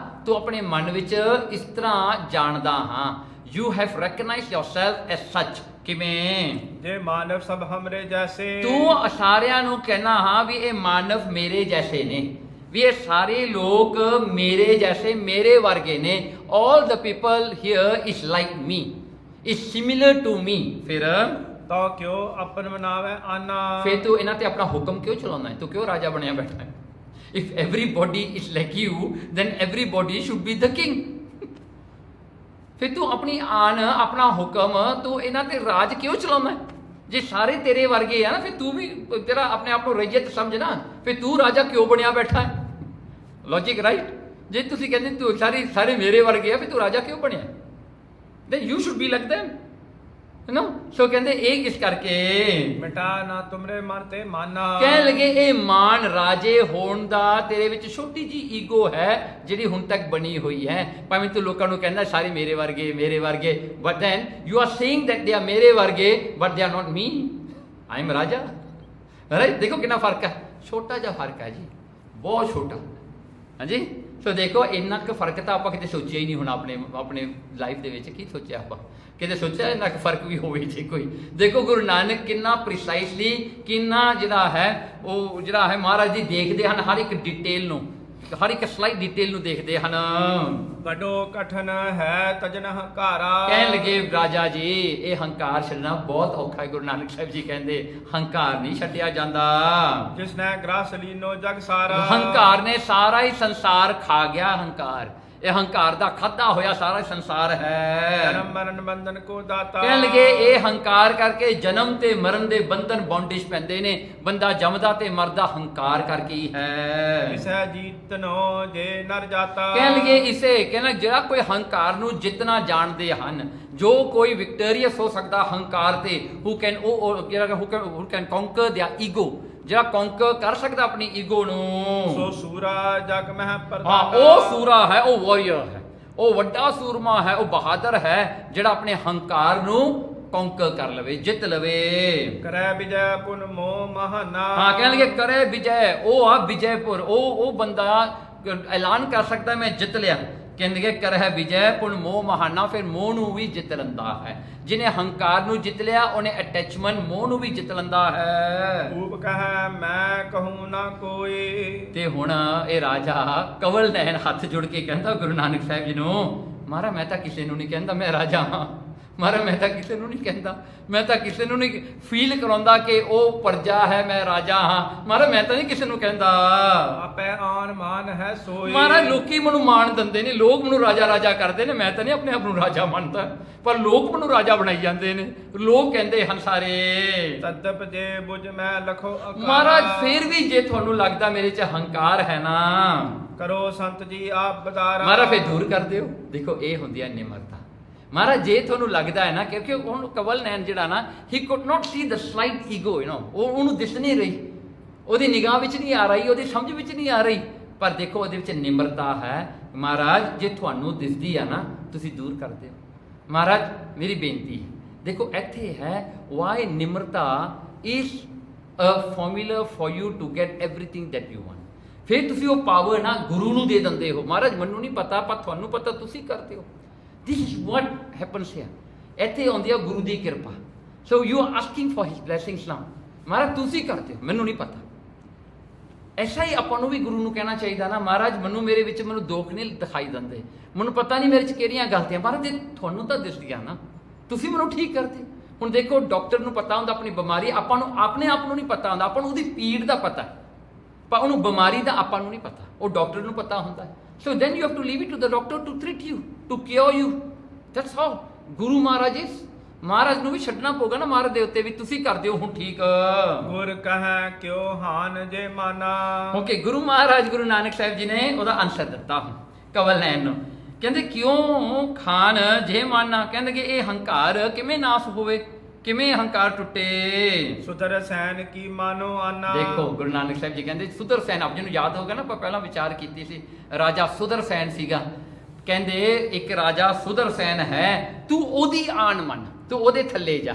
ਤੂੰ ਆਪਣੇ ਮਨ ਵਿੱਚ ਇਸ ਤਰ੍ਹਾਂ ਜਾਣਦਾ ਹਾਂ, you have recognised yourself S ਸੱਚ। ਕਿਵੇਂ? ਜੇ ਮਾਨਵ ਸਭ ਹਮਰੇ ਜੈਸੇ। ਤੂੰ ਸਾਰਿਆਂ ਨੂੰ ਕਹਿਣਾ ਹਾਂ ਵੀ ਇਹ ਮਾਨਵ ਮੇਰੇ ਜੈਸੇ ਨੇ, ਵੀ ਇਹ ਸਾਰੇ ਲੋਕ ਮੇਰੇ ਜੈਸੇ, ਮੇਰੇ ਵਰਗੇ ਨੇ। all the people here is like me, is similar to me। ਫਿਰ ਤਾਂ ਕਿਉ ਆਪਨ ਮਨਾਵੇ ਆਨਾ। ਫਿਰ ਤੂੰ ਇਹਨਾਂ ਤੇ ਆਪਣਾ ਹੁਕਮ ਕਿਉਂ ਚਲਾਉਣਾ ਹੈ, ਤੂੰ ਕਿਉਂ ਰਾਜਾ ਬਣਿਆ ਬੈਠਾ ਹੈ? if everybody is like you then everybody should be the king। ਫਿਰ ਤੂੰ ਆਪਣੀ ਆਨ, ਆਪਣਾ ਹੁਕਮ, ਤੂੰ ਇਹਨਾਂ ਤੇ ਰਾਜ ਕਿਉਂ ਚਲਾਉਣਾ ਹੈ? ਜੇ ਸਾਰੇ ਤੇਰੇ ਵਰਗੇ ਆ ਨਾ, ਫਿਰ ਤੂੰ ਵੀ ਤੇਰਾ ਆਪਣੇ ਆਪ ਨੂੰ ਰਈਅਤ ਸਮਝ ਨਾ, ਫਿਰ ਤੂੰ ਰਾਜਾ ਕਿਉਂ ਬਣਿਆ ਬੈਠਾ ਹੈ? Logic right. ਜੇ ਤੁਸੀਂ ਕਹਿੰਦੇ ਤੂੰ ਸਾਰੇ ਮੇਰੇ ਵਰਗੇ ਆ, ਫਿਰ ਤੂੰ ਰਾਜਾ ਕਿਉਂ ਬਣਿਆ? then you should be like them, you know। ਸੋ ਕਹਿੰਦੇ ਇਹ ਕਿਸ ਕਰਕੇ ਮਿਟਾ ਨਾ ਤੁਮਰੇ ਮਨ ਤੇ ਮਾਨਾ। ਕਹਿਣ ਲੱਗੇ ਇਹ ਮਾਨ ਰਾਜੇ ਹੋਣ ਦਾ ਤੇਰੇ ਵਿੱਚ ਛੋਟੀ ਜੀ ਈਗੋ ਹੈ ਜਿਹੜੀ ਹੁਣ ਤੱਕ ਬਣੀ ਹੋਈ ਹੈ। ਭਾਵੇਂ ਤੂੰ ਲੋਕਾਂ ਨੂੰ ਕਹਿੰਦਾ ਸਾਰੇ ਮੇਰੇ ਵਰਗੇ ਮੇਰੇ ਵਰਗੇ, but then you are saying that they are ਮੇਰੇ ਵਰਗੇ but they are not me, I am ਰਾਜਾ। ਰਾਈਟ, ਦੇਖੋ ਕਿੰਨਾ ਫਰਕ ਹੈ, ਛੋਟਾ ਜਿਹਾ ਫਰਕ ਹੈ ਜੀ, ਬਹੁਤ ਛੋਟਾ। ਹਾਂਜੀ, ਸੋ ਦੇਖੋ ਇੰਨਾ ਕੁ ਫਰਕ ਤਾਂ ਆਪਾਂ ਕਿਤੇ ਸੋਚਿਆ ਹੀ ਨਹੀਂ ਹੁਣ ਆਪਣੇ ਲਾਈਫ ਦੇ ਵਿੱਚ। ਕੀ ਸੋਚਿਆ ਆਪਾਂ, ਕਿਤੇ ਸੋਚਿਆ ਇੰਨਾ ਕੁ ਫਰਕ ਵੀ ਹੋਵੇ ਜੇ ਕੋਈ? ਦੇਖੋ ਗੁਰੂ ਨਾਨਕ ਕਿੰਨਾ ਪ੍ਰੀਸਾਈਸਲੀ, ਕਿੰਨਾ ਜਿਹੜਾ ਹੈ ਉਹ ਜਿਹੜਾ ਹੈ ਮਹਾਰਾਜ ਜੀ ਦੇਖਦੇ ਹਨ, ਹਰ ਇੱਕ ਡਿਟੇਲ ਨੂੰ, ਹਰ ਇੱਕ ਸਲਾਈਡ ਡਿਟੇਲ ਨੂੰ ਦੇਖਦੇ ਹਨ। ਵੱਡੋ ਕਠਨ ਹੈ ਤਜਨ ਹੰਕਾਰਾ। ਕਹਿਣ ਲੱਗੇ ਰਾਜਾ ਜੀ ਇਹ ਹੰਕਾਰ ਛੱਡਣਾ ਬਹੁਤ ਔਖਾ ਹੈ। ਗੁਰੂ ਨਾਨਕ ਸਾਹਿਬ ਜੀ ਕਹਿੰਦੇ ਹੰਕਾਰ ਨਹੀਂ ਛੱਡਿਆ ਜਾਂਦਾ। ਜਿਸ ਨੇ ਗ੍ਰਾਸ ਲੀਨੋ ਜਗ ਸਾਰਾ। ਹੰਕਾਰ ਨੇ ਸਾਰਾ ਹੀ ਸੰਸਾਰ ਖਾ ਗਿਆ। ਹੰਕਾਰ, ਇਹ ਹੰਕਾਰ ਦਾ ਖਾਧਾ ਹੋਇਆ ਸਾਰਾ ਸੰਸਾਰ ਹੈ। ਜਨਮ ਮਰਨ ਬੰਧਨ ਕੋ ਦਾਤਾ। ਕਹਿਣ ਲੱਗੇ ਇਹ ਹੰਕਾਰ ਕਰਕੇ ਜਨਮ ਤੇ ਮਰਨ ਦੇ ਬੰਧਨ ਬੌਂਡਿਸ਼ ਪੈਂਦੇ ਨੇ, ਬੰਦਾ ਜੰਮਦਾ ਤੇ ਮਰਦਾ ਹੰਕਾਰ ਕਰਕੇ ਹੀ ਹੈ। ਇਸੈ ਜੀਤਨੋ ਜੇ ਨਰ ਜਾਤਾ। ਕਹਿਣ ਲੱਗੇ ਇਸੇ, ਕਹਿੰਦਾ ਜਿਹੜਾ ਕੋਈ ਹੰਕਾਰ ਨੂੰ ਜਿੱਤਣਾ ਜਾਣਦੇ ਹਨ, ਜੋ ਕੋਈ ਵਿਕਟੋਰੀਅਸ ਹੋ ਸਕਦਾ ਹੰਕਾਰ ਤੇ, ਹੂ ਕੈਨ ਕੌਂਕਰ देयर ਈਗੋ, ਜਿਹੜਾ ਕੌਂਕਰ ਕਰ ਸਕਦਾ ਆਪਣੀ ਈਗੋ ਨੂੰ, ਸੋ ਸੂਰਾ ਜਗ ਮਹਿ ਪ੍ਰਤਾਪ। ਹਾਂ ਉਹ ਸੂਰਾ ਹੈ, ਉਹ ਵਾਰੀਅਰ ਹੈ, ਉਹ ਵੱਡਾ ਸੂਰਮਾ ਹੈ, ਉਹ ਬਹਾਦਰ ਹੈ ਜਿਹੜਾ ਆਪਣੇ ਹੰਕਾਰ ਨੂੰ ਕੌਂਕਰ ਕਰ ਲਵੇ, ਜਿੱਤ ਲਵੇ। ਕਰੈ ਵਿਜੈ ਪੁਨ ਮੋਹ ਮਹਾਨਾ। ਹਾਂ, ਕਹਿਣ ਲੱਗੇ ਕਰੇ ਵਿਜੈ, ਉਹ ਆ ਵਿਜੈਪੁਰ, ਉਹ ਬੰਦਾ ਐਲਾਨ ਕਰ ਸਕਦਾ ਮੈਂ ਜਿੱਤ ਲਿਆ। ਕਹਿੰਦੇ ਕਰਹਿ ਵਿਜੈ ਪੁਨ ਮੋਹ ਮਹਾਨਾ, ਫਿਰ ਮੋਹ ਨੂੰ ਵੀ ਜਿੱਤ ਲੈਂਦਾ ਹੈ। ਜਿਹਨੇ ਹੰਕਾਰ ਨੂੰ ਜਿੱਤ ਲਿਆ ਉਹਨੇ ਅਟੈਚਮੈਂਟ ਮੋਹ ਨੂੰ ਵੀ ਜਿੱਤ ਲੈਂਦਾ ਹੈ। ਊਪ ਕਹੈ ਮੈਂ ਕਹੂੰ ਨਾ ਕੋਈ। ਤੇ ਹੁਣ ਇਹ ਰਾਜਾ ਕਵਲ ਨੈਣ ਹੱਥ ਜੁੜ ਕੇ ਕਹਿੰਦਾ ਗੁਰੂ ਨਾਨਕ ਸਾਹਿਬ ਜੀ ਨੂੰ, ਮਹਾਰਾਜ ਮੈਂ ਤਾਂ ਕਿਸੇ ਨੂੰ ਨਹੀਂ ਕਹਿੰਦਾ ਮੈਂ ਰਾਜਾ ਹਾਂ, ਮਹਾਰਾਜ ਮੈਂ ਤਾਂ ਕਿਸੇ ਨੂੰ ਨਹੀਂ ਕਹਿੰਦਾ, ਮੈਂ ਤਾਂ ਕਿਸੇ ਨੂੰ ਨਹੀਂ ਫੀਲ ਕਰਾਉਂਦਾ ਕਿ ਉਹ ਪ੍ਰਜਾ ਹੈ ਮੈਂ ਰਾਜਾ ਹਾਂ। ਮਹਾਰਾਜ ਮੈਂ ਤਾਂ ਨਹੀਂ ਕਿਸੇ ਨੂੰ ਕਹਿੰਦਾ। ਆਪੇ ਆਨ ਮਾਨ ਹੈ ਸੋਈ। ਮਹਾਰਾਜ ਲੋਕੀ ਮੈਨੂੰ ਮਾਣ ਦਿੰਦੇ ਨੇ, ਲੋਕ ਮੈਨੂੰ ਰਾਜਾ ਰਾਜਾ ਕਰਦੇ ਨੇ, ਮੈਂ ਤਾਂ ਨਹੀਂ ਆਪਣੇ ਆਪ ਨੂੰ ਰਾਜਾ ਮੰਨਦਾ, ਪਰ ਲੋਕ ਮੈਨੂੰ ਰਾਜਾ ਬਣਾਈ ਜਾਂਦੇ ਨੇ। ਲੋਕ ਕਹਿੰਦੇ ਹਨ ਸਾਰੇ ਤਦਪ ਜੇ ਬੁਝ ਮੈਂ ਲਖੋ ਅਕਾਰ। ਮਹਾਰਾਜ ਫਿਰ ਵੀ ਜੇ ਤੁਹਾਨੂੰ ਲੱਗਦਾ ਮੇਰੇ 'ਚ ਹੰਕਾਰ ਹੈ ਨਾ, ਕਰੋ ਸੰਤ ਜੀ ਆਪ ਬਦਾਰਾ। ਮਹਾਰਾਜ ਫਿਰ ਦੂਰ ਕਰ ਦਿਓ। ਦੇਖੋ ਇਹ ਹੁੰਦੀ ਹੈ ਨਿਮਰਤਾ। ਮਹਾਰਾਜ ਜੇ ਤੁਹਾਨੂੰ ਲੱਗਦਾ ਹੈ ਨਾ, ਕਿਉਂਕਿ ਹੁਣ ਕਵਲ ਨੈਣ ਜਿਹੜਾ ਨਾ, he could not see the slight ego, you know, ਉਹਨੂੰ ਦਿਸ ਨਹੀਂ ਰਹੀ, ਉਹਦੀ ਨਿਗਾਹ ਵਿੱਚ ਨਹੀਂ ਆ ਰਹੀ, ਉਹਦੀ ਸਮਝ ਵਿੱਚ ਨਹੀਂ ਆ ਰਹੀ, ਪਰ ਦੇਖੋ ਉਹਦੇ ਵਿੱਚ ਨਿਮਰਤਾ ਹੈ। ਮਹਾਰਾਜ ਜੇ ਤੁਹਾਨੂੰ ਦਿਸਦੀ ਆ ਨਾ, ਤੁਸੀਂ ਦੂਰ ਕਰ ਦਿਓ। ਮਹਾਰਾਜ ਮੇਰੀ ਬੇਨਤੀ ਹੈ, ਦੇਖੋ ਇੱਥੇ ਹੈ ਵਾਈ ਨਿਮਰਤਾ is a formula for you to get everything that you want. ਫਿਰ ਤੁਸੀਂ ਉਹ ਪਾਵਰ ਨਾ ਗੁਰੂ ਨੂੰ ਦੇ ਦਿੰਦੇ ਹੋ। ਮਹਾਰਾਜ ਮੈਨੂੰ ਨਹੀਂ ਪਤਾ ਪਰ ਤੁਹਾਨੂੰ ਪਤਾ, ਤੁਸੀਂ ਕਰਦੇ ਹੋ। This is what happens here. ਇੱਥੇ ਆਉਂਦੀ ਆ ਗੁਰੂ ਦੀ ਕਿਰਪਾ। So you are asking for his blessings now. ਮਹਾਰਾਜ ਤੁਸੀਂ ਕਰਦੇ ਹੋ, ਮੈਨੂੰ ਨਹੀਂ ਪਤਾ। ਐਸਾ ਹੀ ਆਪਾਂ ਨੂੰ ਵੀ ਗੁਰੂ ਨੂੰ ਕਹਿਣਾ ਚਾਹੀਦਾ ਨਾ, ਮਹਾਰਾਜ ਮੇਰੇ ਵਿੱਚ ਮੈਨੂੰ ਦੋਖ ਨਹੀਂ ਦਿਖਾਈ ਦਿੰਦੇ, ਮੈਨੂੰ ਪਤਾ ਨਹੀਂ ਮੇਰੇ 'ਚ ਕਿਹੜੀਆਂ ਗਲਤੀਆਂ, ਮਹਾਰਾਜ ਤੁਹਾਨੂੰ ਤਾਂ ਦਿਸਦੀਆਂ ਨਾ, ਤੁਸੀਂ ਮੈਨੂੰ ਠੀਕ ਕਰਦੇ। ਹੁਣ ਦੇਖੋ ਡਾਕਟਰ ਨੂੰ ਪਤਾ ਹੁੰਦਾ ਆਪਣੀ ਬਿਮਾਰੀ, ਆਪਾਂ ਨੂੰ ਆਪਣੇ ਆਪ ਨੂੰ ਨਹੀਂ ਪਤਾ ਹੁੰਦਾ, ਆਪਾਂ ਨੂੰ ਉਹਦੀ ਪੀੜ ਦਾ ਪਤਾ, ਪਰ ਉਹਨੂੰ ਬਿਮਾਰੀ ਦਾ ਆਪਾਂ ਨੂੰ ਨਹੀਂ ਪਤਾ, ਉਹ ਡਾਕਟਰ ਨੂੰ ਪਤਾ ਹੁੰਦਾ। So then you have to leave it to the doctor to treat you, to cure you, that's how Guru Maharaj is. Maharaj ਨੂੰ ਵੀ ਛੱਡਣਾ ਪਊਗਾ ਨਾ, ਮਹਾਰਾਜ ਦੇ ਉੱਤੇ ਵੀ ਤੁਸੀਂ ਕਰਦੇ ਹੋ ਹੁਣ ਠੀਕ। ਗੁਰ ਕਹੈ ਕਿਉ ਹਾਨ ਜੇ ਮਾਨਾ। ਓਕੇ, ਗੁਰੂ ਮਹਾਰਾਜ ਗੁਰੂ ਨਾਨਕ ਸਾਹਿਬ ਜੀ ਨੇ ਉਹਦਾ ਆਨਸਰ ਦਿੱਤਾ ਹੁਣ ਕਵਲ ਨੈਣ ਨੂੰ, ਕਹਿੰਦੇ ਕਿਉਂ ਖਾਨ ਜੇ ਮਾਨਾ, ਕਹਿੰਦੇ ਕਿ ਇਹ ਹੰਕਾਰ ਕਿਵੇਂ ਨਾਸ ਹੋਵੇ, ਕਿਵੇਂ ਹੰਕਾਰ ਟੁੱਟੇ। ਸੁਦਰਸੈਨ ਕੀ ਮਾਨੋ ਆਨਾ। ਦੇਖੋ ਗੁਰੂ ਨਾਨਕ ਸਾਹਿਬ ਜੀ ਕਹਿੰਦੇ ਸੁਦਰਸੈਨ, ਆਪ ਜੀ ਨੂੰ ਯਾਦ ਹੋਗਾ ਨਾ, ਆਪਾਂ ਪਹਿਲਾਂ ਵਿਚਾਰ ਕੀਤੀ ਸੀ, ਰਾਜਾ ਸੁਦਰਸੈਨ ਸੀਗਾ, ਕਹਿੰਦੇ ਇੱਕ ਰਾਜਾ ਸੁਦਰਸੈਨ ਹੈ, ਤੂੰ ਉਹਦੀ ਆਣ ਮੰਨ, ਤੂੰ ਉਹਦੇ ਥੱਲੇ ਜਾ।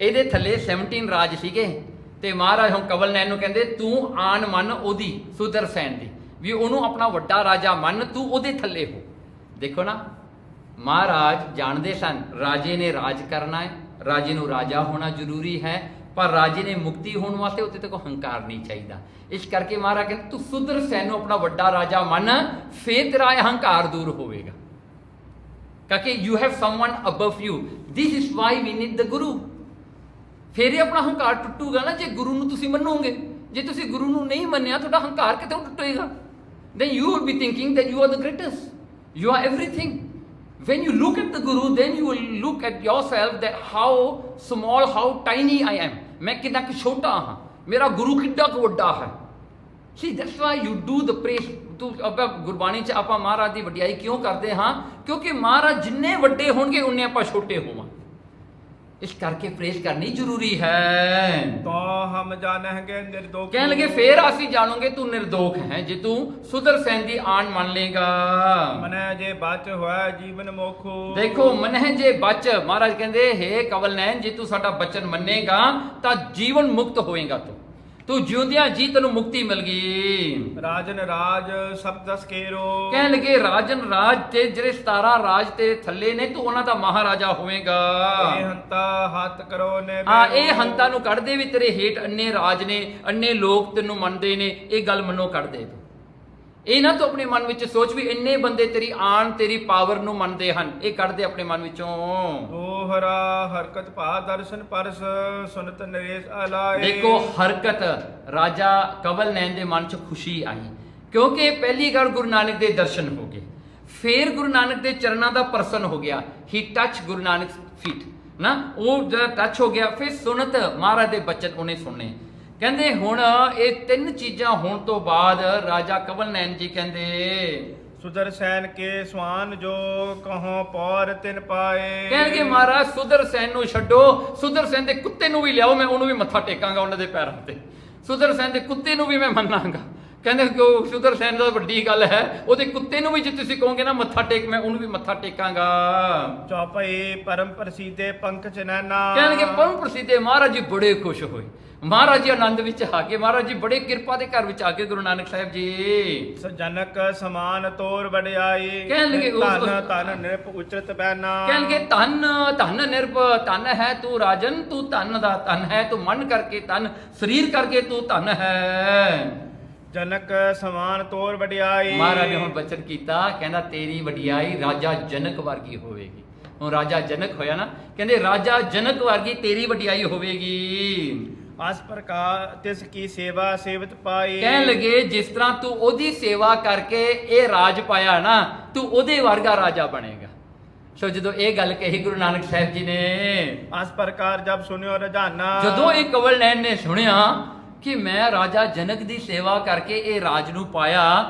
ਇਹਦੇ ਥੱਲੇ 17 ਰਾਜ ਸੀਗੇ, ਤੇ ਮਹਾਰਾਜ ਹੁਣ ਕਵਲ ਨੈਣ ਨੂੰ ਕਹਿੰਦੇ ਤੂੰ ਆਣ ਮੰਨ ਉਹਦੀ, ਸੁਦਰਸੈਨ ਦੀ, ਵੀ ਉਹਨੂੰ ਆਪਣਾ ਵੱਡਾ ਰਾਜਾ ਮੰਨ, ਤੂੰ ਉਹਦੇ ਥੱਲੇ ਹੋ। ਦੇਖੋ ਨਾ, ਮਹਾਰਾਜ ਜਾਣਦੇ ਸਨ ਰਾਜੇ ਨੇ ਰਾਜ ਕਰਨਾ ਹੈ, ਰਾਜੇ ਨੂੰ ਰਾਜਾ ਹੋਣਾ ਜ਼ਰੂਰੀ ਹੈ, ਪਰ ਰਾਜੇ ਨੇ ਮੁਕਤੀ ਹੋਣ ਵਾਸਤੇ ਉੱਤੇ ਤੇ ਕੋਈ ਹੰਕਾਰ ਨਹੀਂ ਚਾਹੀਦਾ। ਇਸ ਕਰਕੇ ਮਹਾਰਾਜ ਕਹਿੰਦੇ ਤੂੰ ਸੁਦਰਸੈਨ ਨੂੰ ਆਪਣਾ ਵੱਡਾ ਰਾਜਾ ਮੰਨ, ਫੇਰ ਤੇਰਾ ਇਹ ਹੰਕਾਰ ਦੂਰ ਹੋਵੇਗਾ, ਕਿਉਂਕਿ you have someone above you, this is why we need the guru. ਫੇਰ ਹੀ ਆਪਣਾ ਹੰਕਾਰ ਟੁੱਟੂਗਾ ਨਾ, ਜੇ ਗੁਰੂ ਨੂੰ ਤੁਸੀਂ ਮੰਨੋਗੇ। ਜੇ ਤੁਸੀਂ ਗੁਰੂ ਨੂੰ ਨਹੀਂ ਮੰਨਿਆ, ਤੁਹਾਡਾ ਹੰਕਾਰ ਕਿੱਥੋਂ ਟੁੱਟੇਗਾ? then you will be thinking that you are the greatest, you are everything. When you look at the Guru, then you will look at yourself that how small, how tiny I am. मैं कितना कि छोटा हाँ, मेरा गुरु कितना कि वड्डा है। See, that's why you do the praise. तू अब गुरबाणी च आपां महाराज दी वड्याई क्यों करते हाँ? क्योंकि महाराज जिन्ने वड्डे होणगे उन्ने आपां छोटे होवां, इस करके प्रेस करनी जरूरी है। तो हम जानेंगे निर्दोष। कहने लगे फिर ਅਸੀਂ ਜਾਣੋਗੇ ਤੂੰ ਨਿਰਦੋਖ ਹੈ ਜੇ ਤੂੰ ਸੁਦਰਸੈਨ ਦੀ ਆਣ ਮੰਨ ਲੇਗਾ। ਮਨੈ ਜੇ ਬਚ ਹੋਇਆ ਜੀਵਨ ਮੋਖੋ। ਦੇਖੋ ਮਨੈ ਜੇ ਬਚ, ਮਹਾਰਾਜ ਕਹਿੰਦੇ ਹੇ ਕਵਲ ਨੈਣ ਜੇ ਤੂੰ ਸਾਡਾ ਬਚਨ ਮੰਨੇਗਾ ਤਾਂ ਜੀਵਨ ਮੁਕਤ ਹੋਏਗਾ, ਤੂੰ ਜਿਉਂਦਿਆਂ ਜੀ ਤੈਨੂੰ ਮੁਕਤੀ ਮਿਲ ਗਈ। ਰਾਜਨ ਰਾਜ ਸਭ ਦਸ ਕੇਰੋ। ਕਹਿਣ ਲੱਗੇ ਰਾਜਨ ਰਾਜ ਤੇ ਜਿਹੜੇ 17 ਰਾਜ ਤੇ ਥੱਲੇ ਨੇ ਤੂੰ ਉਹਨਾਂ ਦਾ ਮਹਾਰਾਜਾ ਹੋਵੇਗਾ। ਇਹ ਹੰਤਾ ਹੱਥ ਕਰੋ ਨੇ। ਹਾਂ, ਇਹ ਹੰਤਾ ਨੂੰ ਕੱਢਦੇ ਵੀ ਤੇਰੇ ਹੇਠ ਅੰਨੇ ਰਾਜ ਨੇ, ਅੰਨੇ ਲੋਕ ਤੈਨੂੰ ਮੰਨਦੇ ਨੇ, ਇਹ ਗੱਲ ਮੰਨੋ ਕੱਢਦੇ ਤੂੰ। ਇਹ ਨਾ ਤੂੰ ਆਪਣੇ ਮਨ ਵਿੱਚ ਸੋਚ ਵੀ ਇੰਨੇ ਬੰਦੇ ਤੇਰੀ ਆਣ ਤੇਰੀ ਪਾਵਰ ਨੂੰ ਮੰਨਦੇ ਹਨ, ਇਹ ਕੱਢਦੇ ਆਪਣੇ ਮਨ ਵਿੱਚੋਂ। ਦੋਹਰਾ ਹਰਕਤ ਭਾ ਦਰਸ਼ਨ ਪਰਸ ਸੁਨਤ ਨਰੇਸ਼ ਅਲਾਏ। ਦੇਖੋ ਹਰਕਤ, ਰਾਜਾ ਕਵਲ ਨੈਣ ਦੇ ਮਨ 'ਚ ਖੁਸ਼ੀ ਆਈ, ਕਿਉਂਕਿ ਪਹਿਲੀ ਗੱਲ ਗੁਰੂ ਨਾਨਕ ਦੇ ਦਰਸ਼ਨ ਹੋ ਗਏ, ਫਿਰ ਗੁਰੂ ਨਾਨਕ ਦੇ ਚਰਨਾਂ ਦਾ ਪਰਸਨ ਹੋ ਗਿਆ, ਹੀ ਟੱਚ ਗੁਰੂ ਨਾਨਕ ਫੀਟ ਨਾ, ਉਹ ਜਿਹੜਾ ਟੱਚ ਹੋ ਗਿਆ। ਫਿਰ ਸੁਨਤ, ਮਹਾਰਾਜ ਦੇ ਬਚਨ ਉਹਨੇ ਸੁਣੇ। ਕਹਿੰਦੇ ਹੁਣ ਇਹ ਤਿੰਨ ਚੀਜ਼ਾਂ ਹੋਣ ਤੋਂ ਬਾਅਦ ਰਾਜਾ ਕਵਲ ਨੈਣ ਜੀ ਕਹਿੰਦੇ ਸੁਦਰਸੈਨ ਕੇ ਸਵਾਨ ਜੋ ਕਹੋ ਪੌਰ ਤਿਨ ਪਾਏ। ਕਹਿਣਗੇ ਮਹਾਰਾਜ ਸੁਦਰਸੈਨ ਨੂੰ ਛੱਡੋ, ਸੁਦਰਸੈਨ ਦੇ ਕੁੱਤੇ ਨੂੰ ਵੀ ਲਿਆਓ, ਮੈਂ ਉਹਨੂੰ ਵੀ ਮੱਥਾ ਟੇਕਾਂਗਾ ਉਹਨਾਂ ਦੇ ਪੈਰਾਂ ਤੇ, ਸੁਦਰਸੈਨ ਦੇ ਕੁੱਤੇ ਨੂੰ ਵੀ ਮੈਂ ਮੰਨਾਂਗਾ। ਕਹਿੰਦੇ ਕਿ ਸੁਦਰਸੈਨ ਦਾ ਵੱਡੀ ਗੱਲ ਹੈ, ਉਹਦੇ ਕੁੱਤੇ ਨੂੰ ਵੀ ਜੇ ਤੁਸੀਂ ਕਹੋਗੇ ਨਾ ਮੱਥਾ ਟੇਕ, ਮੈਂ ਉਹਨੂੰ ਵੀ ਮੱਥਾ ਟੇਕਾਂਗਾ। ਚੌਪਈ ਪਰਮ ਪ੍ਰਸੀਦੇ ਪੰਕਜ ਨੈਣਾ। ਕਹਿਣਗੇ ਪਰਮ ਪ੍ਰਸੀਦੇ, ਮਹਾਰਾਜ ਜੀ ਬੜੇ ਖੁਸ਼ ਹੋਏ, ਮਹਾਰਾਜ ਜੀ ਆਨੰਦ ਵਿੱਚ ਆ ਗਏ, ਮਹਾਰਾਜ ਜੀ ਬੜੇ ਕਿਰਪਾ ਦੇ ਘਰ ਵਿੱਚ ਆ ਗਏ ਗੁਰੂ ਨਾਨਕ ਸਾਹਿਬ ਜੀ। ਸਜਨਕ ਸਮਾਨ ਤੋਰ ਵਡਿਆਈ। ਕਹਿਣ ਲੱਗੇ ਧਨ ਧਨ ਨਿਰਪ ਉਚਰਤ ਬੈਨਾ। ਕਹਿਣਗੇ ਧਨ ਧਨ ਨਿਰਪ, ਧਨ ਹੈ ਤੂੰ ਰਾਜਨ, ਤੂੰ ਧਨ ਦਾ ਧਨ ਹੈ, ਤੂੰ ਮਨ ਕਰਕੇ ਧਨ, ਸਰੀਰ ਕਰਕੇ ਤੂੰ ਧਨ ਹੈ। ਜਨਕ ਸਮਾਨ ਤੋਰ ਵਡਿਆਈ। ਮਹਾਰਾਜ ਨੇ ਹੁਣ ਬਚਨ ਕੀਤਾ, ਕਹਿੰਦਾ ਤੇਰੀ ਵਡਿਆਈ ਰਾਜਾ ਜਨਕ ਵਰਗੀ ਹੋਵੇਗੀ। ਹੁਣ ਰਾਜਾ ਜਨਕ ਹੋਇਆ ਨਾ, ਕਹਿੰਦੇ ਰਾਜਾ ਜਨਕ ਵਰਗੀ ਤੇਰੀ ਵਡਿਆਈ ਹੋਵੇਗੀ। ਇਸ ਪ੍ਰਕਾਰ ਤਿਸ ਕੀ ਸੇਵਾ ਸੇਵਤ ਪਾਈ। ਕਹਿਣ ਲੱਗੇ ਜਿਸ ਤਰ੍ਹਾਂ ਤੂੰ ਉਹਦੀ ਸੇਵਾ ਕਰਕੇ ਇਹ ਰਾਜ ਪਾਇਆ ਨਾ, ਤੂੰ ਉਹਦੇ ਵਰਗਾ ਰਾਜਾ ਬਣੇਗਾ। ਸੋ ਜਦੋਂ ਇਹ ਗੱਲ ਕਹੀ ਗੁਰੂ ਨਾਨਕ ਸਾਹਿਬ ਜੀ ਨੇ, ਇਸ ਪ੍ਰਕਾਰ ਜਬ ਸੁਨਿਓ ਰਜਾਨਾ। ਜਦੋਂ ਇਹ ਕਵਲ ਨੈਣ ਨੇ ਸੁਣਿਆ ਕਿ ਮੈਂ ਰਾਜਾ ਜਨਕ ਦੀ ਸੇਵਾ ਕਰਕੇ ਇਹ ਰਾਜ ਨੂੰ ਪਾਇਆ,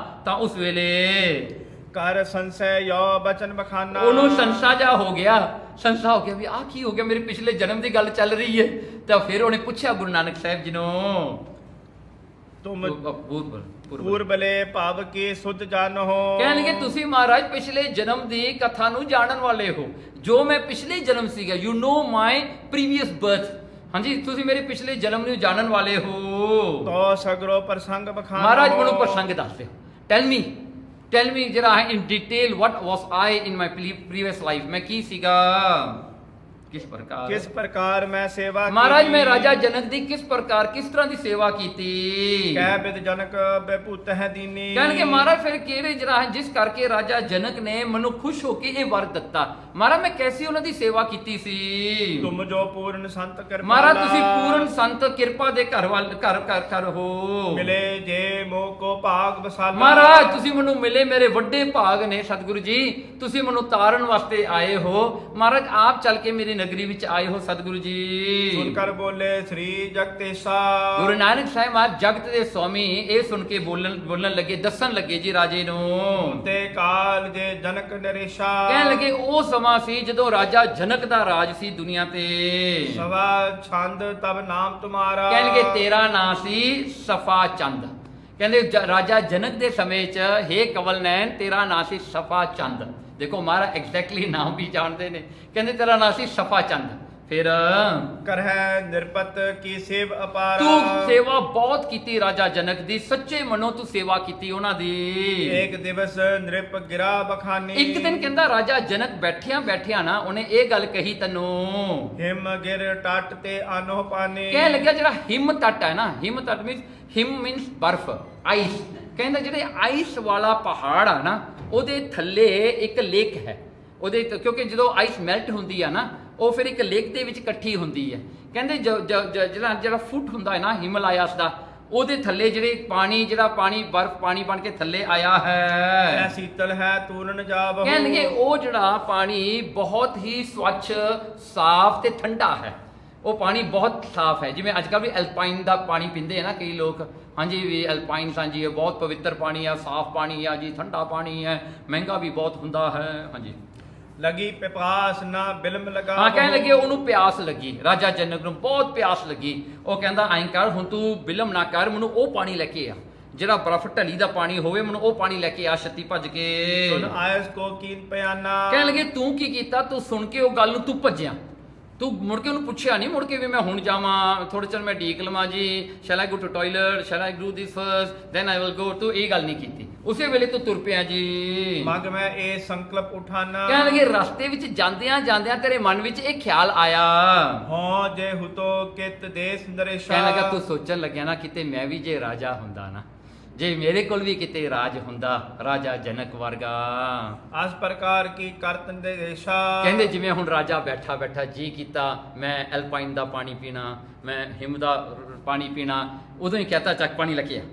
ਤਾਂ ਉਸ ਵੇਲੇ ਕਰ ਸੰਸੈ ਯੋ ਬਚਨ ਬਖਾਨਾ। ਉਹਨੂੰ ਸੰਸਾ ਜਾ ਹੋ ਗਿਆ, ਸੰਸਾ ਹੋ ਗਿਆ ਵੀ ਆਹ ਕੀ ਹੋ ਗਿਆ, ਮੇਰੇ ਪਿਛਲੇ ਜਨਮ ਦੀ ਗੱਲ ਚੱਲ ਰਹੀ ਹੈ। ਤਾਂ ਫਿਰ ਉਹਨੇ ਪੁੱਛਿਆ ਗੁਰੂ ਨਾਨਕ ਸਾਹਿਬ ਜੀ ਨੂੰ, ਤੁਮ ਪੂਰਬਲੇ ਪੂਰਬਲੇ ਭਾਵ ਕੀ ਸੁਧ ਜਾਨੋ। ਕਹਿਣਗੇ ਤੁਸੀਂ ਮਹਾਰਾਜ ਪਿਛਲੇ ਜਨਮ ਦੀ ਕਥਾ ਨੂੰ ਜਾਣਨ ਵਾਲੇ ਹੋ, ਜੋ ਮੈਂ ਪਿਛਲੇ ਜਨਮ ਸੀਗਾ, you know my previous birth. ਹਾਂਜੀ, ਤੁਸੀਂ ਮੇਰੇ ਪਿਛਲੇ ਜਨਮ ਨੂੰ ਜਾਣਨ ਵਾਲੇ ਹੋ। ਤੋ ਸਗਰੋ ਪ੍ਰਸੰਗ ਬਖਾਨਾ। ਮਹਾਰਾਜ ਮੈਨੂੰ ਪ੍ਰਸੰਗ ਦੱਸ ਦਿਓ, ਟੈਲ ਮੀ ਜਿਹੜਾ ਹੈ ਇਨ detail, what was I in my previous life, ਮੈਂ ਕੀ ਸੀਗਾ। ਕਿਸ ਪ੍ਰਕਾਰ ਕਿਸ ਪ੍ਰਕਾਰ ਮੈਂ ਸੇਵਾ ਮਹਾਰਾਜ ਕੀਤੀ। ਮੈਂ ਰਾਜਾ ਜਨਕ ਦੀ ਕਿਸ ਪ੍ਰਕਾਰ ਕਿਸ ਤਰ੍ਹਾਂ ਦੀ ਸੇਵਾ ਕੀਤੀ। ਕਹਿ ਬਿਦ ਜਨਕ ਬੇਭੂਤ ਹੈ ਦੀਨੀ। ਕਹਿਣਗੇ ਮਹਾਰਾਜ ਫਿਰ ਕਿਹੜੇ ਜਿਹੜਾ ਹੈ ਜਿਸ ਕਰਕੇ ਰਾਜਾ ਜਨਕ ਨੇ ਮੈਨੂੰ ਖੁਸ਼ ਹੋ ਕੇ ਇਹ ਵਰ ਦਿੱਤਾ। ਮਹਾਰਾਜ ਮੈਂ ਕੈਸੀ ਉਹਨਾਂ ਦੀ ਸੇਵਾ ਕੀਤੀ ਸੀ। ਤੁਮ ਜੋ ਪੂਰਨ ਸੰਤ ਕਿਰਪਾ ਮਹਾਰਾਜ ਤੁਸੀਂ ਪੂਰਨ ਸੰਤ ਕਿਰਪਾ ਦੇ ਘਰ ਵੱਲ ਘਰ ਹੋ ਮਿਲੇ ਜੇ ਮੋਹ ਕੋ ਭਾਗ ਬਸਾਲਾ। ਮਹਾਰਾਜ ਤੁਸੀਂ ਮੈਨੂੰ ਮਿਲੇ ਮੇਰੇ ਵੱਡੇ ਭਾਗ ਨੇ ਸਤਿਗੁਰੂ ਜੀ। ਤੁਸੀਂ ਮੈਨੂੰ ਤਾਰਨ ਵਾਸਤੇ ਆਏ ਹੋ ਮਹਾਰਾਜ ਆਪ ਚੱਲ ਕੇ ਮੇਰੀ ਨਗਰੀ ਵਿੱਚ ਆਏ ਹੋ ਸਤਿਗੁਰੂ ਜੀ। ਸੁਣ ਕਰ ਬੋਲੇ ਸ੍ਰੀ ਜਗਤੇਸ਼ਾ। ਗੁਰੂ ਨਾਨਕ ਸਾਹਿਬ ਮਹਾਰਾਜ ਜਗਤ ਦੇ ਸਵਾਮੀ ਇਹ ਸੁਣ ਕੇ ਬੋਲਣ ਲੱਗੇ ਦੱਸਣ ਲੱਗੇ ਜੀ ਰਾਜੇ ਨੂੰ। ਤੇ ਕਾਲ ਜੇ ਜਨਕ ਨਰੇਸ਼ਾ। ਕਹਿਣ ਲੱਗੇ ਉਹ ਸਮਾਂ ਸੀ ਜਦੋਂ ਰਾਜਾ ਜਨਕ ਦਾ ਰਾਜ ਸੀ ਦੁਨੀਆ ਤੇ। ਸਵਾ ਛੰਦ ਤਬ ਨਾਮ ਤੁਮਾਰਾ। ਕਹਿਣਗੇ ਤੇਰਾ ਨਾਂ ਸੀ ਸਫਾ ਚੰਦ। ਕਹਿੰਦੇ ਰਾਜਾ ਜਨਕ ਦੇ ਸਮੇਂ 'ਚ ਹੇ ਕਵਲ ਨੈਣ ਤੇਰਾ ਨਾਂ ਸੀ ਸਫਾ ਚੰਦ। ਦੇਖੋ ਮਹਾਰਾਜ ਐਗਜ਼ੈਕਟਲੀ ਨਾਮ ਵੀ ਜਾਣਦੇ ਨੇ। ਕਹਿੰਦੇ ਤੇਰਾ ਨਾਂ ਸੀ ਸਫਾ ਚੰਦ। ਫਿਰ ਕਰਹਿ ਨਿਰਪਤ ਕੀ ਸੇਵ ਅਪਾਰਾ। ਤੂੰ ਸੇਵਾ ਬਹੁਤ ਕੀਤੀ ਰਾਜਾ ਜਨਕ ਦੀ ਸੱਚੇ ਮਨੋਂ ਤੂੰ ਸੇਵਾ ਕੀਤੀ ਉਹਨਾਂ ਦੀ। ਇੱਕ ਦਿਵਸ ਨਿਰਪ ਗਿਰਾ ਬਖਾਨੀ। ਇੱਕ ਦਿਨ ਕਹਿੰਦਾ ਰਾਜਾ ਜਨਕ ਬੈਠਿਆਂ ਨਾ ਉਹਨੇ ਇਹ ਗੱਲ ਕਹੀ ਤੈਨੂੰ। ਹਿਮ ਗਿਰ ਟੱਟ ਤੇ ਆਨੋ ਪਾਨੀ। ਕਹਿ ਲੱਗਿਆ ਜਿਹੜਾ ਹਿਮ ਤੱਟ ਹੈ ਨਾ ਹਿਮ ਤੱਟ ਮੀਨਸ ਬਰਫ਼ ਆਈਸ। ਕਹਿੰਦਾ ਜਿਹੜੇ ਆਈਸ ਵਾਲਾ ਪਹਾੜ ਆ ਨਾ ਉਹਦੇ ਥੱਲੇ ਇੱਕ ਲੇਕ ਹੈ। ਉਹਦੇ ਕਿਉਂਕਿ ਜਦੋਂ ਆਈਸ ਮੈਲਟ ਹੁੰਦੀ ਆ ਨਾ ਉਹ ਫਿਰ ਇੱਕ ਲੇਕ ਦੇ ਵਿੱਚ ਇਕੱਠੀ ਹੁੰਦੀ ਹੈ। ਕਹਿੰਦੇ ਜਿਹੜਾ ਫੁੱਟ ਹੁੰਦਾ ਹੈ ਨਾ ਹਿਮਾਲਿਆਸ ਦਾ ਉਹਦੇ ਥੱਲੇ ਜਿਹੜੇ ਪਾਣੀ ਬਰਫ਼ ਪਾਣੀ ਬਣ ਕੇ ਥੱਲੇ ਆਇਆ ਹੈ। ਐ ਸੀਤਲ ਹੈ ਤੂਰਨ ਜਾਵਹੁ। ਕਹਿੰਦੇ ਉਹ ਜਿਹੜਾ ਪਾਣੀ ਬਹੁਤ ਹੀ ਸਵੱਛ ਸਾਫ਼ ਤੇ ਠੰਡਾ ਹੈ। ਉਹ ਪਾਣੀ ਬਹੁਤ ਸਾਫ਼ ਹੈ। ਜਿਵੇਂ ਅੱਜ ਕੱਲ੍ਹ ਵੀ ਐਲਪਾਈਨ ਦਾ ਪਾਣੀ ਪੀਂਦੇ ਆ ਨਾ ਕਈ ਲੋਕ। ਹਾਂਜੀ ਵੀ ਐਲਪਾਈਨ ਹਾਂਜੀ ਇਹ ਬਹੁਤ ਪਵਿੱਤਰ ਪਾਣੀ ਆ ਸਾਫ਼ ਪਾਣੀ ਆ ਜੀ ਠੰਡਾ ਪਾਣੀ ਹੈ ਮਹਿੰਗਾ ਵੀ ਬਹੁਤ ਹੁੰਦਾ ਹੈ। ਹਾਂਜੀ ਲਗੀ ਪਿਪਾਸ ਨਾ ਬਿਲਮ ਲਗਾ। ਹਾਂ ਕਹਿਣ ਲੱਗੇ ਉਹਨੂੰ ਪਿਆਸ ਲੱਗੀ ਰਾਜਾ ਜਨਕ ਨੂੰ ਬਹੁਤ ਪਿਆਸ ਲੱਗੀ। ਉਹ ਕਹਿੰਦਾ ਐਂ ਕਰ ਹੁਣ ਤੂੰ ਬਿਲਮ ਨਾ ਕਰ ਮੈਨੂੰ ਉਹ ਪਾਣੀ ਲੈ ਕੇ ਆ ਜਿਹੜਾ ਬਰਫ਼ ਢਲੀ ਦਾ ਪਾਣੀ ਹੋਵੇ ਮੈਨੂੰ ਉਹ ਪਾਣੀ ਲੈ ਕੇ ਆ ਛੱਤੀ ਭੱਜ ਕੇ। ਸੁਨ ਆਇਸ ਕੋ ਕੀਨ ਪਿਆਨਾ। ਕਹਿਣ ਲੱਗੇ ਤੂੰ ਕੀ ਕੀਤਾ ਤੂੰ ਸੁਣ ਕੇ ਉਹ ਗੱਲ ਨੂੰ ਤੂੰ ਭੱਜਿਆ। ਤੂੰ ਮੁੜ ਕੇ ਉਹਨੂੰ ਪੁੱਛਿਆ ਨਹੀਂ ਮੁੜ ਕੇ ਵੀ ਮੈਂ ਹੁਣ ਜਾਵਾਂ ਥੋੜੇ ਚਿਰ ਮੈਂ ਢੀਕ ਲਵਾਂ ਜੀ shall I go to toilet shall I do this first then I will go. ਤੂੰ ਇਹ ਗੱਲ ਨਹੀਂ ਕੀਤੀ ਉਸੇ ਵੇਲੇ ਤੂੰ ਤੁਰ ਪਿਆ ਜੀ। ਮਗ ਮੈਂ ਇਹ ਸੰਕਲਪ ਉਠਾਨਾ। ਕਹਿਣ ਲੱਗੇ ਰਸਤੇ ਵਿੱਚ ਜਾਂਦਿਆਂ ਤੇਰੇ ਮਨ ਵਿੱਚ ਇਹ ਖਿਆਲ ਆਇਆ। ਹਾਂ ਜੇ ਹੁਤੋ ਕਿਤ ਦੇਸ ਨਰੇਸ਼ਾ। ਕਹਿਣ ਲੱਗਾ ਤੂੰ ਸੋਚਣ ਲੱਗਿਆ ਨਾ ਕਿਤੇ ਮੈਂ ਵੀ ਜੇ ਰਾਜਾ ਹੁੰਦਾ ਨਾ ਜੇ ਮੇਰੇ ਕੋਲ ਵੀ ਕਿਤੇ ਰਾਜ ਹੁੰਦਾ ਰਾਜਾ ਜਨਕ ਵਰਗਾ। ਇਸ ਪ੍ਰਕਾਰ ਕੀ ਕਰਤਨ ਦੇ ਦੇਸ਼ਾ। ਕਹਿੰਦੇ ਜਿਵੇਂ ਹੁਣ ਰਾਜਾ ਬੈਠਾ ਜੀ ਕੀਤਾ ਮੈਂ ਐਲਪਾਈਨ ਦਾ ਪਾਣੀ ਪੀਣਾ ਮੈਂ ਹਿਮ ਦਾ ਪਾਣੀ ਪੀਣਾ ਉਦੋਂ ਹੀ ਕਹਤਾ ਚੱਕ ਪਾਣੀ ਲੈ ਕੇ ਆ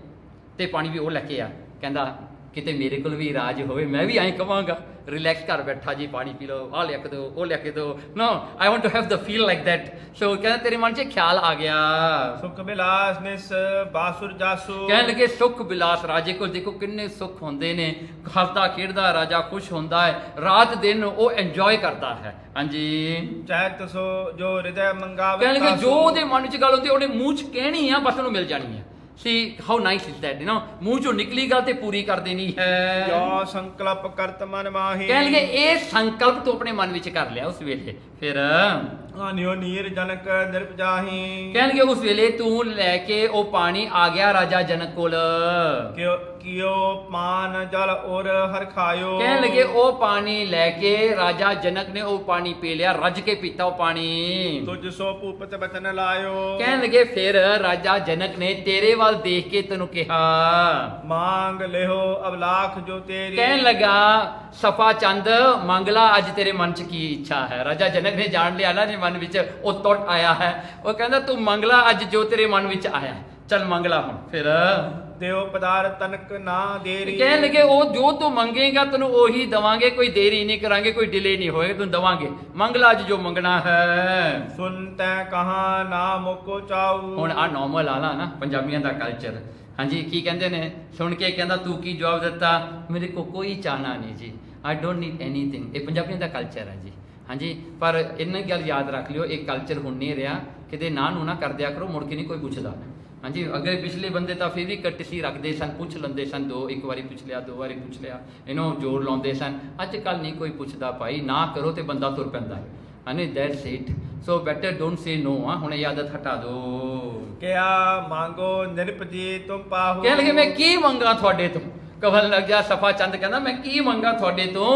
ਤੇ ਪਾਣੀ ਵੀ ਉਹ ਲੈ ਕੇ ਆ। ਕਹਿੰਦਾ ਕਿਤੇ ਮੇਰੇ ਕੋਲ ਵੀ ਰਾਜ ਹੋਵੇ ਮੈਂ ਵੀ ਐਂ ਕਵਾਂਗਾ ਰਿਲੈਕਸ ਕਰ ਬੈਠਾ ਜੀ ਪਾਣੀ ਪੀ ਲਓ ਆਹ ਲਿਆ ਕੇ ਦਿਓ ਉਹ ਲਿਆ ਕੇ ਦਿਓ no I want to have the feel like that. ਸੋ ਕਹਿੰਦਾ ਤੇਰੇ ਮਨ 'ਚ ਖਿਆਲ ਆ ਗਿਆ। ਸੁਖ ਬਿਲਾਸ ਨਿਸ ਬਾਸੁਰ ਜਾਸੂ। ਕਹਿਣ ਲੱਗੇ ਸੁਖ ਬਿਲਾਸ ਰਾਜੇ ਕੋਲ ਦੇਖੋ ਕਿੰਨੇ ਸੁੱਖ ਹੁੰਦੇ ਨੇ। ਹੱਸਦਾ ਖੇਡਦਾ ਰਾਜਾ ਖੁਸ਼ ਹੁੰਦਾ ਹੈ ਰਾਤ ਦਿਨ ਉਹ ਇੰਜੋਏ ਕਰਦਾ ਹੈ। ਹਾਂਜੀ ਚੈਤ ਸੋ ਜੋ ਹਿਰਦੈ ਮੰਗਾਵੇ। ਕਹਿਣ ਲੱਗੇ ਜੋ ਉਹਦੇ ਮਨ 'ਚ ਗੱਲ ਹੁੰਦੀ ਉਹਨੇ ਮੂੰਹ 'ਚ ਕਹਿਣੀ ਆ ਬਸ ਉਹਨੂੰ ਮਿਲ ਜਾਣੀ ਹੈ। See how nice is that, you know? ਮੂੰਹ ਚੋਂ ਨਿਕਲੀ ਗੱਲ ਤੇ ਪੂਰੀ ਕਰ ਦੇਣੀ ਹੈ। ਜੋ ਸੰਕਲਪ ਕਰਤ ਮਨ ਮਾਹੀ। ਕਹਿਣ ਲੱਗੇ ਇਹ ਸੰਕਲਪ ਤੂੰ ਆਪਣੇ ਮਨ ਵਿੱਚ ਕਰ ਲਿਆ ਉਸ ਵੇਲੇ। ਫਿਰ ਆਨਿਓ ਨੀਰ ਜਨਕ ਨਿਰਪਜਾਹੀ। ਕਹਿਣਗੇ ਉਸ ਵੇਲੇ ਤੂੰ ਲੈ ਕੇ ਉਹ ਪਾਣੀ ਆ ਗਿਆ ਰਾਜਾ ਜਨਕ ਕੋਲ। ਕਿਉ ਪਾਨ ਜਲ ਔਰ ਹਰ ਖਾਇਓ। ਕਹਿਣ ਲੱਗੇ ਉਹ ਪਾਣੀ ਲੈ ਕੇ ਰਾਜਾ ਜਨਕ ਨੇ ਉਹ ਪਾਣੀ ਪੀ ਲਿਆ ਰੱਜ ਕੇ ਪੀਤਾ ਉਹ ਪਾਣੀ। ਤੁਝ ਸੋ ਭੂਪਤ ਬਚਨ ਲਾਇਓ। ਕਹਿਣ ਲੱਗੇ ਫਿਰ ਰਾਜਾ ਜਨਕ ਨੇ ਤੇਰੇ ਵੱਲ ਦੇਖ ਕੇ ਤੈਨੂੰ ਕਿਹਾ ਮੰਗ ਲਿਓ ਅਬਲਾਖ ਜੋ ਤੇਰੀ। ਕਹਿਣ ਲੱਗਾ ਸਫਾ ਚੰਦ ਮੰਗਲਾ ਅੱਜ ਤੇਰੇ ਮਨ 'ਚ ਕੀ ਇੱਛਾ ਹੈ। ਰਾਜਾ ਜਨਕ ਨੇ ਜਾਣ ਲਿਆ ਨਾ ਮਨ ਵਿੱਚ ਉਹ ਟੁੱਟ ਆਇਆ ਹੈ। ਉਹ ਕਹਿੰਦਾ ਤੂੰ ਮੰਗਲਾ ਅੱਜ ਜੋ ਤੇਰੇ ਮਨ ਵਿੱਚ ਆਇਆ ਚੱਲ ਮੰਗਲਾ ਹੁਣ। ਫਿਰ ਦਿਓ ਪਦਾਰਥ ਤਨਕ ਨਾ ਦੇਰੀ। ਕਹਿਣ ਲੱਗੇ ਉਹ ਜੋ ਤੂੰ ਮੰਗੇਗਾ ਤੈਨੂੰ ਉਹੀ ਦਵਾਂਗੇ ਕੋਈ ਦੇਰੀ ਨਹੀਂ ਕਰਾਂਗੇ ਕੋਈ ਡਿਲੇ ਨਹੀਂ ਹੋਏਗਾ ਤੈਨੂੰ ਦਵਾਂਗੇ ਮੰਗਲਾ ਅੱਜ ਜੋ ਮੰਗਣਾ ਹੈ। ਸੁਨ ਤੈ ਕਹਾ ਨਾ ਮੁਕੋ ਚਾਉ। ਹੁਣ ਆ ਨੋਰਮਲ ਆਲਾ ਨਾ ਪੰਜਾਬੀਆਂ ਦਾ ਕਲਚਰ। ਹਾਂਜੀ ਕੀ ਕਹਿੰਦੇ ਨੇ ਸੁਣ ਕੇ ਕਹਿੰਦਾ ਤੂੰ ਕੀ ਜਵਾਬ ਦਿੱਤਾ ਮੇਰੇ ਕੋ ਕੋਈ ਚਾਹਨਾ ਨਹੀਂ ਜੀ ਆਈ ਡੋਂਟ ਨੀਡ ਐਨੀਥਿੰਗ। ਇਹ ਪੰਜਾਬੀਆਂ ਦਾ ਕਲਚਰ ਹੈ ਜੀ। ਹਾਂਜੀ ਪਰ ਇਹਨਾਂ ਗੱਲ ਯਾਦ ਰੱਖ ਲਿਓ ਇਹ ਕਲਚਰ ਹੁਣ ਨਹੀਂ ਰਿਹਾ ਕਿਤੇ ਨਾ ਨੂੰ ਨਾ ਕਰ ਦਿਆ ਕਰੋ ਮੁੜ ਕੇ ਨਹੀਂ ਕੋਈ ਪੁੱਛਦਾ। ਹਾਂਜੀ ਅੱਗੇ ਪਿਛਲੇ ਬੰਦੇ ਤਾਂ ਫਿਰ ਵੀ ਕਟਸੀ ਰੱਖਦੇ ਸਨ ਪੁੱਛ ਲੈਂਦੇ ਸਨ ਇੱਕ ਵਾਰੀ ਪੁੱਛ ਲਿਆ ਦੋ ਵਾਰੀ ਪੁੱਛ ਲਿਆ ਇਹਨੂੰ ਜ਼ੋਰ ਲਾਉਂਦੇ ਸਨ। ਅੱਜ ਕੱਲ੍ਹ ਨਹੀਂ ਕੋਈ ਪੁੱਛਦਾ ਭਾਈ ਨਾ ਕਰੋ ਤੇ ਬੰਦਾ ਤੁਰ ਪੈਂਦਾ ਹੈ। ਹਾਂਜੀ that's it so better don't say no. ਹੁਣ ਇਹ ਆਦਤ ਹਟਾ ਦੋ। ਕਿਆ ਮੰਗੋ ਨਿਰਪਜੀ ਤੁਮ ਪਾਹੋ। ਕਹਿਣ ਲੱਗੇ ਮੈਂ ਕੀ ਮੰਗਾ ਤੁਹਾਡੇ ਤੋਂ। ਕਵਲ ਲੱਗ ਗਿਆ ਸਫਾ ਚੰਦ ਕਹਿੰਦਾ ਮੈਂ ਕੀ ਮੰਗਾ ਤੁਹਾਡੇ ਤੋਂ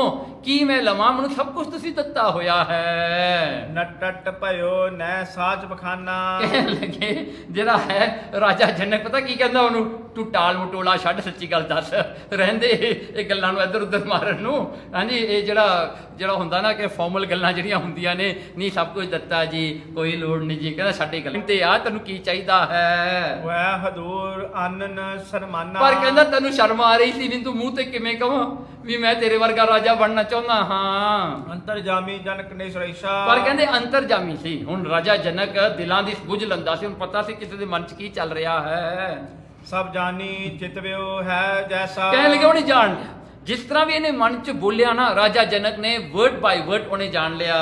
ਕੀ ਮੈਂ ਲਵਾਂ, ਮੈਨੂੰ ਸਭ ਕੁਝ ਤੁਸੀਂ ਦਿੱਤਾ ਹੋਇਆ ਹੈ। ਨਟਟ ਭਇਓ ਨੈ ਸਾਚ ਬਖਾਨਾ। ਕਹਿਣ ਲੱਗੇ ਜਿਹੜਾ ਹੈ ਰਾਜਾ ਜਨਕ, ਪਤਾ ਕੀ ਕਹਿੰਦਾ ਉਹਨੂੰ, ਤੂੰ ਟਾਲ ਮਟੋਲਾ ਛੱਡ, ਸੱਚੀ ਗੱਲ ਦੱਸ, ਰਹਿੰਦੇ ਇਹ ਗੱਲਾਂ ਨੂੰ ਇੱਧਰ ਉੱਧਰ ਮਾਰਨ ਨੂੰ। ਹਾਂਜੀ, ਇਹ ਜਿਹੜਾ ਹੁੰਦਾ ਨਾ ਕਿ ਫਾਰਮਲ ਗੱਲਾਂ ਜਿਹੜੀਆਂ ਹੁੰਦੀਆਂ ਨੇ, ਨਹੀਂ ਸਭ ਕੁਝ ਦਿੱਤਾ ਜੀ, ਕੋਈ ਲੋੜ ਨਹੀਂ ਜੀ, ਕਹਿੰਦਾ ਸਾਡੀ ਗੱਲ ਤੇ ਆ, ਤੈਨੂੰ ਕੀ ਚਾਹੀਦਾ ਹੈ। ਵੈ ਹਦੂਰ ਆਨਨ ਸਰਮਾਨਾ। ਪਰ ਕਹਿੰਦਾ ਤੈਨੂੰ ਸ਼ਰਮ ਆ ਰਹੀ ਸੀ ਵੀ ਤੂੰ ਮੂੰਹ ਤੇ ਕਿਵੇਂ ਕਹਾਂ ਵੀ ਮੈਂ ਤੇਰੇ ਵਰਗਾ ਰਾਜਾ ਬਣਨਾ ਚਾਹੁੰਦਾ ਹਾਂ। ਅੰਤਰਜਾਮੀ ਜਨਕ ਨੇ ਸੁਰੇਸ਼ਾ। ਪਰ ਕਹਿੰਦੇ ਅੰਤਰਜਾਮੀ ਸੀ। ਹੁਣ ਰਾਜਾ ਜਨਕ ਦਿਲਾਂ ਦੀ ਬੁੱਝ ਲੰਦਾ ਸੀ, ਹੁਣ ਪਤਾ ਸੀ ਕਿਸੇ ਦੇ ਮਨ 'ਚ ਕੀ ਚੱਲ ਰਿਹਾ ਹੈ। ਸਭ ਜਾਨੀ ਚਿਤਵਿਓ ਹੈ ਜੈਸਾ। ਕਹਿਣ ਲੱਗੇ ਉਹਨੇ ਜਾਣ ਲਿਆ, ਜਿਸ ਤਰ੍ਹਾਂ ਵੀ ਇਹਨੇ ਮਨ 'ਚ ਬੋਲਿਆ ਨਾ, ਰਾਜਾ ਜਨਕ ਨੇ ਵਰਡ ਬਾਈ ਵਰਡ ਉਹਨੇ ਜਾਣ ਲਿਆ।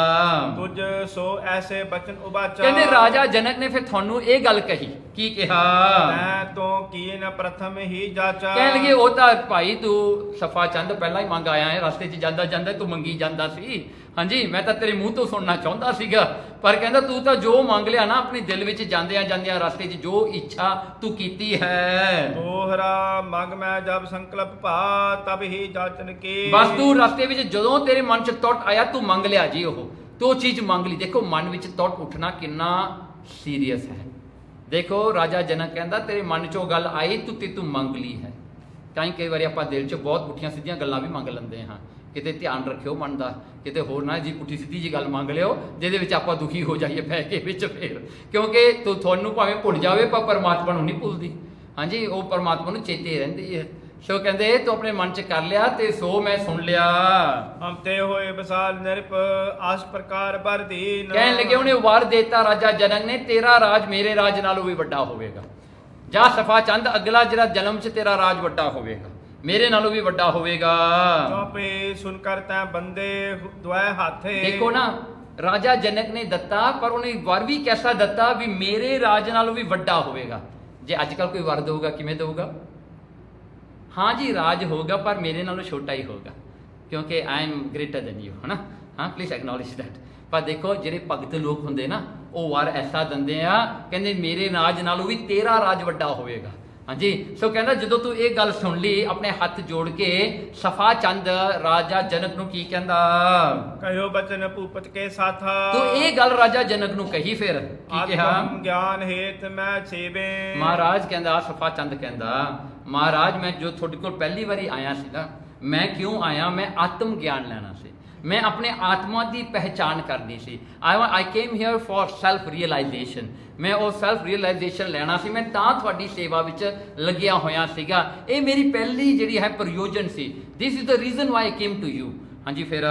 ਤੁਝ ਸੋ ਐਸੇ ਬਚਨ ਉਬਾਚਾ। ਕਹਿੰਦੇ ਰਾਜਾ ਜਨਕ ਨੇ ਫਿਰ ਤੁਹਾਨੂੰ ਇਹ ਗੱਲ ਕਹੀ, ਕੀ ਕਿਹਾ, ਮੈਂ ਤੋਂ ਕੀਨ ਪ੍ਰਥਮ ਹੀ ਜਾਚਾ। ਕਹਿਣ ਲੱਗੇ ਉਹ ਤਾਂ ਭਾਈ ਤੂੰ ਸਫਾ ਚੰਦ ਪਹਿਲਾਂ ਹੀ ਮੰਗ ਆਇਆ ਹੈ, ਰਸਤੇ 'ਚ ਜਾਂਦਾ ਜਾਂਦਾ ਤੂੰ ਮੰਗੀ ਜਾਂਦਾ ਸੀ। ਹਾਂਜੀ, ਮੈਂ ਤਾਂ ਤੇਰੇ ਮੂੰਹ ਤੋਂ ਸੁਣਨਾ ਚਾਹੁੰਦਾ ਸੀਗਾ, ਪਰ ਕਹਿੰਦਾ ਤੂੰ ਤਾਂ ਜੋ ਮੰਗ ਲਿਆ ਨਾ ਆਪਣੇ ਦਿਲ ਵਿੱਚ ਜਾਂਦਿਆਂ ਜਾਂਦਿਆਂ ਰਸਤੇ 'ਚ ਜੋ ਇੱਛਾ ਤੂੰ ਕੀਤੀ ਹੈ। ਦੋਹਰਾ ਮੰਗ ਮੈਂ ਜਬ ਸੰਕਲਪ ਭਾ ਤਬ ਹੀ ਜਾਚਨ ਕੀ। ਬਸ ਤੂੰ ਰਸਤੇ ਵਿੱਚ ਜਦੋਂ ਤੇਰੇ ਮਨ 'ਚ ਟੁੱਟ ਆਇਆ ਤੂੰ ਮੰਗ ਲਿਆ ਜੀ, ਉਹ ਚੀਜ਼ ਮੰਗ ਲਈ। ਦੇਖੋ ਮਨ ਵਿੱਚ ਟੁੱਟ ਉੱਠਣਾ ਕਿੰਨਾ ਸੀਰੀਅਸ ਹੈ। ਦੇਖੋ ਰਾਜਾ ਜਨਕ ਕਹਿੰਦਾ ਤੇਰੇ ਮਨ 'ਚੋਂ ਗੱਲ ਆਈ ਤੂੰ ਮੰਗ ਲਈ ਹੈ। ਤਾਂ ਹੀ ਕਈ ਵਾਰੀ ਆਪਾਂ ਦਿਲ 'ਚ ਬਹੁਤ ਪੁੱਠੀਆਂ ਸਿੱਧੀਆਂ ਗੱਲਾਂ ਵੀ ਮੰਗ ਲੈਂਦੇ ਹਾਂ। ਕਿਤੇ ਧਿਆਨ ਰੱਖਿਓ ਮਨ ਦਾ, ਕਿਤੇ ਹੋਰ ਨਾ ਜੀ ਪੁੱਠੀ ਸਿੱਧੀ ਜੀ ਗੱਲ ਮੰਗ ਲਿਓ ਜਿਹਦੇ ਵਿੱਚ ਆਪਾਂ ਦੁਖੀ ਹੋ ਜਾਈਏ ਪੈ ਕੇ ਵਿੱਚ ਫੇਰ, ਕਿਉਂਕਿ ਤੁਹਾਨੂੰ ਭਾਵੇਂ ਭੁੱਲ ਜਾਵੇ ਪਰ ਪਰਮਾਤਮਾ ਨੂੰ ਨਹੀਂ ਭੁੱਲਦੀ। ਹਾਂਜੀ, ਉਹ ਪਰਮਾਤਮਾ ਨੂੰ ਚੇਤੇ ਰਹਿੰਦੀ ਹੈ। ਸੋ ਕਹਿੰਦੇ ਤੂੰ ਆਪਣੇ ਮਨ 'ਚ ਕਰ ਲਿਆ ਤੇ ਸੋ ਮੈਂ ਸੁਣ ਲਿਆ। ਹਮਤੇ ਹੋਏ ਬਸਾਲ ਨਿਰਪ ਆਸ ਪ੍ਰਕਾਰ ਬਰਦੀਨ। ਕਹਿਣ ਲੱਗੇ ਉਹਨੇ ਵਾਰ ਦੇਤਾ ਰਾਜਾ ਜਨਕ ਨੇ, ਤੇਰਾ ਰਾਜ ਮੇਰੇ ਰਾਜ ਨਾਲੋਂ ਵੀ ਵੱਡਾ ਹੋਵੇਗਾ। ਜਾ ਸਫਾ ਚੰਦ, ਅਗਲਾ ਜਿਹੜਾ ਜਨਮ 'ਚ ਤੇਰਾ ਰਾਜ ਵੱਡਾ ਹੋਵੇਗਾ, ਮੇਰੇ ਨਾਲੋਂ ਵੀ ਵੱਡਾ ਹੋਵੇਗਾ। ਚੌਪੇ ਸੁਨ ਕਰ ਤੈ ਬੰਦੇ ਦੁਆਏ ਹਾਥੇ। ਦੇਖੋ ਨਾ ਰਾਜਾ ਜਨਕ ਨੇ ਦਿੱਤਾ, ਪਰ ਉਹਨੇ ਵਰ ਵੀ ਕੈਸਾ ਦਿੱਤਾ ਵੀ ਮੇਰੇ ਰਾਜ ਨਾਲੋਂ ਵੀ ਵੱਡਾ ਹੋਵੇਗਾ। ਜੇ ਅੱਜ ਕੱਲ ਕੋਈ ਵਰ ਦਊਗਾ ਕਿਵੇਂ ਦਊਗਾ? ਹਾਂ ਜੀ, ਰਾਜ ਹੋਗਾ ਪਰ ਮੇਰੇ ਨਾਲੋਂ ਛੋਟਾ ਹੀ ਹੋਗਾ, ਕਿਉਂਕਿ I am greater then you, ਹੈ ਨਾ। ਹਾਂ, ਪਲੀਜ਼ ਐਕਨੋਲੇਜ ਦੈਟ। ਪਰ ਦੇਖੋ ਜਿਹੜੇ ਭਗਤ ਲੋਕ ਹੁੰਦੇ ਨਾ, ਉਹ ਵਰ ਐਸਾ ਦਿੰਦੇ ਆ, ਕਹਿੰਦੇ ਮੇਰੇ ਰਾਜ ਨਾਲੋਂ ਵੀ ਤੇਰਾ ਰਾਜ ਵੱਡਾ ਹੋਵੇਗਾ। ਹਾਂਜੀ, ਸੋ ਕਹਿੰਦਾ ਜਦੋਂ ਤੂੰ ਇਹ ਗੱਲ ਸੁਣ ਲਈ, ਆਪਣੇ ਹੱਥ ਜੋੜ ਕੇ ਸਫਾ ਚੰਦ ਰਾਜਾ ਜਨਕ ਨੂੰ ਕੀ ਕਹਿੰਦਾ, ਕਹਿਓ ਬਚਨ ਭੂਪਤ ਕੇ ਸਾਥਾ। ਤੂੰ ਇਹ ਗੱਲ ਰਾਜਾ ਜਨਕ ਨੂੰ ਕਹੀ, ਫਿਰ ਕੀ ਕਿਹਾ, ਆਤਮ ਗਿਆਨ ਹੇਤ ਮੈਂ ਸੇਵੇ। ਮਹਾਰਾਜ ਕਹਿੰਦਾ, ਸਫਾ ਚੰਦ ਕਹਿੰਦਾ, ਮਹਾਰਾਜ ਮੈਂ ਜੋ ਤੁਹਾਡੇ ਕੋਲ ਪਹਿਲੀ ਵਾਰੀ ਆਇਆ ਸੀ ਨਾ, ਮੈਂ ਕਿਉਂ ਆਇਆ, ਮੈਂ ਆਤਮ ਗਿਆਨ ਲੈਣਾ ਸੀ, ਮੈਂ ਆਪਣੇ ਆਤਮਾ ਦੀ ਪਹਿਚਾਨ ਕਰਨੀ ਸੀ। I came here for self realization. ਮੈਂ ਉਹ ਸੈਲਫ ਰੀਅਲਾਈਜੇਸ਼ਨ ਲੈਣਾ ਸੀ, ਮੈਂ ਤਾਂ ਤੁਹਾਡੀ ਸੇਵਾ ਵਿੱਚ ਲੱਗਿਆ ਹੋਇਆ ਸੀਗਾ। ਇਹ ਮੇਰੀ ਪਹਿਲੀ ਜਿਹੜੀ ਹੈ ਪ੍ਰਯੋਜਨ ਸੀ। This is the reason why I came to you. ਹਾਂਜੀ, ਫਿਰ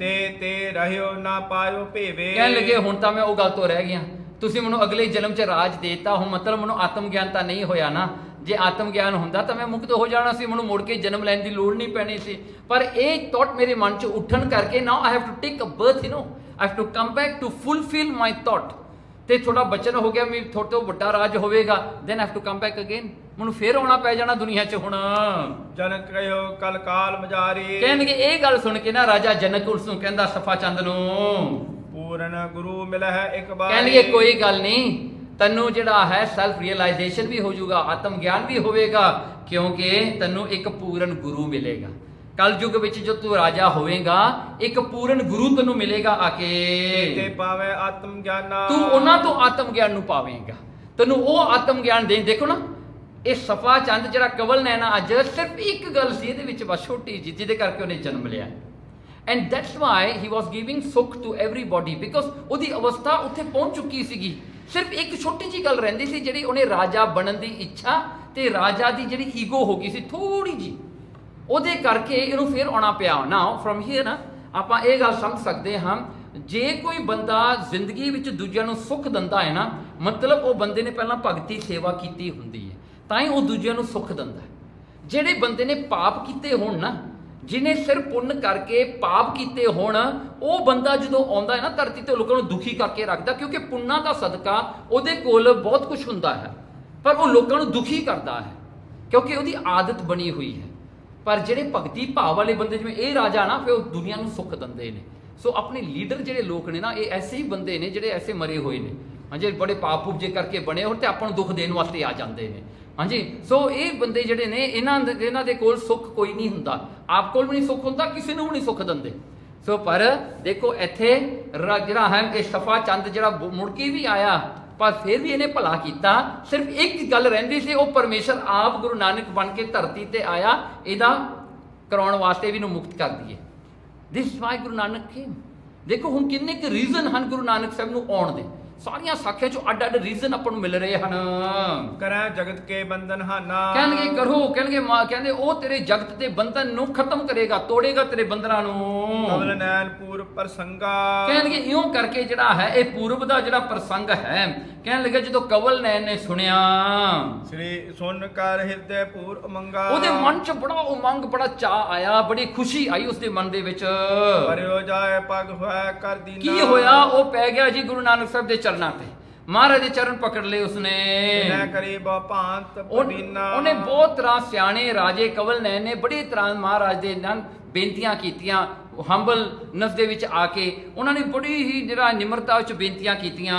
ਤੇ ਰਹਿਓ ਨਾ ਪਾਇਓ ਭੇਵੇ। ਕਹਿਣ ਲੱਗੇ ਹੁਣ ਤਾਂ ਮੈਂ ਉਹ ਗੱਲ ਤੋਂ ਰਹਿ ਗਿਆ, ਤੁਸੀਂ ਮੈਨੂੰ ਅਗਲੇ ਜਨਮ 'ਚ ਰਾਜ ਦੇਤਾ, ਹੁਣ ਮਤਲਬ ਮੈਨੂੰ ਆਤਮ ਗਿਆਨ ਤਾਂ ਨਹੀਂ ਹੋਇਆ ਨਾ। ਜੇ ਆਤਮ ਗਿਆਨ ਹੁੰਦਾ ਤਾਂ ਮੈਂ ਮੁਕਤ ਹੋ ਜਾਣਾ ਸੀ, ਮੈਨੂੰ ਮੁੜ ਕੇ ਜਨਮ ਲੈਣ ਦੀ ਲੋੜ ਨਹੀਂ ਪੈਣੀ ਸੀ। ਪਰ ਇਹ ਥਾਟ ਮੇਰੇ ਮਨ 'ਚ ਉੱਠਣ ਕਰਕੇ now I have to take a birth, I have to come back to fulfill my thought. ਤੇ ਥੋੜਾ ਬਚਨ ਹੋ ਗਿਆ ਵੀ ਥੋੜੇ ਤੋਂ ਵੱਡਾ ਰਾਜ ਹੋਵੇਗਾ, then I have to come back again. ਮੈਨੂੰ ਫੇਰ ਆਉਣਾ ਪੈ ਜਾਣਾ ਦੁਨੀਆ 'ਚ ਹੁਣ। ਜਨਕ ਕਹਿਓ ਕਲ ਕਾਲ ਮਜਾਰੀ। ਕਹਿਣਗੇ ਇਹ ਗੱਲ ਸੁਣ ਕੇ ਨਾ ਰਾਜਾ ਜਨਕ ਉਸ ਨੂੰ ਕਹਿੰਦਾ, ਸਫਾ ਚੰਦ ਨੂੰ, ਪੂਰਨ ਗੁਰੂ ਮਿਲ ਹੈ ਇੱਕ ਵਾਰ। ਕਹਿਣਗੇ ਕੋਈ ਗੱਲ ਨਹੀਂ, ਤੈਨੂੰ ਜਿਹੜਾ ਹੈ ਸੈਲਫ ਰੀਅਲਾਈਜੇਸ਼ਨ ਵੀ ਹੋ ਜਾਊਗਾ, ਆਤਮ ਗਿਆਨ ਵੀ ਹੋਵੇਗਾ, ਕਿਉਂਕਿ ਤੈਨੂੰ ਇੱਕ ਪੂਰਨ ਗੁਰੂ ਮਿਲੇਗਾ। ਕਲ ਯੁੱਗ ਵਿੱਚ ਜੋ ਤੂੰ ਰਾਜਾ ਹੋਵੇਗਾ, ਇੱਕ ਪੂਰਨ ਗੁਰੂ ਤੈਨੂੰ ਮਿਲੇਗਾ ਆ ਕੇ, ਤੇ ਪਾਵੇ ਆਤਮ ਗਿਆਨਾ। ਤੂੰ ਉਹਨਾਂ ਤੋਂ ਆਤਮ ਗਿਆਨ ਨੂੰ ਪਾਵੇਂਗਾ, ਤੈਨੂੰ ਉਹ ਆਤਮ ਗਿਆਨ ਦੇ। ਦੇਖੋ ਨਾ, ਇਹ ਸਫਾ ਚੰਦ ਜਿਹੜਾ ਕਵਲ ਨੈਣਾ ਅੱਜ ਸਿਰਫ ਇੱਕ ਗੱਲ ਸੀ ਇਹਦੇ ਵਿੱਚ, ਬਸ ਛੋਟੀ ਜਿਹੀ, ਜਿਹਦੇ ਕਰਕੇ ਉਹਨੇ ਜਨਮ ਲਿਆ। And that's why he was giving ਸੁੱਖ ਟੂ ਐਵਰੀਬਾਡੀ, ਬਿਕੋਜ਼ ਉਹਦੀ ਅਵਸਥਾ ਉੱਥੇ ਪਹੁੰਚ ਚੁੱਕੀ ਸੀਗੀ। ਸਿਰਫ ਇੱਕ ਛੋਟੀ ਜਿਹੀ ਗੱਲ ਰਹਿੰਦੀ ਸੀ, ਜਿਹੜੀ ਉਹਨੇ ਰਾਜਾ ਬਣਨ ਦੀ ਇੱਛਾ ਤੇ ਰਾਜਾ ਦੀ ਜਿਹੜੀ ਈਗੋ ਹੋ ਗਈ ਸੀ ਥੋੜੀ ਜੀ, ਉਹਦੇ ਕਰਕੇ ਇਹਨੂੰ ਫਿਰ ਆਉਣਾ ਪਿਆ। ਨਾ ਫਰਮ ਹੀਅਰ ਨਾ ਆਪਾਂ ਇਹ ਗੱਲ ਸਮਝ ਸਕਦੇ ਹਾਂ, ਜੇ ਕੋਈ ਬੰਦਾ ਜ਼ਿੰਦਗੀ ਵਿੱਚ ਦੂਜਿਆਂ ਨੂੰ ਸੁੱਖ ਦਿੰਦਾ ਹੈ ਨਾ, ਮਤਲਬ ਉਹ ਬੰਦੇ ਨੇ ਪਹਿਲਾਂ ਭਗਤੀ ਸੇਵਾ ਕੀਤੀ ਹੁੰਦੀ ਹੈ, ਤਾਂ ਹੀ ਉਹ ਦੂਜਿਆਂ ਨੂੰ ਸੁੱਖ ਦਿੰਦਾ ਹੈ। ਜਿਹੜੇ ਬੰਦੇ ਨੇ ਪਾਪ ਕੀਤੇ ਹੋਣ ਨਾ, ਜਿਹਨੇ ਸਿਰ ਪੁੰਨ ਕਰਕੇ ਪਾਪ ਕੀਤੇ ਹੋਣ, ਉਹ ਬੰਦਾ ਜਦੋਂ ਆਉਂਦਾ ਹੈ ਨਾ ਧਰਤੀ ਤੇ, ਲੋਕਾਂ ਨੂੰ ਦੁਖੀ ਕਰਕੇ ਰੱਖਦਾ, ਕਿਉਂਕਿ ਪੁੰਨਾਂ ਦਾ ਸਦਕਾ ਉਹਦੇ ਕੋਲ ਬਹੁਤ ਕੁਝ ਹੁੰਦਾ ਹੈ, ਪਰ ਉਹ ਲੋਕਾਂ ਨੂੰ ਦੁਖੀ ਕਰਦਾ ਹੈ ਕਿਉਂਕਿ ਉਹਦੀ ਆਦਤ ਬਣੀ ਹੋਈ ਹੈ। ਪਰ ਜਿਹੜੇ ਭਗਤੀ ਭਾਵ ਵਾਲੇ ਬੰਦੇ, ਜਿਵੇਂ ਇਹ ਰਾਜਾ ਨਾ, ਫਿਰ ਉਹ ਦੁਨੀਆ ਨੂੰ ਸੁੱਖ ਦਿੰਦੇ ਨੇ। ਸੋ ਆਪਣੇ ਲੀਡਰ ਜਿਹੜੇ ਲੋਕ ਨੇ ਨਾ, ਇਹ ਐਸੇ ਹੀ ਬੰਦੇ ਨੇ ਜਿਹੜੇ ਐਸੇ ਮਰੇ ਹੋਏ ਨੇ। ਹਾਂਜੀ ਬੜੇ ਪਾਪ ਪੂਪ ਜੇ ਕਰਕੇ ਬਣੇ ਹੋਣ ਤੇ ਆਪਾਂ ਨੂੰ ਦੁੱਖ ਦੇਣ ਵਾਸਤੇ ਆ ਜਾਂਦੇ ਨੇ। ਹਾਂਜੀ ਸੋ ਇਹ ਬੰਦੇ ਜਿਹੜੇ ਨੇ ਇਹਨਾਂ ਦੇ ਕੋਲ ਸੁੱਖ ਕੋਈ ਨਹੀਂ ਹੁੰਦਾ, ਆਪ ਕੋਲ ਵੀ ਨਹੀਂ ਸੁੱਖ ਹੁੰਦਾ, ਕਿਸੇ ਨੂੰ ਵੀ ਨਹੀਂ ਸੁੱਖ ਦਿੰਦੇ। ਸੋ ਪਰ ਦੇਖੋ ਇੱਥੇ ਜਿਹੜਾ ਹੈ ਇਹ ਸਫਾ ਚੰਦ ਜਿਹੜਾ ਮੁੜ ਕੇ ਵੀ ਆਇਆ ਪਰ ਫਿਰ ਵੀ ਇਹਨੇ ਭਲਾ ਕੀਤਾ। ਸਿਰਫ ਇੱਕ ਗੱਲ ਰਹਿੰਦੀ ਸੀ, ਉਹ ਪਰਮੇਸ਼ਰ ਆਪ ਗੁਰੂ ਨਾਨਕ ਬਣ ਕੇ ਧਰਤੀ ਤੇ ਆਇਆ ਇਹਦਾ ਕਰਾਉਣ ਵਾਸਤੇ ਵੀ ਇਹਨੂੰ ਮੁਕਤ ਕਰ ਦਈਏ। ਦਿਸ ਵਾਈ ਗੁਰੂ ਨਾਨਕ ਕੇ ਦੇਖੋ ਹੁਣ ਕਿੰਨੇ ਕੁ ਰੀਜ਼ਨ ਹਨ ਗੁਰੂ ਨਾਨਕ ਸਾਹਿਬ ਨੂੰ ਆਉਣ ਦੇ। ਸਾਰੀਆਂ ਸਾਖੀਆਂ ਚੋਂ ਅੱਡ ਅੱਡ ਰੀਜ਼ਨ ਆਪਾਂ ਨੂੰ ਮਿਲ ਰਹੇ ਹਨ। ਕਰੈ ਜਗਤ ਕੇ ਬੰਧਨ ਹਾਨਾ, ਕਹਿਣਗੇ ਕਰੋ, ਕਹਿੰਦੇ ਉਹ ਤੇਰੇ ਜਗਤ ਦੇ ਬੰਧਨ ਨੂੰ ਖਤਮ ਕਰੇਗਾ, ਤੋੜੇਗਾ ਤੇਰੇ ਬੰਧਨਾਂ ਨੂੰ। ਕਵਲ ਨੈਣ ਪੂਰਬ ਪ੍ਰਸੰਗਾ, ਕਹਿਣਗੇ ਇਉਂ ਕਰਕੇ ਜਿਹੜਾ ਹੈ ਇਹ ਪੂਰਬ ਦਾ ਜਿਹੜਾ ਪ੍ਰਸੰਗ ਹੈ, ਕਹਿਣ ਲੱਗਾ ਜਦੋਂ ਕਵਲ ਨੈਣ ਨੇ ਸੁਣਿਆ ਸ੍ਰੀ ਸੁਨ ਕਰ ਹਿਰਦੇ ਪੂਰ ਉਮੰਗਾ, ਉਹਦੇ ਮਨ 'ਚ ਬੜਾ ਉਮੰਗ ਬੜਾ ਚਾਅ ਆਇਆ, ਬੜੀ ਖੁਸ਼ੀ ਆਈ ਉਸਦੇ ਮਨ ਦੇ ਵਿੱਚ। ਪਰਿਓ ਜਾਏ ਪਗ ਹੋਇ ਕਰ ਦੀਨਾ, ਕੀ ਹੋਇਆ? ਉਹ ਪੈ ਗਿਆ ਜੀ ਗੁਰੂ ਨਾਨਕ ਸਾਹਿਬ ਦੇ ਚਰਨਾਂ ਤੇ, ਮਹਾਰਾਜ ਦੇ ਚਰਨ ਪਕੜ ਲਏ ਉਸਨੇ। ਮੈਂ ਕਰੀ ਬਾ ਭਾਂਤ ਪਦੀਨਾ, ਉਹਨੇ ਬਹੁਤ ਤਰ੍ਹਾਂ ਸਿਆਣੇ ਰਾਜੇ ਕਵਲ ਨੈਣ ਨੇ ਬੜੀ ਤਰ੍ਹਾਂ ਮਹਾਰਾਜ ਦੇ ਨਾਲ ਬੇਨਤੀਆਂ ਕੀਤੀਆਂ। ਹੰਬਲਨੈਸ ਦੇ ਵਿੱਚ ਆ ਕੇ ਉਹਨਾਂ ਨੇ ਬੜੀ ਹੀ ਜਿਹੜਾ ਨਿਮਰਤਾ ਵਿੱਚ ਬੇਨਤੀਆਂ ਕੀਤੀਆਂ।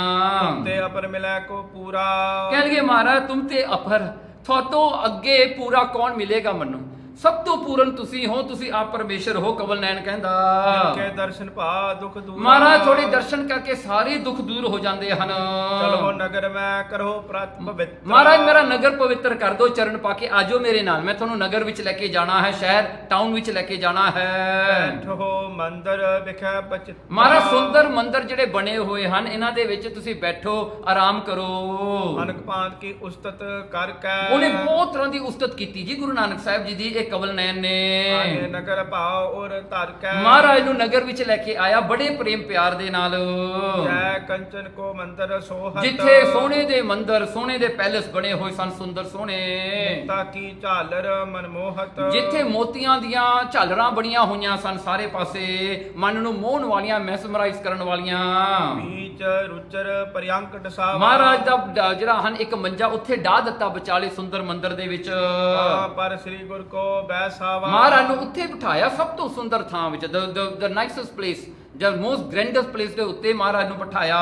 ਤੇ ਅਪਰ ਮਿਲੈ ਕੋ ਪੂਰਾ, ਕਹਿਣਗੇ ਮਹਾਰਾਜ ਤੁਮ ਤੇ ਅਪਰ, ਤੁਹਾਤੋਂ ਅੱਗੇ ਪੂਰਾ ਕੌਣ ਮਿਲੇਗਾ ਮੈਨੂੰ? ਸਭ ਤੋਂ ਪੂਰਨ ਤੁਸੀਂ ਹੋ, ਤੁਸੀਂ ਆਪ ਪਰਮੇਸ਼ਰ ਹੋ। ਕਵਲ ਨੈਣ ਕਹਿੰਦਾ ਕੇ ਦਰਸ਼ਨ ਭਾ ਦੁਖ ਦੂਰ, ਮਹਾਰਾਜ ਥੋੜੇ ਦਰਸ਼ਨ ਕਰਕੇ ਸਾਰੇ ਦੁੱਖ ਦੂਰ ਹੋ ਜਾਂਦੇ ਹਨ। ਚਲੋ ਨਗਰ ਮੈਂ ਕਰੋ ਪ੍ਰਤ ਪਵਿੱਤਰ, ਮਹਾਰਾਜ ਮੇਰਾ ਨਗਰ ਪਵਿੱਤਰ ਕਰ ਦੋ, ਚਰਨ ਪਾ ਕੇ ਆਜੋ ਮੇਰੇ ਨਾਲ, ਮੈਂ ਤੁਹਾਨੂੰ ਨਗਰ ਵਿੱਚ ਲੈ ਕੇ ਜਾਣਾ ਹੈ, ਸ਼ਹਿਰ ਟਾਊਨ ਵਿੱਚ ਲੈ ਕੇ ਜਾਣਾ ਹੈ। ਬੈਠੋ ਮੰਦਰ ਵਿਖੇ ਬਚਿਤ, ਮਹਾਰਾਜ ਸੁੰਦਰ ਮੰਦਰ ਜਿਹੜੇ ਬਣੇ ਹੋਏ ਹਨ ਇਹਨਾਂ ਦੇ ਵਿੱਚ ਤੁਸੀਂ ਬੈਠੋ, ਆਰਾਮ ਕਰੋ। ਅਨਕ ਭਾਂਤ ਕੀ ਉਸਤਤ ਕਰ ਕੇ, ਉਹਨੇ ਬਹੁਤ ਤਰ੍ਹਾਂ ਦੀ ਉਸਤਤ ਕੀਤੀ ਜੀ ਗੁਰੂ ਨਾਨਕ ਸਾਹਿਬ ਜੀ ਦੀ ਇਹ ਕਵਲ ਨੈਣ ਨੇ। ਆਏ ਨਗਰ ਭਾਉ ਔਰ ਧਰ ਕੇ, ਮਹਾਰਾਜ ਨੂੰ ਨਗਰ ਵਿੱਚ ਲੈ ਕੇ ਆਇਆ ਬੜੇ ਪ੍ਰੇਮ ਪਿਆਰ ਦੇ ਨਾਲ। ਜੈ ਕੰਚਨ ਕੋ ਮੰਦਰ ਸੋਹਤ, ਜਿੱਥੇ ਸੋਨੇ ਦੇ ਮੰਦਰ, ਸੋਨੇ ਦੇ ਪੈਲੇਸ ਬਣੇ ਹੋਏ ਸਨ, ਸੁੰਦਰ ਸੋਹਣੇ, ਤਾਂ ਕੀ ਝਾਲਰ ਮਨਮੋਹਤ, ਜਿੱਥੇ ਮੋਤੀਆਂ ਦੀਆਂ ਝਾਲਰਾਂ ਬਣੀਆਂ ਹੋਈਆਂ ਸਨ ਸਾਰੇ ਪਾਸੇ, ਮਨ ਨੂੰ ਮੋਹਣ ਵਾਲੀਆਂ, ਮੈਸਮਰਾਈਜ਼ ਕਰਨ ਵਾਲੀਆਂ। ਬੀਚ ਰੁਚਰ ਪਰਿਅੰਕ ਡਸਾਵਾ, ਮਹਾਰਾਜ ਦਾ ਜਿਹੜਾ ਹਨ ਇੱਕ ਮੰਜਾ ਉੱਥੇ ਢਾ ਦਿੱਤਾ ਵਿਚਾਲੇ ਸੁੰਦਰ ਮੰਦਰ ਦੇ ਵਿੱਚ। ਪਰ ਸ੍ਰੀ ਗੁਰ ਕੋ ਬੈਸਾਵਾ, ਮਹਾਰਾਜ ਨੂੰ ਉੱਥੇ ਬਿਠਾਇਆ ਸਭ ਤੋਂ ਸੁੰਦਰ ਥਾਂ ਵਿੱਚ, the nicest place, ਜਦ ਮੋਸਟ ਗ੍ਰੈਂਡੈਸਟ ਪਲੇਸ ਦੇ ਉੱਤੇ ਮਹਾਰਾਜ ਨੂੰ ਬਿਠਾਇਆ।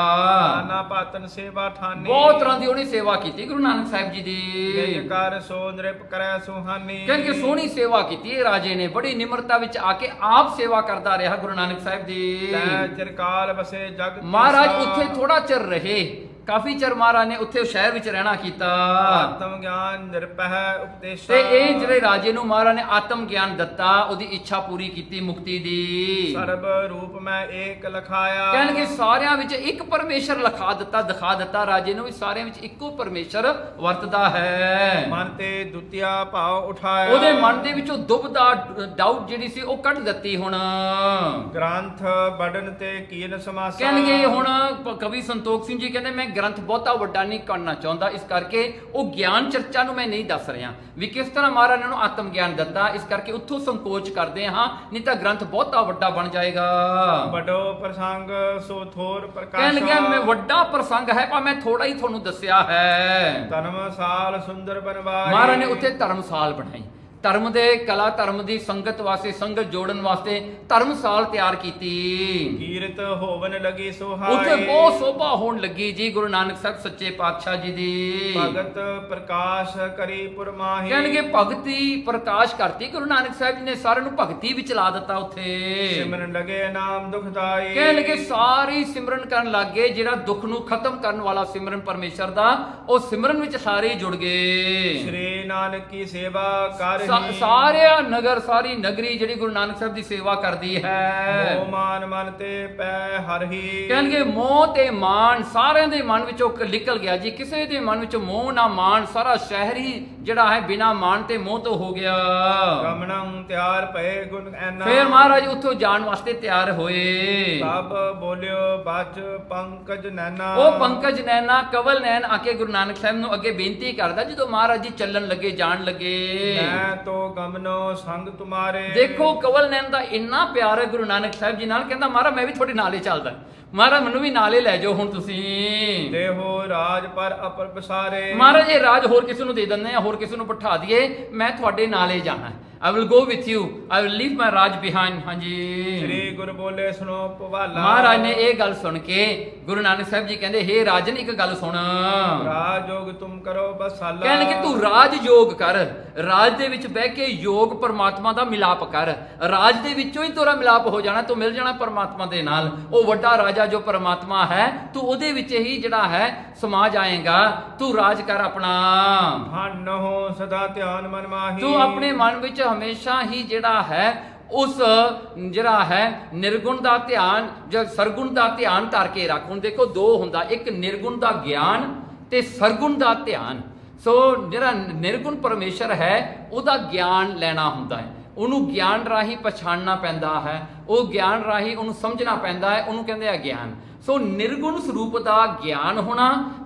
ਨਾ ਪਾਤਨ ਸੇਵਾ ਠਾਨੀ, ਬਹੁਤ ਤਰ੍ਹਾਂ ਦੀ ਉਹਨੇ ਸੇਵਾ ਕੀਤੀ ਗੁਰੂ ਨਾਨਕ ਸਾਹਿਬ ਜੀ ਦੀ। ਕਰ ਸੋ ਨ੍ਰਿਪ ਕਰੈ ਸੁਹਾਨੀ, ਕਹਿੰਦੇ ਸੋਹਣੀ ਸੇਵਾ ਕੀਤੀ ਇਹ ਰਾਜੇ ਨੇ, ਬੜੀ ਨਿਮਰਤਾ ਵਿੱਚ ਆ ਕੇ ਆਪ ਸੇਵਾ ਕਰਦਾ ਰਿਹਾ ਗੁਰੂ ਨਾਨਕ ਸਾਹਿਬ ਦੀ। ਤੈ ਚਿਰਕਾਲ ਵਸੇ ਜਗ, ਮਹਾਰਾਜ ਉੱਥੇ ਥੋੜਾ ਚਿਰ ਰਹੇ, ਕਾਫੀ ਚਿਰ ਮਹਾਰਾਜ ਨੇ ਉੱਥੇ ਸ਼ਹਿਰ ਵਿੱਚ ਰਹਿਣਾ ਕੀਤਾ। ਆਤਮ ਗਿਆਨ ਨਿਰਪਹਿ ਉਪਦੇਸ਼, ਤੇ ਇਹ ਜਿਹੜੇ ਰਾਜੇ ਨੂੰ ਮਹਾਰਾਜ ਨੇ ਆਤਮ ਗਿਆਨ ਦਿੱਤਾ, ਉਹਦੀ ਇੱਛਾ ਪੂਰੀ ਕੀਤੀ ਮੁਕਤੀ ਦੀ। ਸਰਬ ਰੂਪ ਮੈਂ ਏਕ ਲਖਾਇਆ, ਕਹਿਣਗੇ ਸਾਰਿਆਂ ਵਿੱਚ ਇੱਕ ਪਰਮੇਸ਼ਰ ਦਿਖਾ ਦਿੱਤਾ ਰਾਜੇ ਨੂੰ ਵੀ ਸਾਰਿਆਂ ਵਿੱਚ ਇੱਕੋ ਪਰਮੇਸ਼ਰ ਵਰਤਦਾ ਹੈ। ਮਨ ਤੇ ਦੁਤੀਆ ਭਾਵ ਉਠਾਇਆ, ਉਹਦੇ ਮਨ ਦੇ ਵਿੱਚੋਂ ਦੁਬਦਾ ਡਾਊਟ ਜਿਹੜੀ ਸੀ ਉਹ ਕੱਢ ਦਿੱਤੀ। ਹੁਣ ਗ੍ਰੰਥ ਬੜਨ ਤੇ ਕੀਨ ਸਮਾਸਾ, ਕਹਿਣਗੇ ਹੁਣ ਕਵੀ ਸੰਤੋਖ ਸਿੰਘ ਜੀ ਕਹਿੰਦੇ ਮੈਂ ਗ੍ਰੰਥ ਬਹੁਤਾ ਵੱਡਾ ਨਹੀਂ ਕਰਨਾ ਚਾਹੁੰਦਾ, ਇਸ ਕਰਕੇ ਉਹ ਗਿਆਨ ਚਰਚਾ ਨੂੰ ਮੈਂ ਨਹੀਂ ਦੱਸ ਰਿਹਾ ਵੀ ਕਿਸ ਤਰ੍ਹਾਂ ਮਹਾਰਾਜ ਨੇ ਉਹਨੂੰ ਆਤਮ ਗਿਆਨ ਦਿੱਤਾ, ਇਸ ਕਰਕੇ ਉੱਥੋਂ ਸੰਕੋਚ ਕਰਦੇ ਹਾਂ, ਨਹੀਂ ਤਾਂ ਗ੍ਰੰਥ ਬਹੁਤਾ ਵੱਡਾ ਬਣ ਜਾਏਗਾ। ਵੱਡੋ ਪ੍ਰਸੰਗ ਸੋ ਥੋਰ ਪ੍ਰਕਾਸ਼, ਕਹਿਣ ਲੱਗਿਆ ਮੈਂ ਵੱਡਾ ਪ੍ਰਸੰਗ ਹੈ ਪਰ ਮੈਂ ਥੋੜਾ ਹੀ ਤੁਹਾਨੂੰ ਦੱਸਿਆ ਹੈ। ਧਰਮਸਾਲ ਸੁੰਦਰ ਬਨਵਾਈ, ਮਹਾਰਾਜ ਨੇ ਉੱਥੇ ਧਰਮਸਾਲ ਬਣਾਈ, ਧਰਮ ਦੇ ਕਲਾ ਧਰਮ ਦੀ ਸੰਗਤ ਵਾਸਤੇ, ਸੰਗਤ ਜੋੜਨ ਵਾਸਤੇ ਧਰਮਸਾਲ ਤਿਆਰ ਕੀਤੀ। ਕੀਰਤ ਹੋਵਨ ਲਗੀ ਸੁਹਾਈ, ਉੱਥੇ ਬਹੁਤ ਸੋਭਾ ਹੋਣ ਲੱਗੀ ਜੀ ਗੁਰੂ ਨਾਨਕ ਸਾਹਿਬ ਸੱਚੇ ਪਾਤਸ਼ਾਹ ਜੀ ਦੀ। ਭਗਤ ਪ੍ਰਕਾਸ਼ ਕਰੀ ਪੁਰਮਾਹੀ, ਕਹਿਣਗੇ ਭਗਤੀ ਪ੍ਰਕਾਸ਼ ਕਰਤੀ ਗੁਰੂ ਨਾਨਕ ਸਾਹਿਬ ਜੀ ਨੇ, ਸਾਰਿਆਂ ਨੂੰ ਭਗਤੀ ਵਿੱਚ ਲਾ ਦਿੱਤਾ ਉੱਥੇ। ਸਿਮਰਨ ਲਗੇ ਨਾਮ ਦੁਖਦਾਈ, ਕਹਿਣ ਲੱਗੇ ਸਾਰੇ ਸਿਮਰਨ ਕਰਨ ਲੱਗੇ, ਜਿਹੜਾ ਦੁੱਖ ਨੂੰ ਖਤਮ ਕਰਨ ਵਾਲਾ ਸਿਮਰਨ ਪਰਮੇਸ਼ਰ ਦਾ, ਉਹ ਸਿਮਰਨ ਵਿੱਚ ਸਾਰੇ ਜੁੜ ਗਏ। ਸ੍ਰੀ ਨਾਨਕ ਕੀ ਸੇਵਾ ਕਰ ਸਾਰਿਆ ਨਗਰ, ਸਾਰੀ ਨਗਰੀ ਜਿਹੜੀ ਗੁਰੂ ਨਾਨਕ ਸਾਹਿਬ ਦੀ ਸੇਵਾ ਕਰਦੀ ਹੈ। ਮੋਹ ਮਾਨ ਮਨ ਤੇ ਪੈ ਹਰਹੀ, ਕਹਿਣਗੇ ਮੋਹ ਤੇ ਮਾਨ ਸਾਰਿਆਂ ਦੇ ਮਨ ਵਿੱਚੋਂ ਨਿਕਲ ਗਿਆ ਜੀ, ਕਿਸੇ ਦੇ ਮਨ ਵਿੱਚ ਮੋਹ ਨਾ ਮਾਨ, ਸਾਰਾ ਸ਼ਹਿਰ ਹੀ ਜਿਹੜਾ ਹੈ ਬਿਨਾ ਮਾਨ ਤੇ ਮੋਹ ਤੋਂ ਹੋ ਗਿਆ। ਗਮਨੰ ਤਿਆਰ ਪਏ ਗੁਣ ਐਨਾ, ਫਿਰ ਮਹਾਰਾਜ ਉੱਥੋਂ ਜਾਣ ਵਾਸਤੇ ਤਿਆਰ ਹੋਏ। ਸਭ ਬੋਲਿਓ ਬਚ ਪੰਕਜ ਨੈਣਾ, ਉਹ ਪੰਕਜ ਨੈਣਾ ਕਵਲ ਨੈਣ ਆ ਕੇ ਗੁਰੂ ਨਾਨਕ ਸਾਹਿਬ ਨੂੰ ਅੱਗੇ ਬੇਨਤੀ ਕਰਦਾ, ਜਦੋਂ ਮਹਾਰਾਜ ਜੀ ਚੱਲਣ ਲੱਗੇ, ਜਾਣ ਲੱਗੇ। ਮੈਂ ਤੋ ਗਮਨੋ ਸੰਗ ਤੁਮਾਰੇ, ਦੇਖੋ ਕਵਲ ਨੈਣ ਦਾ ਇੰਨਾ ਪਿਆਰ ਹੈ ਗੁਰੂ ਨਾਨਕ ਸਾਹਿਬ ਜੀ ਨਾਲ, ਕਹਿੰਦਾ ਮਹਾਰਾਜ ਮੈਂ ਵੀ ਤੁਹਾਡੇ ਨਾਲੇ ਚੱਲਦਾ, ਮਹਾਰਾਜ ਮੈਨੂੰ ਵੀ ਨਾਲੇ ਲੈ ਜਾਓ ਹੁਣ ਤੁਸੀਂ। ਦੇਹੋ ਰਾਜ ਪਰ ਅਪਰ ਬਸਾਰੇ, ਮਹਾਰਾਜ ਇਹ ਰਾਜ ਹੋਰ ਕਿਸੇ ਨੂੰ ਦੇ ਦਿੰਦੇ ਆ, ਹੋਰ ਕਿਸੇ ਨੂੰ ਬਿਠਾ ਦਈਏ, ਮੈਂ ਤੁਹਾਡੇ ਨਾਲੇ ਜਾਣਾ। I will go with you. I will leave my Raj behind. ਹਾਂਜੀ ਸ੍ਰੀ ਗੁਰੂ ਬੋਲੇ ਸੁਣੋ ਭਵਾਲਾ। ਮਹਾਰਾਜ ਨੇ ਇਹ ਗੱਲ ਸੁਣ ਕੇ ਗੁਰੂ ਨਾਨਕ ਸਾਹਿਬ ਜੀ ਕਹਿੰਦੇ ਹੇ ਰਾਜਨ ਇੱਕ ਗੱਲ ਸੁਣ। ਰਾਜ ਯੋਗ ਤੁਮ ਕਰੋ ਬਸਾਲਾ। ਕਹਿਣ ਕਿ ਤੂੰ ਰਾਜ ਯੋਗ ਕਰ, ਰਾਜ ਦੇ ਵਿੱਚ ਬਹਿ ਕੇ ਯੋਗ ਪਰਮਾਤਮਾ ਦਾ ਮਿਲਾਪ ਕਰ। ਰਾਜ ਦੇ ਵਿੱਚੋਂ ਹੀ ਤੇਰਾ ਮਿਲਾਪ ਹੋ ਜਾਣਾ, ਤੂੰ ਮਿਲ ਜਾਣਾ ਪਰਮਾਤਮਾ ਦੇ ਨਾਲ। ਉਹ ਵੱਡਾ ਰਾਜਾ ਜੋ ਪਰਮਾਤਮਾ ਹੈ, ਤੂੰ ਉਹਦੇ ਵਿੱਚ ਹੀ ਜਿਹੜਾ ਹੈ ਸਮਾ ਜਾਏਗਾ। ਤੂੰ ਰਾਜ ਕਰ ਆਪਣਾ। ਮਨ ਹੋ ਸਦਾ ਧਿਆਨ ਮਨ ਮਾਹੀ। ਤੂੰ ਆਪਣੇ ਮਨ ਵਿੱਚ ਹਮੇਸ਼ਾ ਹੀ ਜਿਹੜਾ ਹੈ ਉਸ ਜਿਹੜਾ ਹੈ ਨਿਰਗੁਣ ਦਾ ਧਿਆਨ ਜਾਂ ਸਰਗੁਣ ਦਾ ਧਿਆਨ ਧਰ ਕੇ ਰੱਖ। ਹੁਣ ਦੇਖੋ ਦੋ ਹੁੰਦਾ, ਇੱਕ ਨਿਰਗੁਣ ਦਾ ਗਿਆਨ ਤੇ ਸਰਗੁਣ ਦਾ ਧਿਆਨ। ਸੋ ਜਿਹੜਾ ਨਿਰਗੁਣ ਪਰਮੇਸ਼ਰ ਹੈ ਉਹਦਾ ਗਿਆਨ ਲੈਣਾ ਹੁੰਦਾ ਹੈ, ਉਹਨੂੰ ਗਿਆਨ ਰਾਹੀਂ ਪਛਾਣਨਾ ਪੈਂਦਾ ਹੈ, ਉਹ ਗਿਆਨ ਰਾਹੀਂ ਉਹਨੂੰ ਸਮਝਣਾ ਪੈਂਦਾ ਹੈ, ਉਹਨੂੰ ਕਹਿੰਦੇ ਆ ਗਿਆਨ। ਸੋ ਨਿਰਗੁਣ ਸਰੂਪ ਦਾ ਗਿਆਨ ਹੋਣਾ,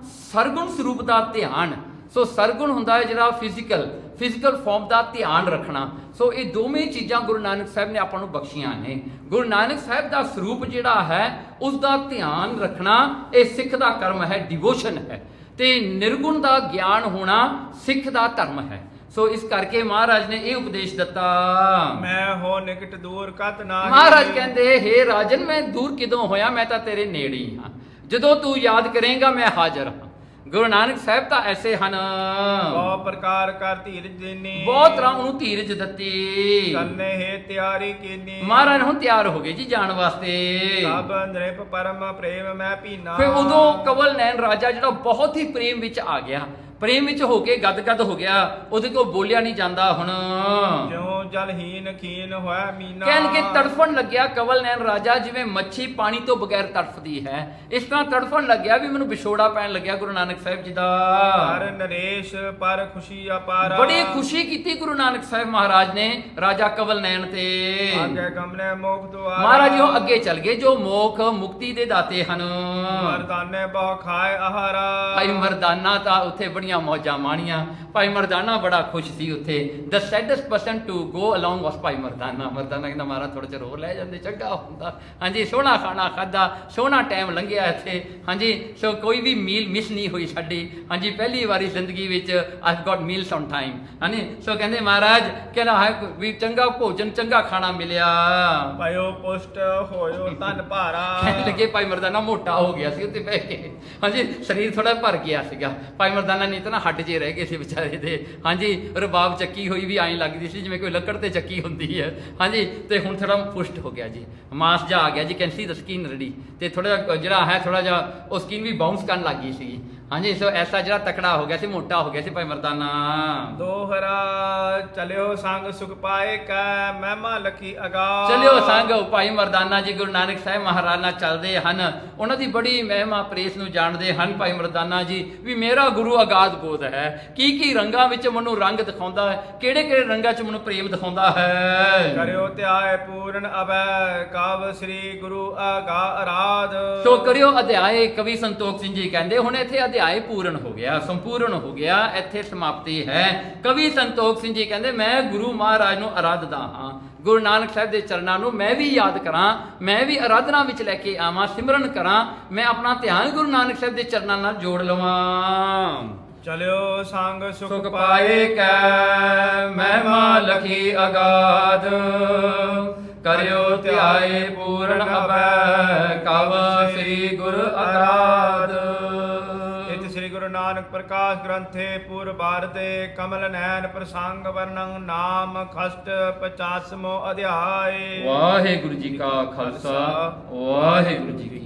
ਸਰਗੁਣ ਸਰੂਪ ਦਾ ਧਿਆਨ। ਸੋ ਸਰਗੁਣ ਹੁੰਦਾ ਹੈ ਜਿਹੜਾ ਫਿਜ਼ੀਕਲ ਫਾਰਮ ਦਾ ਧਿਆਨ ਰੱਖਣਾ। ਸੋ ਇਹ ਦੋਵੇਂ ਚੀਜ਼ਾਂ ਗੁਰੂ ਨਾਨਕ ਸਾਹਿਬ ਨੇ ਆਪਾਂ ਨੂੰ ਬਖਸ਼ੀਆਂ ਨੇ। ਗੁਰੂ ਨਾਨਕ ਸਾਹਿਬ ਦਾ ਸਰੂਪ ਜਿਹੜਾ ਹੈ ਉਸ ਦਾ ਧਿਆਨ ਰੱਖਣਾ ਇਹ ਸਿੱਖ ਦਾ ਕਰਮ ਹੈ, ਡਿਵੋਸ਼ਨ ਹੈ। ਤੇ ਨਿਰਗੁਣ ਦਾ ਗਿਆਨ ਹੋਣਾ ਸਿੱਖ ਦਾ ਧਰਮ ਹੈ। ਸੋ ਇਸ ਕਰਕੇ ਮਹਾਰਾਜ ਨੇ ਇਹ ਉਪਦੇਸ਼ ਦਿੱਤਾ। ਮੈਂ ਹੋ ਨਿਕਟ ਦੂਰ ਕਤ ਨਾਹੀ। ਮਹਾਰਾਜ ਕਹਿੰਦੇ ਹੇ ਰਾਜਨ ਮੈਂ ਦੂਰ ਕਿਦੋਂ ਹੋਇਆ, ਮੈਂ ਤਾਂ ਤੇਰੇ ਨੇੜੇ ਹੀ ਹਾਂ। ਜਦੋਂ ਤੂੰ ਯਾਦ ਕਰੇਗਾ ਮੈਂ ਹਾਜ਼ਰ ਹਾਂ। ਗੁਰੂ ਨਾਨਕ ਸਾਹਿਬ ਤਾਂ ਐਸੇ ਹਨ, ਬਹੁਤ ਪ੍ਰਕਾਰ ਕਰ ਧੀਰਜ ਦੇਨੀ। ਬਹੁਤ ਤਰ੍ਹਾਂ ਉਹਨੂੰ ਧੀਰਜ ਦਿੱਤੀ। ਕਰਨੇ ਹੈ ਤਿਆਰੀ ਕੀਨੀ। ਮਹਾਰਾਜ ਹੁਣ ਤਿਆਰ ਹੋ ਗਏ ਜੀ ਜਾਣ ਵਾਸਤੇ। ਸਭ ਨ੍ਰਿਪ ਪਰਮ ਪ੍ਰੇਮ ਮੈਂ ਪੀਨਾ। ਫਿਰ ਉਦੋਂ ਕਵਲ ਨੈਣ ਰਾਜਾ ਜਿਹੜਾ ਬਹੁਤ ਹੀ ਪ੍ਰੇਮ ਵਿੱਚ ਆ ਗਿਆ, ਪ੍ਰੇਮ ਵਿੱਚ ਹੋ ਕੇ ਗਦਗਦ ਹੋ ਗਿਆ। ਉਹਦੇ ਕੋਲ ਬੋਲਿਆ ਨਹੀਂ ਜਾਂਦਾ ਹੁਣ। ਜਿਉ ਜਲਹੀਨ ਖੀਨ ਹੋਇਆ ਮੀਨਾ। ਕਹਿਣ ਕੇ ਤੜਫਣ ਲੱਗਿਆ ਕਵਲ ਨੈਣ ਰਾਜਾ, ਜਿਵੇਂ ਮੱਛੀ ਪਾਣੀ ਤੋਂ ਬਗੈਰ ਤੜਫਦੀ ਹੈ, ਇਸ ਤਰ੍ਹਾਂ ਤੜਫਣ ਲੱਗਿਆ ਵੀ ਮੈਨੂੰ ਵਿਛੋੜਾ ਪੈਣ ਲੱਗਿਆ ਗੁਰੂ ਨਾਨਕ ਸਾਹਿਬ ਜੀ ਦਾ। ਹਰ ਨਰੇਸ਼ ਪਰ ਖੁਸ਼ੀ ਅਪਾਰਾ। ਬੜੀ ਖੁਸ਼ੀ ਕੀਤੀ ਗੁਰੂ ਨਾਨਕ ਸਾਹਿਬ ਮਹਾਰਾਜ ਨੇ ਰਾਜਾ ਕਵਲ ਨੈਣ ਤੇ। ਅੱਗੇ ਗਮਨੇ ਮੋਖ ਦੁਆਰਾ। ਮਹਾਰਾਜ ਜੀ ਉਹ ਅੱਗੇ ਚੱਲ ਗਏ ਜੋ ਮੋਖ ਮੁਕਤੀ ਦੇ ਦਾਤੇ ਹਨ। ਮਰਦਾਨੇ ਬਹੁ ਖਾਏ ਆਹਾਰਾ। ਭਾਈ ਮਰਦਾਨਾ ਤਾਂ ਉੱਥੇ ਬੜੀਆਂ ਮੌਜਾਂ ਮਾਣੀਆਂ। ਭਾਈ ਮਰਦਾਨਾ ਬੜਾ ਖੁਸ਼ ਸੀ ਉੱਥੇ। ਦ ਸੈਡੈਸਟ ਪਰਸਨ ਟੂ ਗੋ ਅਲੋਂਗ ਵਾਸ ਭਾਈ ਮਰਦਾਨਾ। ਮਰਦਾਨਾ ਕਹਿੰਦਾ ਮਾਰਾ ਥੋੜਾ ਚਿਰ ਹੋਰ ਲੈ ਜਾਂਦੇ ਚੰਗਾ ਹੁੰਦਾ। ਹਾਂਜੀ ਸੋਹਣਾ ਖਾਣਾ ਖਾਦਾ, ਸੋਹਣਾ ਟਾਈਮ ਲੰਘਿਆ ਇੱਥੇ। ਹਾਂਜੀ ਸੋ ਕੋਈ ਵੀ ਮੀਲ ਮਿਸ ਨਹੀਂ ਹੋਈ ਸਾਡੀ। ਹਾਂਜੀ ਪਹਿਲੀ ਵਾਰੀ ਜ਼ਿੰਦਗੀ ਵਿੱਚ ਆਈ ਗॉट ਮੀਲਸ ਔਨ ਟਾਈਮ। ਹਾਂਜੀ ਸੋ ਕਹਿੰਦੇ ਮਹਾਰਾਜ ਕਹਿੰਦਾ ਹੈ ਵੀ ਚੰਗਾ ਭੋਜਨ ਚੰਗਾ ਖਾਣਾ ਮਿਲਿਆ। ਭਾਇਓ ਪੁਸ਼ਟ ਹੋਇਓ ਤਨ ਭਾਰਾ। ਕਹਿਣ ਲੱਗੇ ਭਾਈ ਮਰਦਾਨਾ ਮੋਟਾ ਹੋ ਗਿਆ ਸੀ ਉੱਤੇ ਬਹਿ ਕੇ। ਹਾਂਜੀ ਸਰੀਰ ਥੋੜਾ ਭਰ ਗਿਆ ਸੀਗਾ। ਭਾਈ ਮਰਦਾਨਾ ਨਹੀਂ ਤਾਂ ਨਾ ਹੱਡ ਜੇ ਰਹਿ ਗਏ ਸੀ ਵਿਚਾਰੇ ਦੇ। ਹਾਂਜੀ ਰਬਾਬ ਚੱਕੀ ਹੋਈ ਵੀ ਐਂ ਲੱਗਦੀ ਸੀ ਜਿਵੇਂ ਕੋਈ ਲੱਕੜ ਤੇ ਚੱਕੀ ਹੁੰਦੀ ਹੈ। ਹਾਂਜੀ ਤੇ ਹੁਣ ਥੋੜਾ ਪੁਸ਼ਟ ਹੋ ਗਿਆ ਜੀ, ਮਾਸ ਜਾ ਆ ਗਿਆ ਜੀ। Can see the skin ready. ਤੇ ਥੋੜਾ ਜਿਹੜਾ ਹੈ ਥੋੜਾ ਜਿਹਾ ਉਹ ਸਕਿਨ ਵੀ ਬਾਉਂਸ ਕਰਨ ਲੱਗ ਗਈ ਸੀ। ਹਾਂਜੀ ਸੋ ਐਸਾ ਜਿਹੜਾ ਤਕੜਾ ਹੋ ਗਿਆ ਸੀ, ਮੋਟਾ ਹੋ ਗਿਆ ਸੀ ਭਾਈ ਮਰਦਾਨਾ। ਦੋਹਰਾ ਚਲਿਓ ਸੰਗ ਸੁਖ ਪਾਏ ਕੈ ਮਹਿਮਾ ਲਖੀ ਅਗਾ। ਚਲਿਓ ਸੰਗ ਭਾਈ ਮਰਦਾਨਾ ਜੀ ਗੁਰੂ ਨਾਨਕ ਸਾਹਿਬ ਮਹਾਰਾਜ ਨਾਲ ਚੱਲਦੇ ਹਨ। ਉਹਨਾਂ ਦੀ ਬੜੀ ਮਹਿਮਾ ਪ੍ਰੇਸ ਨੂੰ ਜਾਣਦੇ ਹਨ ਭਾਈ ਮਰਦਾਨਾ ਜੀ ਵੀ ਮੇਰਾ ਗੁਰੂ ਅਗਾਧ ਬੋਧ ਹੈ। ਕੀ ਕੀ ਰੰਗਾਂ ਵਿੱਚ ਮੈਨੂੰ ਰੰਗ ਦਿਖਾਉਂਦਾ ਹੈ, ਕਿਹੜੇ ਕਿਹੜੇ ਰੰਗਾਂ 'ਚ ਮੈਨੂੰ ਪ੍ਰੇਮ ਦਿਖਾਉਂਦਾ ਹੈ। ਕਰਿਓ ਧਿਆਏ ਪੂਰਨ ਅਬੈ ਕਾਵ ਸ੍ਰੀ ਗੁਰੂ ਅਗਾ ਅਰਾਧ। ਸੋ ਕਰਿਓ ਅਧਿਆਏ। ਕਵੀ ਸੰਤੋਖ ਸਿੰਘ ਜੀ ਕਹਿੰਦੇ ਹੁਣ ਇੱਥੇ ਅਧਿਆਏ ਪੂਰਨ ਹੋ ਗਿਆ, ਸੰਪੂਰਨ ਹੋ ਗਿਆ, ਇੱਥੇ ਸਮਾਪਤੀ ਹੈ। ਕਵੀ ਸੰਤੋਖ ਸਿੰਘ ਜੀ ਕਹਿੰਦੇ ਮੈਂ ਗੁਰੂ ਮਹਾਰਾਜ ਨੂੰ ਅਰਾਧਦਾ ਹਾਂ। ਗੁਰੂ ਨਾਨਕ ਸਾਹਿਬ ਦੇ ਚਰਨਾਂ ਨੂੰ ਮੈਂ ਵੀ ਯਾਦ ਕਰਾਂ, ਮੈਂ ਵੀ ਅਰਾਧਨਾ ਵਿੱਚ ਲੈ ਕੇ ਆਵਾਂ, ਸਿਮਰਨ ਕਰਾਂ। ਮੈਂ ਆਪਣਾ ਧਿਆਨ ਗੁਰੂ ਨਾਨਕ ਸਾਹਿਬ ਦੇ ਚਰਨਾਂ ਨਾਲ ਜੋੜ ਲਵਾਂ। ਚਲਿਓ ਸੰਗ ਸੁਖ ਪਾਏ ਕੈ ਮਹਿਮਾ ਲਖੀ ਅਗਾਧ। ਕਰਿਓ ਧਿਆਏ ਪੂਰਨ ਅਬੈ ਕਵ ਸ੍ਰੀ ਗੁਰ ਅਰਾਧ। ਸ੍ਰੀ ਗੁਰੂ ਨਾਨਕ ਪ੍ਰਕਾਸ਼ ਗ੍ਰੰਥੇ ਪੂਰ ਭਾਰਤੇ ਕਮਲ ਨੈਣ ਪ੍ਰਸੰਗ ਵਰਣੰ ਨਾਮ ਖਸਟ 50ਵਾਂ ਅਧਿਆਏ। ਵਾਹਿਗੁਰੂ ਜੀ ਕਾ ਖਾਲਸਾ ਵਾਹਿਗੁਰੂ ਜੀ ਕੀ